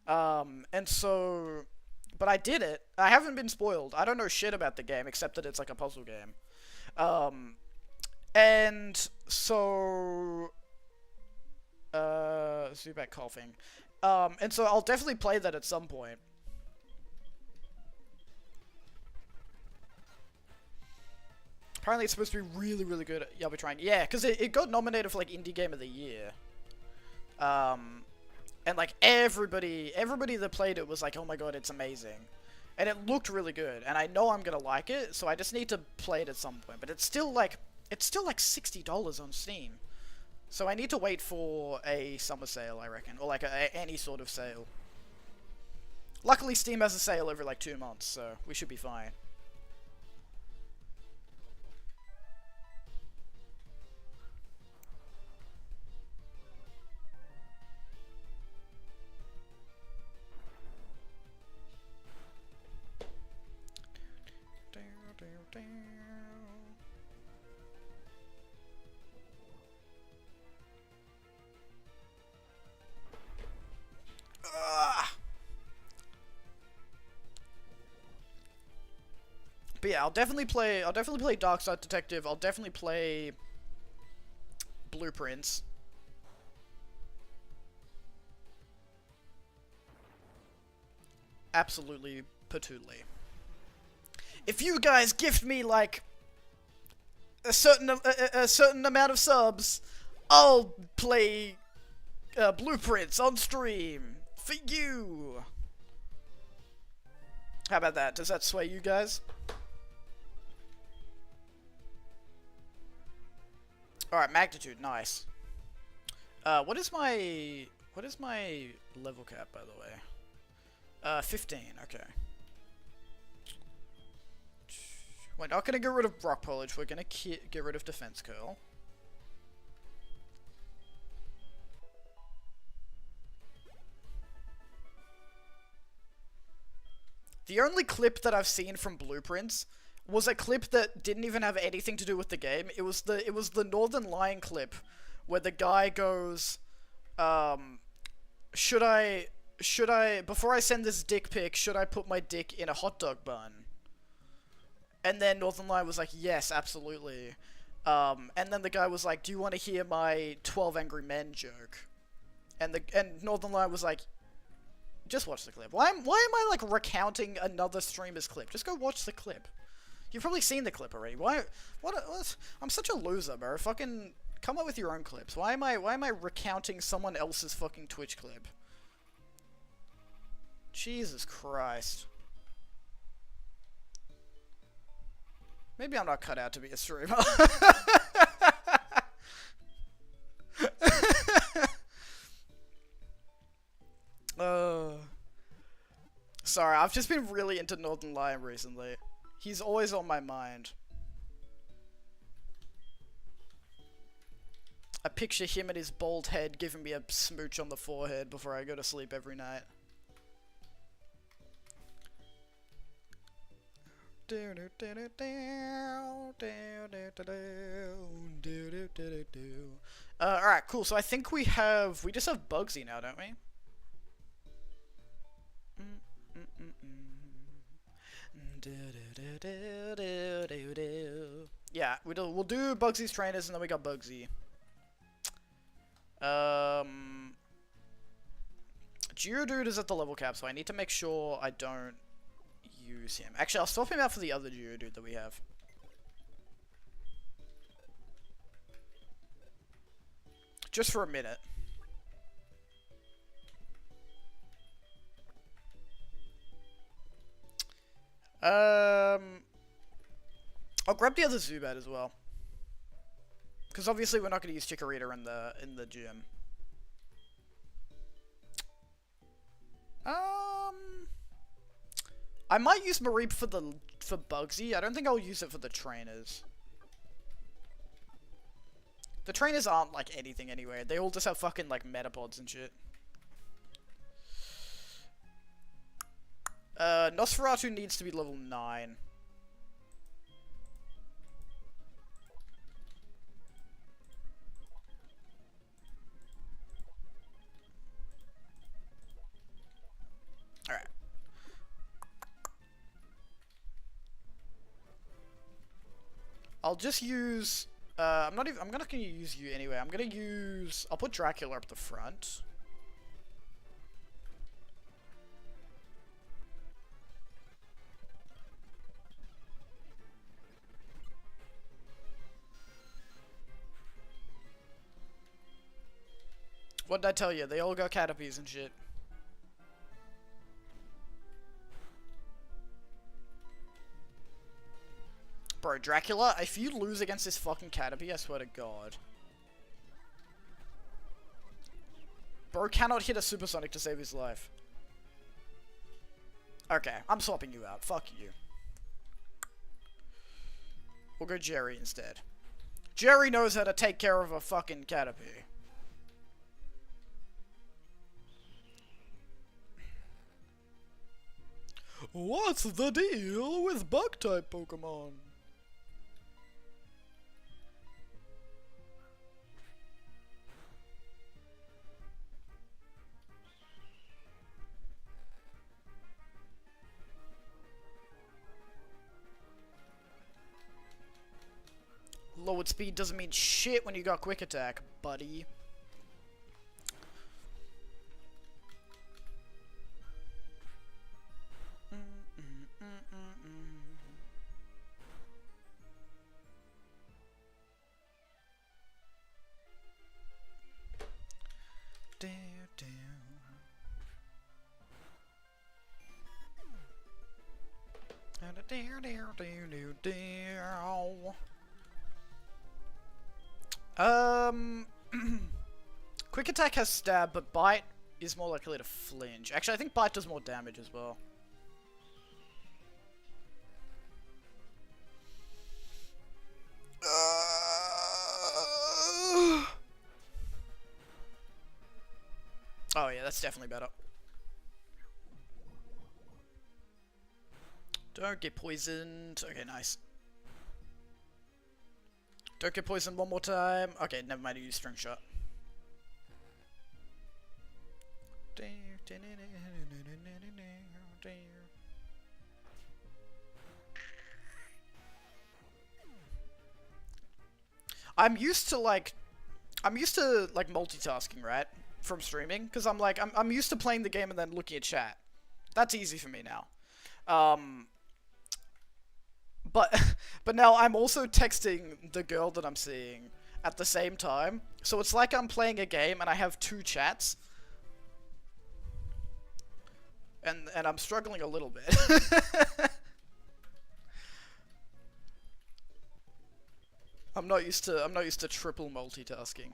And so, but I did it. I haven't been spoiled. I don't know shit about the game except that it's like a puzzle game. And so, Zubat coughing. And so I'll definitely play that at some point. Apparently it's supposed to be really, really good. Yeah, I'll be trying. Yeah, because it got nominated for like Indie Game of the Year. And like everybody that played it was like, oh my god, it's amazing. And it looked really good, and I know I'm gonna like it, so I just need to play it at some point. But it's still like $60 on Steam. So I need to wait for a summer sale, I reckon, or like any sort of sale. Luckily Steam has a sale every like 2 months, so we should be fine. But yeah, I'll definitely play Darkside Detective. I'll definitely play Blueprints. Absolutely patooly. If you guys gift me like a certain amount of subs, I'll play Blueprints on stream for you. How about that? Does that sway you guys? Alright, magnitude, nice. What is my level cap, by the way? 15, okay. We're not gonna get rid of rock polish, we're gonna get rid of defense curl. The only clip that I've seen from Blueprints was a clip that didn't even have anything to do with the game. It was the Northern Lion clip where the guy goes, should I before I send this dick pic, should I put my dick in a hot dog bun? And then Northern Lion was like, yes, absolutely. And then the guy was like, do you want to hear my 12 Angry Men joke? And Northern Lion was like, just watch the clip. Why am I like recounting another streamer's clip? Just go watch the clip. You've probably seen the clip already. What? I'm such a loser, bro. Fucking come up with your own clips. Why am I recounting someone else's fucking Twitch clip? Jesus Christ. Maybe I'm not cut out to be a streamer. Sorry, I've just been really into Northern Lion recently. He's always on my mind. I picture him and his bald head giving me a smooch on the forehead before I go to sleep every night. Alright, cool. So I think we just have Bugsy now, don't we? Yeah, we'll do Bugsy's trainers and then we got Bugsy. Geodude is at the level cap, so I need to make sure I don't use him. Actually, I'll swap him out for the other Geodude that we have. Just for a minute. I'll grab the other Zubat as well. Because obviously we're not going to use Chikorita in the gym. I might use Mareep for Bugsy. I don't think I'll use it for the trainers. The trainers aren't like anything anyway. They all just have fucking like Metapods and shit. Nosferatu needs to be level 9. I'll just use... I'm not gonna use you anyway. I'm gonna use... I'll put Dracula up the front. What did I tell you? They all got canopies and shit. Bro, Dracula, if you lose against this fucking canopy, I swear to God. Bro cannot hit a supersonic to save his life. Okay, I'm swapping you out. Fuck you. We'll go Jerry instead. Jerry knows how to take care of a fucking canopy. What's the deal with bug-type Pokemon? Lowered speed doesn't mean shit when you got quick attack, buddy. Quick attack has stab, but bite is more likely to flinch. Actually, I think bite does more damage as well. Oh yeah, that's definitely better. Don't get poisoned. Okay, nice. Don't get poisoned one more time. Okay, never mind, use string shot. I'm used to multitasking, right? From streaming, because I'm used to playing the game and then looking at chat. That's easy for me now. But now I'm also texting the girl that I'm seeing at the same time. So it's like I'm playing a game and I have two chats. And I'm struggling a little bit. I'm not used to triple multitasking.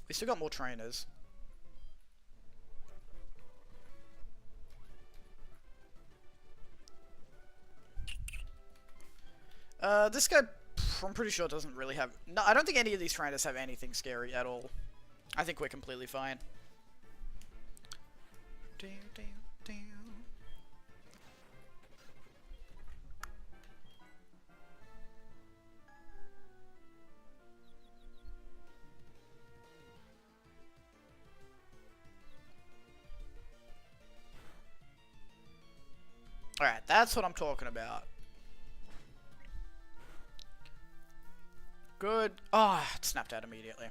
We still got more trainers. This guy, I'm pretty sure doesn't really have... No, I don't think any of these trainers have anything scary at all. I think we're completely fine. Alright, that's what I'm talking about. Good. Oh, it snapped out immediately.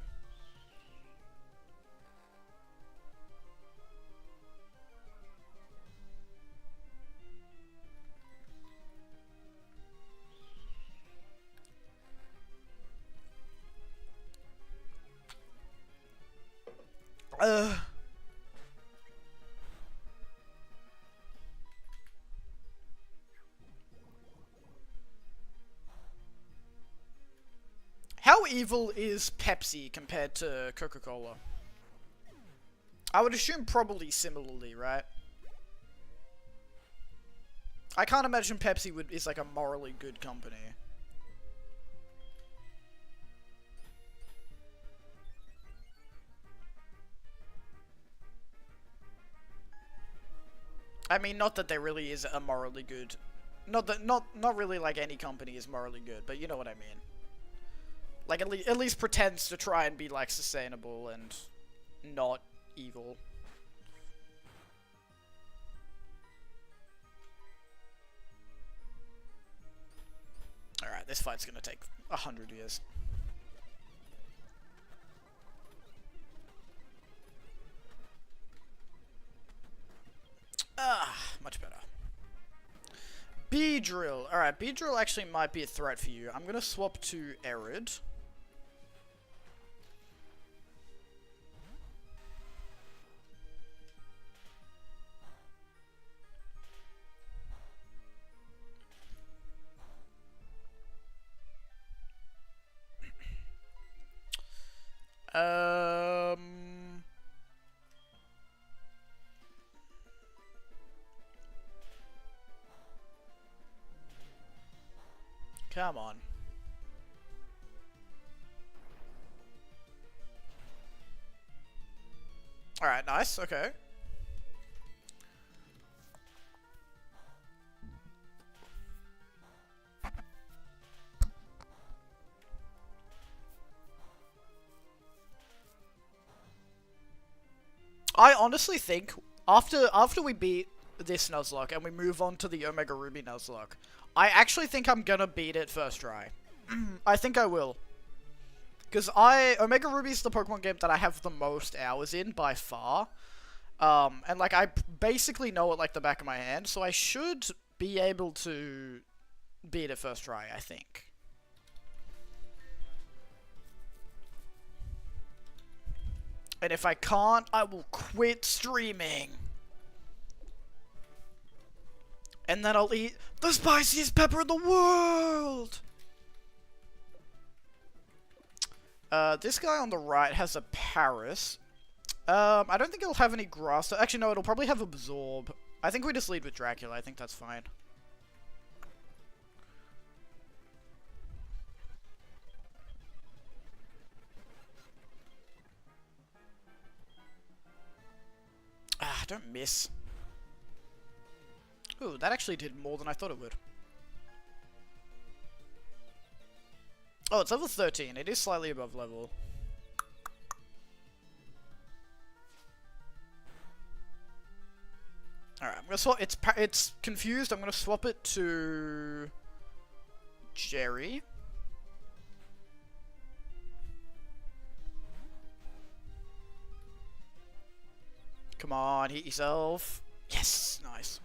How evil is Pepsi compared to Coca-Cola? I would assume probably similarly, right? I can't imagine Pepsi is like a morally good company. I mean, not that there really is a morally good... Not really like any company is morally good, but you know what I mean. Like, at least pretends to try and be, like, sustainable and not evil. Alright, this fight's gonna take 100 years. Ah, much better. B-Drill. Alright, B-Drill actually might be a threat for you. I'm gonna swap to Arid. Come on. Alright, nice, okay. I honestly think after we beat this Nuzlocke and we move on to the Omega Ruby Nuzlocke, I actually think I'm gonna beat it first try. I think I will. Because Omega Ruby is the Pokemon game that I have the most hours in by far. And like I basically know it like the back of my hand, so I should be able to beat it first try, I think. And if I can't, I will quit streaming. And then I'll eat the spiciest pepper in the world! This guy on the right has a Paris. I don't think it'll have any grass. Actually, no, it'll probably have Absorb. I think we just lead with Dracula. I think that's fine. Ah, don't miss. Ooh, that actually did more than I thought it would. Oh, it's level 13. It is slightly above level. Alright, I'm gonna swap. It's confused. I'm gonna swap it to Jerry. Come on, hit yourself. Yes, nice.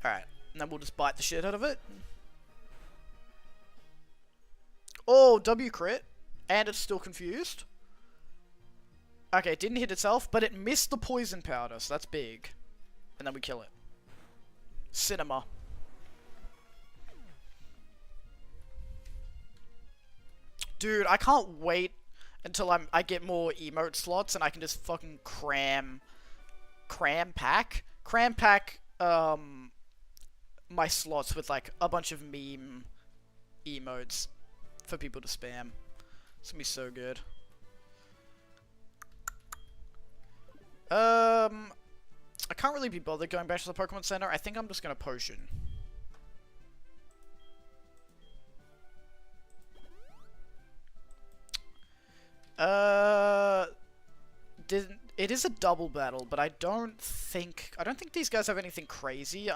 Alright, and then we'll just bite the shit out of it. Oh, W crit. And it's still confused. Okay, it didn't hit itself, but it missed the poison powder, so that's big. And then we kill it. Cinema. Dude, I can't wait until I get more emote slots and I can just fucking cram pack my slots with like a bunch of meme emotes for people to spam. It's gonna be so good. I can't really be bothered going back to the Pokemon Center. I think I'm just gonna potion. It is a double battle, but I don't think these guys have anything crazy.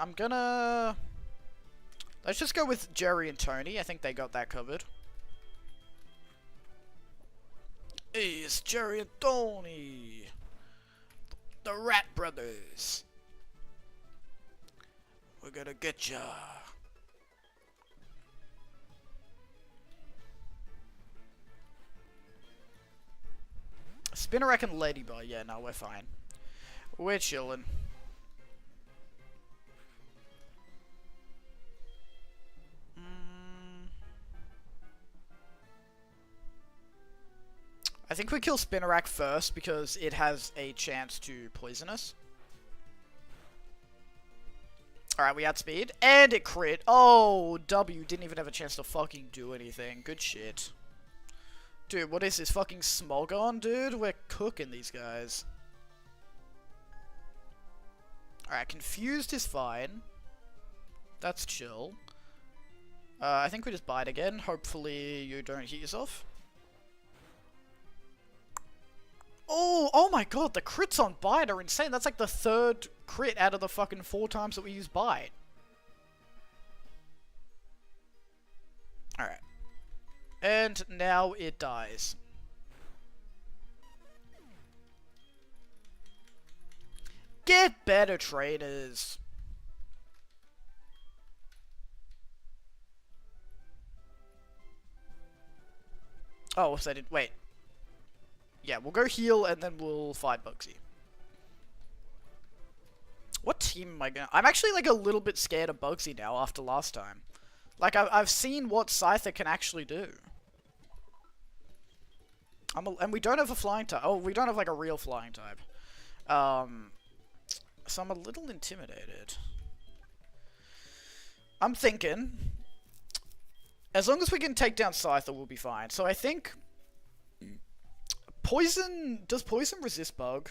Let's just go with Jerry and Tony. I think they got that covered. Hey, it's Jerry and Tony, the Rat Brothers. We're gonna get ya. Spinnerack and Ladybug. Yeah, no, we're fine. We're chilling. I think we kill Spinnerack first because it has a chance to poison us. Alright, we outspeed. And it crit. Oh, W didn't even have a chance to fucking do anything. Good shit. Dude, what is this? Fucking Smogon, dude? We're cooking these guys. Alright, confused is fine. That's chill. I think we just bite again. Hopefully you don't hit yourself. Oh my god, the crits on bite are insane. That's like the 3rd crit out of the fucking 4 times that we use bite. Alright. And now it dies. Get better trainers. Oh, so I did. Wait. Yeah, we'll go heal and then we'll fight Bugsy. What team am I gonna... I'm actually like a little bit scared of Bugsy now after last time. Like, I've seen what Scyther can actually do. And we don't have a flying type. Oh, we don't have like a real flying type. So I'm a little intimidated. I'm thinking, as long as we can take down Scyther, we'll be fine. So I think Poison... Does Poison resist Bug?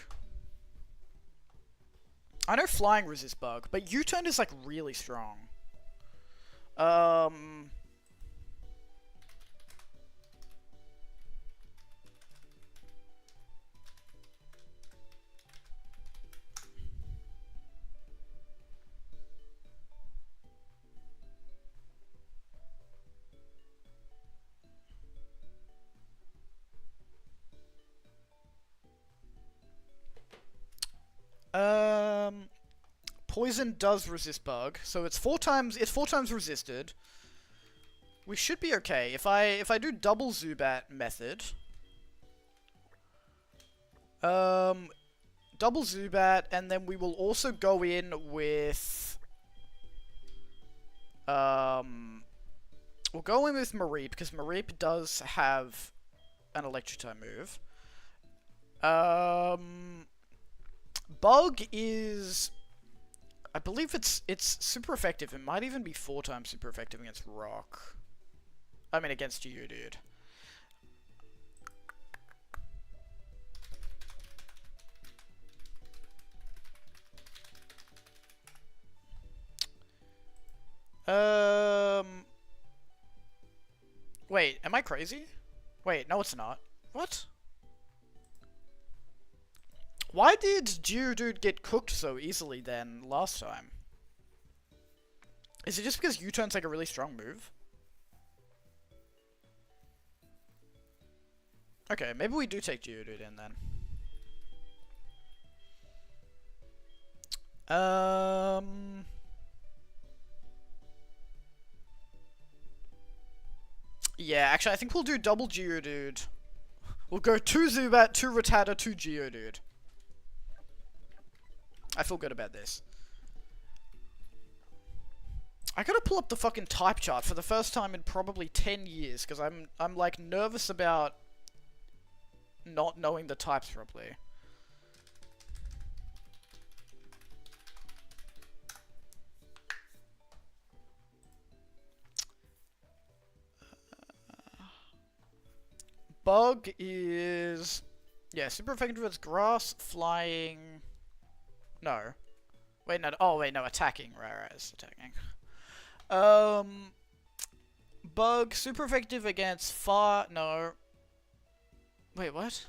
I know Flying resists Bug, but U-turn is like really strong. Poison does resist Bug, so it's 4 times resisted. We should be okay. If I do double Zubat method, double Zubat, and then we will also go in with we'll go in with Mareep, because Mareep does have an electric type move. Bug is, I believe it's super effective. It might even be 4 times super effective against Rock. I mean, against you, dude. Wait, am I crazy? Wait, no it's not. What? Why did Geodude get cooked so easily then last time? Is it just because U-turn's like a really strong move? Okay, maybe we do take Geodude in then. Yeah, actually I think we'll do double Geodude. We'll go 2 Zubat, 2 Rattata, 2 Geodude. I feel good about this. I gotta pull up the fucking type chart for the first time in probably 10 years, because I'm like nervous about not knowing the types properly. Bug is... yeah, super effective with grass, flying... No. Wait, no. Oh, wait, no. Attacking. Right, it's attacking. Bug, super effective against fire... No. Wait, what?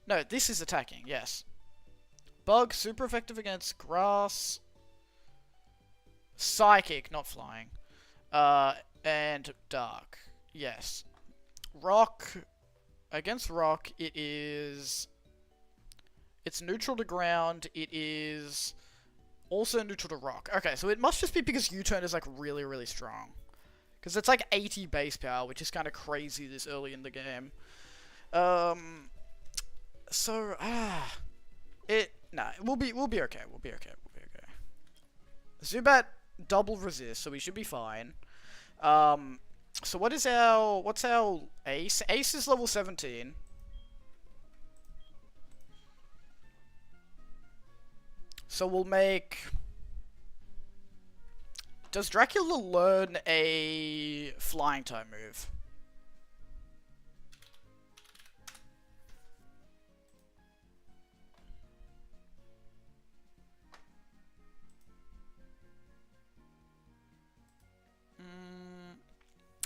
No, this is attacking, yes. Bug, super effective against grass... Psychic, not flying. And dark. Yes. Rock... Against rock, it is... It's neutral to ground, it is also neutral to rock. Okay, so it must just be because U-turn is like really, really strong. Because it's like 80 base power, which is kind of crazy this early in the game. Nah, we'll be okay, we'll be okay. Zubat double resist, so we should be fine. So what's our Ace? Ace is level 17. So we'll make... Does Dracula learn a flying type move?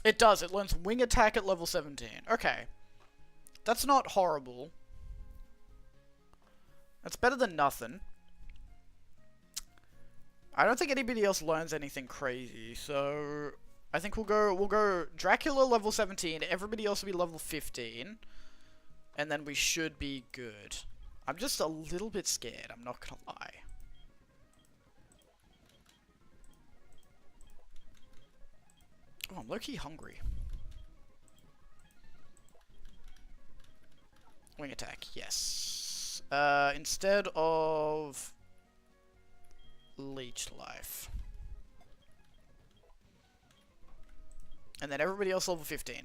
It does. It learns wing attack at level 17. Okay. That's not horrible. That's better than nothing. I don't think anybody else learns anything crazy, so I think we'll go Dracula level 17, everybody else will be level 15, and then we should be good. I'm just a little bit scared, I'm not gonna lie. Oh, I'm low-key hungry. Wing attack, yes. Instead of leech life. And then everybody else level 15.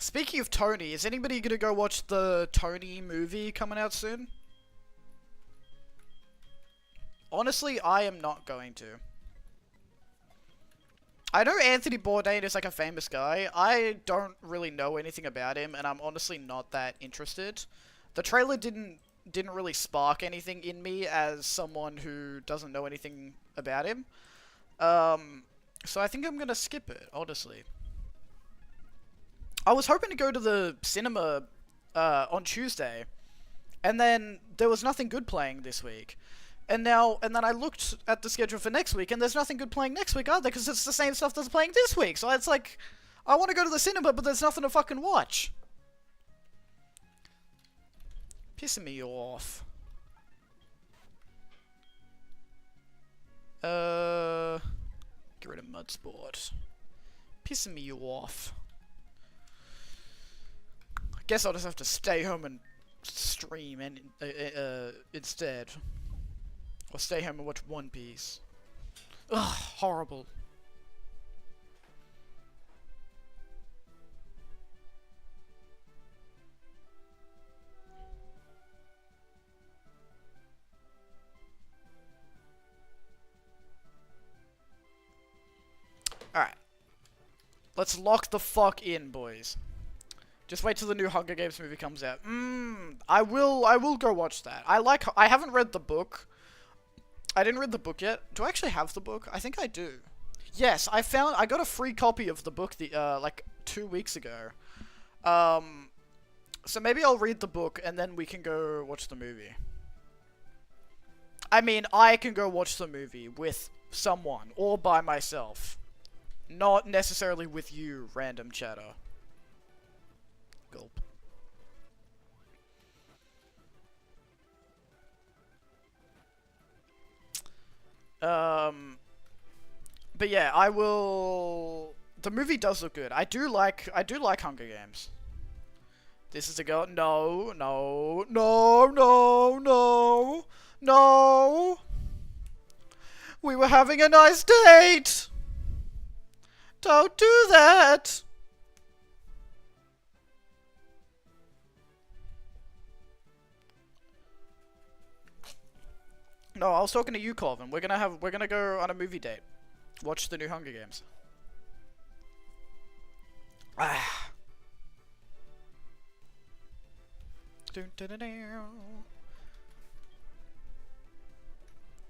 Speaking of Tony, is anybody gonna go watch the Tony movie coming out soon? Honestly, I am not going to. I know Anthony Bourdain is like a famous guy. I don't really know anything about him, and I'm honestly not that interested. The trailer didn't really spark anything in me as someone who doesn't know anything about him. So I think I'm gonna skip it, honestly. I was hoping to go to the cinema on Tuesday, and then there was nothing good playing this week. And then I looked at the schedule for next week, and there's nothing good playing next week either, because it's the same stuff that's playing this week. So it's like, I want to go to the cinema, but there's nothing to fucking watch. Pissing me off. Get rid of Mudsport. Pissing me off. I guess I'll just have to stay home and stream and instead. Or stay home and watch One Piece. Ugh, horrible. Alright. Let's lock the fuck in, boys. Just wait till the new Hunger Games movie comes out. I will go watch that. I haven't read the book. I didn't read the book yet. Do I actually have the book? I think I do. Yes, I got a free copy of the book like 2 weeks ago. So maybe I'll read the book and then we can go watch the movie. I mean, I can go watch the movie with someone or by myself. Not necessarily with you, random chatter. Gulp. But yeah, I will. The movie does look good. I do like Hunger Games. This is a girl. No, no, no, no, no, no. We were having a nice date. Don't do that. No, I was talking to you, Colvin. We're gonna go on a movie date. Watch the new Hunger Games. Ah.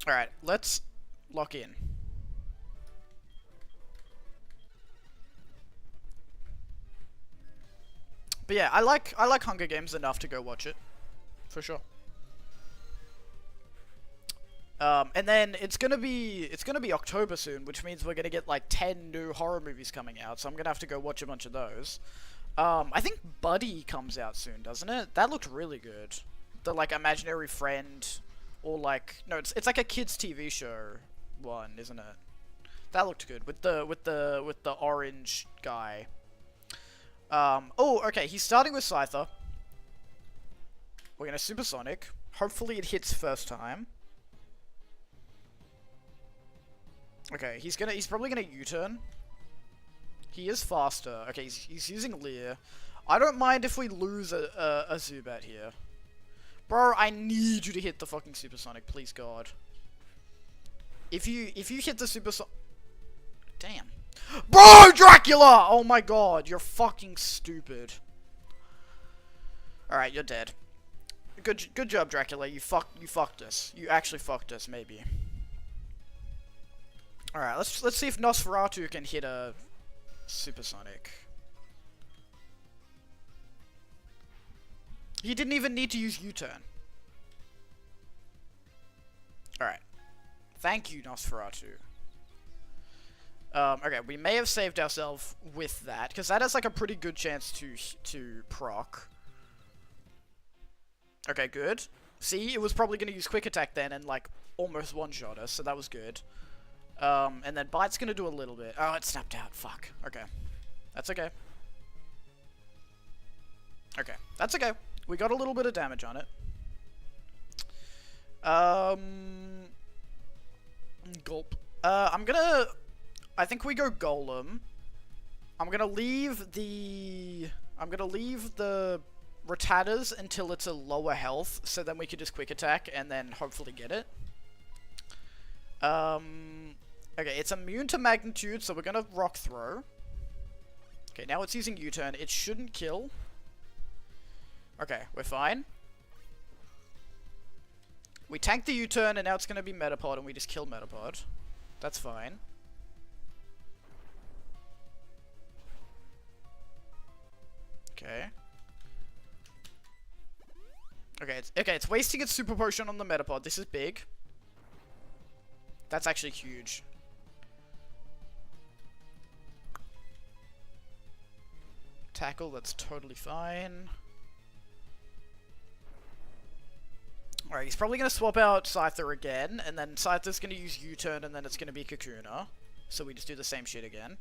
Alright, let's lock in. But yeah, I like Hunger Games enough to go watch it. For sure. And then it's gonna be October soon, which means we're gonna get like 10 new horror movies coming out, so I'm gonna have to go watch a bunch of those. I think Buddy comes out soon, doesn't it? That looked really good. The like imaginary friend, or like no, it's like a kids TV show one, isn't it? That looked good with the orange guy. Oh, okay, he's starting with Scyther. We're gonna Supersonic. Hopefully it hits first time. Okay, he's probably gonna U-turn. He is faster. Okay, he's using Leer. I don't mind if we lose a Zubat here. Bro, I need you to hit the fucking Supersonic, please God. If you hit the Supersonic... Damn. Bro, Dracula! Oh my God, you're fucking stupid. Alright, you're dead. Good job, Dracula. You fucked us. You actually fucked us, maybe. Alright, let's see if Nosferatu can hit a Supersonic. He didn't even need to use U-turn. Alright. Thank you, Nosferatu. Okay, we may have saved ourselves with that, because that has like a pretty good chance to proc. Okay, good. See, it was probably going to use Quick Attack then and like almost one-shot us, so that was good. And then Bite's going to do a little bit. Oh, it snapped out. Fuck. Okay. That's okay. Okay, that's okay. We got a little bit of damage on it. Gulp. I think we go Golem. I'm gonna leave the Rattatas until it's a lower health, so then we can just Quick Attack and then hopefully get it. Okay, it's immune to Magnitude, so we're gonna Rock Throw. Okay, now it's using U-turn. It shouldn't kill. Okay, we're fine. We tank the U-turn, and now it's gonna be Metapod, and we just kill Metapod. That's fine. Okay. Okay, it's wasting its Super Potion on the Metapod. This is big. That's actually huge. Tackle, that's totally fine. Alright, he's probably going to swap out Scyther again, and then Scyther's going to use U-turn, and then it's going to be Kakuna. So we just do the same shit again.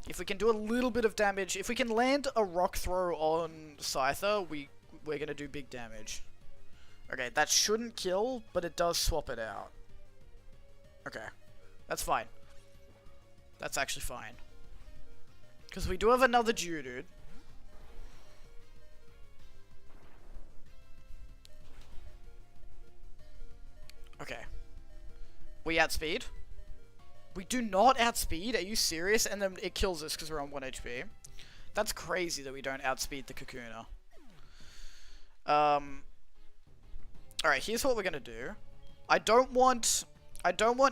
If we can do a little bit of damage, if we can land a Rock Throw on Scyther, we're going to do big damage. Okay, that shouldn't kill, but it does swap it out. Okay, that's fine. That's actually fine. Because we do have another Geodude. Okay. We outspeed. We do not outspeed? Are you serious? And then it kills us because we're on 1 HP. That's crazy that we don't outspeed the Kakuna. Alright, here's what we're gonna do. I don't want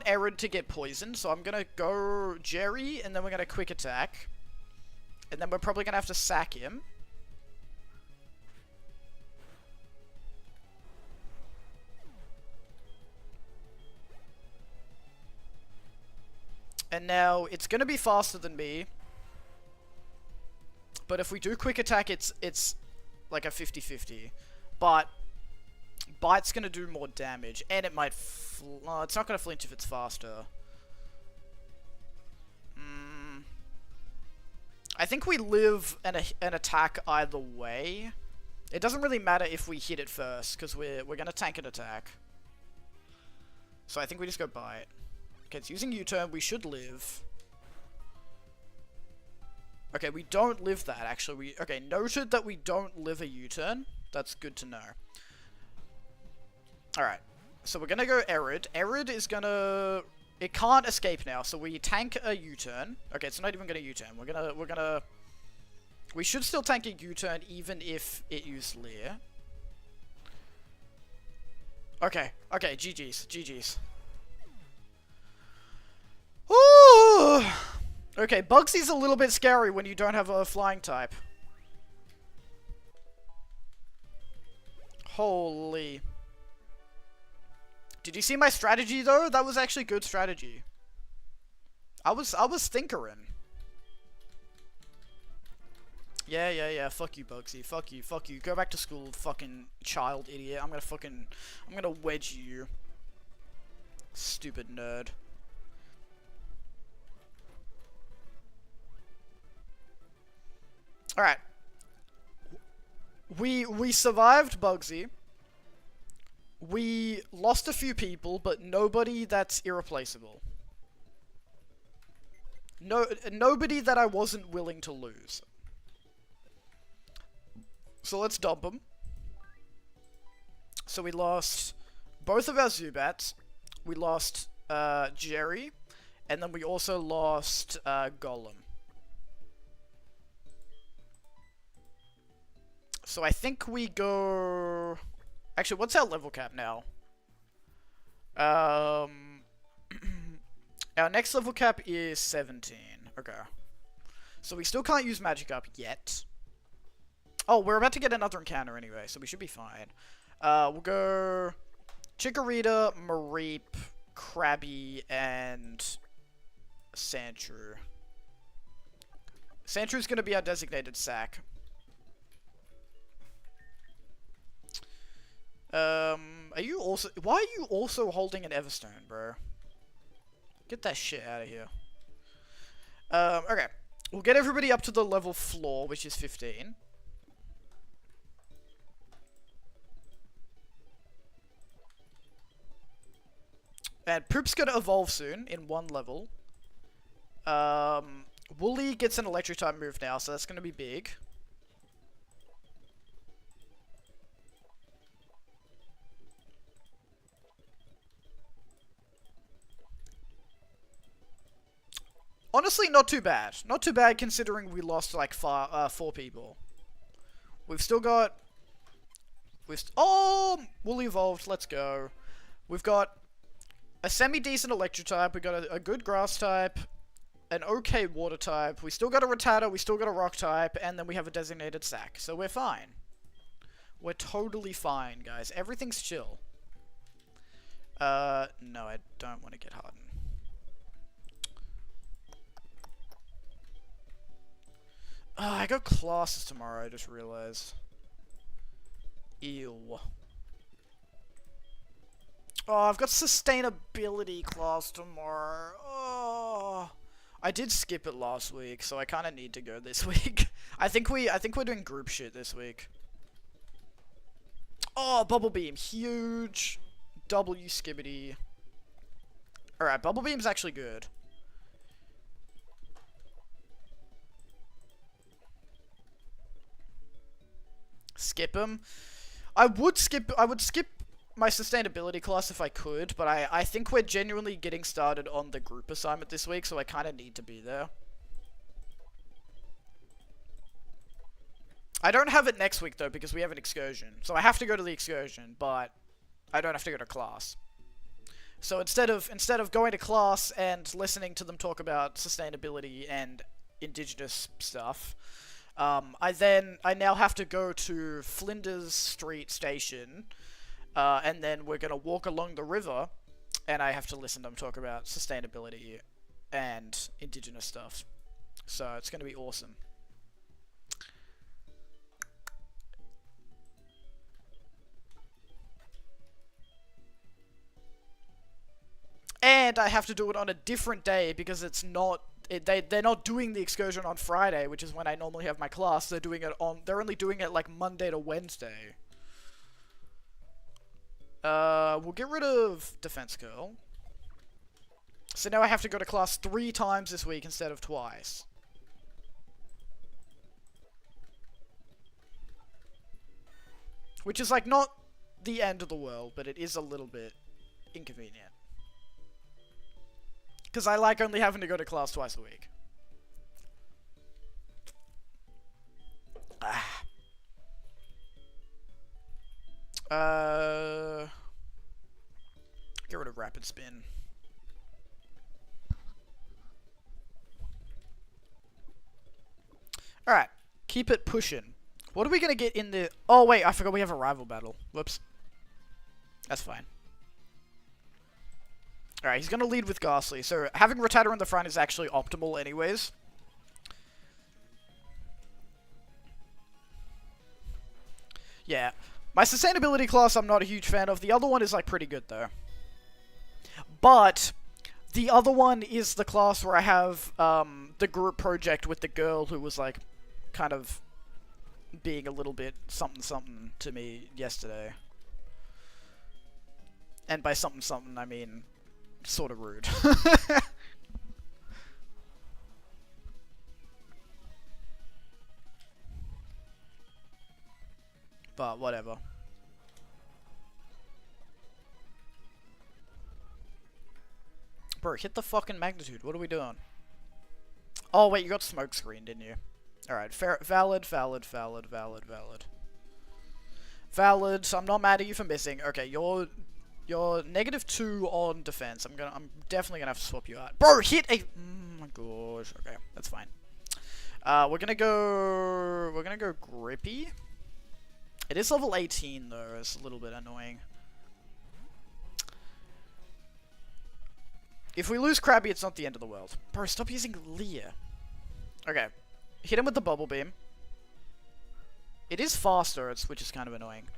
Aaron to get poisoned, so I'm gonna go Jerry, and then we're gonna Quick Attack. And then we're probably gonna have to sack him. And now, it's gonna be faster than me. But if we do Quick Attack, it's like a 50-50. But Bite's gonna do more damage, and it might it's not gonna flinch if it's faster. I think we live an attack either way. It doesn't really matter if we hit it first, because we're gonna tank an attack. So I think we just go Bite. Okay, it's using U-turn, we should live. Okay, we don't live that, actually. Okay, noted that we don't live a U-turn. That's good to know. Alright, so we're gonna go Erid. Erid is gonna... It can't escape now, so we tank a U-turn. Okay, it's not even gonna U-turn. We're gonna... We should still tank a U-turn even if it used Leer. Okay, okay, GG's, GG's. Ooh! Okay, Bugsy's a little bit scary when you don't have a flying type. Holy. Did you see my strategy though? That was actually good strategy. I was thinkering. Yeah, fuck you, Bugsy. Fuck you. Go back to school, fucking child idiot. I'm gonna wedge you. Stupid nerd. Alright. We survived Bugsy. we lost a few people, but nobody that's irreplaceable. Nobody that I wasn't willing to lose. So let's dump them. So we lost both of our Zubats. We lost Jerry. And then we also lost Golem. So I think we go... Actually, what's our level cap now? Our next level cap is 17. Okay. So we still can't use magic up yet. Oh, we're about to get another encounter anyway, so we should be fine. We'll go Chikorita, Mareep, Krabby, and Sandshrew. Sandshrew gonna be our designated sack. Are you also... Why are you also holding an Everstone, bro? Get that shit out of here. Okay. We'll get everybody up to the level floor, which is 15. And Poop's gonna evolve soon, in 1 level. Wooly gets an electric type move now, so that's gonna be big. Honestly, not too bad. Not too bad considering we lost like 4 people. We've still got... Oh! Wooly evolved, let's go. We've got a semi-decent electric type, we got a good grass type, an okay water type, we still got a Rattata, we still got a rock type, and then we have a designated sack. So we're fine. We're totally fine, guys. Everything's chill. No, I don't want to get hardened. Oh, I got classes tomorrow, I just realized. Ew. Oh, I've got sustainability class tomorrow. Oh. I did skip it last week, so I kind of need to go this week. I think we're doing group shit this week. Oh, Bubble Beam, huge. W Skibbity. Alright, Bubble Beam's actually good. Skip him. I would skip my sustainability class if I could, but I think we're genuinely getting started on the group assignment this week, so I kind of need to be there. I don't have it next week though because we have an excursion, so I have to go to the excursion, but I don't have to go to class. So instead of going to class and listening to them talk about sustainability and indigenous stuff, I now have to go to Flinders Street Station, and then we're gonna walk along the river, and I have to listen to them talk about sustainability and indigenous stuff. So it's gonna be awesome. And I have to do it on a different day because it's not... They're not doing the excursion on Friday, which is when I normally have my class. They're only doing it like Monday to Wednesday. We'll get rid of Defense Curl. So now I have to go to class 3 times this week instead of twice. Which is like not the end of the world, but it is a little bit inconvenient. Because I like only having to go to class twice a week. Get rid of Rapid Spin. Alright, keep it pushing. What are we gonna get in the... Oh wait, I forgot we have a rival battle. Whoops. That's fine. Alright, he's gonna lead with Ghastly, so having Rattata in the front is actually optimal anyways. Yeah. My sustainability class I'm not a huge fan of. The other one is like pretty good though. But the other one is the class where I have the group project with the girl who was like kind of being a little bit something to me yesterday. And by something something, I mean sort of rude. But whatever. Bro, hit the fucking magnitude. What are we doing? Oh wait, you got smoke screen, didn't you? Alright, valid. Valid, I'm not mad at you for missing. Okay, you're -2 on defense. I'm definitely gonna have to swap you out. Bro, hit a oh my gosh. Okay, that's fine. We're gonna go grippy. It is level 18 though, it's a little bit annoying. If we lose Krabby, it's not the end of the world. Bro, stop using Leer. Okay. Hit him with the bubble beam. It is faster, which is kind of annoying.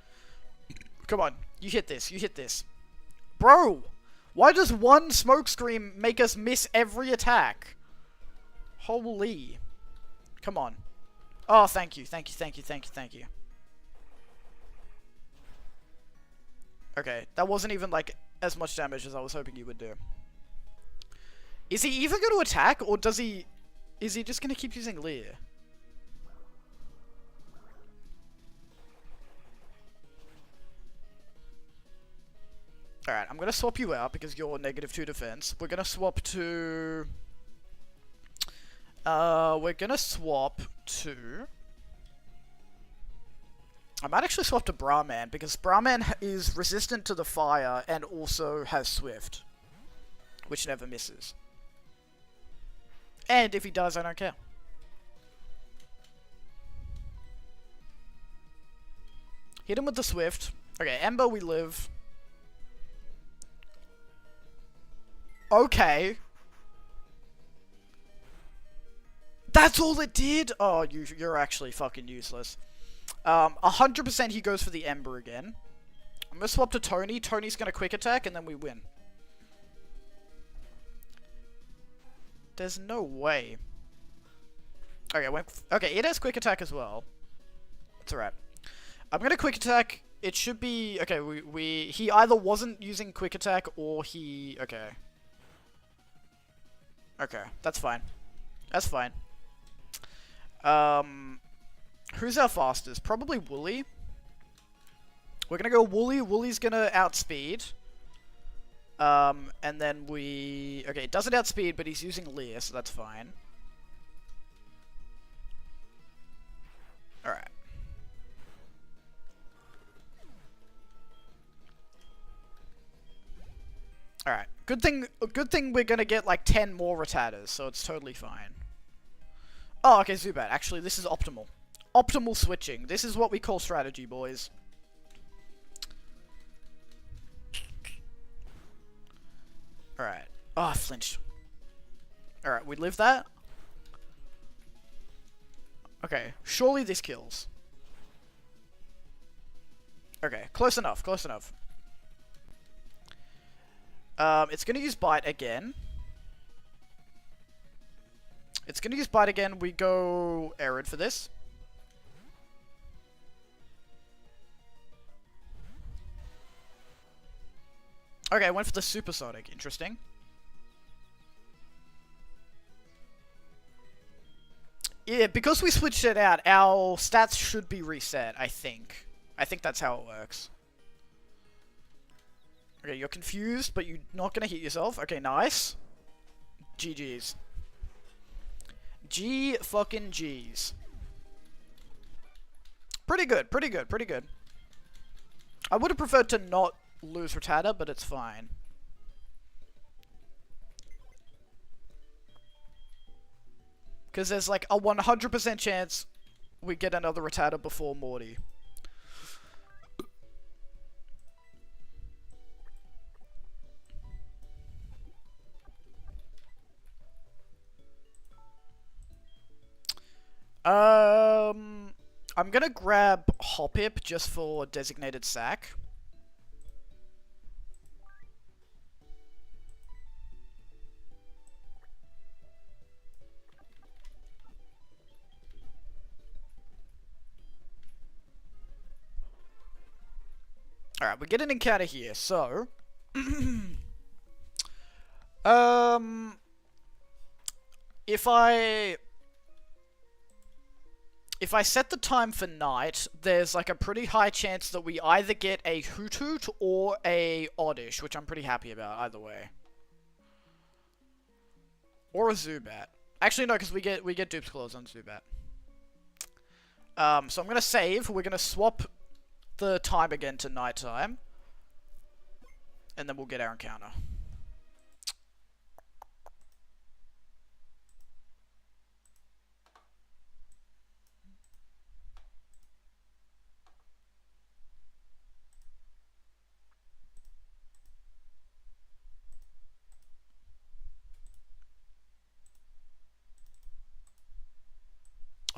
Come on, you hit this. Bro! Why does one smoke scream make us miss every attack? Holy. Come on. Oh, thank you. Okay, that wasn't even, like, as much damage as I was hoping you would do. Is he even going to attack, or is he just going to keep using Leer? Alright, I'm going to swap you out because you're -2 defense. We're going to swap to... I might actually swap to Brahman, because Brahman is resistant to the fire and also has Swift, which never misses. And if he does, I don't care. Hit him with the Swift. Okay, Ember, we live. Okay. That's all it did? Oh, you're actually fucking useless. 100% he goes for the Ember again. I'm gonna swap to Tony. Tony's gonna quick attack, and then we win. There's no way. Okay, okay, it has quick attack as well. It's alright. I'm gonna quick attack. It should be... Okay, he either wasn't using quick attack, or he... Okay. Okay, that's fine. That's fine. Who's our fastest? Probably Wooly. We're gonna go Wooly. Wooly's gonna outspeed. And then we... Okay, it doesn't outspeed, but he's using Leer, so that's fine. Alright. Alright. Good thing we're gonna get like 10 more Rattatas, so it's totally fine. Oh, okay, Zubat. Actually, this is optimal. Optimal switching. This is what we call strategy, boys. Alright. Oh, I flinched. Alright, we live that. Okay, surely this kills. Okay, close enough, close enough. It's gonna use Bite again. It's gonna use Bite again. We go Arid for this. Okay, I went for the Supersonic. Interesting. Yeah, because we switched it out, our stats should be reset, I think. I think that's how it works. Okay, you're confused, but you're not gonna hit yourself. Okay, nice. GG's. G fucking G's. Pretty good, pretty good, pretty good. I would have preferred to not lose Rattata, but it's fine. Because there's like a 100% chance we get another Rattata before Morty. I'm gonna grab Hoppip just for designated sack. Alright, we get an encounter here, so... Um, if I set the time for night, there's like a pretty high chance that we either get a Hoot Hoot or a Oddish, which I'm pretty happy about either way. Or a Zubat. Actually, no, because we get Dupes Claws on Zubat. So I'm gonna save. We're gonna swap the time again to nighttime, and then we'll get our encounter.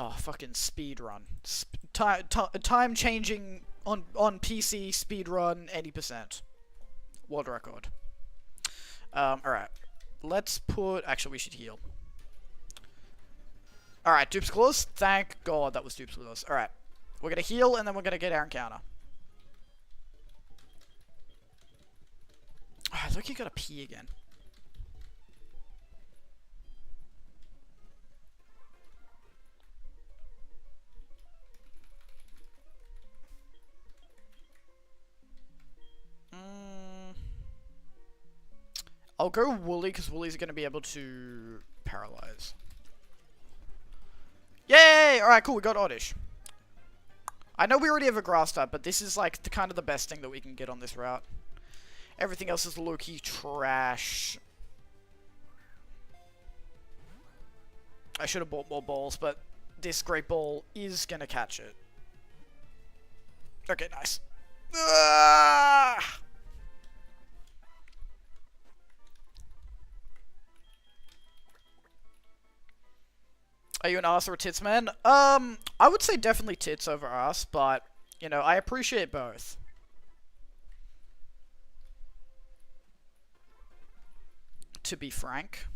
Oh, fucking speedrun. Time changing on PC, speedrun, 80%. World record. Alright. Let's put... Actually, we should heal. Alright, Dupes Claws. Thank God that was Dupes Claws. Alright. We're gonna heal, and then we're gonna get our encounter. Oh, look, you gotta pee again. I'll go Wooly, because Wooly's going to be able to paralyze. Yay! Alright, cool, we got Oddish. I know we already have a Grass type, but this is like the kind of the best thing that we can get on this route. Everything else is low-key trash. I should have bought more balls, but this Great Ball is going to catch it. Okay, nice. Ah! Are you an ass or a tits man? I would say definitely tits over ass, but, you know, I appreciate both. To be frank.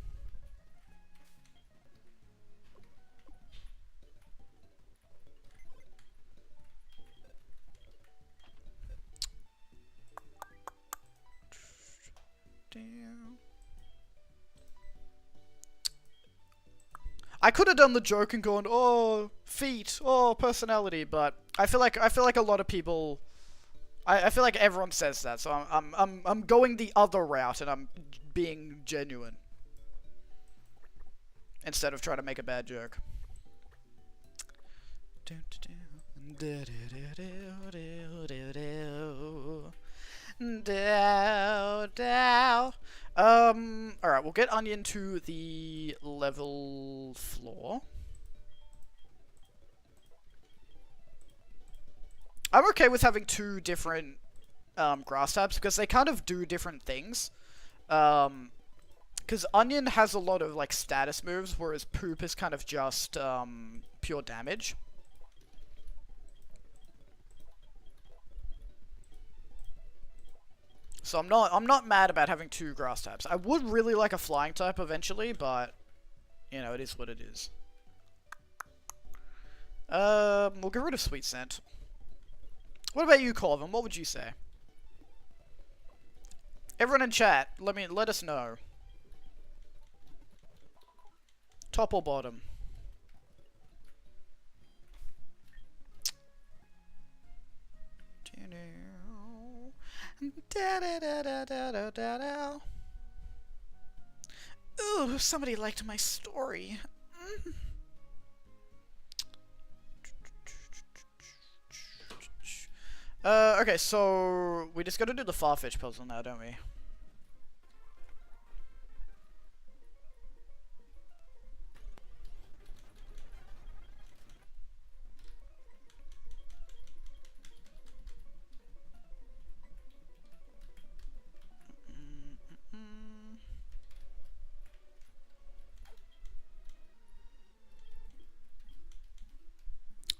Damn. I could have done the joke and gone, oh, feet, oh, personality, but I feel like a lot of people, I feel like everyone says that, so I'm going the other route and I'm being genuine instead of trying to make a bad joke. Alright, we'll get Onion to the level floor. I'm okay with having two different grass types because they kind of do different things. Because Onion has a lot of like status moves, whereas Poop is kind of just pure damage. So I'm not mad about having two grass types. I would really like a flying type eventually, but you know, it is what it is. We'll get rid of Sweet Scent. What about you, Corvin? What would you say? Everyone in chat, let us know. Top or bottom? Ooh, somebody liked my story. Okay, so we just gotta do the Farfetch puzzle now, don't we?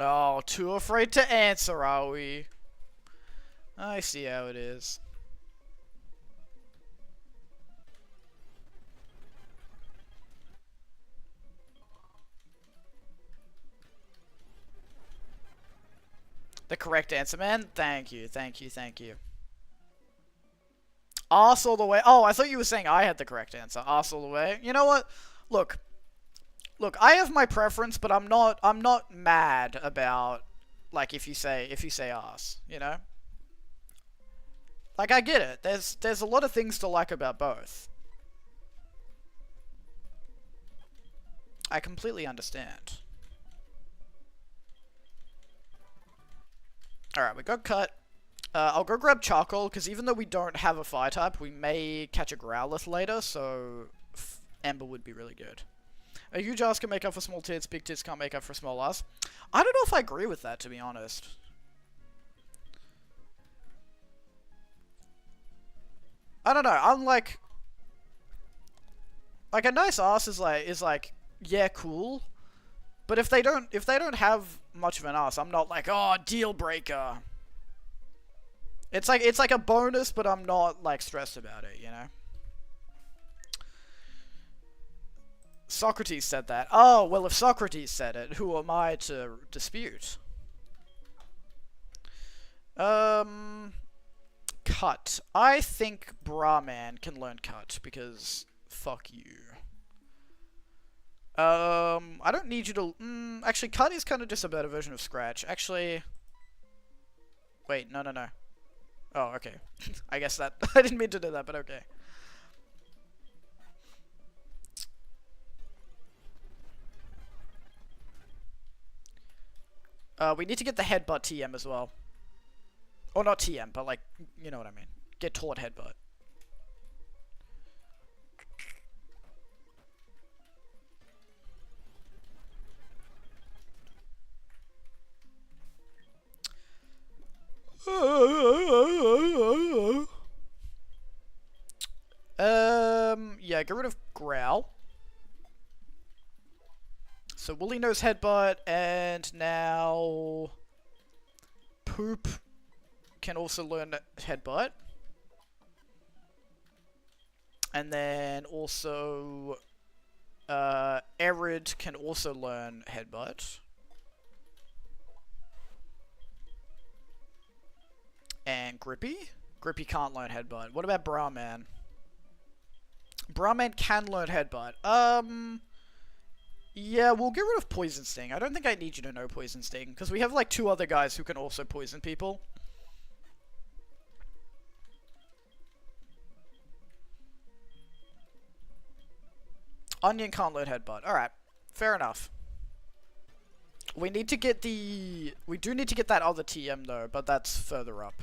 Oh, too afraid to answer, are we? I see how it is. The correct answer, man. Thank you, thank you, thank you. Arse all the way. Oh, I thought you were saying I had the correct answer. Arse all the way. You know what? Look, I have my preference, but I'm not mad about like if you say arse. You know. Like I get it. There's a lot of things to like about both. I completely understand. Alright, we got cut. I'll go grab charcoal, because even though we don't have a fire type, we may catch a growlith later, so ember would be really good. A huge ass can make up for small tits, big tits can't make up for small ass. I don't know if I agree with that, to be honest. I don't know, I'm like a nice ass is like, yeah, cool. But if they don't have much of an ass, I'm not like, oh, deal breaker. It's like a bonus, but I'm not like stressed about it, you know? Socrates said that. Oh, well, if Socrates said it, who am I to dispute? Cut. I think Brahman can learn cut, because fuck you. I don't need you to... actually, cut is kind of just a better version of scratch. Actually... Wait, no. Oh, okay. I guess that... I didn't mean to do that, but okay. We need to get the headbutt TM as well. Or not TM, but like, you know what I mean. Get taught headbutt. Yeah, get rid of Growl. So Woolly knows headbutt, and now Poop can also learn headbutt. And then also Arid can also learn headbutt. And Grippy? Grippy can't learn headbutt. What about Brahman? Brahman can learn headbutt. Yeah, we'll get rid of Poison Sting. I don't think I need you to know Poison Sting, because we have like 2 other guys who can also poison people. Onion can't learn headbutt. Alright, fair enough. We need to get the... We do need to get that other TM though, but that's further up.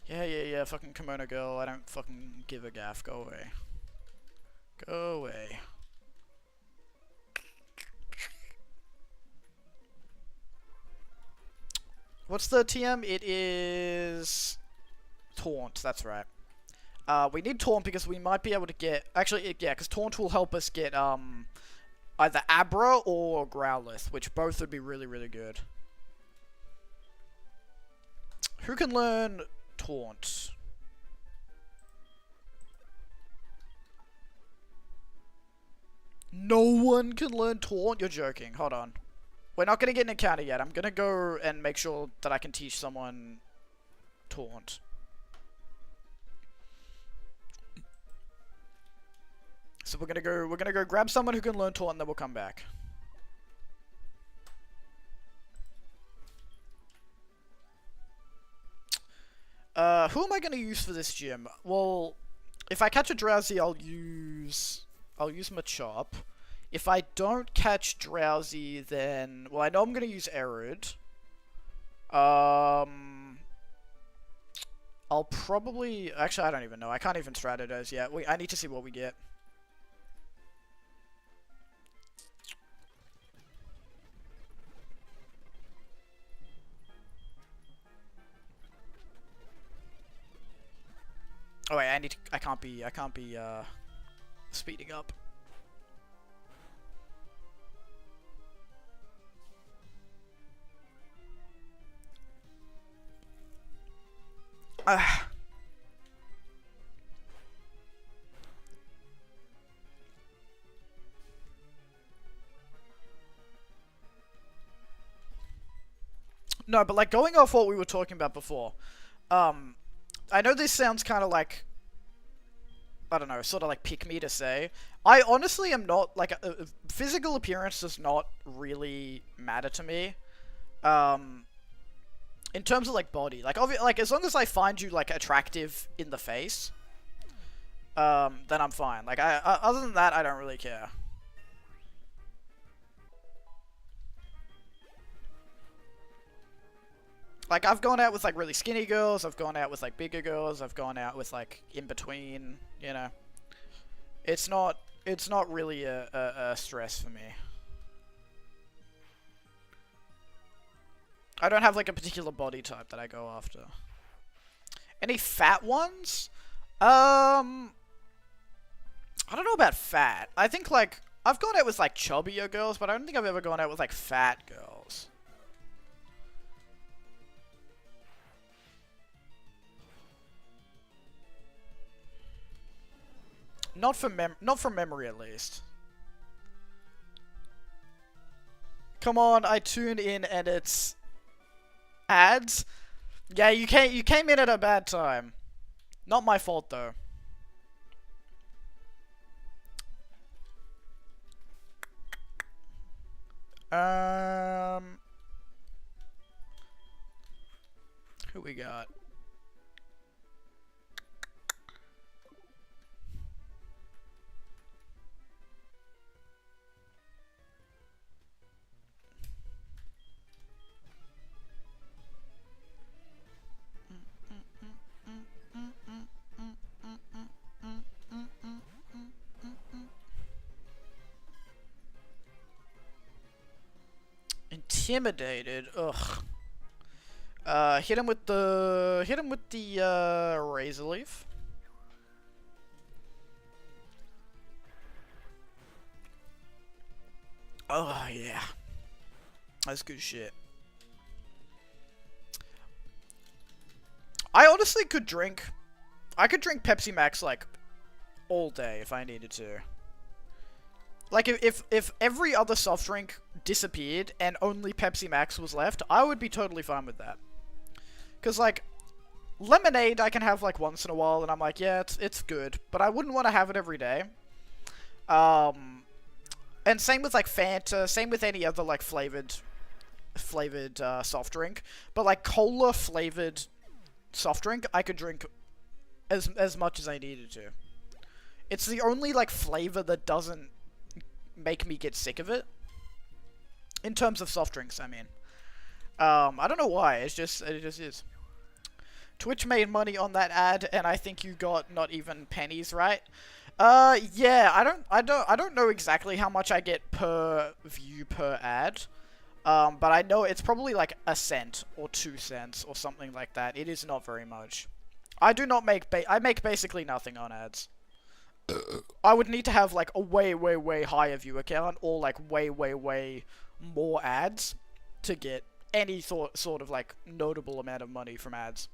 Yeah, fucking kimono girl, I don't fucking give a gaff, go away. Go away. What's the TM? It is... Taunt, that's right. We need Taunt because we might be able to get... Actually, yeah, because Taunt will help us get, either Abra or Growlithe, which both would be really, really good. Who can learn Taunt? No one can learn Taunt? You're joking. Hold on. We're not going to get an encounter yet. I'm going to go and make sure that I can teach someone Taunt. So we're gonna go grab someone who can learn Taunt and then we'll come back. Who am I gonna use for this gym? Well, if I catch a Drowsy, I'll use Machop. If I don't catch Drowsy, then... Well, I know I'm gonna use Arid. I'll probably... Actually, I don't even know. I can't even strategize yet. I need to see what we get. Oh wait, I can't be speeding up. No, but like going off what we were talking about before, I know this sounds kind of like, I don't know, sort of like pick me to say. I honestly am not, like, physical appearance does not really matter to me. In terms of, like, body. Like, as long as I find you, like, attractive in the face, then I'm fine. Like, other than that, I don't really care. Like, I've gone out with, like, really skinny girls, I've gone out with, like, bigger girls, I've gone out with, like, in between, you know. It's not really a stress for me. I don't have, like, a particular body type that I go after. Any fat ones? I don't know about fat. I think, like, I've gone out with, like, chubbier girls, but I don't think I've ever gone out with, like, fat girls. Not from memory, at least. Come on, I tune in and it's ads. Yeah, you came in at a bad time. Not my fault though. Who we got? Intimidated. Ugh. Hit him with the razor leaf. Oh yeah, that's good shit. I honestly could drink. I could drink Pepsi Max like all day if I needed to. Like, if every other soft drink disappeared and only Pepsi Max was left, I would be totally fine with that. Because, like, lemonade I can have, like, once in a while, and I'm like, yeah, it's good. But I wouldn't want to have it every day. And same with, like, Fanta, same with any other, like, flavored soft drink. But, like, cola-flavored soft drink, I could drink as much as I needed to. It's the only, like, flavor that doesn't make me get sick of it. In terms of soft drinks, I mean. I don't know why, it just is. Twitch made money on that ad, and I think you got not even pennies, right? Yeah, I don't know exactly how much I get per view per ad. But I know it's probably like a cent or 2 cents or something like that. It is not very much. I do not make I make basically nothing on ads. I would need to have like a way higher viewer count or like way more ads to get any sort of like notable amount of money from ads.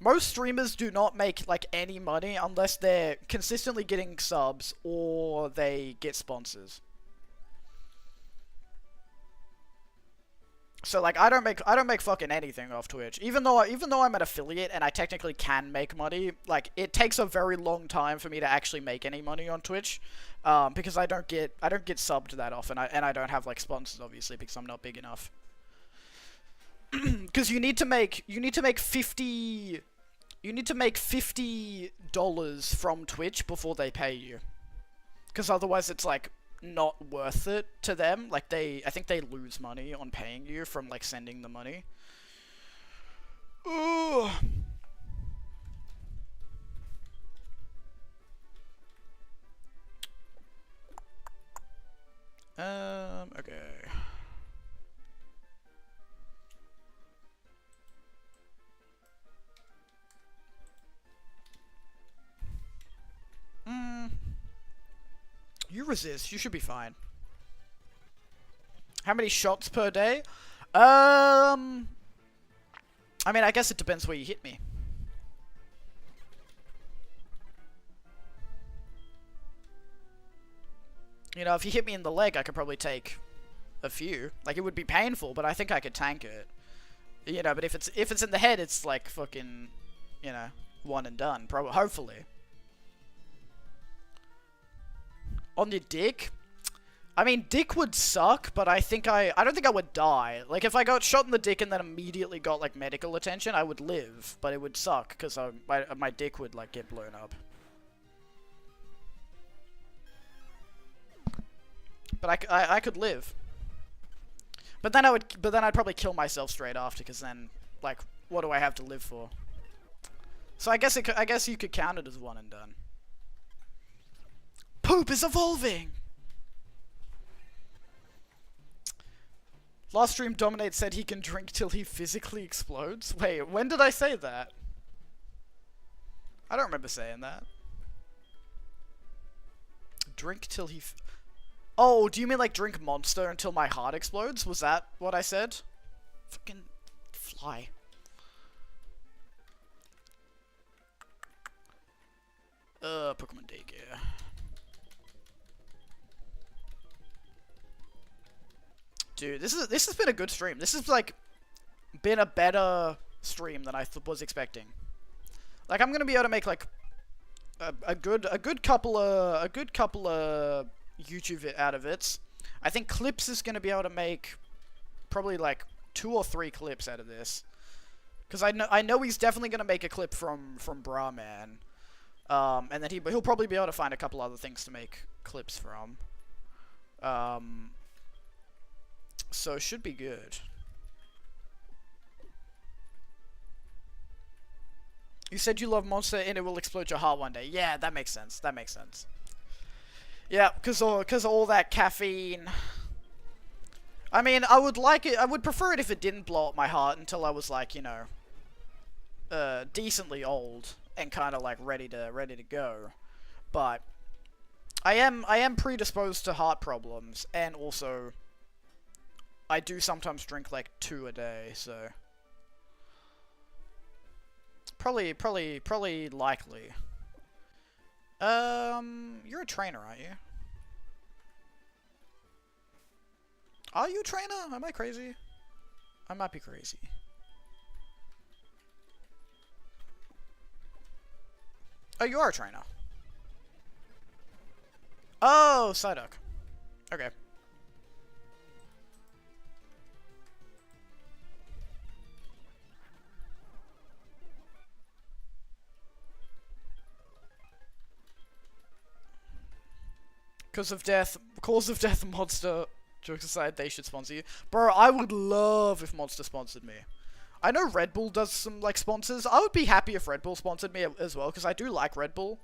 Most streamers do not make like any money unless they're consistently getting subs or they get sponsors. So like I don't make fucking anything off Twitch. Even though I'm an affiliate and I technically can make money, like it takes a very long time for me to actually make any money on Twitch. Because I don't get subbed that often, and I don't have like sponsors obviously because I'm not big enough. Because you need to make $50 from Twitch before they pay you. Because otherwise it's like not worth it to them. Like I think they lose money on paying you from like sending the money. Ooh. Okay. You resist. You should be fine. How many shots per day? I mean, I guess it depends where you hit me. You know, if you hit me in the leg, I could probably take a few. Like, it would be painful, but I think I could tank it. You know, but if it's in the head, it's like fucking, you know, one and done. Probably, hopefully. On your dick? I mean, dick would suck, but I don't think I would die. Like, if I got shot in the dick and then immediately got, like, medical attention, I would live. But it would suck, because my dick would, like, get blown up. But I could live. But then I'd probably kill myself straight after, because then, like, what do I have to live for? So I guess you could count it as one and done. Poop is evolving! Last stream, Dominate said he can drink till he physically explodes. Wait, when did I say that? I don't remember saying that. Drink till he... Oh, do you mean like drink Monster until my heart explodes? Was that what I said? Fucking fly. Pokemon Daycare. Dude, this has been a good stream. This has like been a better stream than I was expecting. Like, I'm gonna be able to make like a good couple of YouTube out of it. I think Clips is gonna be able to make probably like 2 or 3 clips out of this, because I know he's definitely gonna make a clip from Bra Man, and then he'll probably be able to find a couple other things to make clips from. So it should be good. You said you love Monster and it will explode your heart one day. Yeah, that makes sense. That makes sense. Yeah, cause all that caffeine. I mean, I would like it. I would prefer it if it didn't blow up my heart until I was like, you know, decently old and kind of like ready to go. But I am predisposed to heart problems, and also I do sometimes drink like 2 a day, so probably likely. You're a trainer, aren't you? Are you a trainer? Am I crazy? I might be crazy. Oh, you are a trainer. Oh, Psyduck. Okay. Cause of death, Monster. Jokes aside, they should sponsor you. Bro, I would love if Monster sponsored me. I know Red Bull does some, like, sponsors. I would be happy if Red Bull sponsored me as well, because I do like Red Bull.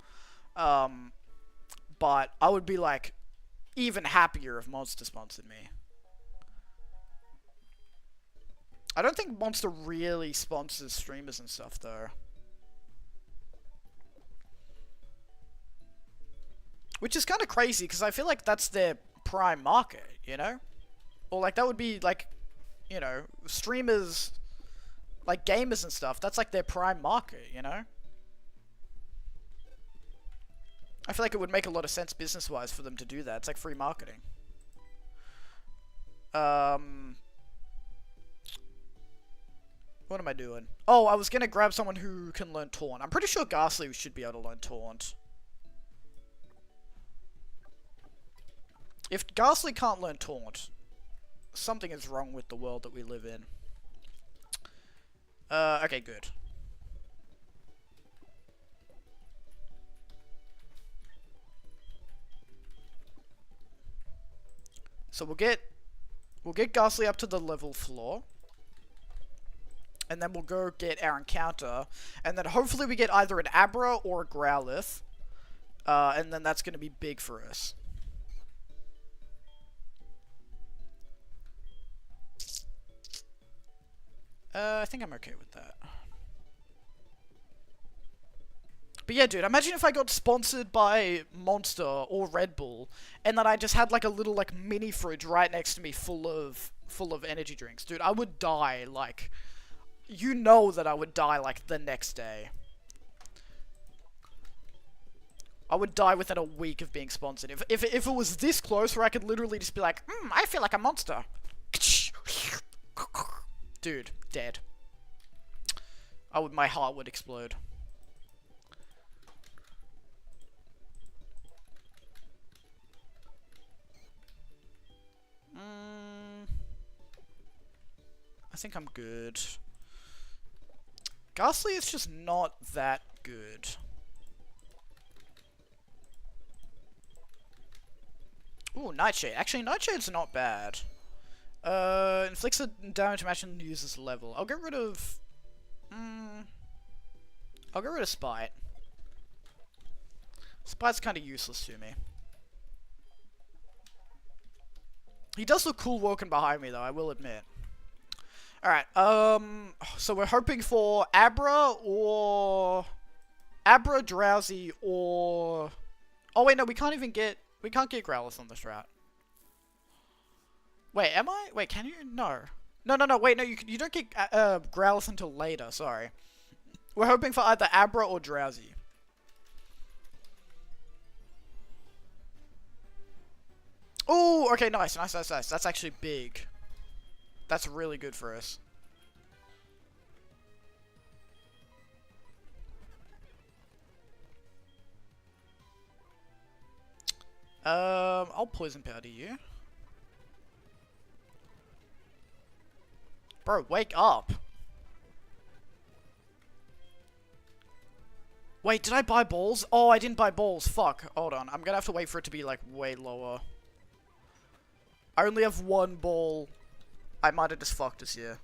But I would be, like, even happier if Monster sponsored me. I don't think Monster really sponsors streamers and stuff, though. Which is kind of crazy, because I feel like that's their prime market, you know? Or, like, that would be, like, you know, streamers, like, gamers and stuff. That's, like, their prime market, you know? I feel like it would make a lot of sense business-wise for them to do that. It's, like, free marketing. What am I doing? Oh, I was gonna grab someone who can learn Taunt. I'm pretty sure Ghastly should be able to learn Taunt. If Ghastly can't learn Taunt, something is wrong with the world that we live in. Okay, good. So we'll get Ghastly up to the level floor. And then we'll go get our encounter. And then hopefully we get either an Abra or a Growlithe. And then that's going to be big for us. I think I'm okay with that. But yeah, dude, imagine if I got sponsored by Monster or Red Bull, and then I just had like a little like mini fridge right next to me full of energy drinks. Dude, I would die like, you know that I would die like the next day. I would die within a week of being sponsored. If it was this close where I could literally just be like, I feel like a monster. Dude, dead. My heart would explode. I think I'm good. Ghastly is just not that good. Ooh, Nightshade. Actually, Nightshade's not bad. Inflicts a damage matching the user's level. I'll get rid of... I'll get rid of Spite. Spite's kind of useless to me. He does look cool walking behind me, though, I will admit. Alright, so we're hoping for Abra, Drowsy, or... Oh, wait, no, we can't get Growlithe on this route. Wait, am I? Wait, can you? No. No, wait, no, you don't get, Growlithe until later, sorry. We're hoping for either Abra or Drowsy. Oh, okay, nice. That's actually big. That's really good for us. I'll poison powder you. Bro, wake up. Wait, did I buy balls? Oh, I didn't buy balls. Fuck. Hold on. I'm gonna have to wait for it to be, like, way lower. I only have one ball. I might have just fucked us here.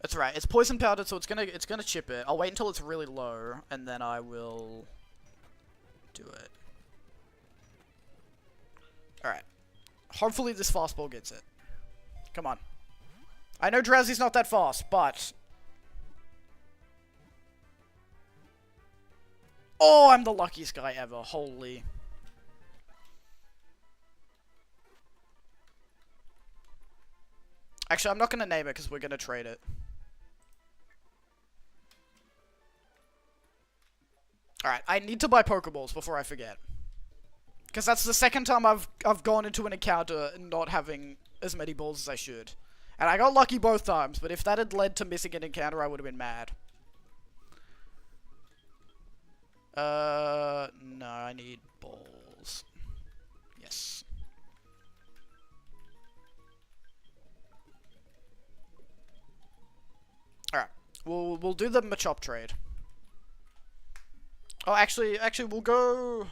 That's right. It's poison powdered, so it's gonna chip it. I'll wait until it's really low, and then I will do it. Alright. Hopefully this fastball gets it. Come on. I know Drowsy's not that fast, but... Oh, I'm the luckiest guy ever. Holy... Actually, I'm not going to name it because we're going to trade it. Alright, I need to buy Pokeballs before I forget. Because that's the second time I've gone into an encounter not having as many balls as I should. And I got lucky both times, but if that had led to missing an encounter, I would have been mad. No, I need balls. Yes. Alright, we'll do the Machop trade. Oh, actually, we'll go...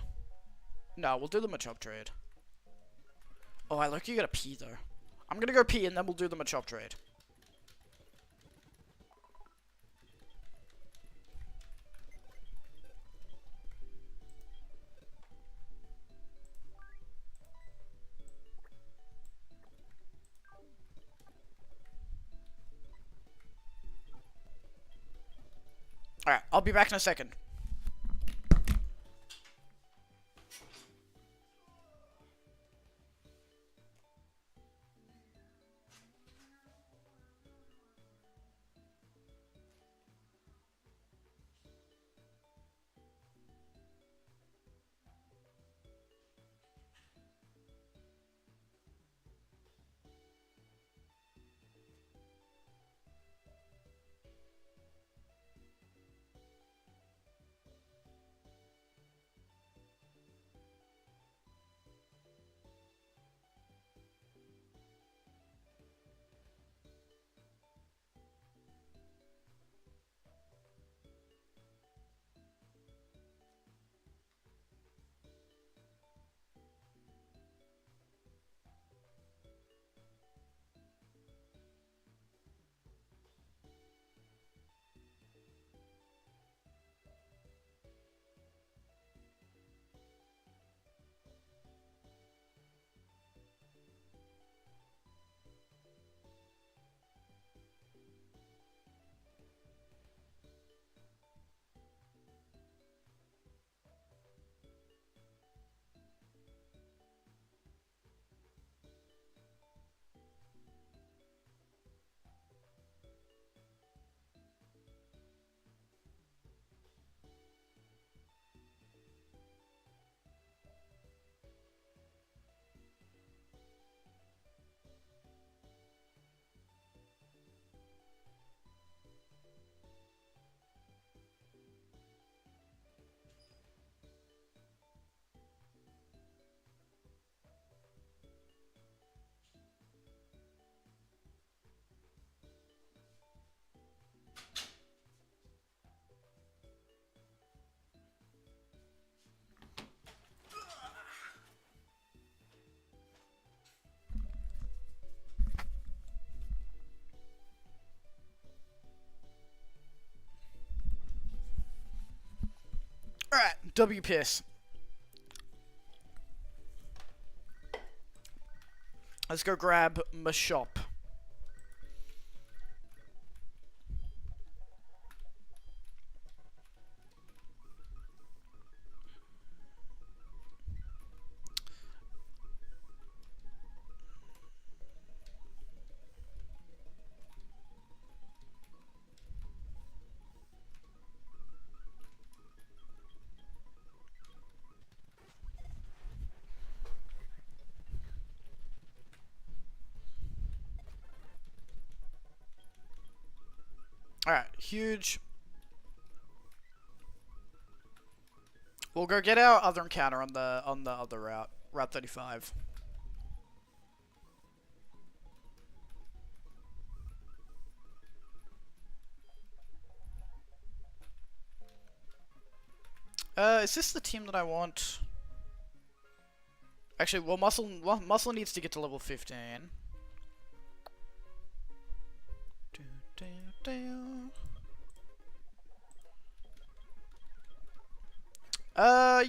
No, we'll do the Machop trade. Oh, I like you gotta pee, though. I'm gonna go pee, and then we'll do the Machop trade. Alright, I'll be back in a second. Alright, W piss. Let's go grab my shop. Alright, huge. We'll go get our other encounter on the other route. Route 35. Is this the team that I want? Actually, well, Muscle needs to get to level 15.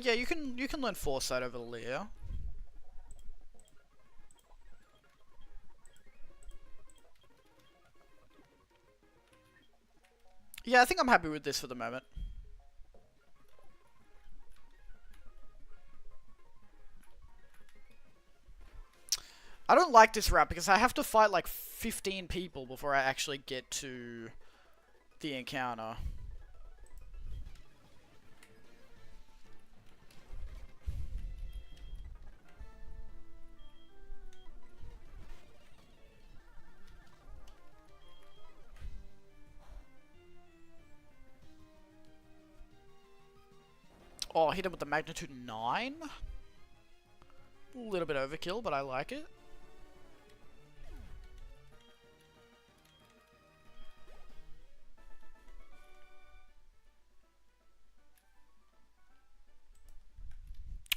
Yeah, you can learn Foresight over Leah. Yeah, I think I'm happy with this for the moment. I don't like this route because I have to fight like 15 people before I actually get to the encounter. Oh, hit him with the magnitude 9? A little bit overkill, but I like it.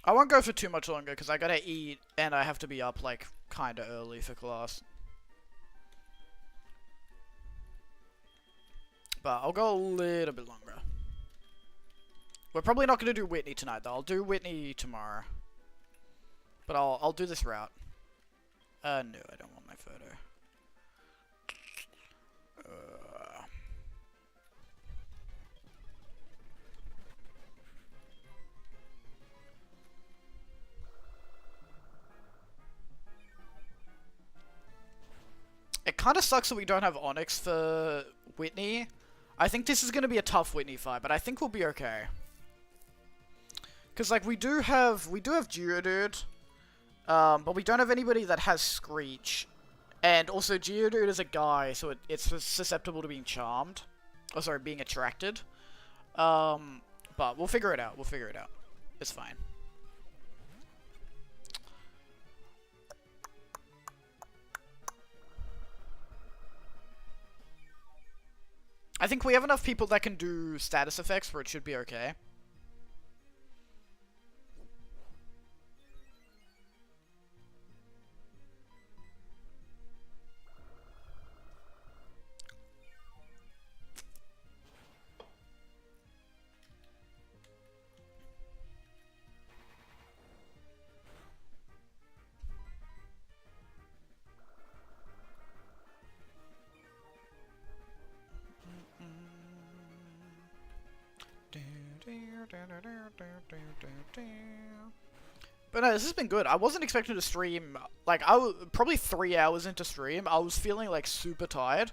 I won't go for too much longer because I gotta eat and I have to be up like kinda early for class. But I'll go a little bit longer. We're probably not gonna do Whitney tonight though. I'll do Whitney tomorrow. But I'll do this route. No, I don't want my photo. It kind of sucks that we don't have Onyx for Whitney. I think this is going to be a tough Whitney fight, but I think we'll be okay. Because, like, we do have Geodude, but we don't have anybody that has Screech. And also, Geodude is a guy, so it's susceptible to being charmed. Oh, sorry, being attracted. But we'll figure it out. We'll figure it out. It's fine. I think we have enough people that can do status effects where it should be okay. But no, this has been good. I wasn't expecting to stream, like, I was probably 3 hours into stream, I was feeling, like, super tired.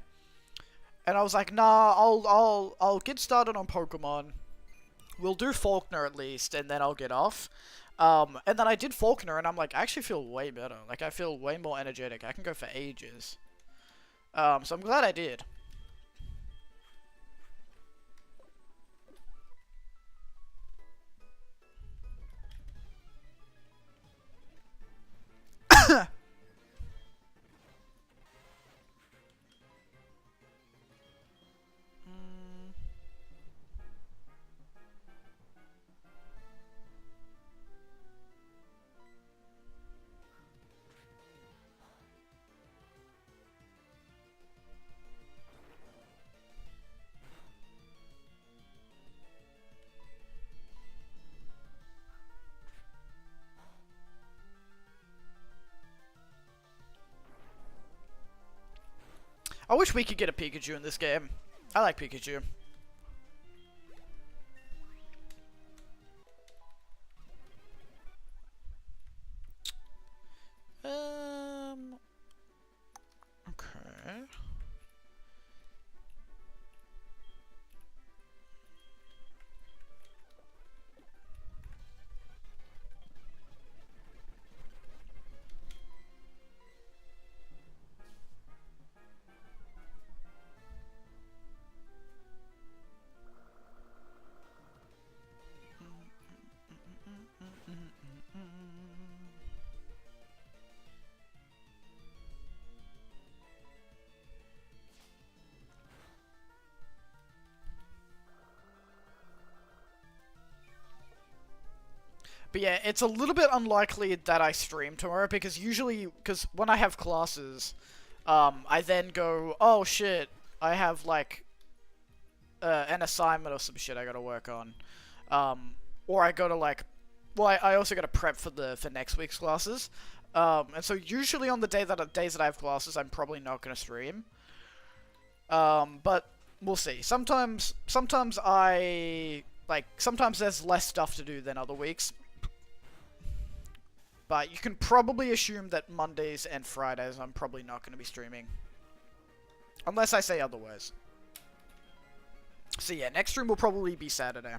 And I was like, nah, I'll get started on Pokemon. We'll do Faulkner at least, and then I'll get off. And then I did Faulkner, and I'm like, I actually feel way better. Like, I feel way more energetic. I can go for ages. So I'm glad I did. I wish we could get a Pikachu in this game. I like Pikachu. Okay. But yeah, it's a little bit unlikely that I stream tomorrow because because when I have classes, I then go, oh shit, I have like an assignment or some shit I gotta work on, or I go to like, well, I also gotta prep for next week's classes, and so usually on the days that I have classes, I'm probably not gonna stream, but we'll see. Sometimes sometimes there's less stuff to do than other weeks. But you can probably assume that Mondays and Fridays I'm probably not going to be streaming. Unless I say otherwise. So yeah, next stream will probably be Saturday.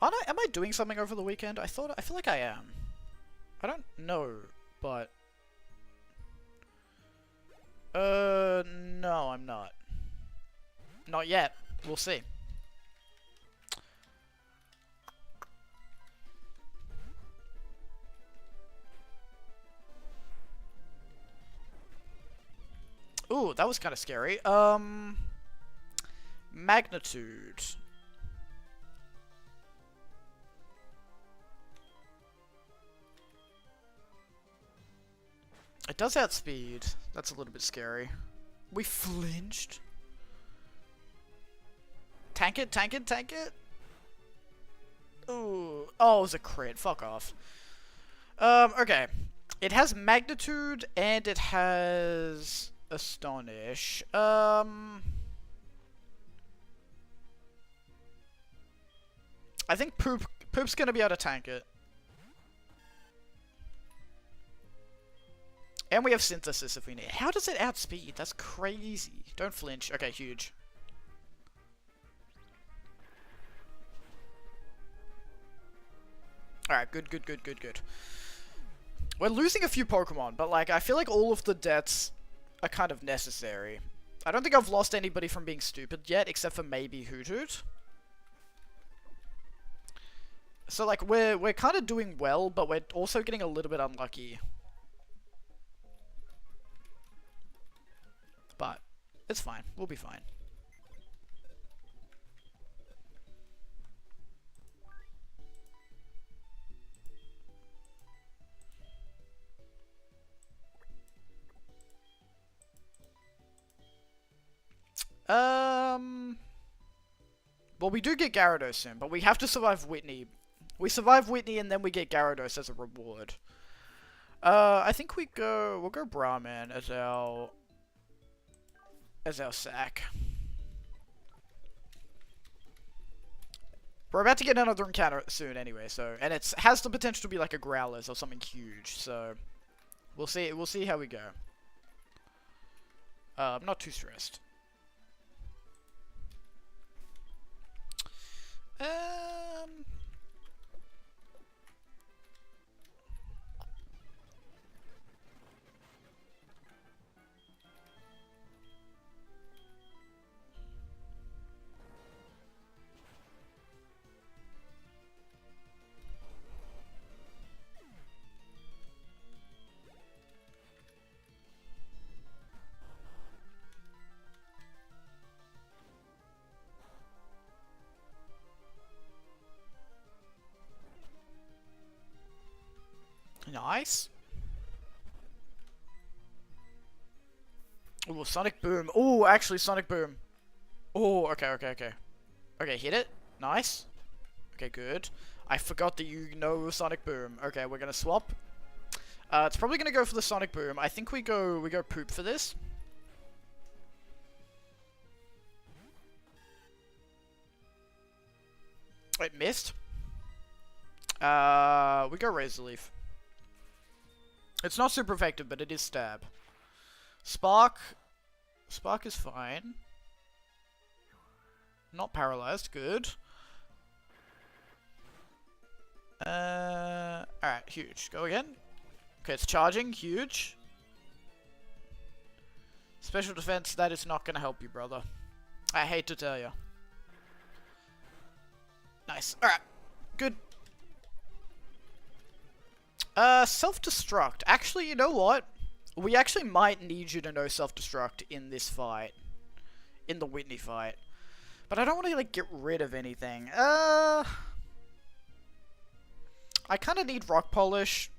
Am I doing something over the weekend? I feel like I am. I don't know, but... no, I'm not. Not yet. We'll see. Ooh, that was kind of scary. Magnitude. It does outspeed. That's a little bit scary. We flinched. Tank it, tank it, tank it. Ooh. Oh, it was a crit. Fuck off. Okay. It has magnitude and it has astonish. I think Poop's gonna be able to tank it. And we have synthesis if we need. How does it outspeed? That's crazy. Don't flinch. Okay, huge. Alright, good. We're losing a few Pokemon, but like, I feel like all of the deaths are kind of necessary. I don't think I've lost anybody from being stupid yet, except for maybe Hoothoot. So like, we're kind of doing well, but we're also getting a little bit unlucky. But, it's fine. We'll be fine. Well, we do get Gyarados soon, but we have to survive Whitney. We survive Whitney and then we get Gyarados as a reward. I think we'll go Brahman as our sack. We're about to get another encounter soon anyway, so, and it has the potential to be like a Growlers or something huge, so we'll see how we go. I'm not too stressed. Nice. Ooh, Sonic Boom. Ooh, actually, Sonic Boom. Oh, okay. Okay, hit it. Nice. Okay, good. I forgot that you know Sonic Boom. Okay, we're gonna swap. It's probably gonna go for the Sonic Boom. I think we go poop for this. It missed. We go Razor Leaf. It's not super effective, but it is stab. Spark. Spark is fine. Not paralyzed. Good. Alright, huge. Go again. Okay, it's charging. Huge. Special defense, that is not gonna help you, brother. I hate to tell you. Nice. Alright. Good. Self-destruct. Actually, you know what? We actually might need you to know self-destruct in this fight. In the Whitney fight. But I don't want to, like, get rid of anything. I kind of need Rock Polish.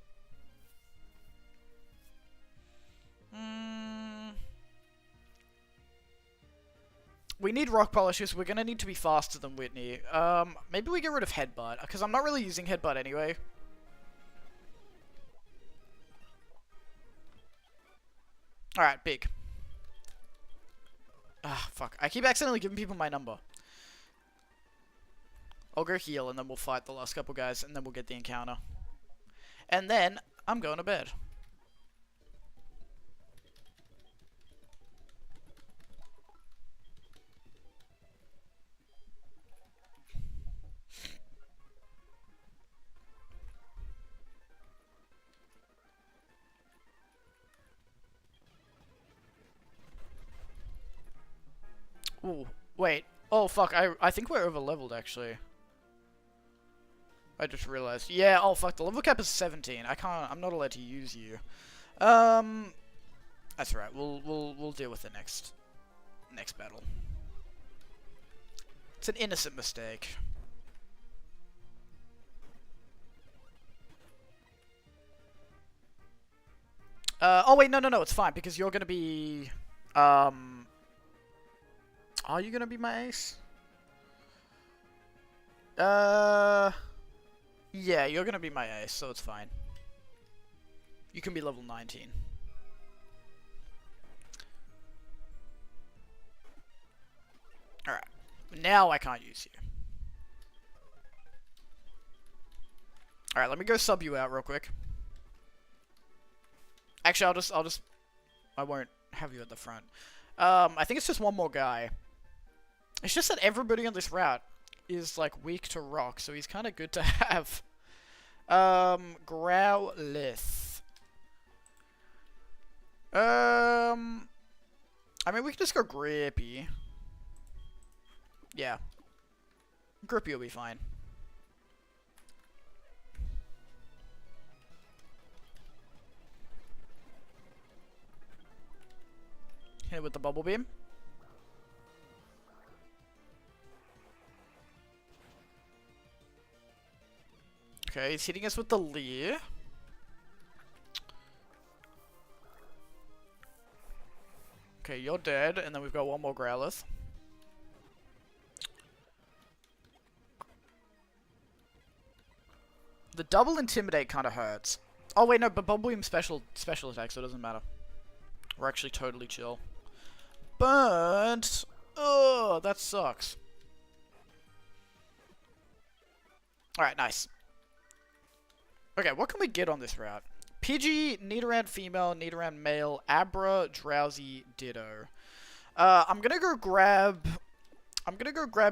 We need Rock Polish because we're going to need to be faster than Whitney. Maybe we get rid of Headbutt, because I'm not really using Headbutt anyway. Alright, big. Ah, fuck. I keep accidentally giving people my number. I'll go heal, and then we'll fight the last couple guys, and then we'll get the encounter. And then, I'm going to bed. Ooh, wait. Oh, fuck. I think we're over-leveled, actually. I just realized. Yeah, oh, fuck. The level cap is 17. I'm not allowed to use you. That's right. We'll deal with the next battle. It's an innocent mistake. Oh, wait. No, it's fine, because you're gonna be, are you gonna be my ace? Yeah, you're gonna be my ace, so it's fine. You can be level 19. Alright. Now I can't use you. Alright, let me go sub you out real quick. Actually, I won't have you at the front. I think it's just one more guy. It's just that everybody on this route is, like, weak to rock, so he's kind of good to have. Growlithe. I mean, we can just go Grippy. Yeah. Grippy will be fine. Hit it with the Bubble Beam. Okay, he's hitting us with the Leer. Okay, you're dead, and then we've got one more Growlithe. The double Intimidate kind of hurts. Oh wait, no, but Bubble Beam special attack, so it doesn't matter. We're actually totally chill. Burnt! Oh, that sucks. Alright, nice. Okay, what can we get on this route? Pidgey, Nidoran female, Nidoran male, Abra, Drowsy, Ditto. I'm gonna go grab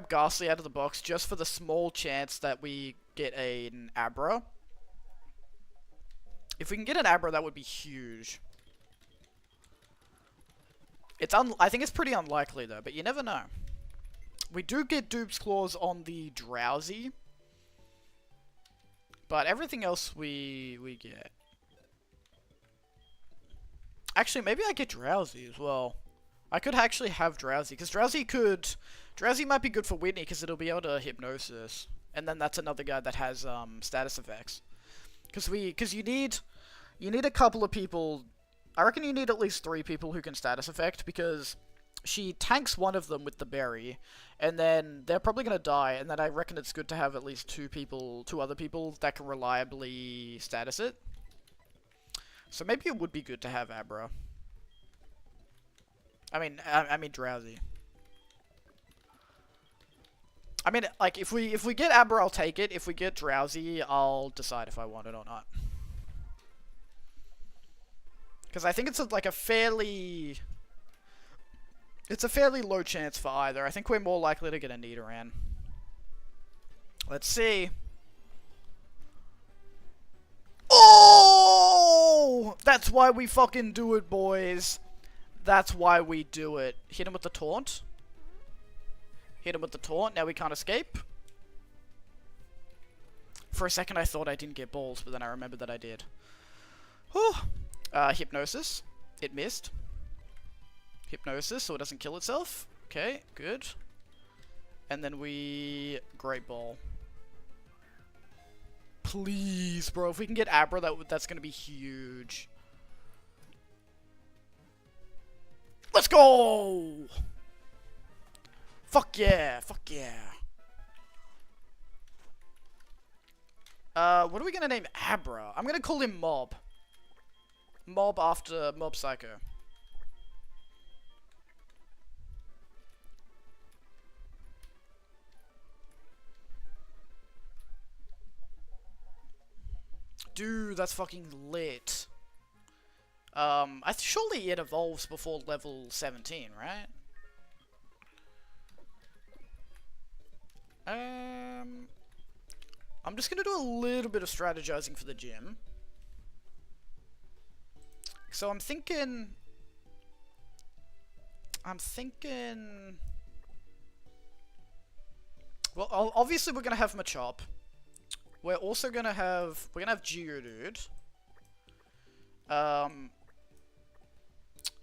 Ghastly out of the box just for the small chance that we get an Abra. If we can get an Abra, that would be huge. I think it's pretty unlikely though, but you never know. We do get Dupe's Claws on the Drowsy. But everything else we get. Actually, maybe I get Drowsy as well. I could actually have Drowsy, because Drowsy might be good for Whitney, because it'll be able to Hypnosis. And then that's another guy that has, status effects. Because you need a couple of people, I reckon you need at least 3 people who can status effect, because she tanks one of them with the berry, and then they're probably going to die, and then I reckon it's good to have at least 2 other people that can reliably status it. So maybe it would be good to have Abra. I mean Drowsy. I mean, like, if we get Abra, I'll take it. If we get Drowsy, I'll decide if I want it or not. Because I think it's like a fairly... It's a fairly low chance for either. I think we're more likely to get a Nidoran. Let's see. Oh! That's why we fucking do it, boys. That's why we do it. Hit him with the taunt. Hit him with the taunt. Now we can't escape. For a second I thought I didn't get balls, but then I remembered that I did. Whew. Hypnosis. It missed. Hypnosis, so it doesn't kill itself. Okay, good. And then we... Great Ball. Please, bro. If we can get Abra, that's gonna be huge. Let's go! Fuck yeah! Fuck yeah! What are we gonna name Abra? I'm gonna call him Mob. Mob after Mob Psycho. Dude, that's fucking lit. Surely it evolves before level 17, right? I'm just gonna do a little bit of strategizing for the gym. So I'm thinking... Well, obviously we're gonna have Machop. We're also gonna have... We're gonna have Geodude.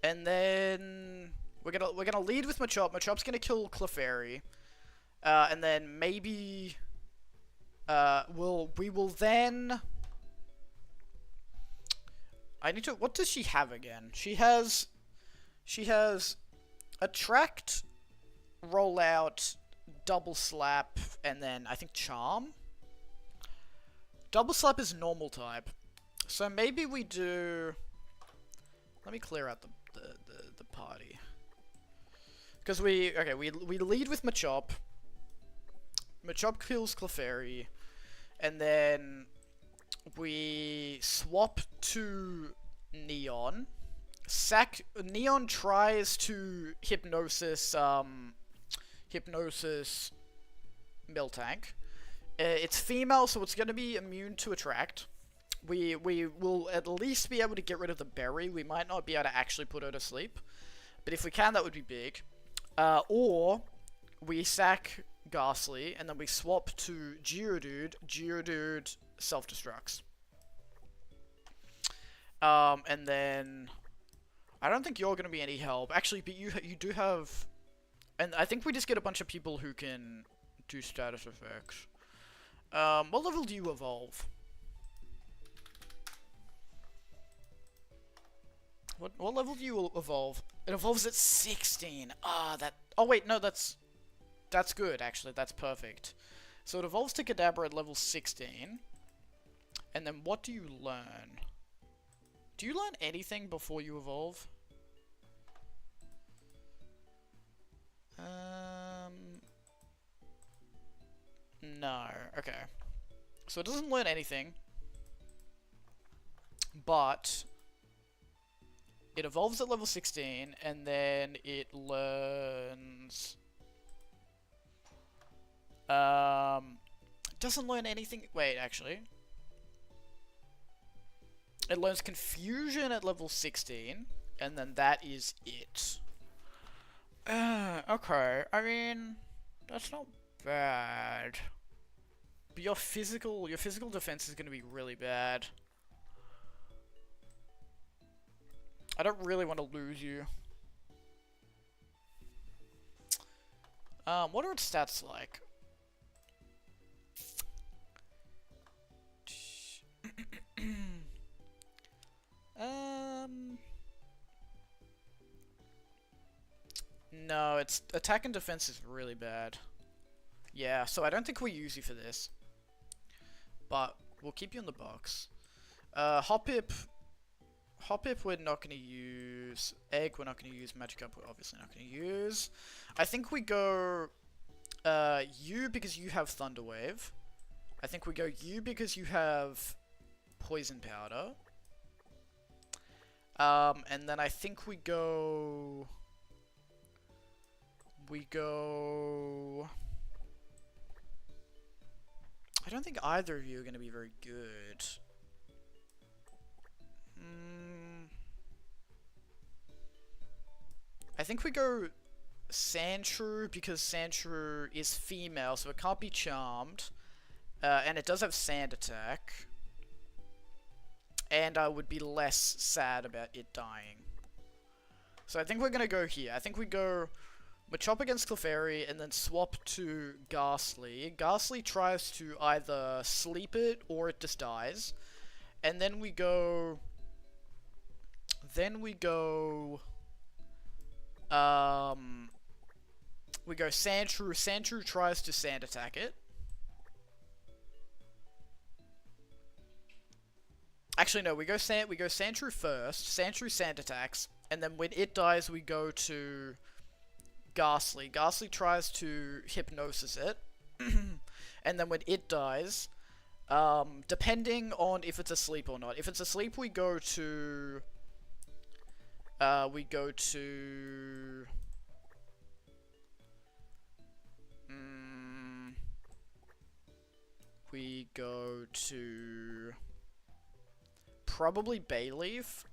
And then... We're gonna lead with Machop. Machop's gonna kill Clefairy. And then maybe... we will then... I need to... What does she have again? She has Attract, Rollout, Double Slap, and then I think Charm? Double Slap is normal type. So maybe we do... Let me clear out the party. Because we lead with Machop. Machop kills Clefairy. And then we swap to Neon. Neon tries to Hypnosis Miltank. It's female, so it's going to be immune to Attract. We will at least be able to get rid of the berry. We might not be able to actually put her to sleep. But if we can, that would be big. Or we sack Ghastly, and then we swap to Geodude. Geodude self-destructs. And then... I don't think you're going to be any help. Actually, but you do have... And I think we just get a bunch of people who can do status effects. What level do you evolve? What level do you evolve? It evolves at 16. Oh wait, no, that's good, actually. That's perfect. So it evolves to Kadabra at level 16. And then what do you learn? Do you learn anything before you evolve? No. Okay. So it doesn't learn anything. But it evolves at level 16, and then it learns... doesn't learn anything... Wait, actually. It learns Confusion at level 16, and then that is it. Okay, I mean, that's not bad. But your physical defense is going to be really bad. I don't really want to lose you. What are its stats like? No, its attack and defense is really bad. Yeah, so I don't think we'll use you for this. But we'll keep you in the box. Hoppip Hoppip we're not going to use. Egg we're not going to use. Magikarp we're obviously not going to use. I think we go you because you have Thunder Wave. I think we go you because you have Poison Powder. And then I think we go... I don't think either of you are going to be very good. I think we go Sandshrew because Sandshrew is female, so it can't be charmed. And it does have Sand Attack. And I would be less sad about it dying. So I think we're going to go here. I think we go Machop against Clefairy and then swap to Ghastly. Ghastly tries to either sleep it or it just dies. And then we go... we go Sandshrew. Sandshrew tries to Sand Attack it. Actually, no, we go Sandshrew first. Sandshrew Sand Attacks. And then when it dies, we go to Ghastly. Ghastly tries to Hypnosis it. And then when it dies, depending on if it's asleep or not. If it's asleep, we go to... probably Bayleaf.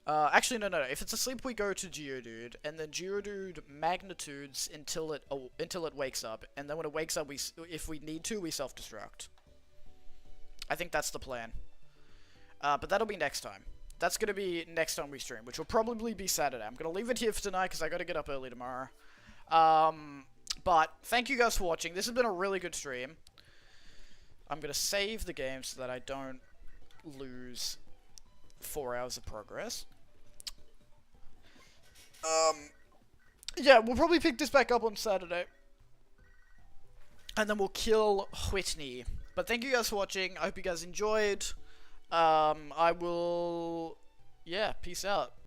Actually, no. If it's asleep, we go to Geodude, and then Geodude magnitudes until it wakes up, and then when it wakes up, if we need to, we self-destruct. I think that's the plan. But that'll be next time. That's gonna be next time we stream, which will probably be Saturday. I'm gonna leave it here for tonight because I gotta get up early tomorrow. But thank you guys for watching. This has been a really good stream. I'm gonna save the game so that I don't lose 4 hours of progress. Yeah, we'll probably pick this back up on Saturday. And then we'll kill Whitney. But thank you guys for watching. I hope you guys enjoyed. Yeah, peace out.